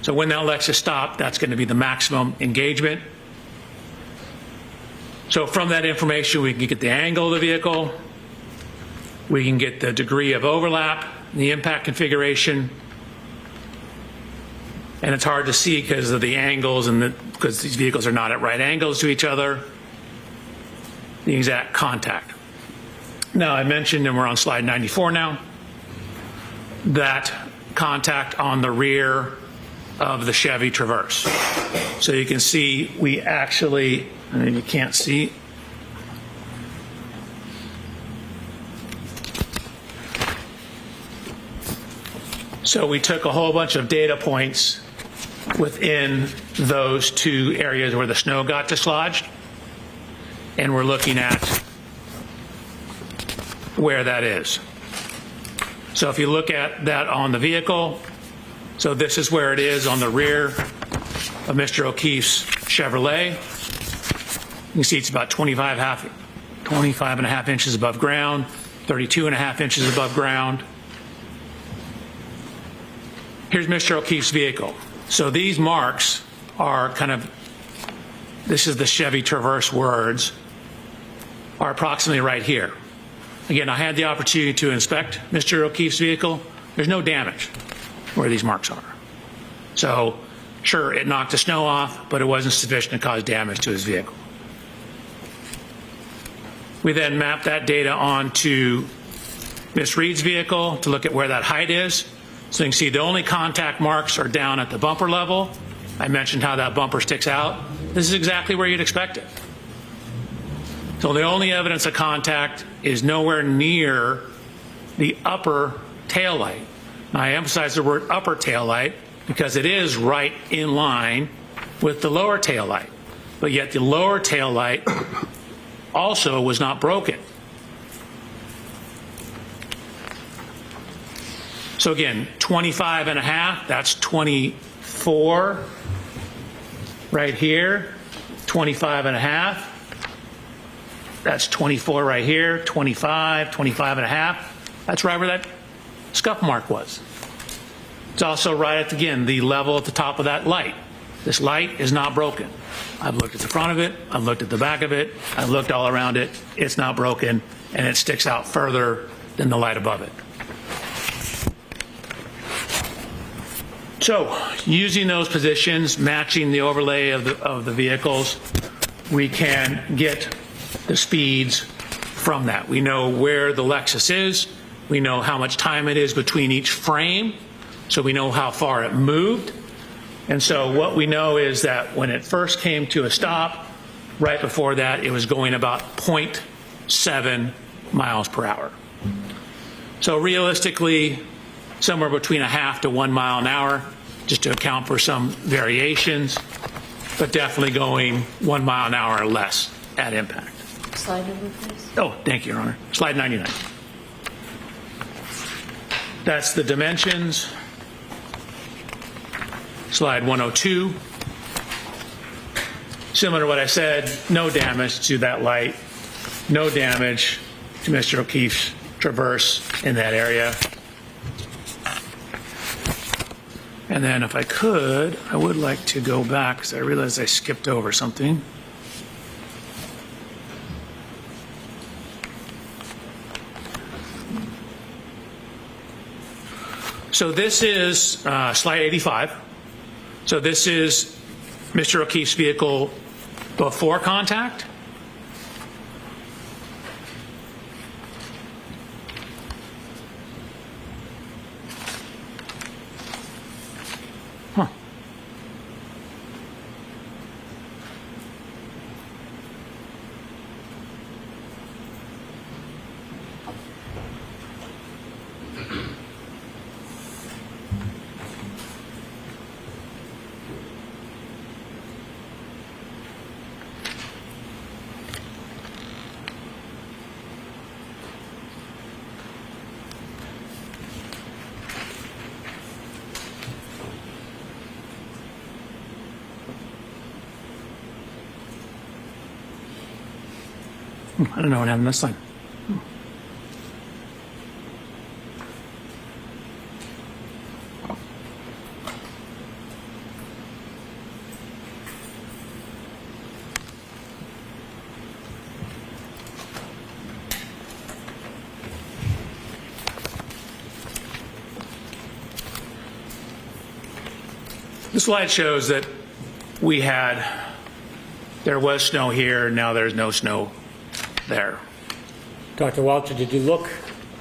So when that Lexus stopped, that's going to be the maximum engagement. So from that information, we can get the angle of the vehicle, we can get the degree of overlap, the impact configuration, and it's hard to see because of the angles and because these vehicles are not at right angles to each other, the exact contact. Now I mentioned, and we're on slide 94 now, that contact on the rear of the Chevy Traverse. So you can see we actually, and you can't see, so we took a whole bunch of data points within those two areas where the snow got dislodged, and we're looking at where that is. So if you look at that on the vehicle, so this is where it is on the rear of Mr. O'Keefe's Chevrolet. You can see it's about 25 and a half inches above ground, 32 and a half inches above ground. Here's Mr. O'Keefe's vehicle. So these marks are kind of, this is the Chevy Traverse words, are approximately right here. Again, I had the opportunity to inspect Mr. O'Keefe's vehicle. There's no damage where these marks are. So, sure, it knocked the snow off, but it wasn't sufficient to cause damage to his vehicle. We then mapped that data onto Ms. Reed's vehicle to look at where that height is. So you can see the only contact marks are down at the bumper level. I mentioned how that bumper sticks out. This is exactly where you'd expect it. So the only evidence of contact is nowhere near the upper tail light. Now, I emphasize the word upper tail light because it is right in line with the lower tail light. But yet the lower tail light also was not broken. So again, 25 and a half, that's 24 right here, 25 and a half. That's 24 right here, 25, 25 and a half. That's right where that scuff mark was. It's also right at, again, the level at the top of that light. This light is not broken. I've looked at the front of it, I've looked at the back of it, I've looked all around it. It's not broken, and it sticks out further than the light above it. So, using those positions, matching the overlay of the vehicles, we can get the speeds from that. We know where the Lexus is. We know how much time it is between each frame. So we know how far it moved. And so what we know is that when it first came to a stop, right before that, it was going about 0.7 miles per hour. So realistically, somewhere between 0.5 to 1 mile an hour, just to account for some variations, but definitely going 1 mile an hour or less at impact. Slide number, please. Oh, thank you, Your Honor. Slide 99. That's the dimensions. Slide 102. Similar to what I said, no damage to that light, no damage to Mr. O'Keefe's Traverse in that area. And then if I could, I would like to go back because I realized I skipped over something. So this is slide 85. So this is Mr. O'Keefe's vehicle before contact. I don't know what happened this time. This slide shows that there was snow here, now there's no snow there. Dr. Welcher, did you look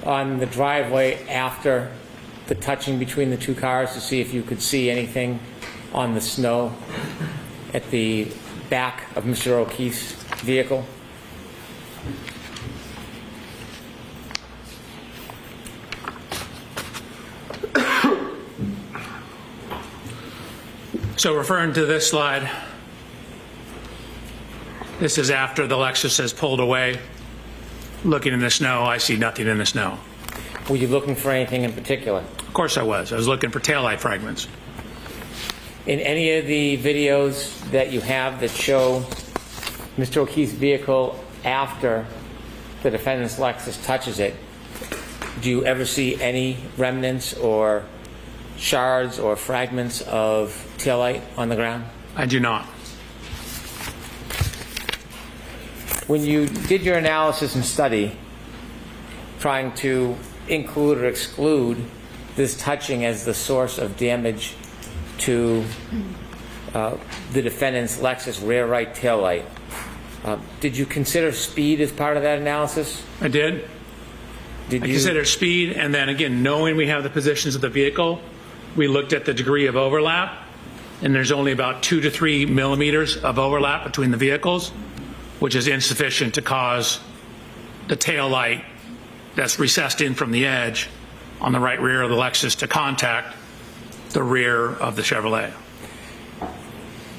on the driveway after the touching between the two cars to see if you could see anything on the snow at the back of Mr. O'Keefe's vehicle? So referring to this slide, this is after the Lexus has pulled away. Looking in the snow, I see nothing in the snow. Were you looking for anything in particular? Of course I was. I was looking for taillight fragments. In any of the videos that you have that show Mr. O'Keefe's vehicle after the defendant's Lexus touches it, do you ever see any remnants or shards or fragments of taillight on the ground? I do not. When you did your analysis and study, trying to include or exclude this touching as the source of damage to the defendant's Lexus rear right taillight, did you consider speed as part of that analysis? I did. I considered speed, and then again, knowing we have the positions of the vehicle, we looked at the degree of overlap, and there's only about 2 to 3 millimeters of overlap between the vehicles, which is insufficient to cause the tail light that's recessed in from the edge on the right rear of the Lexus to contact the rear of the Chevrolet.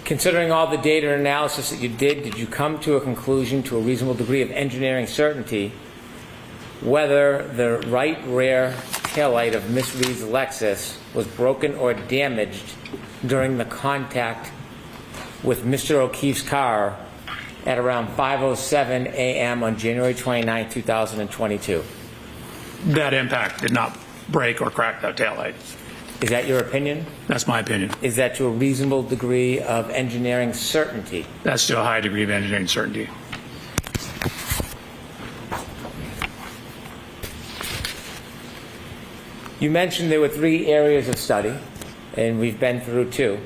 Considering all the data and analysis that you did you come to a conclusion to a reasonable degree of engineering certainty whether the right rear taillight of Miss Reed's Lexus was broken or damaged during the contact with Mr. O'Keefe's car at around 5:07 a.m. on January 29, 2022? That impact did not break or crack that taillight. Is that your opinion? That's my opinion. Is that to a reasonable degree of engineering certainty? That's to a high degree of engineering certainty. You mentioned there were 3 areas of study, and we've been through 2.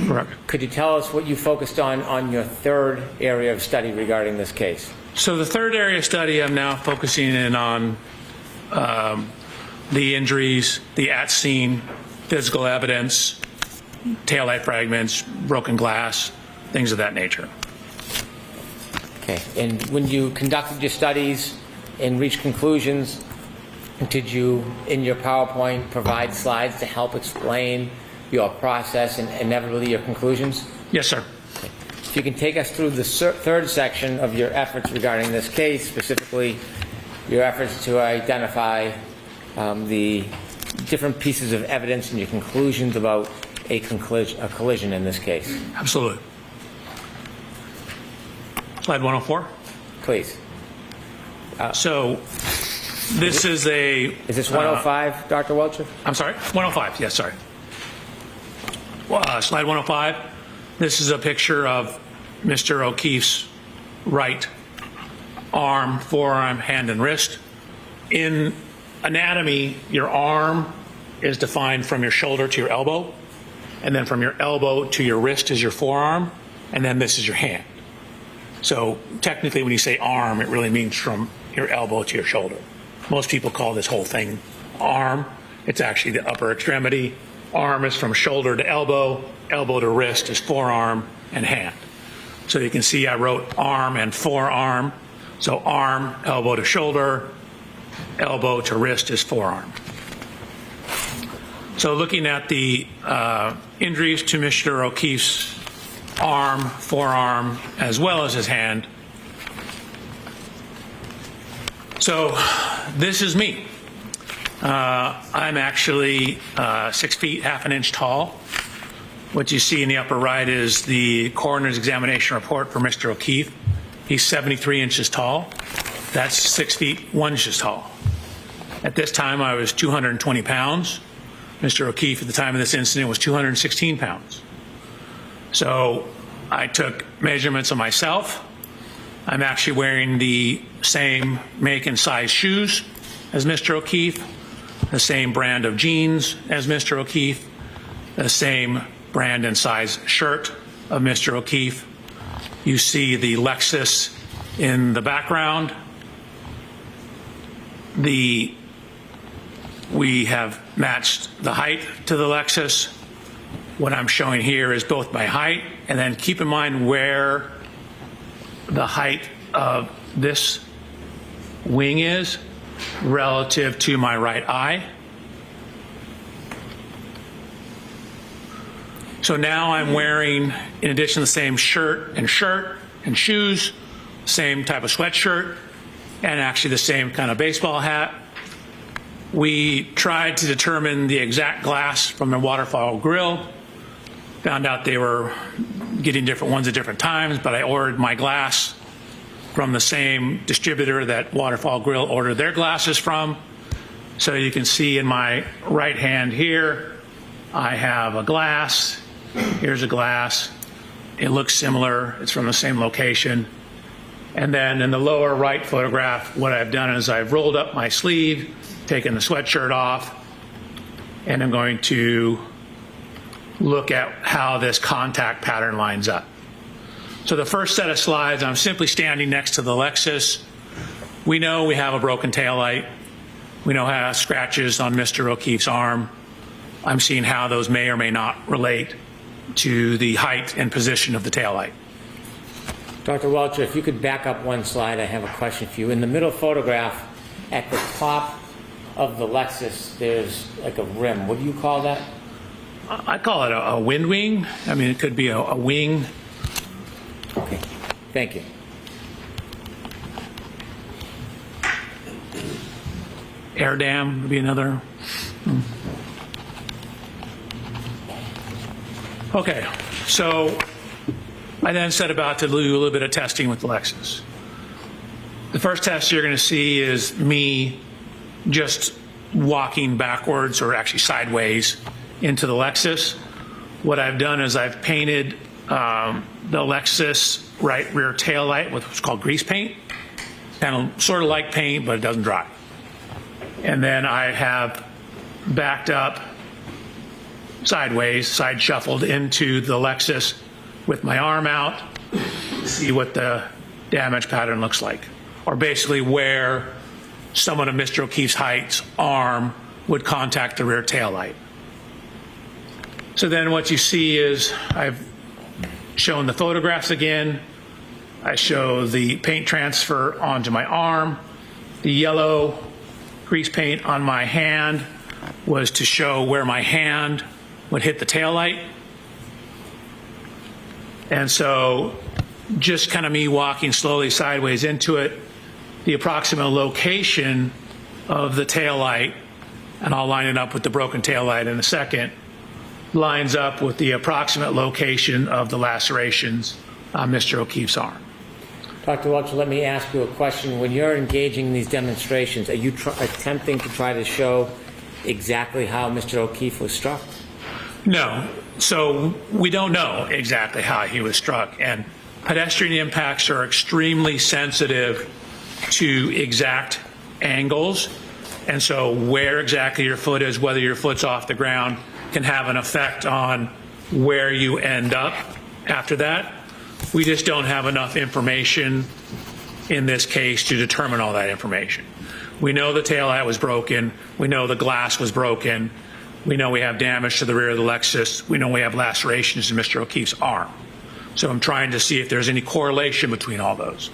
Correct. Could you tell us what you focused on your 3rd area of study regarding this case? So the 3rd area of study, I'm now focusing in on the injuries, the at-scene physical evidence, taillight fragments, broken glass, things of that nature. Okay. And when you conducted your studies and reached conclusions, did you, in your PowerPoint, provide slides to help explain your process and inevitably your conclusions? Yes, sir. Okay. If you can take us through the 3rd section of your efforts regarding this case, specifically your efforts to identify the different pieces of evidence and your conclusions about a collision in this case. Absolutely. Slide 104. Please. So this is a... Is this 105, Dr. Welcher? I'm sorry? 105, yes, sorry. Slide 105. This is a picture of Mr. O'Keefe's right arm, forearm, hand, and wrist. In anatomy, your arm is defined from your shoulder to your elbow, and then from your elbow to your wrist is your forearm, and then this is your hand. So technically when you say arm, it really means from your elbow to your shoulder. Most people call this whole thing arm. It's actually the upper extremity. Arm is from shoulder to elbow, elbow to wrist is forearm, and hand. So you can see I wrote arm and forearm. So arm, elbow to shoulder, elbow to wrist is forearm. So looking at the injuries to Mr. O'Keefe's arm, forearm, as well as his hand. So this is me. I'm actually 6 feet, half an inch tall. What you see in the upper right is the coroner's examination report for Mr. O'Keefe. He's 73 inches tall. That's 6 feet, 1 inch tall. At this time, I was 220 pounds. Mr. O'Keefe, at the time of this incident, was 216 pounds. So I took measurements of myself. I'm actually wearing the same make and size shoes as Mr. O'Keefe, the same brand of jeans as Mr. O'Keefe, the same brand and size shirt of Mr. O'Keefe. You see the Lexus in the background. We have matched the height to the Lexus, what I'm showing here is both my height, and then keep in mind where the height of this wing is relative to my right eye. So now I'm wearing, in addition to the same shirt and shoes, same type of sweatshirt, and actually the same kind of baseball hat. We tried to determine the exact glass from the waterfall grill. Found out they were getting different ones at different times, but I ordered my glass from the same distributor that Waterfall Grill ordered their glasses from. So you can see in my right hand here, I have a glass. Here's a glass. It looks similar. It's from the same location. And then in the lower right photograph, what I've done is I've rolled up my sleeve, taken the sweatshirt off, and I'm going to look at how this contact pattern lines up. So the first set of slides, I'm simply standing next to the Lexus. We know we have a broken taillight. We know how scratches on Mr. O'Keefe's arm. I'm seeing how those may or may not relate to the height and position of the taillight. Dr. Welcher, if you could back up one slide, I have a question for you. In the middle photograph, at the top of the Lexus, there's like a rim. What do you call that? I call it a wind wing. I mean, it could be a wing. Okay, thank you. Air dam would be another. Okay, so I then set about to do a little bit of testing with the Lexus. The first test you're going to see is me just walking backwards, or actually sideways, into the Lexus. What I've done is I've painted the Lexus right rear tail light with what's called grease paint. Kind of sort of like paint, but it doesn't dry. And then I have backed up sideways, side shuffled into the Lexus with my arm out to see what the damage pattern looks like, or basically where someone of Mr. O'Keefe's height's arm would contact the rear tail light. So then what you see is I've shown the photographs again. I show the paint transfer onto my arm. The yellow grease paint on my hand was to show where my hand would hit the tail light. And so just kind of me walking slowly sideways into it, the approximate location of the tail light, and I'll line it up with the broken tail light in a second, lines up with the approximate location of the lacerations on Mr. O'Keefe's arm. Dr. Welcher, let me ask you a question. When you're engaging these demonstrations, are you attempting to try to show exactly how Mr. O'Keefe was struck? No. So we don't know exactly how he was struck, and pedestrian impacts are extremely sensitive to exact angles, and so where exactly your foot is, whether your foot's off the ground, can have an effect on where you end up after that. We just don't have enough information in this case to determine all that information. We know the taillight was broken. We know the glass was broken. We know we have damage to the rear of the Lexus. We know we have lacerations in Mr. O'Keefe's arm. So I'm trying to see if there's any correlation between all those.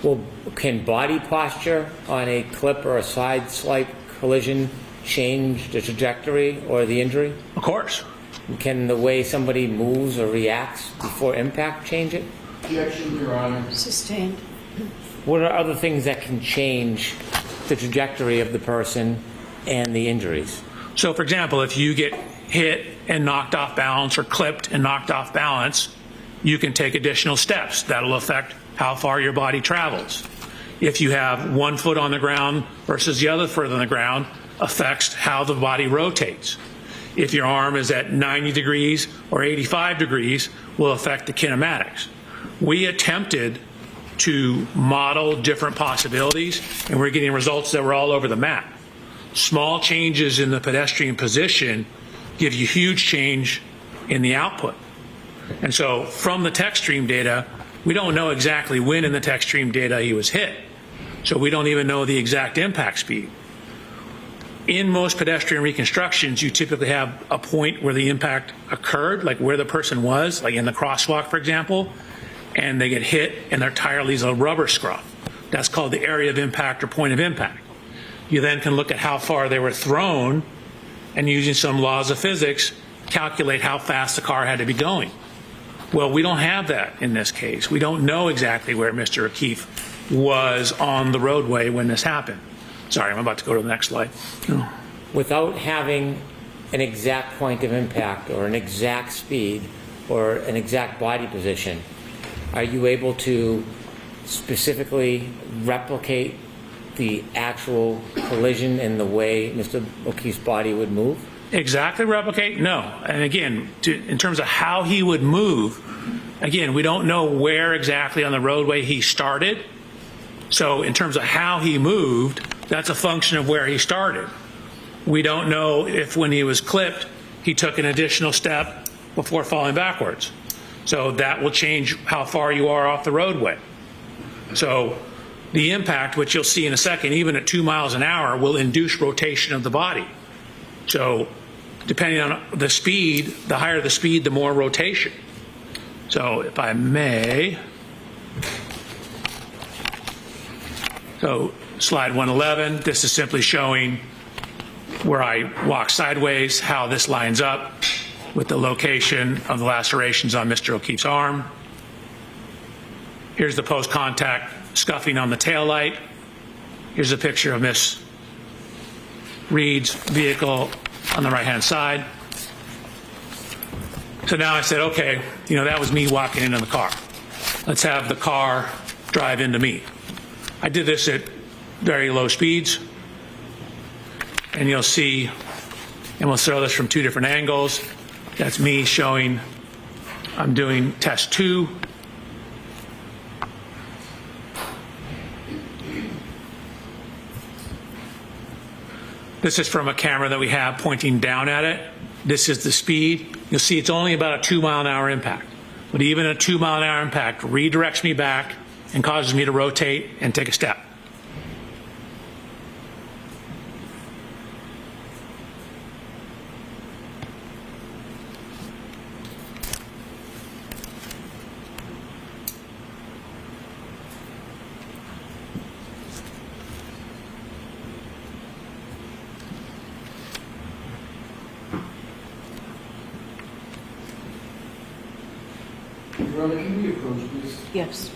Well, can body posture on a clip or a side swipe collision change the trajectory or the injury? Of course. Can the way somebody moves or reacts before impact change it? Objection, Your Honor. Sustained. What are other things that can change the trajectory of the person and the injuries? So, for example, if you get hit and knocked off balance, or clipped and knocked off balance, you can take additional steps. That'll affect how far your body travels. If you have one foot on the ground versus the other foot on the ground, affects how the body rotates. If your arm is at 90 degrees or 85 degrees, will affect the kinematics. We attempted to model different possibilities, and we're getting results that were all over the map. Small changes in the pedestrian position give you huge change in the output. And so from the tech stream data, we don't know exactly when in the tech stream data he was hit. So we don't even know the exact impact speed. in most pedestrian reconstructions, you typically have a point where the impact occurred, like where the person was, like in the crosswalk, for example, and they get hit and their tire leaves a rubber scrub. That's called the area of impact or point of impact. You then can look at how far they were thrown and using some laws of physics, calculate how fast the car had to be going. Well, we don't have that in this case. We don't know exactly where Mr. O'Keefe was on the roadway when this happened. Sorry, I'm about to go to the next slide. Without having an exact point of impact or an exact speed or an exact body position, are you able to specifically replicate the actual collision in the way Mr. O'Keefe's body would move? Exactly replicate? No. And again, in terms of how he would move, again, we don't know where exactly on the roadway he started. So in terms of how he moved, that's a function of where he started. We don't know if when he was clipped, he took an additional step before falling backwards. So that will change how far you are off the roadway. So the impact, which you'll see in a second, even at 2 miles an hour, will induce rotation of the body. So depending on the speed, the higher the speed, the more rotation. So if I may, so slide 111, this is simply showing where I walk sideways, how this lines up with the location of the lacerations on Mr. O'Keefe's arm. Here's the post-contact scuffing on the taillight. Here's a picture of Miss Reed's vehicle on the right-hand side. So now I said, okay, that was me walking into the car. Let's have the car drive into me. I did this at very low speeds, and you'll see, and we'll throw this from 2 different angles. That's me showing I'm doing test 2. This is from a camera that we have pointing down at it. This is the speed. You'll see it's only about a 2 mile an hour impact. But even a 2 mile an hour impact redirects me back and causes me to rotate and take a step. Rhonda, can we approach, please? Yes.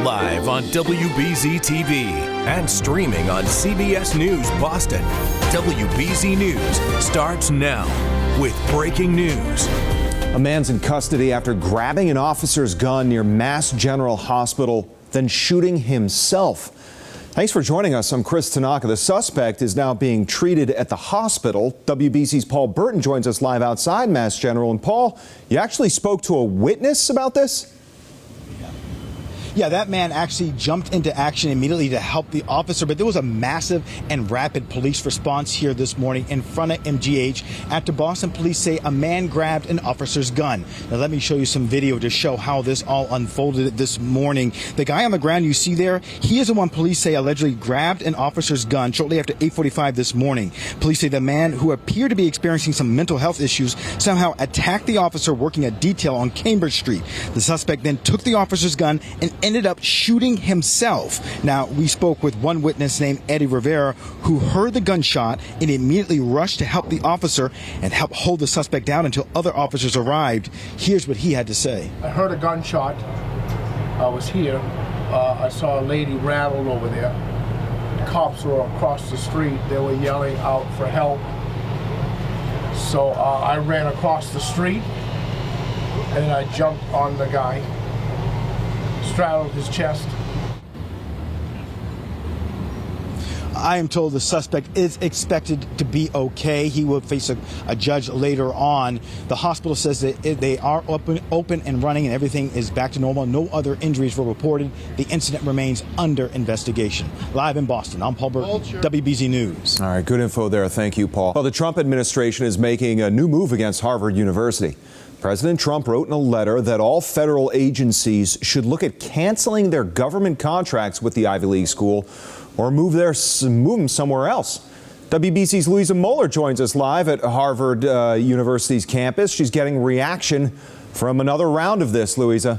Live on WBZ TV and streaming on CBS News Boston. WBZ News starts now with breaking news. A man's in custody after grabbing an officer's gun near Mass General Hospital, then shooting himself. Thanks for joining us. I'm Chris Tanaka. The suspect is now being treated at the hospital. WBZ's Paul Burton joins us live outside Mass General. And Paul, you actually spoke to a witness about this? Yeah, that man actually jumped into action immediately to help the officer, but there was a massive and rapid police response here this morning in front of MGH after Boston police say a man grabbed an officer's gun. Now, let me show you some video to show how this all unfolded this morning. The guy on the ground you see there, he is the one police say allegedly grabbed an officer's gun shortly after 8:45 this morning. Police say the man, who appeared to be experiencing some mental health issues, somehow attacked the officer working a detail on Cambridge Street. The suspect then took the officer's gun and ended up shooting himself. Now, we spoke with one witness named Eddie Rivera, who heard the gunshot and immediately rushed to help the officer and help hold the suspect down until other officers arrived. Here's what he had to say. I heard a gunshot. I was here. I saw a lady rattled over there. The cops were across the street. They were yelling out for help. So I ran across the street and I jumped on the guy, straddled his chest. I am told the suspect is expected to be okay. He will face a judge later on. The hospital says that they are open and running and everything is back to normal. No other injuries were reported. The incident remains under investigation. Live in Boston, I'm Paul Burton, WBZ News. All right, good info there. Thank you, Paul. Well, the Trump administration is making a new move against Harvard University. President Trump wrote in a letter that all federal agencies should look at canceling their government contracts with the Ivy League school or move them somewhere else. WBC's Louisa Moeller joins us live at Harvard University's campus. She's getting reaction from another round of this, Louisa.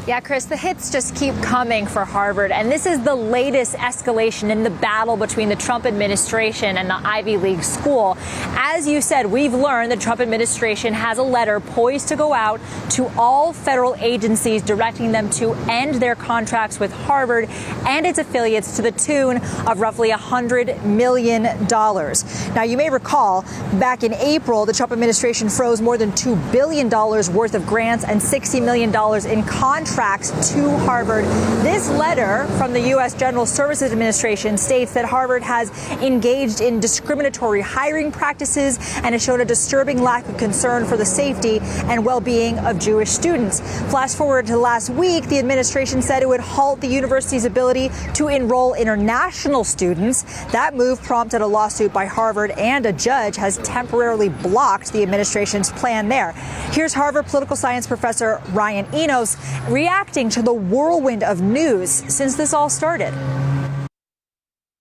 Yeah, Chris, the hits just keep coming for Harvard, and this is the latest escalation in the battle between the Trump administration and the Ivy League school. As you said, we've learned the Trump administration has a letter poised to go out to all federal agencies directing them to end their contracts with Harvard and its affiliates to the tune of roughly $100 million. Now, you may recall back in April, the Trump administration froze more than $2 billion worth of grants and $60 million in contracts to Harvard. This letter from the U.S. General Services Administration states that Harvard has engaged in discriminatory hiring practices and has shown a disturbing lack of concern for the safety and well-being of Jewish students. Flash forward to last week, the administration said it would halt the university's ability to enroll international students. That move prompted a lawsuit by Harvard, and a judge has temporarily blocked the administration's plan there. Here's Harvard political science professor Ryan Enos reacting to the whirlwind of news since this all started.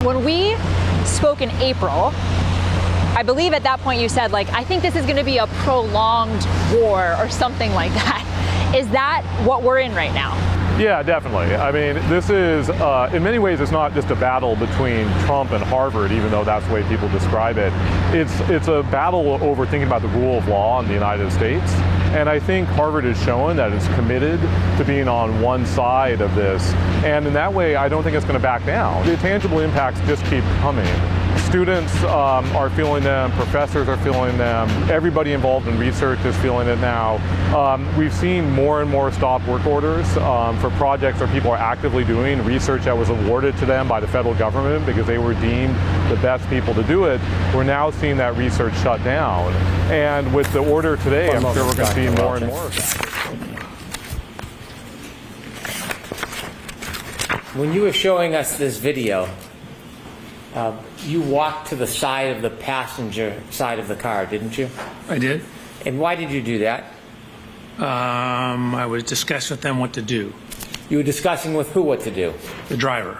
When we spoke in April, I believe at that point you said, I think this is going to be a prolonged war or something like that. Is that what we're in right now? Yeah, definitely. I mean, this is, in many ways, it's not just a battle between Trump and Harvard, even though that's the way people describe it. It's a battle over thinking about the rule of law in the United States. And I think Harvard has shown that it's committed to being on one side of this. And in that way, I don't think it's going to back down. The tangible impacts just keep coming. Students are feeling them, professors are feeling them, everybody involved in research is feeling it now. We've seen more and more stop work orders for projects where people are actively doing research that was awarded to them by the federal government because they were deemed the best people to do it. We're now seeing that research shut down. And with the order today, I'm sure we're going to see more and more of that. When you were showing us this video, you walked to the side of the passenger side of the car, didn't you? I did. And why did you do that? I was discussing with them what to do. You were discussing with who what to do? The driver.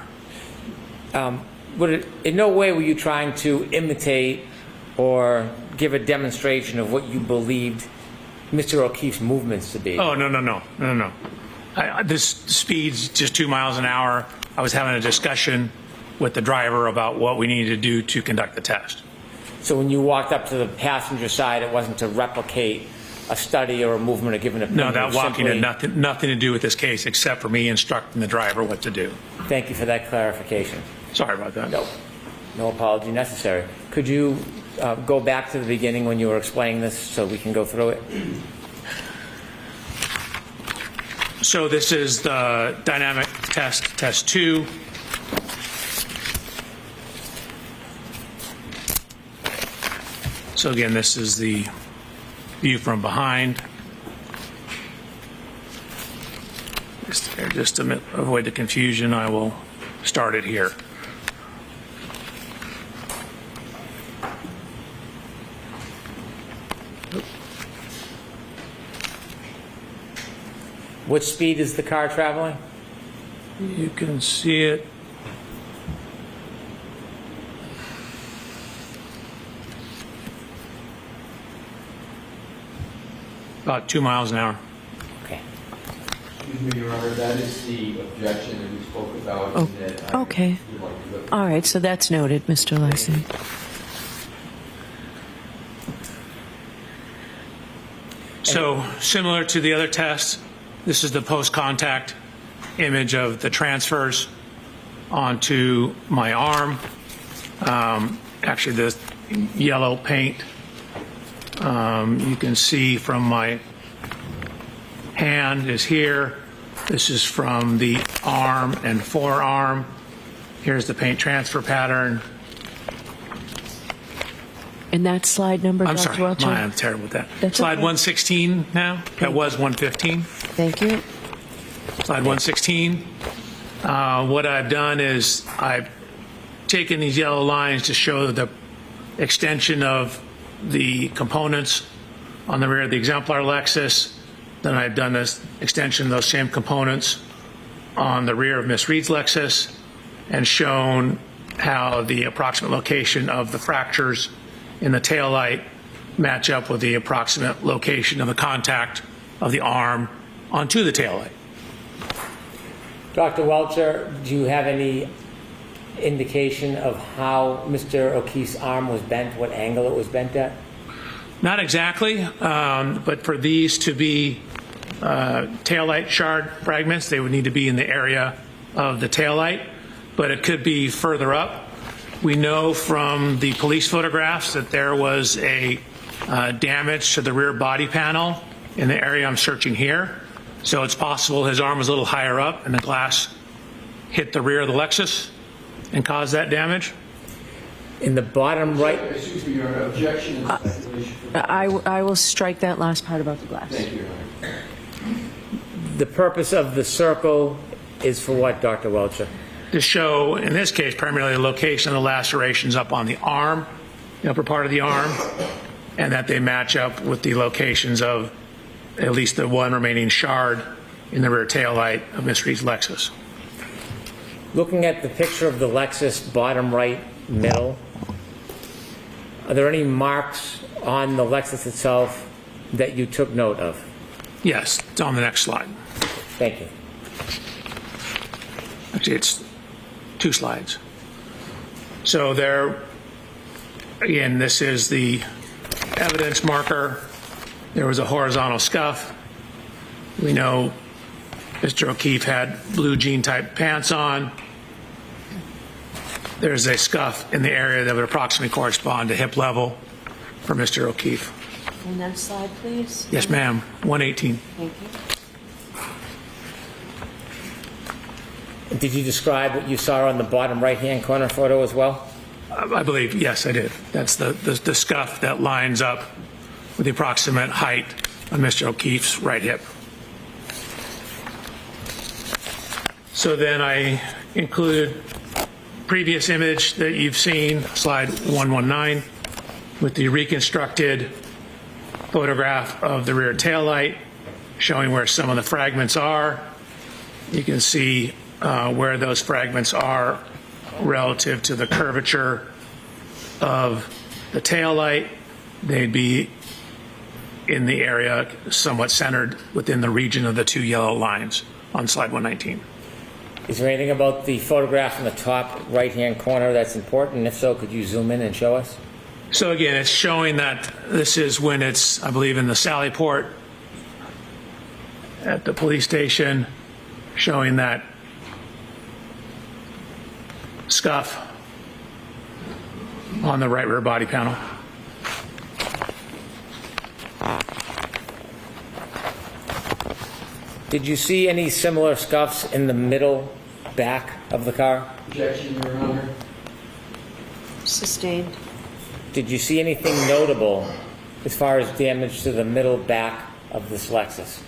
In no way were you trying to imitate or give a demonstration of what you believed Mr. O'Keefe's movements to be? Oh, no. This speed's just 2 miles an hour. I was having a discussion with the driver about what we needed to do to conduct the test. So when you walked up to the passenger side, it wasn't to replicate a study or a movement or giving an opinion? No, that walking Simply- had nothing to do with this case except for me instructing the driver what to do. Thank you for that clarification. Sorry about that. No apology necessary. Could you go back to the beginning when you were explaining this so we can go through it? So this is the dynamic test 2. So again, this is the view from behind. Just to avoid the confusion, I will start it here. What speed is the car traveling? You can see it. About 2 miles an hour. Okay. Excuse me, Your Honor, that is the objection that we spoke about. Oh, that I okay. would like to look- All right, so that's noted, Mr. Larson. So similar to the other test, this is the post-contact image of the transfers onto my arm. Actually, the yellow paint you can see from my hand is here. This is from the arm and forearm. Here's the paint transfer pattern. And that slide number, I'm Dr. sorry, Welcher? I'm terrible with that. That's Slide okay. 116 now. That was 115. Thank you. Slide 116. What I've done is I've taken these yellow lines to show the extension of the components on the rear of the exemplar Lexus. Then I've done this extension of those same components on the rear of Miss Reed's Lexus and shown how the approximate location of the fractures in the taillight match up with the approximate location of the contact of the arm onto the taillight. Dr. Welcher, do you have any indication of how Mr. O'Keefe's arm was bent, what angle it was bent at? Not exactly, but for these to be taillight shard fragments, they would need to be in the area of the taillight, but it could be further up. We know from the police photographs that there was a damage to the rear body panel in the area I'm searching here. So it's possible his arm was a little higher up and the glass hit the rear of the Lexus and caused that damage. In the bottom right. Excuse me, Your Honor, objection is stipulation for- I will strike that last part about the glass. Thank you, Your Honor. The purpose of the circle is for what, Dr. Welcher? To show, in this case, primarily the location of the lacerations up on the arm, the upper part of the arm, and that they match up with the locations of at least the one remaining shard in the rear taillight of Miss Reed's Lexus. Looking at the picture of the Lexus bottom right middle, are there any marks on the Lexus itself that you took note of? Yes, it's on the next slide. Thank you. Actually, it's 2 slides. So there, again, this is the evidence marker. There was a horizontal scuff. We know Mr. O'Keefe had blue jean type pants on. There's a scuff in the area that would approximately correspond to hip level for Mr. O'Keefe. And next slide, please. Yes, ma'am. 118. Thank you. Did you describe what you saw on the bottom right-hand corner photo as well? I believe, yes, I did. That's the scuff that lines up with the approximate height of Mr. O'Keefe's right hip. So then I included previous image that you've seen, slide 119, with the reconstructed photograph of the rear taillight, showing where some of the fragments are. You can see where those fragments are relative to the curvature of the taillight. They'd be in the area somewhat centered within the region of the 2 yellow lines on slide 119. Is there anything about the photograph in the top right-hand corner that's important? If so, could you zoom in and show us? So again, it's showing that this is when it's, I believe, in the Sally Port at the police station, showing that scuff on the right rear body panel. Did you see any similar scuffs in the middle back of the car? Objection, Your Honor. Sustained. Did you see anything notable as far as damage to the middle back of this Lexus?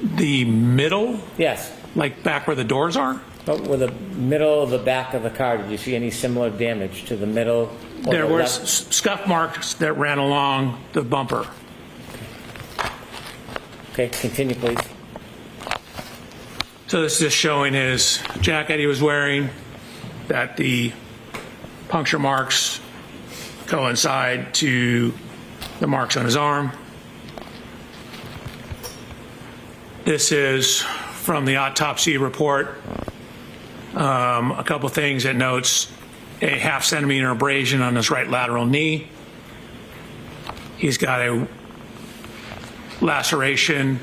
The middle? Yes. Like back where the doors are? But with the middle of the back of the car, did you see any similar damage to the middle? There were scuff marks that ran along the bumper. Okay, continue, please. So this is just showing his jacket he was wearing, that the puncture marks coincide to the marks on his arm. This is from the autopsy report. A couple things it notes: a 1/2 centimeter abrasion on his right lateral knee. He's got a laceration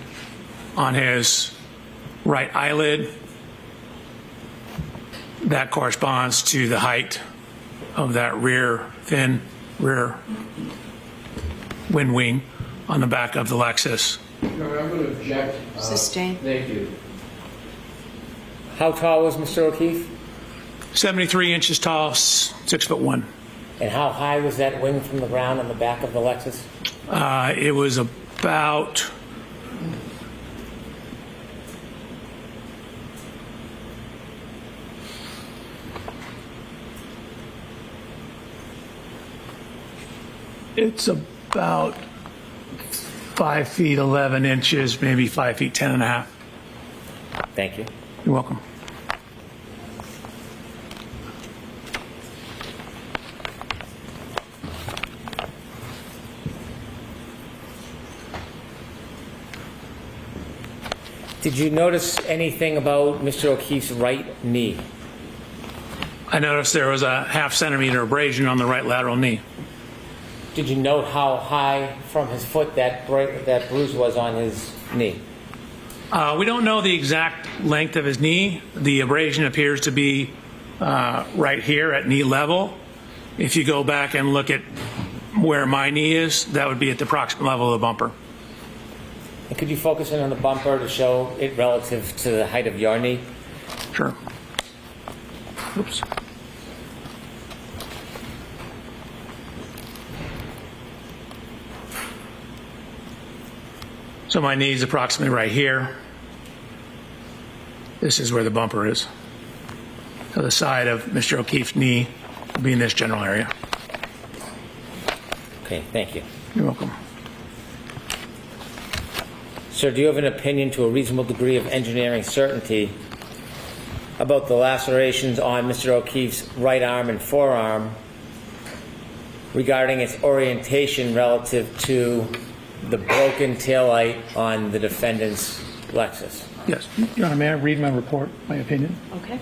on his right eyelid. That corresponds to the height of that rear wind wing on the back of the Lexus. No, I'm going to object. Sustained. Thank you. How tall was Mr. O'Keefe? 73 inches tall, 6'1". And how high was that wing from the ground on the back of the Lexus? It was about it's about 5 feet 11 inches, maybe 5 feet 10 and a half. Thank you. You're welcome. Did you notice anything about Mr. O'Keefe's right knee? I noticed there was a 1/2 centimeter abrasion on the right lateral knee. Did you note how high from his foot that bruise was on his knee? We don't know the exact length of his knee. The abrasion appears to be right here at knee level. If you go back and look at where my knee is, that would be at the approximate level of the bumper. And could you focus in on the bumper to show it relative to the height of your knee? Sure. Oops. So my knee is approximately right here. This is where the bumper is. So the side of Mr. O'Keefe's knee will be in this general area. Okay, thank you. You're welcome. Sir, do you have an opinion to a reasonable degree of engineering certainty about the lacerations on Mr. O'Keefe's right arm and forearm regarding its orientation relative to the broken taillight on the defendant's Lexus? Yes. Your Honor, may I read my report, my opinion? Okay.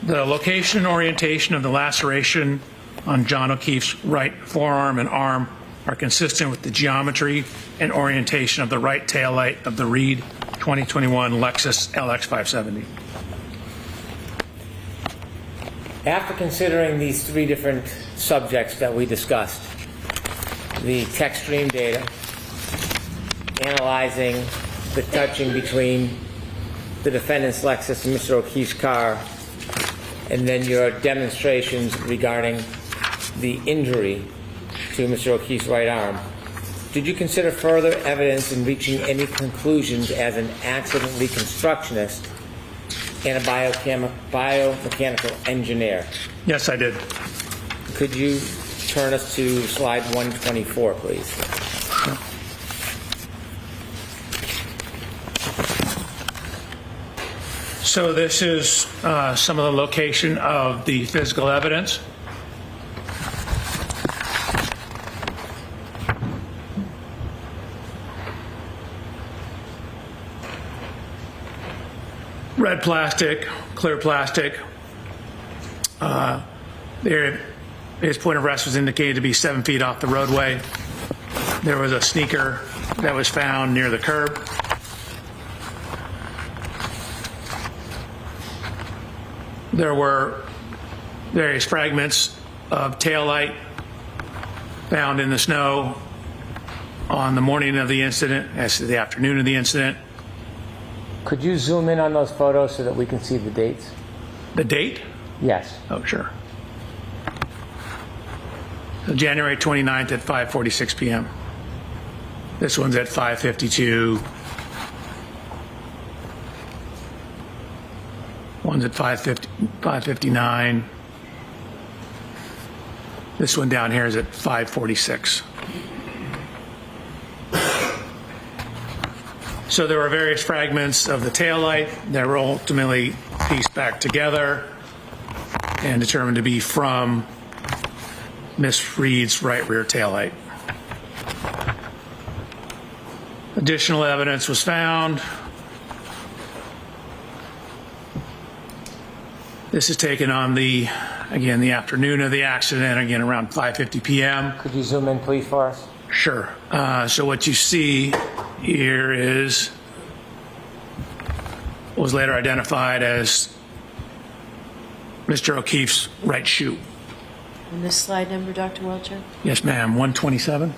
The location and orientation of the laceration on John O'Keefe's right forearm and arm are consistent with the geometry and orientation of the right taillight of the Reed 2021 Lexus LX 570. After considering these three different subjects that we discussed, the tech stream data, analyzing the touching between the defendant's Lexus and Mr. O'Keefe's car, and then your demonstrations regarding the injury to Mr. O'Keefe's right arm, did you consider further evidence in reaching any conclusions as an accident reconstructionist and a biomechanical engineer? Yes, I did. Could you turn us to slide 124, please? So this is some of the location of the physical evidence. Red plastic, clear plastic. There His point of rest was indicated to be 7 feet off the roadway. There was a sneaker that was found near the curb. There were various fragments of taillight found in the snow on the morning of the incident, as to the afternoon of the incident. Could you zoom in on those photos so that we can see the dates? The date? Yes. Oh, sure. So January 29th at 5:46 p.m. This one's at 5:52. One's at 5:59. This one down here is at 5:46. So there were various fragments of the taillight that were ultimately pieced back together and determined to be from Miss Reed's right rear taillight. Additional evidence was found. This is taken on the afternoon of the accident, again around 5:50 p.m. Could you zoom in, please, for us? Sure. So what you see here is what was later identified as Mr. O'Keefe's right shoe. And this slide number, Dr. Welcher? Yes, ma'am. 127.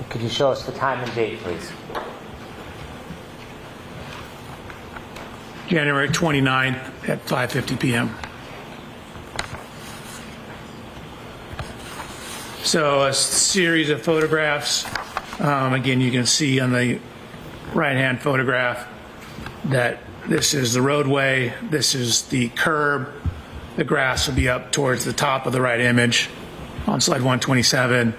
Could you show us the time and date, please? January 29th at 5:50 p.m. So a series of photographs. Again, you can see on the right-hand photograph that this is the roadway, this is the curb. The grass will be up towards the top of the right image. On slide 127,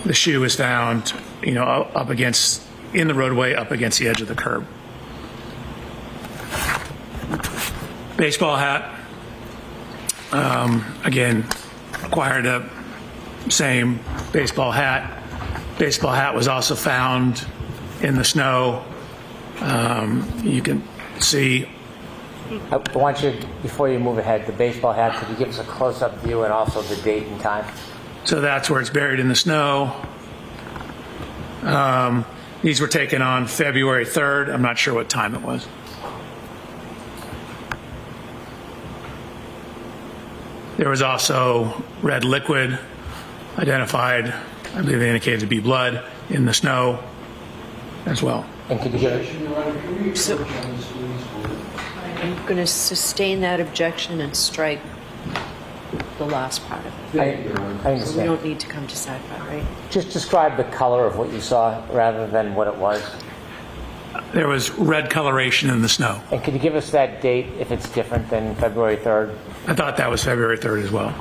the shoe is found, up against, in the roadway, up against the edge of the curb. Baseball hat, again, acquired the same baseball hat. Baseball hat was also found in the snow. You can see. I want you, before you move ahead, the baseball hat, could you give us a close-up view and also the date and time? So that's where it's buried in the snow. These were taken on February 3rd. I'm not sure what time it was. There was also red liquid identified, I believe they indicated to be blood, in the snow as well. And could you give it? I'm going to sustain that objection and strike the last part of it. I understand. So we don't need to come to sci-fi, right? Just describe the color of what you saw rather than what it was. There was red coloration in the snow. And could you give us that date if it's different than February 3rd? I thought that was February 3rd as well.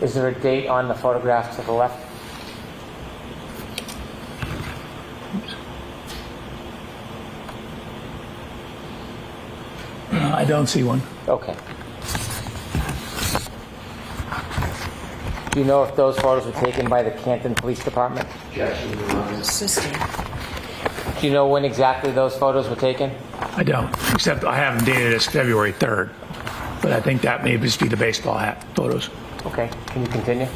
Is there a date on the photograph to the left? I don't see one. Okay. Do you know if those photos were taken by the Canton Police Department? Assisting. Do you know when exactly those photos were taken? I don't, except I have them dated as February 3rd. But I think that may just be the baseball hat photos. Okay, can you continue?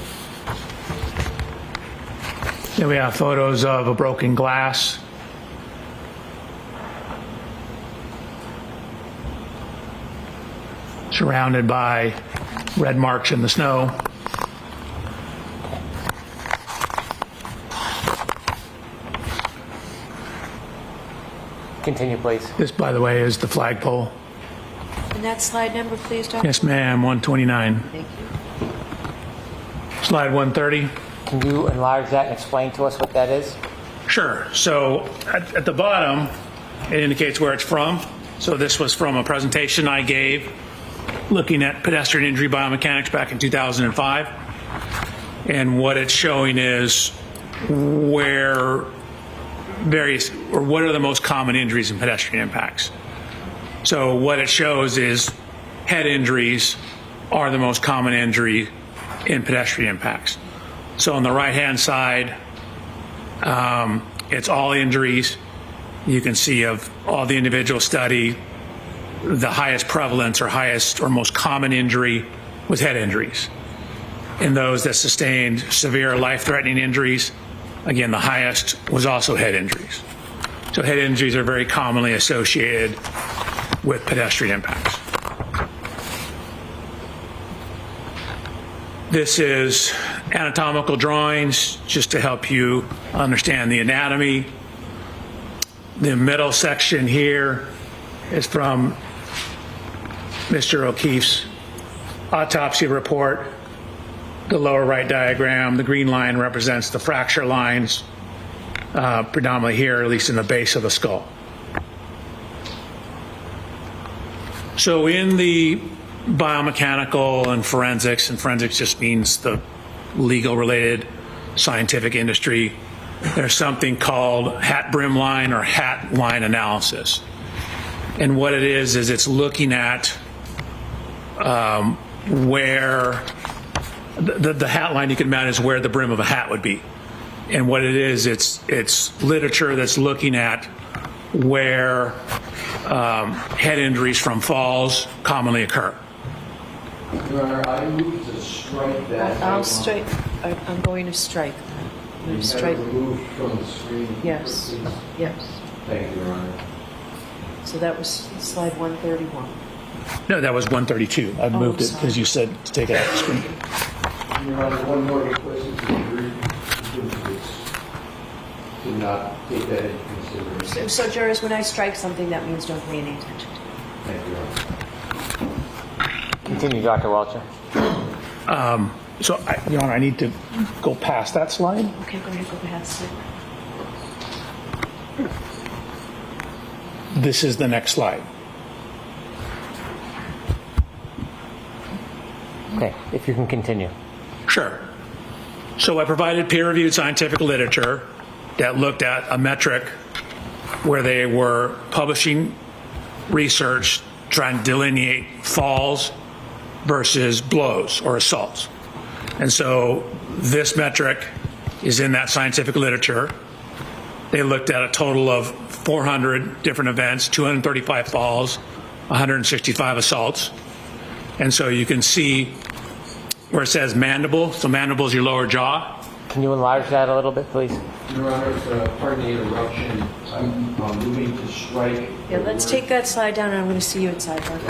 Then we have photos of a broken glass. Surrounded by red marks in the snow. Continue, please. This, by the way, is the flagpole. And that slide number, please, Dr. Yes, ma'am, 129. Thank you. Slide 130. Can you enlarge that and explain to us what that is? Sure. So at the bottom, it indicates where it's from. So this was from a presentation I gave looking at pedestrian injury biomechanics back in 2005. And what it's showing is what are the most common injuries in pedestrian impacts. So what it shows is head injuries are the most common injury in pedestrian impacts. So on the right-hand side, it's all injuries. You can see of all the individual study, the highest prevalence or highest or most common injury was head injuries. in those that sustained severe life-threatening injuries. Again, the highest was also head injuries. So head injuries are very commonly associated with pedestrian impacts. This is anatomical drawings just to help you understand the anatomy. The middle section here is from Mr. O'Keefe's autopsy report. The lower right diagram, the green line represents the fracture lines, predominantly here, at least in the base of the skull. So in the biomechanical and forensics just means the legal related scientific industry, there's something called hat brim line or hat line analysis. And what it is it's looking at where the hat line, you can imagine, is where the brim of a hat would be. And what it is, it's literature that's looking at where head injuries from falls commonly occur. Your Honor, I move to strike that. I'm going to strike. I'm going to strike. Removed from the screen. Yes. Yes. Thank you, Your Honor. So that was slide 131. No, that was 132. I moved it because you said to take it off the screen. Your Honor, one more request is to agree to not take that into consideration. So jurors, when I strike something, that means don't pay any attention to it. Thank you, Your Honor. Continue, Dr. Welcher. Your Honor, I need to go past that slide. Okay, go ahead, go past it. This is the next slide. Okay, if you can continue. Sure. So I provided peer-reviewed scientific literature that looked at a metric where they were publishing research trying to delineate falls versus blows or assaults. And so this metric is in that scientific literature. They looked at a total of 400 different events, 235 falls, 165 assaults. And so you can see where it says mandible. So mandible is your lower jaw. Can you enlarge that a little bit, please? Your Honor, pardon the interruption. I'm moving to strike. Yeah, let's take that slide down and I'm going to see you at sidebar.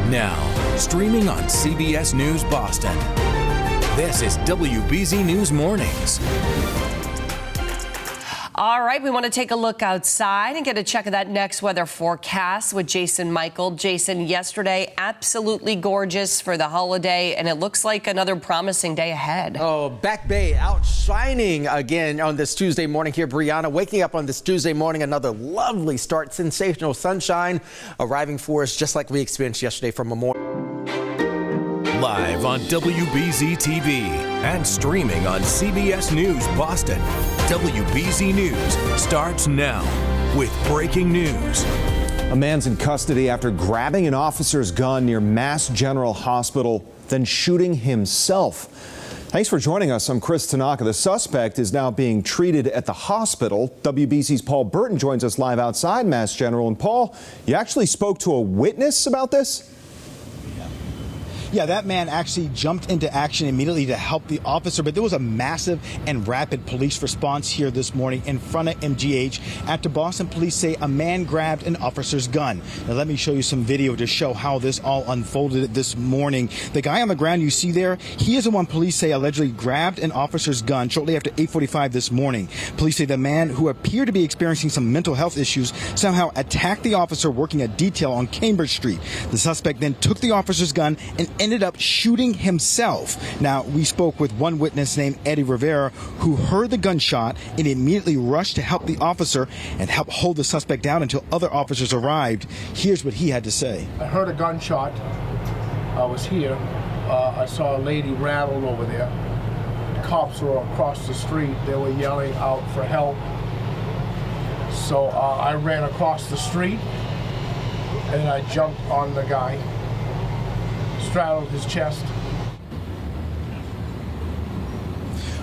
Now, streaming on CBS News Boston. This is WBZ News Mornings. All right, we want to take a look outside and get a check of that next weather forecast with Jason Michael. Jason, yesterday, absolutely gorgeous for the holiday, and it looks like another promising day ahead. Oh, Back Bay outshining again on this Tuesday morning here. Brianna, waking up on this Tuesday morning, another lovely start. Sensational sunshine arriving for us just like we experienced yesterday from Memorial. Live on WBZ TV and streaming on CBS News Boston. WBZ News starts now with breaking news. A man's in custody after grabbing an officer's gun near Mass General Hospital, then shooting himself. Thanks for joining us. I'm Chris Tanaka. The suspect is now being treated at the hospital. WBZ's Paul Burton joins us live outside Mass General. And Paul, you actually spoke to a witness about this? Yeah, that man actually jumped into action immediately to help the officer, but there was a massive and rapid police response here this morning in front of MGH after Boston police say a man grabbed an officer's gun. Now, let me show you some video to show how this all unfolded this morning. The guy on the ground you see there, he is the one police say allegedly grabbed an officer's gun shortly after 8:45 this morning. Police say the man, who appeared to be experiencing some mental health issues, somehow attacked the officer working a detail on Cambridge Street. The suspect then took the officer's gun and ended up shooting himself. Now, we spoke with one witness named Eddie Rivera who heard the gunshot and immediately rushed to help the officer and help hold the suspect down until other officers arrived. Here's what he had to say. I heard a gunshot. I was here. I saw a lady rattled over there. The cops were across the street. They were yelling out for help. So I ran across the street and I jumped on the guy, straddled his chest.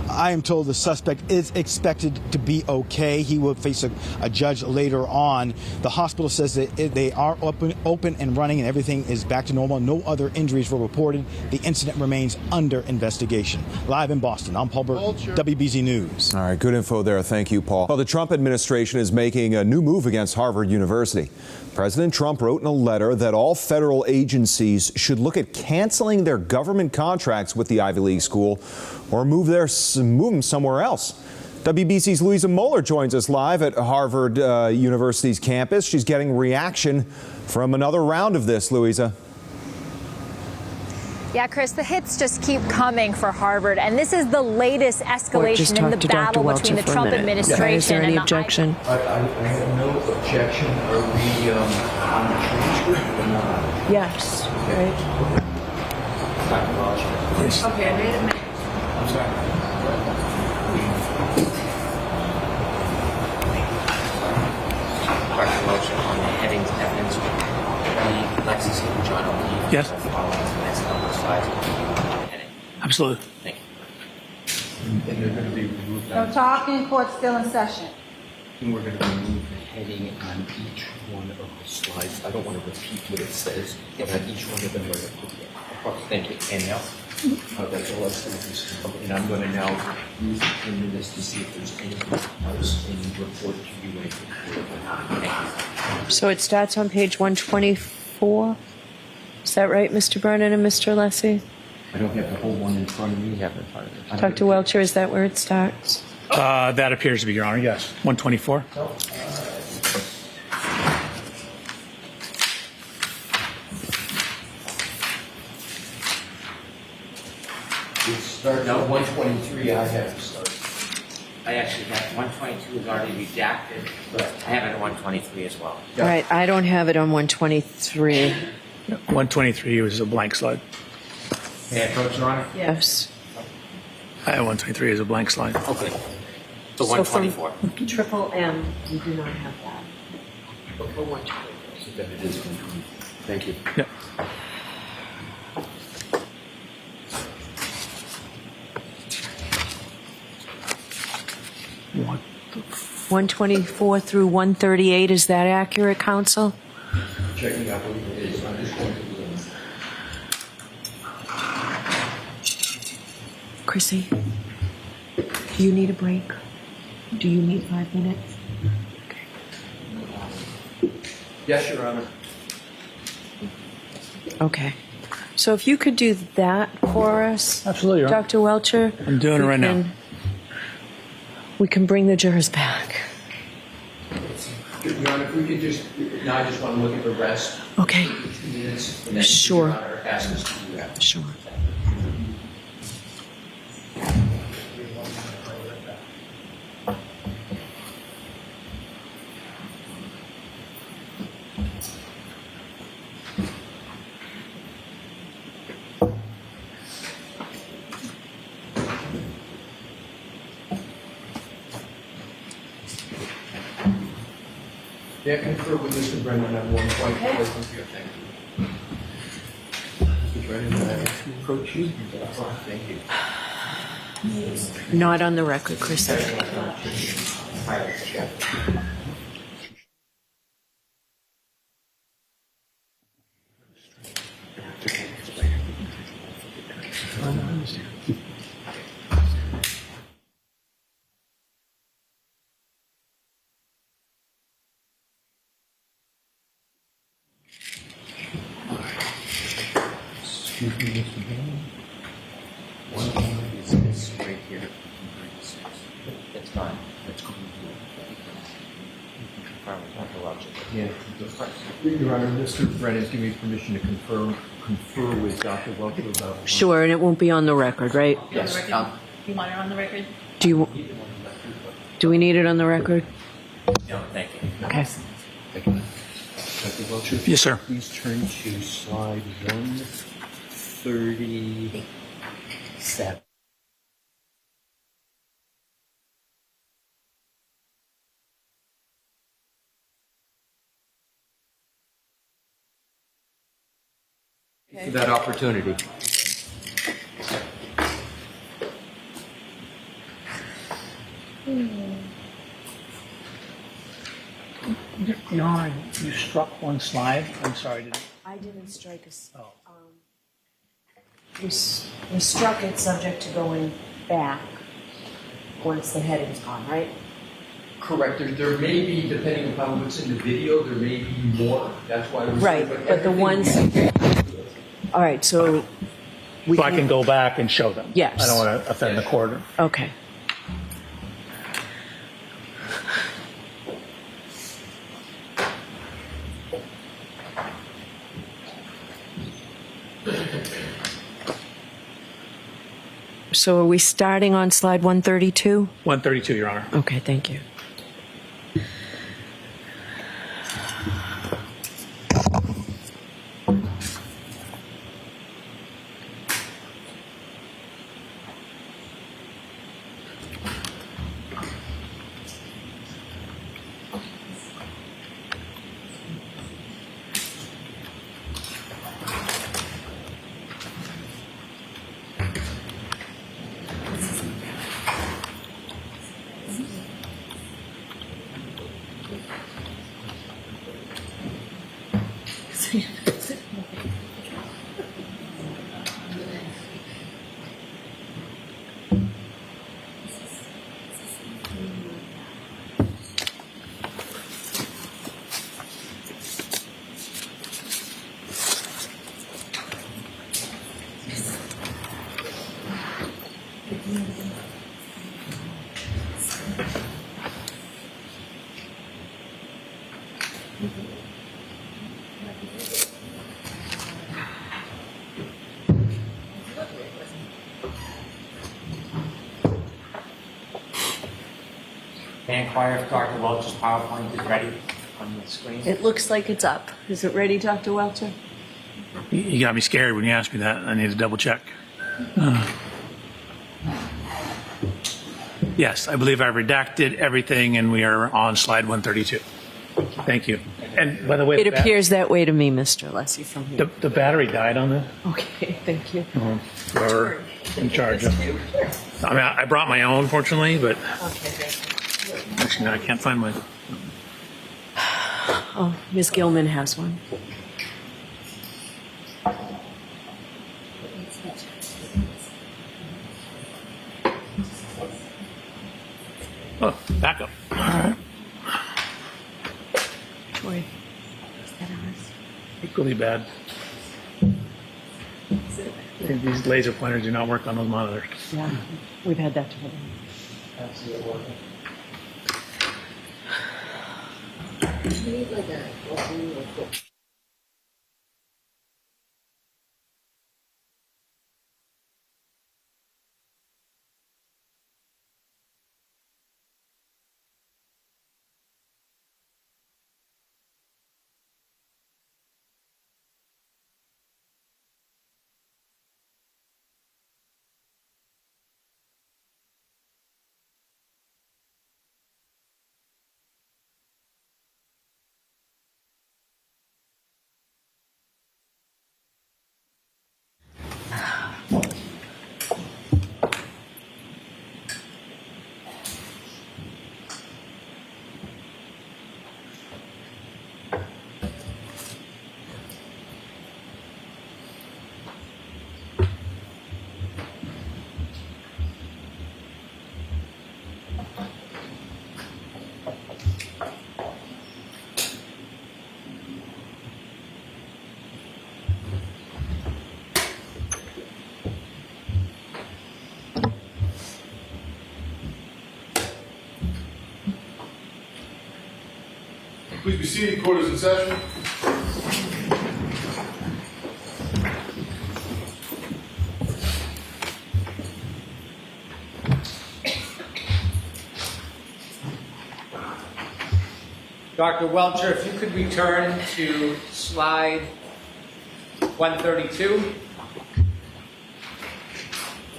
I am told the suspect is expected to be okay. He will face a judge later on. The hospital says that they are open and running and everything is back to normal. No other injuries were reported. The incident remains under investigation. Live in Boston, I'm Paul Burton, WBZ News. All right, good info there. Thank you, Paul. Well, the Trump administration is making a new move against Harvard University. President Trump wrote in a letter that all federal agencies should look at canceling their government contracts with the Ivy League school or move them somewhere else. WBC's Louisa Moeller joins us live at Harvard University's campus. She's getting reaction from another round of this, Louisa. Yeah, Chris, the hits just keep coming for Harvard, and this is the latest escalation in the battle between the Trump administration Is there any and objection? I have no objection. Are we on the transcript or not? Yes. Right. Okay, I made a minute. I'm sorry. Question motion on the headings evidence. Lexus and John O'Keefe. Yes. Following the next couple of slides. Absolutely. Thank you. And they're going to be removed. No talking, court still in session. And we're going to remove the heading on each one of the slides. I don't want to repeat what it says, but on each one of them, we're going to put it across. Thank you. Anything else? That's all that's going to be. And I'm going to now use into this to see if there's anything else in the report to be waiting. So it starts on page 124. Is that right, Mr. Brennan and Mr. Lessie? I don't have the whole one in front of me. You have it in front of me. Dr. Welcher, is that where it starts? That appears to be, Your Honor, yes. 124. It starts at 123. I have to start. I actually have 122 is already redacted, but I have it at 123 as well. All right, I don't have it on 123. 123 was a blank slide. May I approach, Your Honor? Yes. 123 is a blank slide. Okay. So 124. Triple M, you do not have that. So that it is 123. Thank you. Yeah. What the 124 through 138, is that accurate, counsel? Checking out what it is. I'm just going to do it. Chrissy, do you need a break? Do you need 5 minutes? Yes, Your Honor. Okay. So if you could do that for us. Absolutely, Your Honor. Dr. Welcher. I'm doing it right now. We can bring the jurors back. Your Honor, if we could just, now I just want to look at the rest. Okay. 2 minutes. And then Sure. Your Honor ask us to do that. Sure. Yeah, confer with Mr. Brennan on 1 point. Thank you. Mr. Brennan, I have to approach you. Thank you. Not on the record, Chris. Excuse me, Mr. Brennan. 1 point is this right here. It's fine. It's going to confirm with Dr. Welcher. Yeah. Your Honor, Mr. Brennan has given me permission to confirm confer with Dr. Welcher about. Sure, and it won't be on the record, right? Yes. You want it on the record? Do we need it on the record? No, thank you. Okay. Thank you. Dr. Welcher? Yes, sir. Please turn to slide 137. For that opportunity. Yawn, you struck one slide. I'm sorry. I didn't strike us. We struck it subject to going back once the heading's gone, right? Correct. There may be, depending upon what's in the video, there may be more. That's why we're Right, but the ones. All right, so So I can go back and show them. Yes. I don't want to offend the quarter. Okay. So are we starting on slide 132? 132, Your Honor. Okay, thank you. May I inquire if Dr. Welch's PowerPoint is ready on the screen? It looks like it's up. Is it ready, Dr. Welcher? You got me scared when you asked me that. I need to double check. Yes, I believe I redacted everything, and we are on slide 132. Thank you. And by the way, It appears that way to me, Mr. Alessi, from here. the battery died on this. Okay, thank you. Whoever in charge of. I mean, I brought my own, fortunately, but Okay, thank actually, no, I can't find mine. Oh, Ms. Gilman has one. Oh, backup. All right. Troy, is that ours? Equally bad. I think these laser pointers do not work on those monitors. Yeah, we've had that trouble. Please be seated. Court is in session. Dr. Welcher, if you could return to slide 132.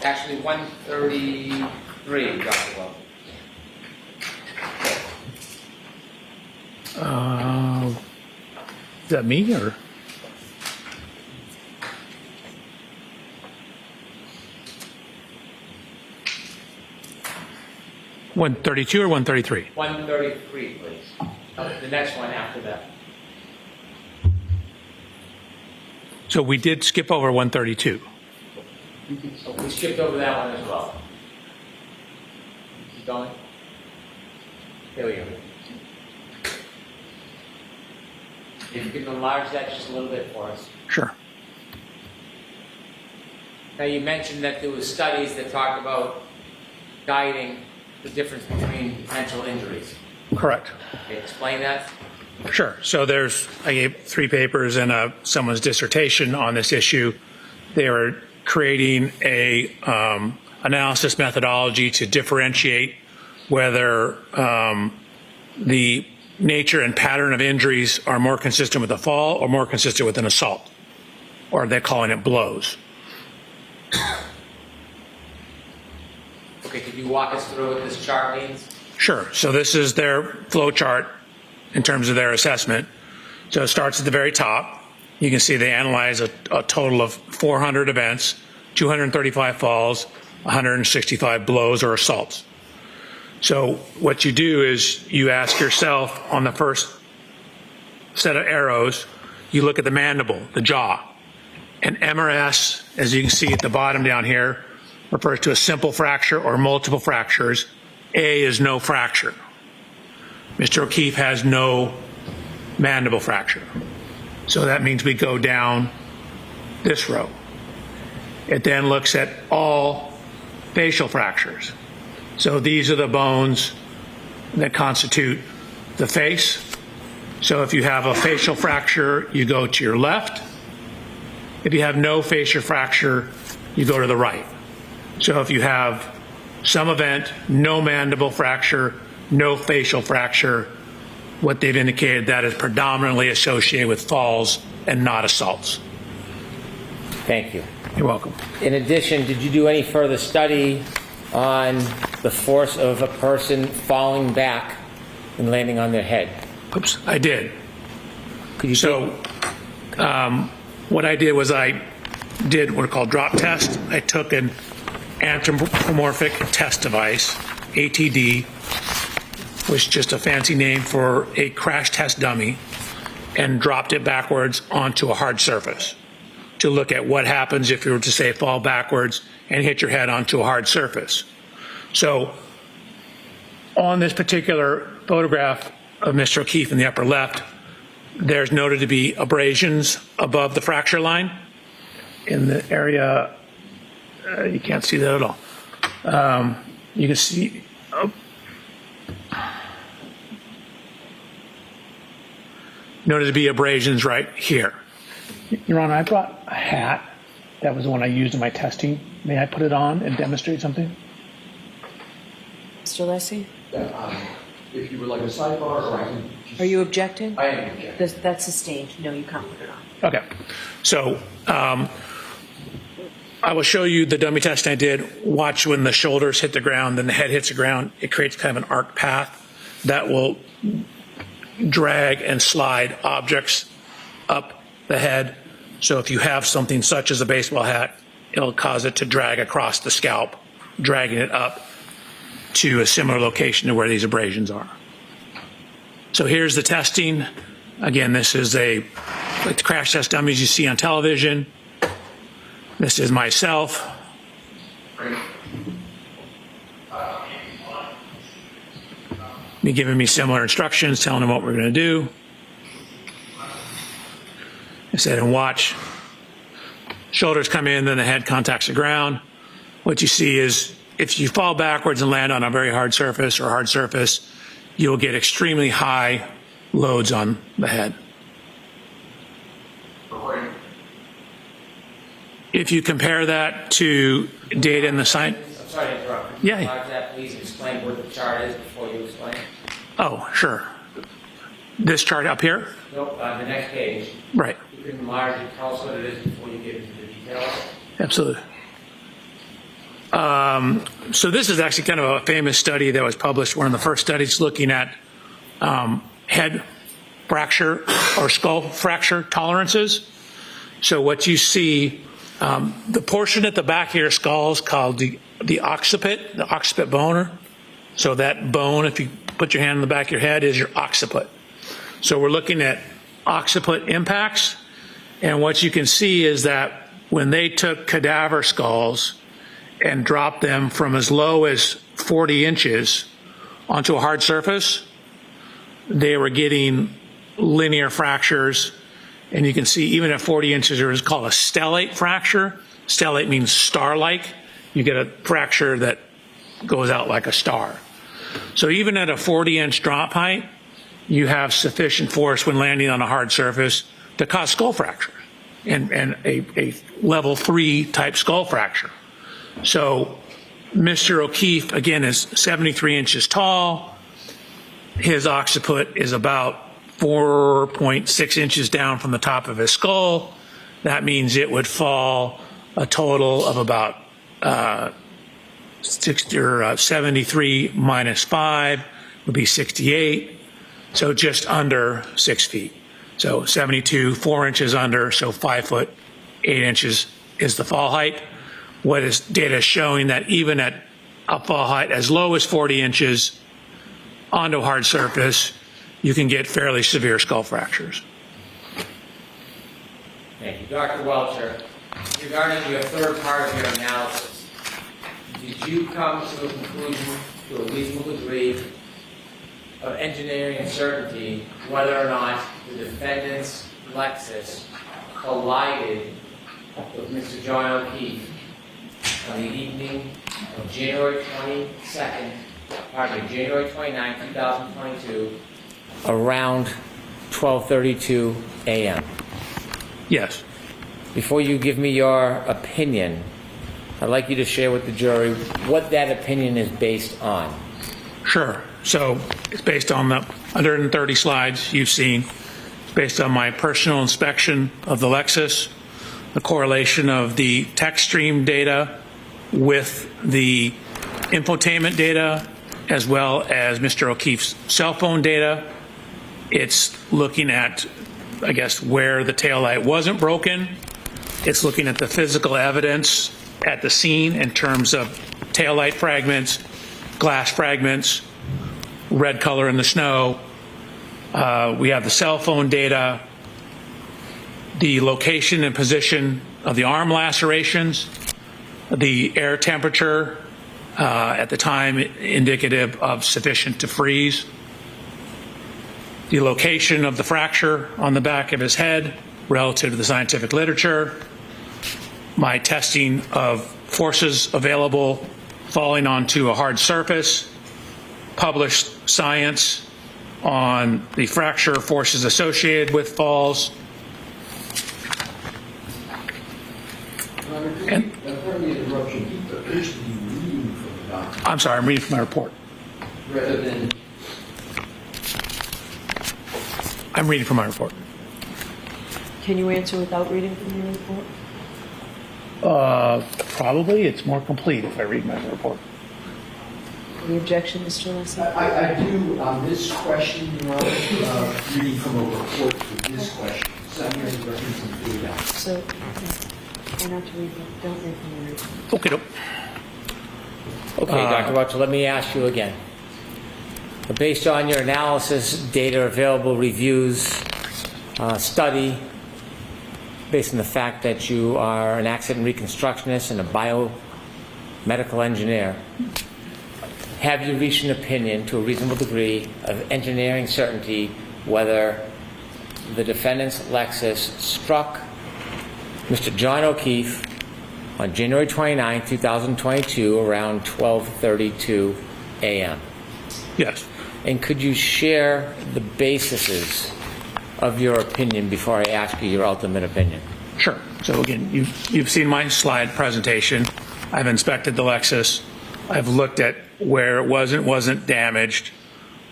Actually, 133, Dr. Welcher. Is that me or? $132 or 133? 133, please. The next one after that. So we did skip over 132. So we skipped over that one as well. Keep going. There we go. If you can enlarge that just a little bit for us. Sure. Now you mentioned that there was studies that talked about guiding the difference between potential injuries. Correct. Okay, explain that. Sure. So I gave 3 papers and someone's dissertation on this issue. They were creating a analysis methodology to differentiate whether the nature and pattern of injuries are more consistent with a fall or more consistent with an assault, or they're calling it blows. Okay, could you walk us through what this chart means? Sure. So this is their flow chart in terms of their assessment. So it starts at the very top. You can see they analyze a total of 400 events, 235 falls, 165 blows or assaults. So what you do is you ask yourself on the first set of arrows, you look at the mandible, the jaw. And MRS, as you can see at the bottom down here, refers to a simple fracture or multiple fractures. A is no fracture. Mr. O'Keefe has no mandible fracture. So that means we go down this row. It then looks at all facial fractures. So these are the bones that constitute the face. So if you have a facial fracture, you go to your left. If you have no facial fracture, you go to the right. So if you have some event, no mandible fracture, no facial fracture, what they've indicated that is predominantly associated with falls and not assaults. Thank you. You're welcome. In addition, did you do any further study on the force of a person falling back and landing on their head? Oops, I did. Could you what I did was I did what are called drop tests. I took an anthropomorphic test device, ATD, which is just a fancy name for a crash test dummy, and dropped it backwards onto a hard surface to look at what happens if you were to, say, fall backwards and hit your head onto a hard surface. So on this particular photograph of Mr. O'Keefe in the upper left, there's noted to be abrasions above the fracture line in the area. You can't see that at all. You can see noted to be abrasions right here. Your Honor, I brought a hat. That was the one I used in my testing. May I put it on and demonstrate something? Mr. Lessie? If you would like a sidebar, or I can. Are you objecting? I am objecting. That's sustained. No, you can't put it on. Okay. So I will show you the dummy test I did. Watch when the shoulders hit the ground, then the head hits the ground. It creates kind of an arc path that will drag and slide objects up the head. So if you have something such as a baseball hat, it'll cause it to drag across the scalp, dragging it up to a similar location to where these abrasions are. So here's the testing. Again, this is like the crash test dummies you see on television. This is myself. Me giving me similar instructions, telling them what we're going to do. I said, and watch. Shoulders come in, then the head contacts the ground. What you see is if you fall backwards and land on a very hard surface or hard surface, you'll get extremely high loads on the head. If you compare that to data in the science. I'm sorry to interrupt. Yeah. That, please explain what the chart is before you explain. Oh, sure. This chart up here? Nope, the next page. Right. You can enlarge it, tell us what it is before you get into the details. Absolutely. So this is actually kind of a famous study that was published, one of the first studies looking at head fracture or skull fracture tolerances. So what you see, the portion at the back of your skull is called the occiput bone. So that bone, if you put your hand on the back of your head, is your occiput. So we're looking at occiput impacts, and what you can see is that when they took cadaver skulls and dropped them from as low as 40 inches onto a hard surface, they were getting linear fractures. And you can see even at 40 inches, there is called a stellate fracture. Stellate means star-like. You get a fracture that goes out like a star. So even at a 40-inch drop height, you have sufficient force when landing on a hard surface to cause skull fracture and a level 3 type skull fracture. So Mr. O'Keefe, again, is 73 inches tall. His occiput is about 4.6 inches down from the top of his skull. That means it would fall a total of about 73 minus 5 would be 68. So just under 6 feet. So 72, 4 inches under, so 5 foot, 8 inches is the fall height. What is data showing that even at a fall height as low as 40 inches onto a hard surface, you can get fairly severe skull fractures. Thank you. Dr. Welcher, regarding your third part of your analysis, did you come to a conclusion to a reasonable degree of engineering uncertainty whether or not the defendant's Lexus collided with Mr. John O'Keefe on the evening of January 29, 2022, around 12:32 a.m.? Yes. Before you give me your opinion, I'd like you to share with the jury what that opinion is based on. Sure. So it's based on the 130 slides you've seen. It's based on my personal inspection of the Lexus, the correlation of the text stream data with the infotainment data, as well as Mr. O'Keefe's cell phone data. It's looking at, I guess, where the taillight wasn't broken. It's looking at the physical evidence at the scene in terms of taillight fragments, glass fragments, red color in the snow. We have the cell phone data, the location and position of the arm lacerations, the air temperature at the time indicative of sufficient to freeze, the location of the fracture on the back of his head relative to the scientific literature, my testing of forces available falling onto a hard surface, published science on the fracture forces associated with falls. And, I'm sorry, I'm reading from my report. Rather than I'm reading from my report. Can you answer without reading from your report? Probably. It's more complete if I read my report. Any objection, Mr. Leslie? I do on this question, Your Honor, reading from a report to this question. So I'm going to reference some data. So, try not to read, don't read from your report. Okay. Okay, Dr. Welcher, let me ask you again. Based on your analysis, data available, reviews, study, based on the fact that you are an accident reconstructionist and a biomedical engineer, have you reached an opinion to a reasonable degree of engineering certainty whether the defendant's Lexus struck Mr. John O'Keefe on January 29, 2022, around 12:32 a.m.? Yes. And could you share the bases of your opinion before I ask you your ultimate opinion? Sure. So again, you've seen my slide presentation. I've inspected the Lexus. I've looked at where it wasn't damaged.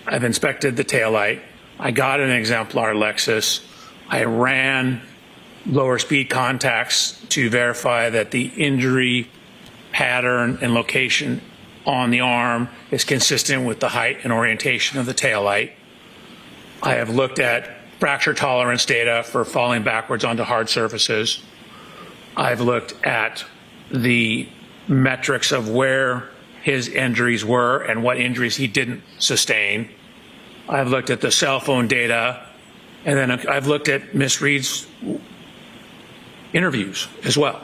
I've inspected the taillight. I got an exemplar Lexus. I ran lower speed contacts to verify that the injury pattern and location on the arm is consistent with the height and orientation of the taillight. I have looked at fracture tolerance data for falling backwards onto hard surfaces. I've looked at the metrics of where his injuries were and what injuries he didn't sustain. I've looked at the cell phone data, and then I've looked at Miss Reed's interviews as well.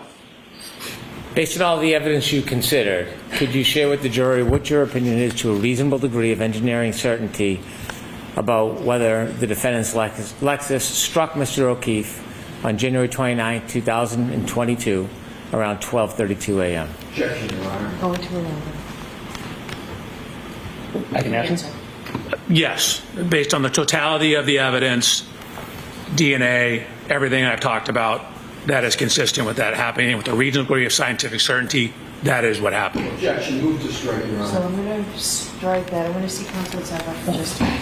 Based on all the evidence you considered, could you share with the jury what your opinion is to a reasonable degree of engineering certainty about whether the defendant's Lexus struck Mr. O'Keefe on January 29, 2022, around 12:32 a.m.? Objection, Your Honor. Going to 11. I can answer. Yes, based on the totality of the evidence, DNA, everything I've talked about, that is consistent with that happening with a reasonable degree of scientific certainty. That is what happened. Objection. Move to strike, Your Honor. So I'm going to strike that. I'm going to see Counsel Zaba for just a minute.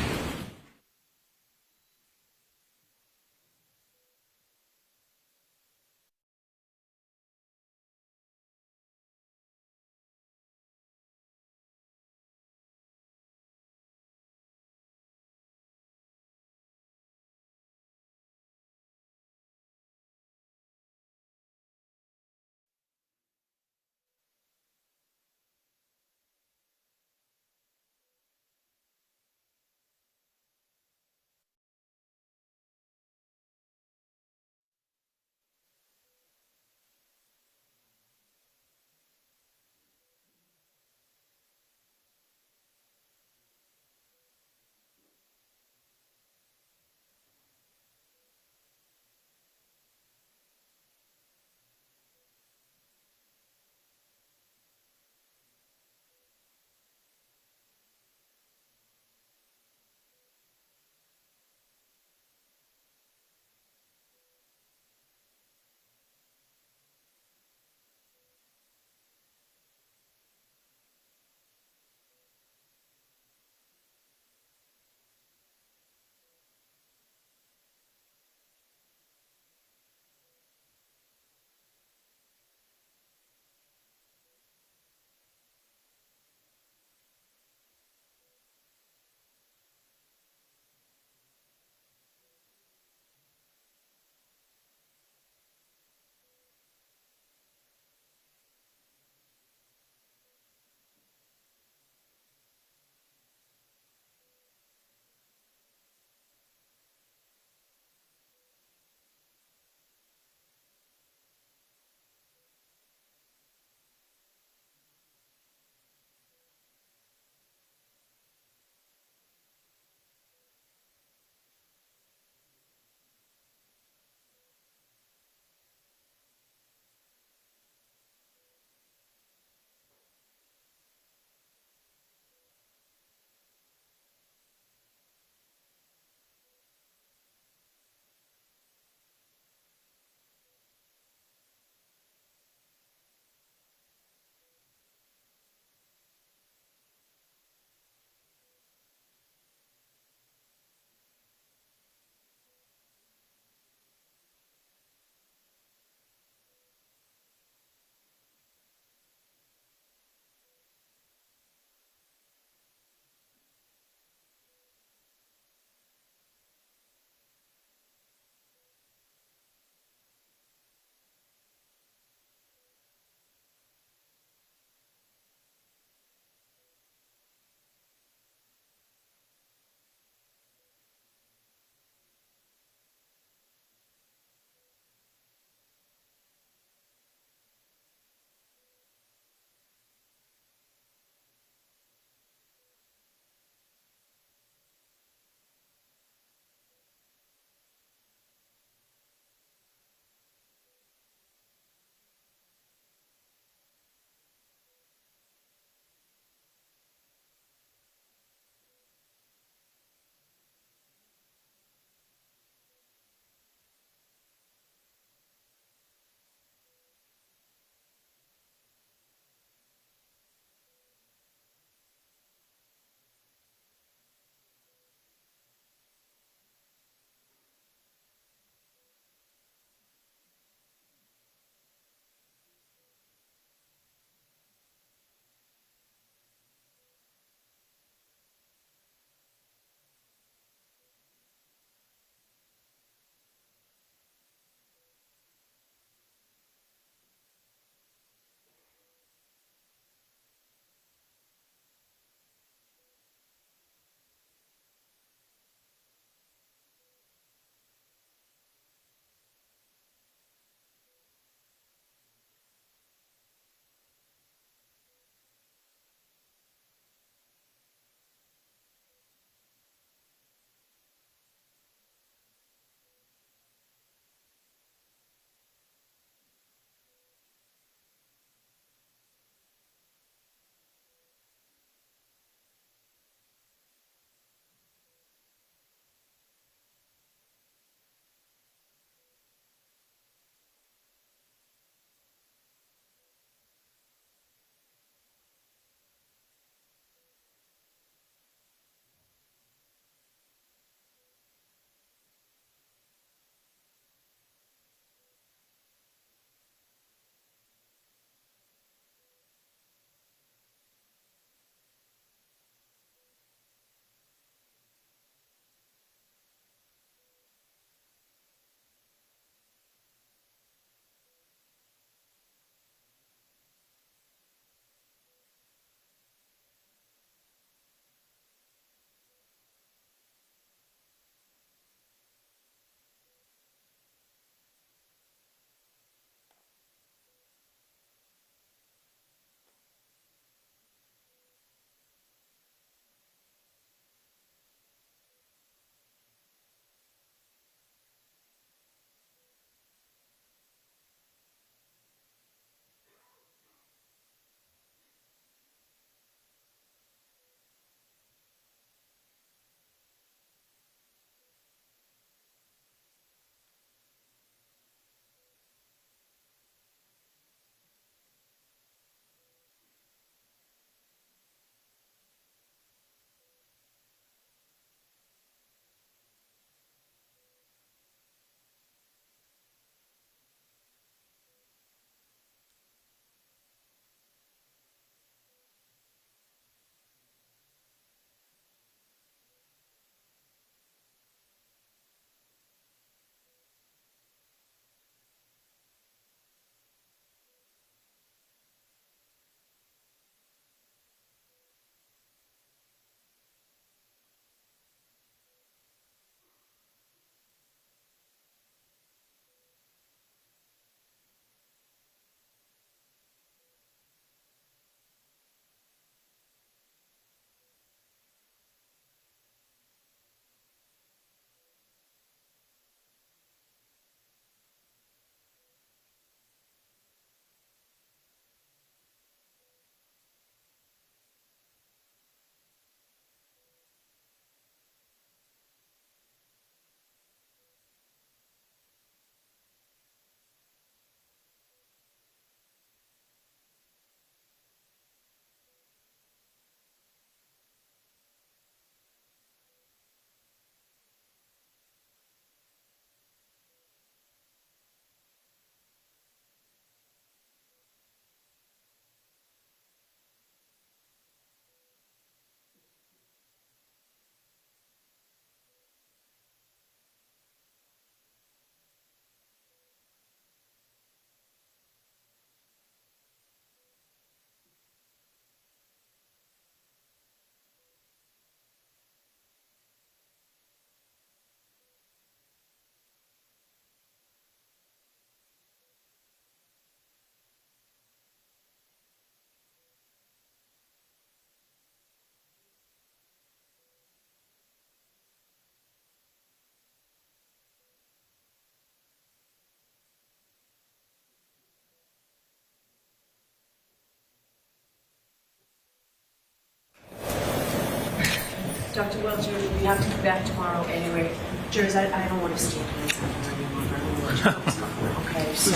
Dr. Welcher, we have to be back tomorrow anyway. Jurors, I don't want to steal any time any longer. I don't want to talk about it. Okay, so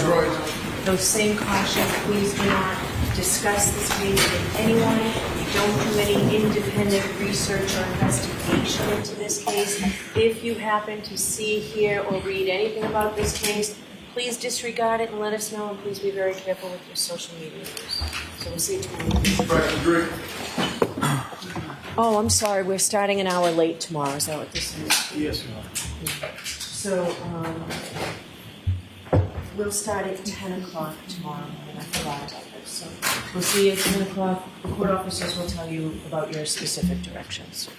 those same cautions, please do not discuss this case with anyone. Don't do any independent research or investigation into this case. If you happen to see, hear, or read anything about this case, please disregard it and let us know, and please be very careful with your social media use. So we'll see you tomorrow. Oh, I'm sorry. We're starting an hour late tomorrow. Is that what this is? Yes, ma'am. So we'll start at 10 o'clock tomorrow morning. I forgot about this. So we'll see you at 10 o'clock. The court officers will tell you about your specific directions.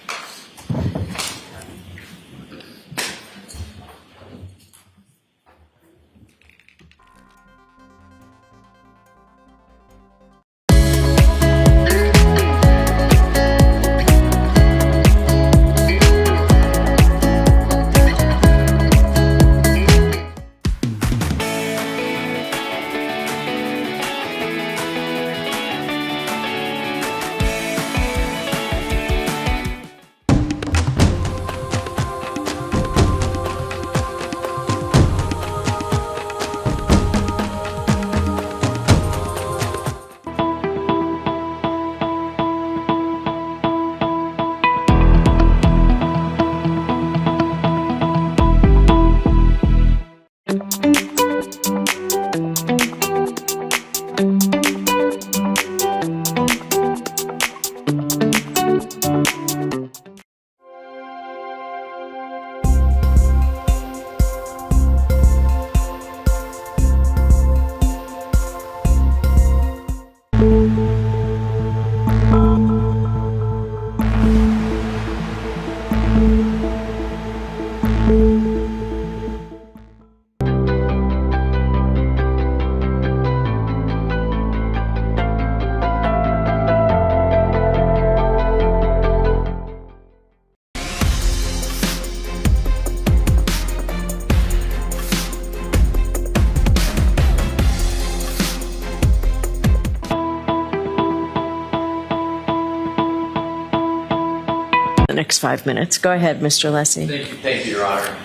The next 5 minutes. Go ahead, Mr. Lessie. Thank you, Your Honor.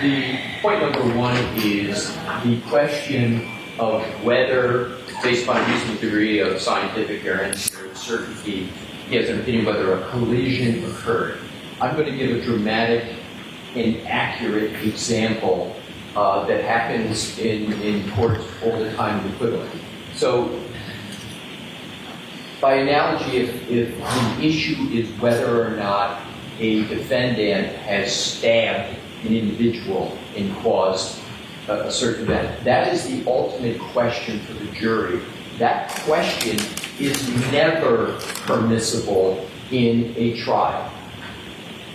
The point number one is the question of whether, based on a reasonable degree of scientific or certainty, he has an opinion whether a collision occurred. I'm going to give a dramatic and accurate example that happens in courts all the time with equivalent. So, by analogy, if the issue is whether or not a defendant has stabbed an individual and caused a certain event, that is the ultimate question for the jury. That question is never permissible in a trial.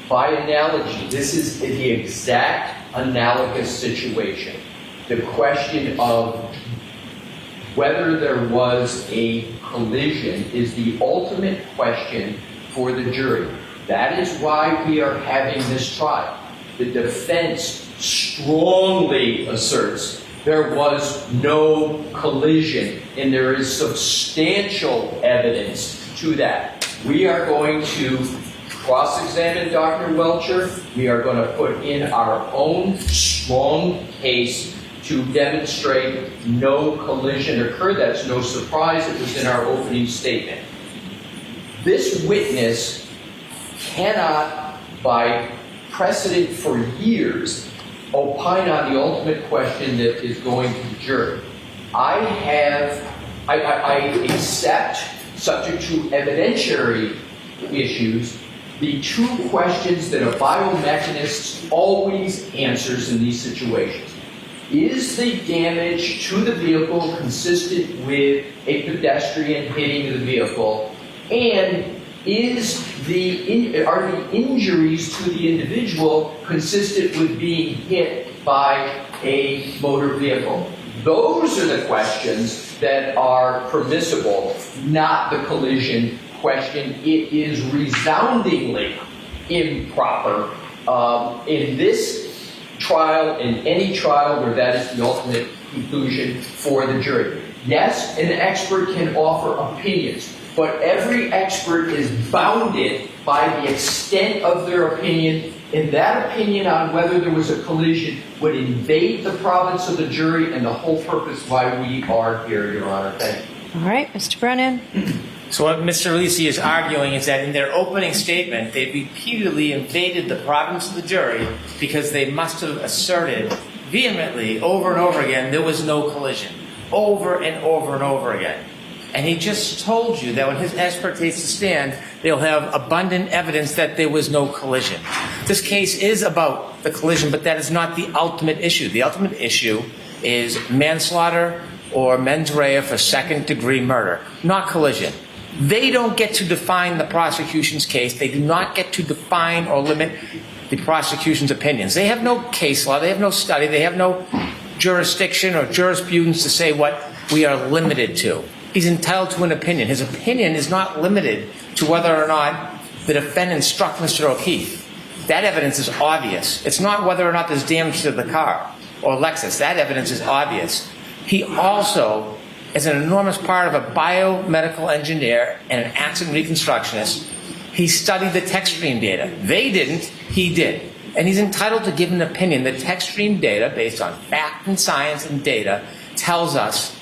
By analogy, this is the exact analogous situation. The question of whether there was a collision is the ultimate question for the jury. That is why we are having this trial. The defense strongly asserts there was no collision, and there is substantial evidence to that. We are going to cross-examine Dr. Welcher. We are going to put in our own strong case to demonstrate no collision occurred. That's no surprise. It was in our opening statement. This witness cannot, by precedent for years, opine on the ultimate question that is going to the jury. I accept, subject to evidentiary issues, the two questions that a biomechanist always answers in these situations. Is the damage to the vehicle consistent with a pedestrian hitting the vehicle? And are the injuries to the individual consistent with being hit by a motor vehicle? Those are the questions that are permissible, not the collision question. It is resoundingly improper in this trial, in any trial where that is the ultimate conclusion for the jury. Yes, an expert can offer opinions, but every expert is bounded by the extent of their opinion, and that opinion on whether there was a collision would invade the province of the jury and the whole purpose why we are here, Your Honor. Thank you. All right, Mr. Brennan. So what Mr. Lisi is arguing is that in their opening statement, they repeatedly invaded the province of the jury because they must have asserted vehemently over and over again there was no collision, over and over and over again. And he just told you that when his expert takes the stand, they'll have abundant evidence that there was no collision. This case is about the collision, but that is not the ultimate issue. The ultimate issue is manslaughter or mens rea for second-degree murder, not collision. They don't get to define the prosecution's case. They do not get to define or limit the prosecution's opinions. They have no case law. They have no study. They have no jurisdiction or jurisprudence to say what we are limited to. He's entitled to an opinion. His opinion is not limited to whether or not the defendant struck Mr. O'Keefe. That evidence is obvious. It's not whether or not there's damage to the car or Lexus. That evidence is obvious. He also is an enormous part of a biomedical engineer and an accident reconstructionist. He studied the tech stream data. They didn't. He did. And he's entitled to give an opinion. The tech stream data, based on fact and science and data, tells us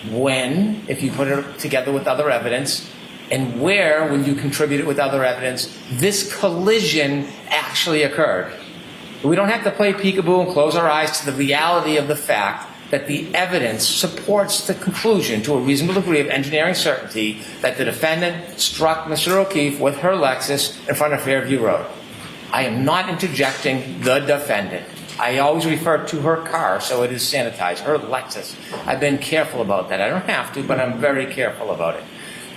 when, if you put it together with other evidence, and where, when you contribute it with other evidence, this collision actually occurred. We don't have to play peekaboo and close our eyes to the reality of the fact that the evidence supports the conclusion to a reasonable degree of engineering certainty that the defendant struck Mr. O'Keefe with her Lexus in front of Fairview Road. I am not interjecting the defendant. I always refer to her car, so it is sanitized, her Lexus. I've been careful about that. I don't have to, but I'm very careful about it.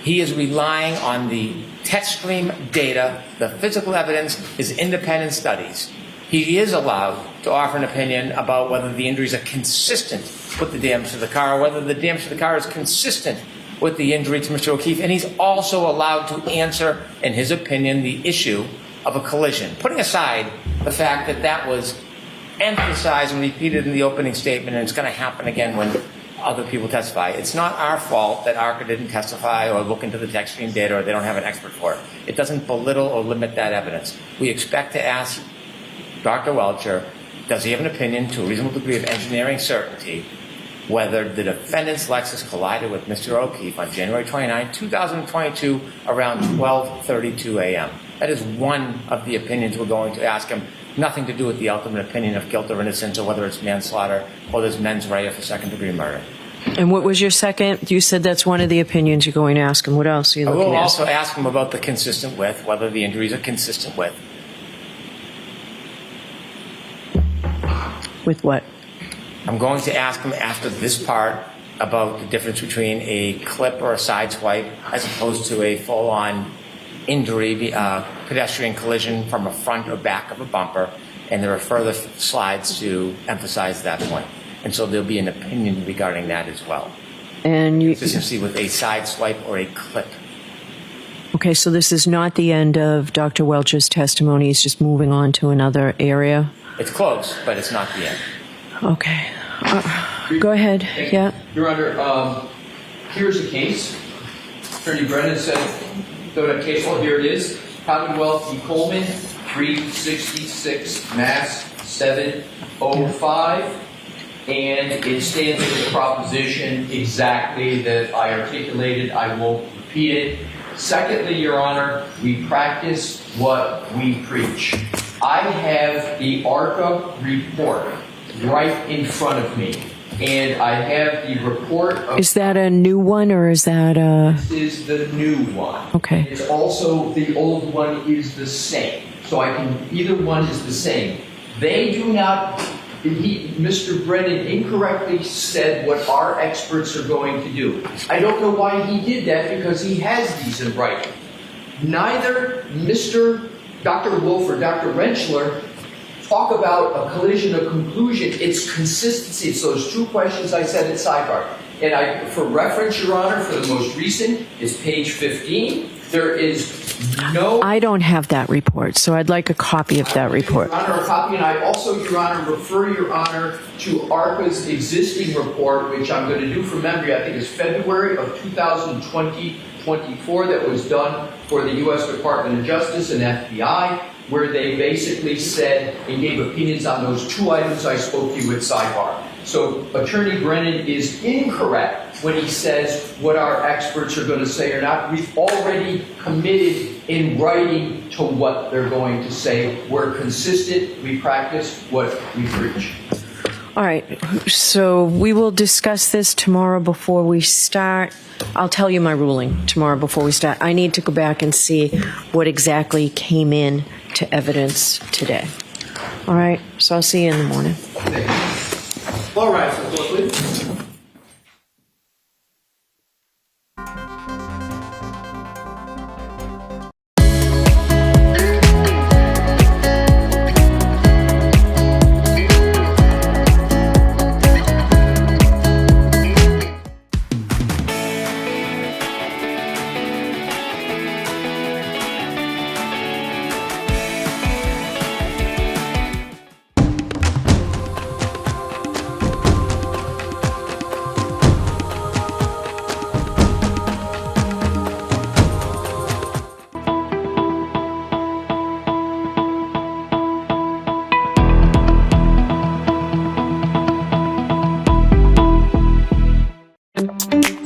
He is relying on the tech stream data, the physical evidence, his independent studies. He is allowed to offer an opinion about whether the injuries are consistent with the damage to the car, or whether the damage to the car is consistent with the injury to Mr. O'Keefe. And he's also allowed to answer, in his opinion, the issue of a collision, putting aside the fact that that was emphasized and repeated in the opening statement, and it's going to happen again when other people testify. It's not our fault that ARCA didn't testify or look into the tech stream data, or they don't have an expert for it. It doesn't belittle or limit that evidence. We expect to ask Dr. Welcher, does he have an opinion to a reasonable degree of engineering certainty whether the defendant's Lexus collided with Mr. O'Keefe on January 29, 2022 around 12:32 a.m. That is one of the opinions we're going to ask him, nothing to do with the ultimate opinion of guilt or innocence, or whether it's manslaughter or there's mens rea for second-degree murder. And what was your second? You said that's one of the opinions you're going to ask him. What else are you looking at? I will also ask him about the consistent with, whether the injuries are consistent with. With what? I'm going to ask him after this part about the difference between a clip or a side swipe as opposed to a full-on injury, pedestrian collision from a front or back of a bumper, and there are further slides to emphasize that point. And so there'll be an opinion regarding that as well. And you consistency with a side swipe or a clip. Okay, so this is not the end of Dr. Welcher's testimony. He's just moving on to another area. It's close, but it's not the end. Okay. Go ahead. Yeah. Your Honor, here's the case. Attorney Brennan said, the case law, here it is. Commonwealth v. Coleman, 366 Mass 705. And it stands for the proposition exactly that I articulated. I won't repeat it. Secondly, Your Honor, we practice what we preach. I have the ARCA report right in front of me, and I have the report of... Is that a new one, or is that a... This is the new one. Okay. It's also, the old one is the same. So I can, either one is the same. They do not... Mr. Brennan incorrectly said what our experts are going to do. I don't know why he did that, because he has these in writing. Neither Dr. Wolf or Dr. Rentschler talk about a collision or conclusion. It's consistency. It's those two questions I said at sidebar. And for reference, Your Honor, for the most recent is page 15. There is no... I don't have that report, so I'd like a copy of that report. Your Honor, a copy, and I also, Your Honor, refer Your Honor to ARCA's existing report, which I'm going to do from memory. I think it's February of 2023. 24 that was done for the U.S. Department of Justice and FBI, where they basically said and gave opinions on those two items I spoke to you at sidebar. So Attorney Brennan is incorrect when he says what our experts are going to say or not. We've already committed in writing to what they're going to say. We're consistent. We practice what we preach. All right, so we will discuss this tomorrow before we start. I'll tell you my ruling tomorrow before we start. I need to go back and see what exactly came in to evidence today. All right, so I'll see you in the morning. All right.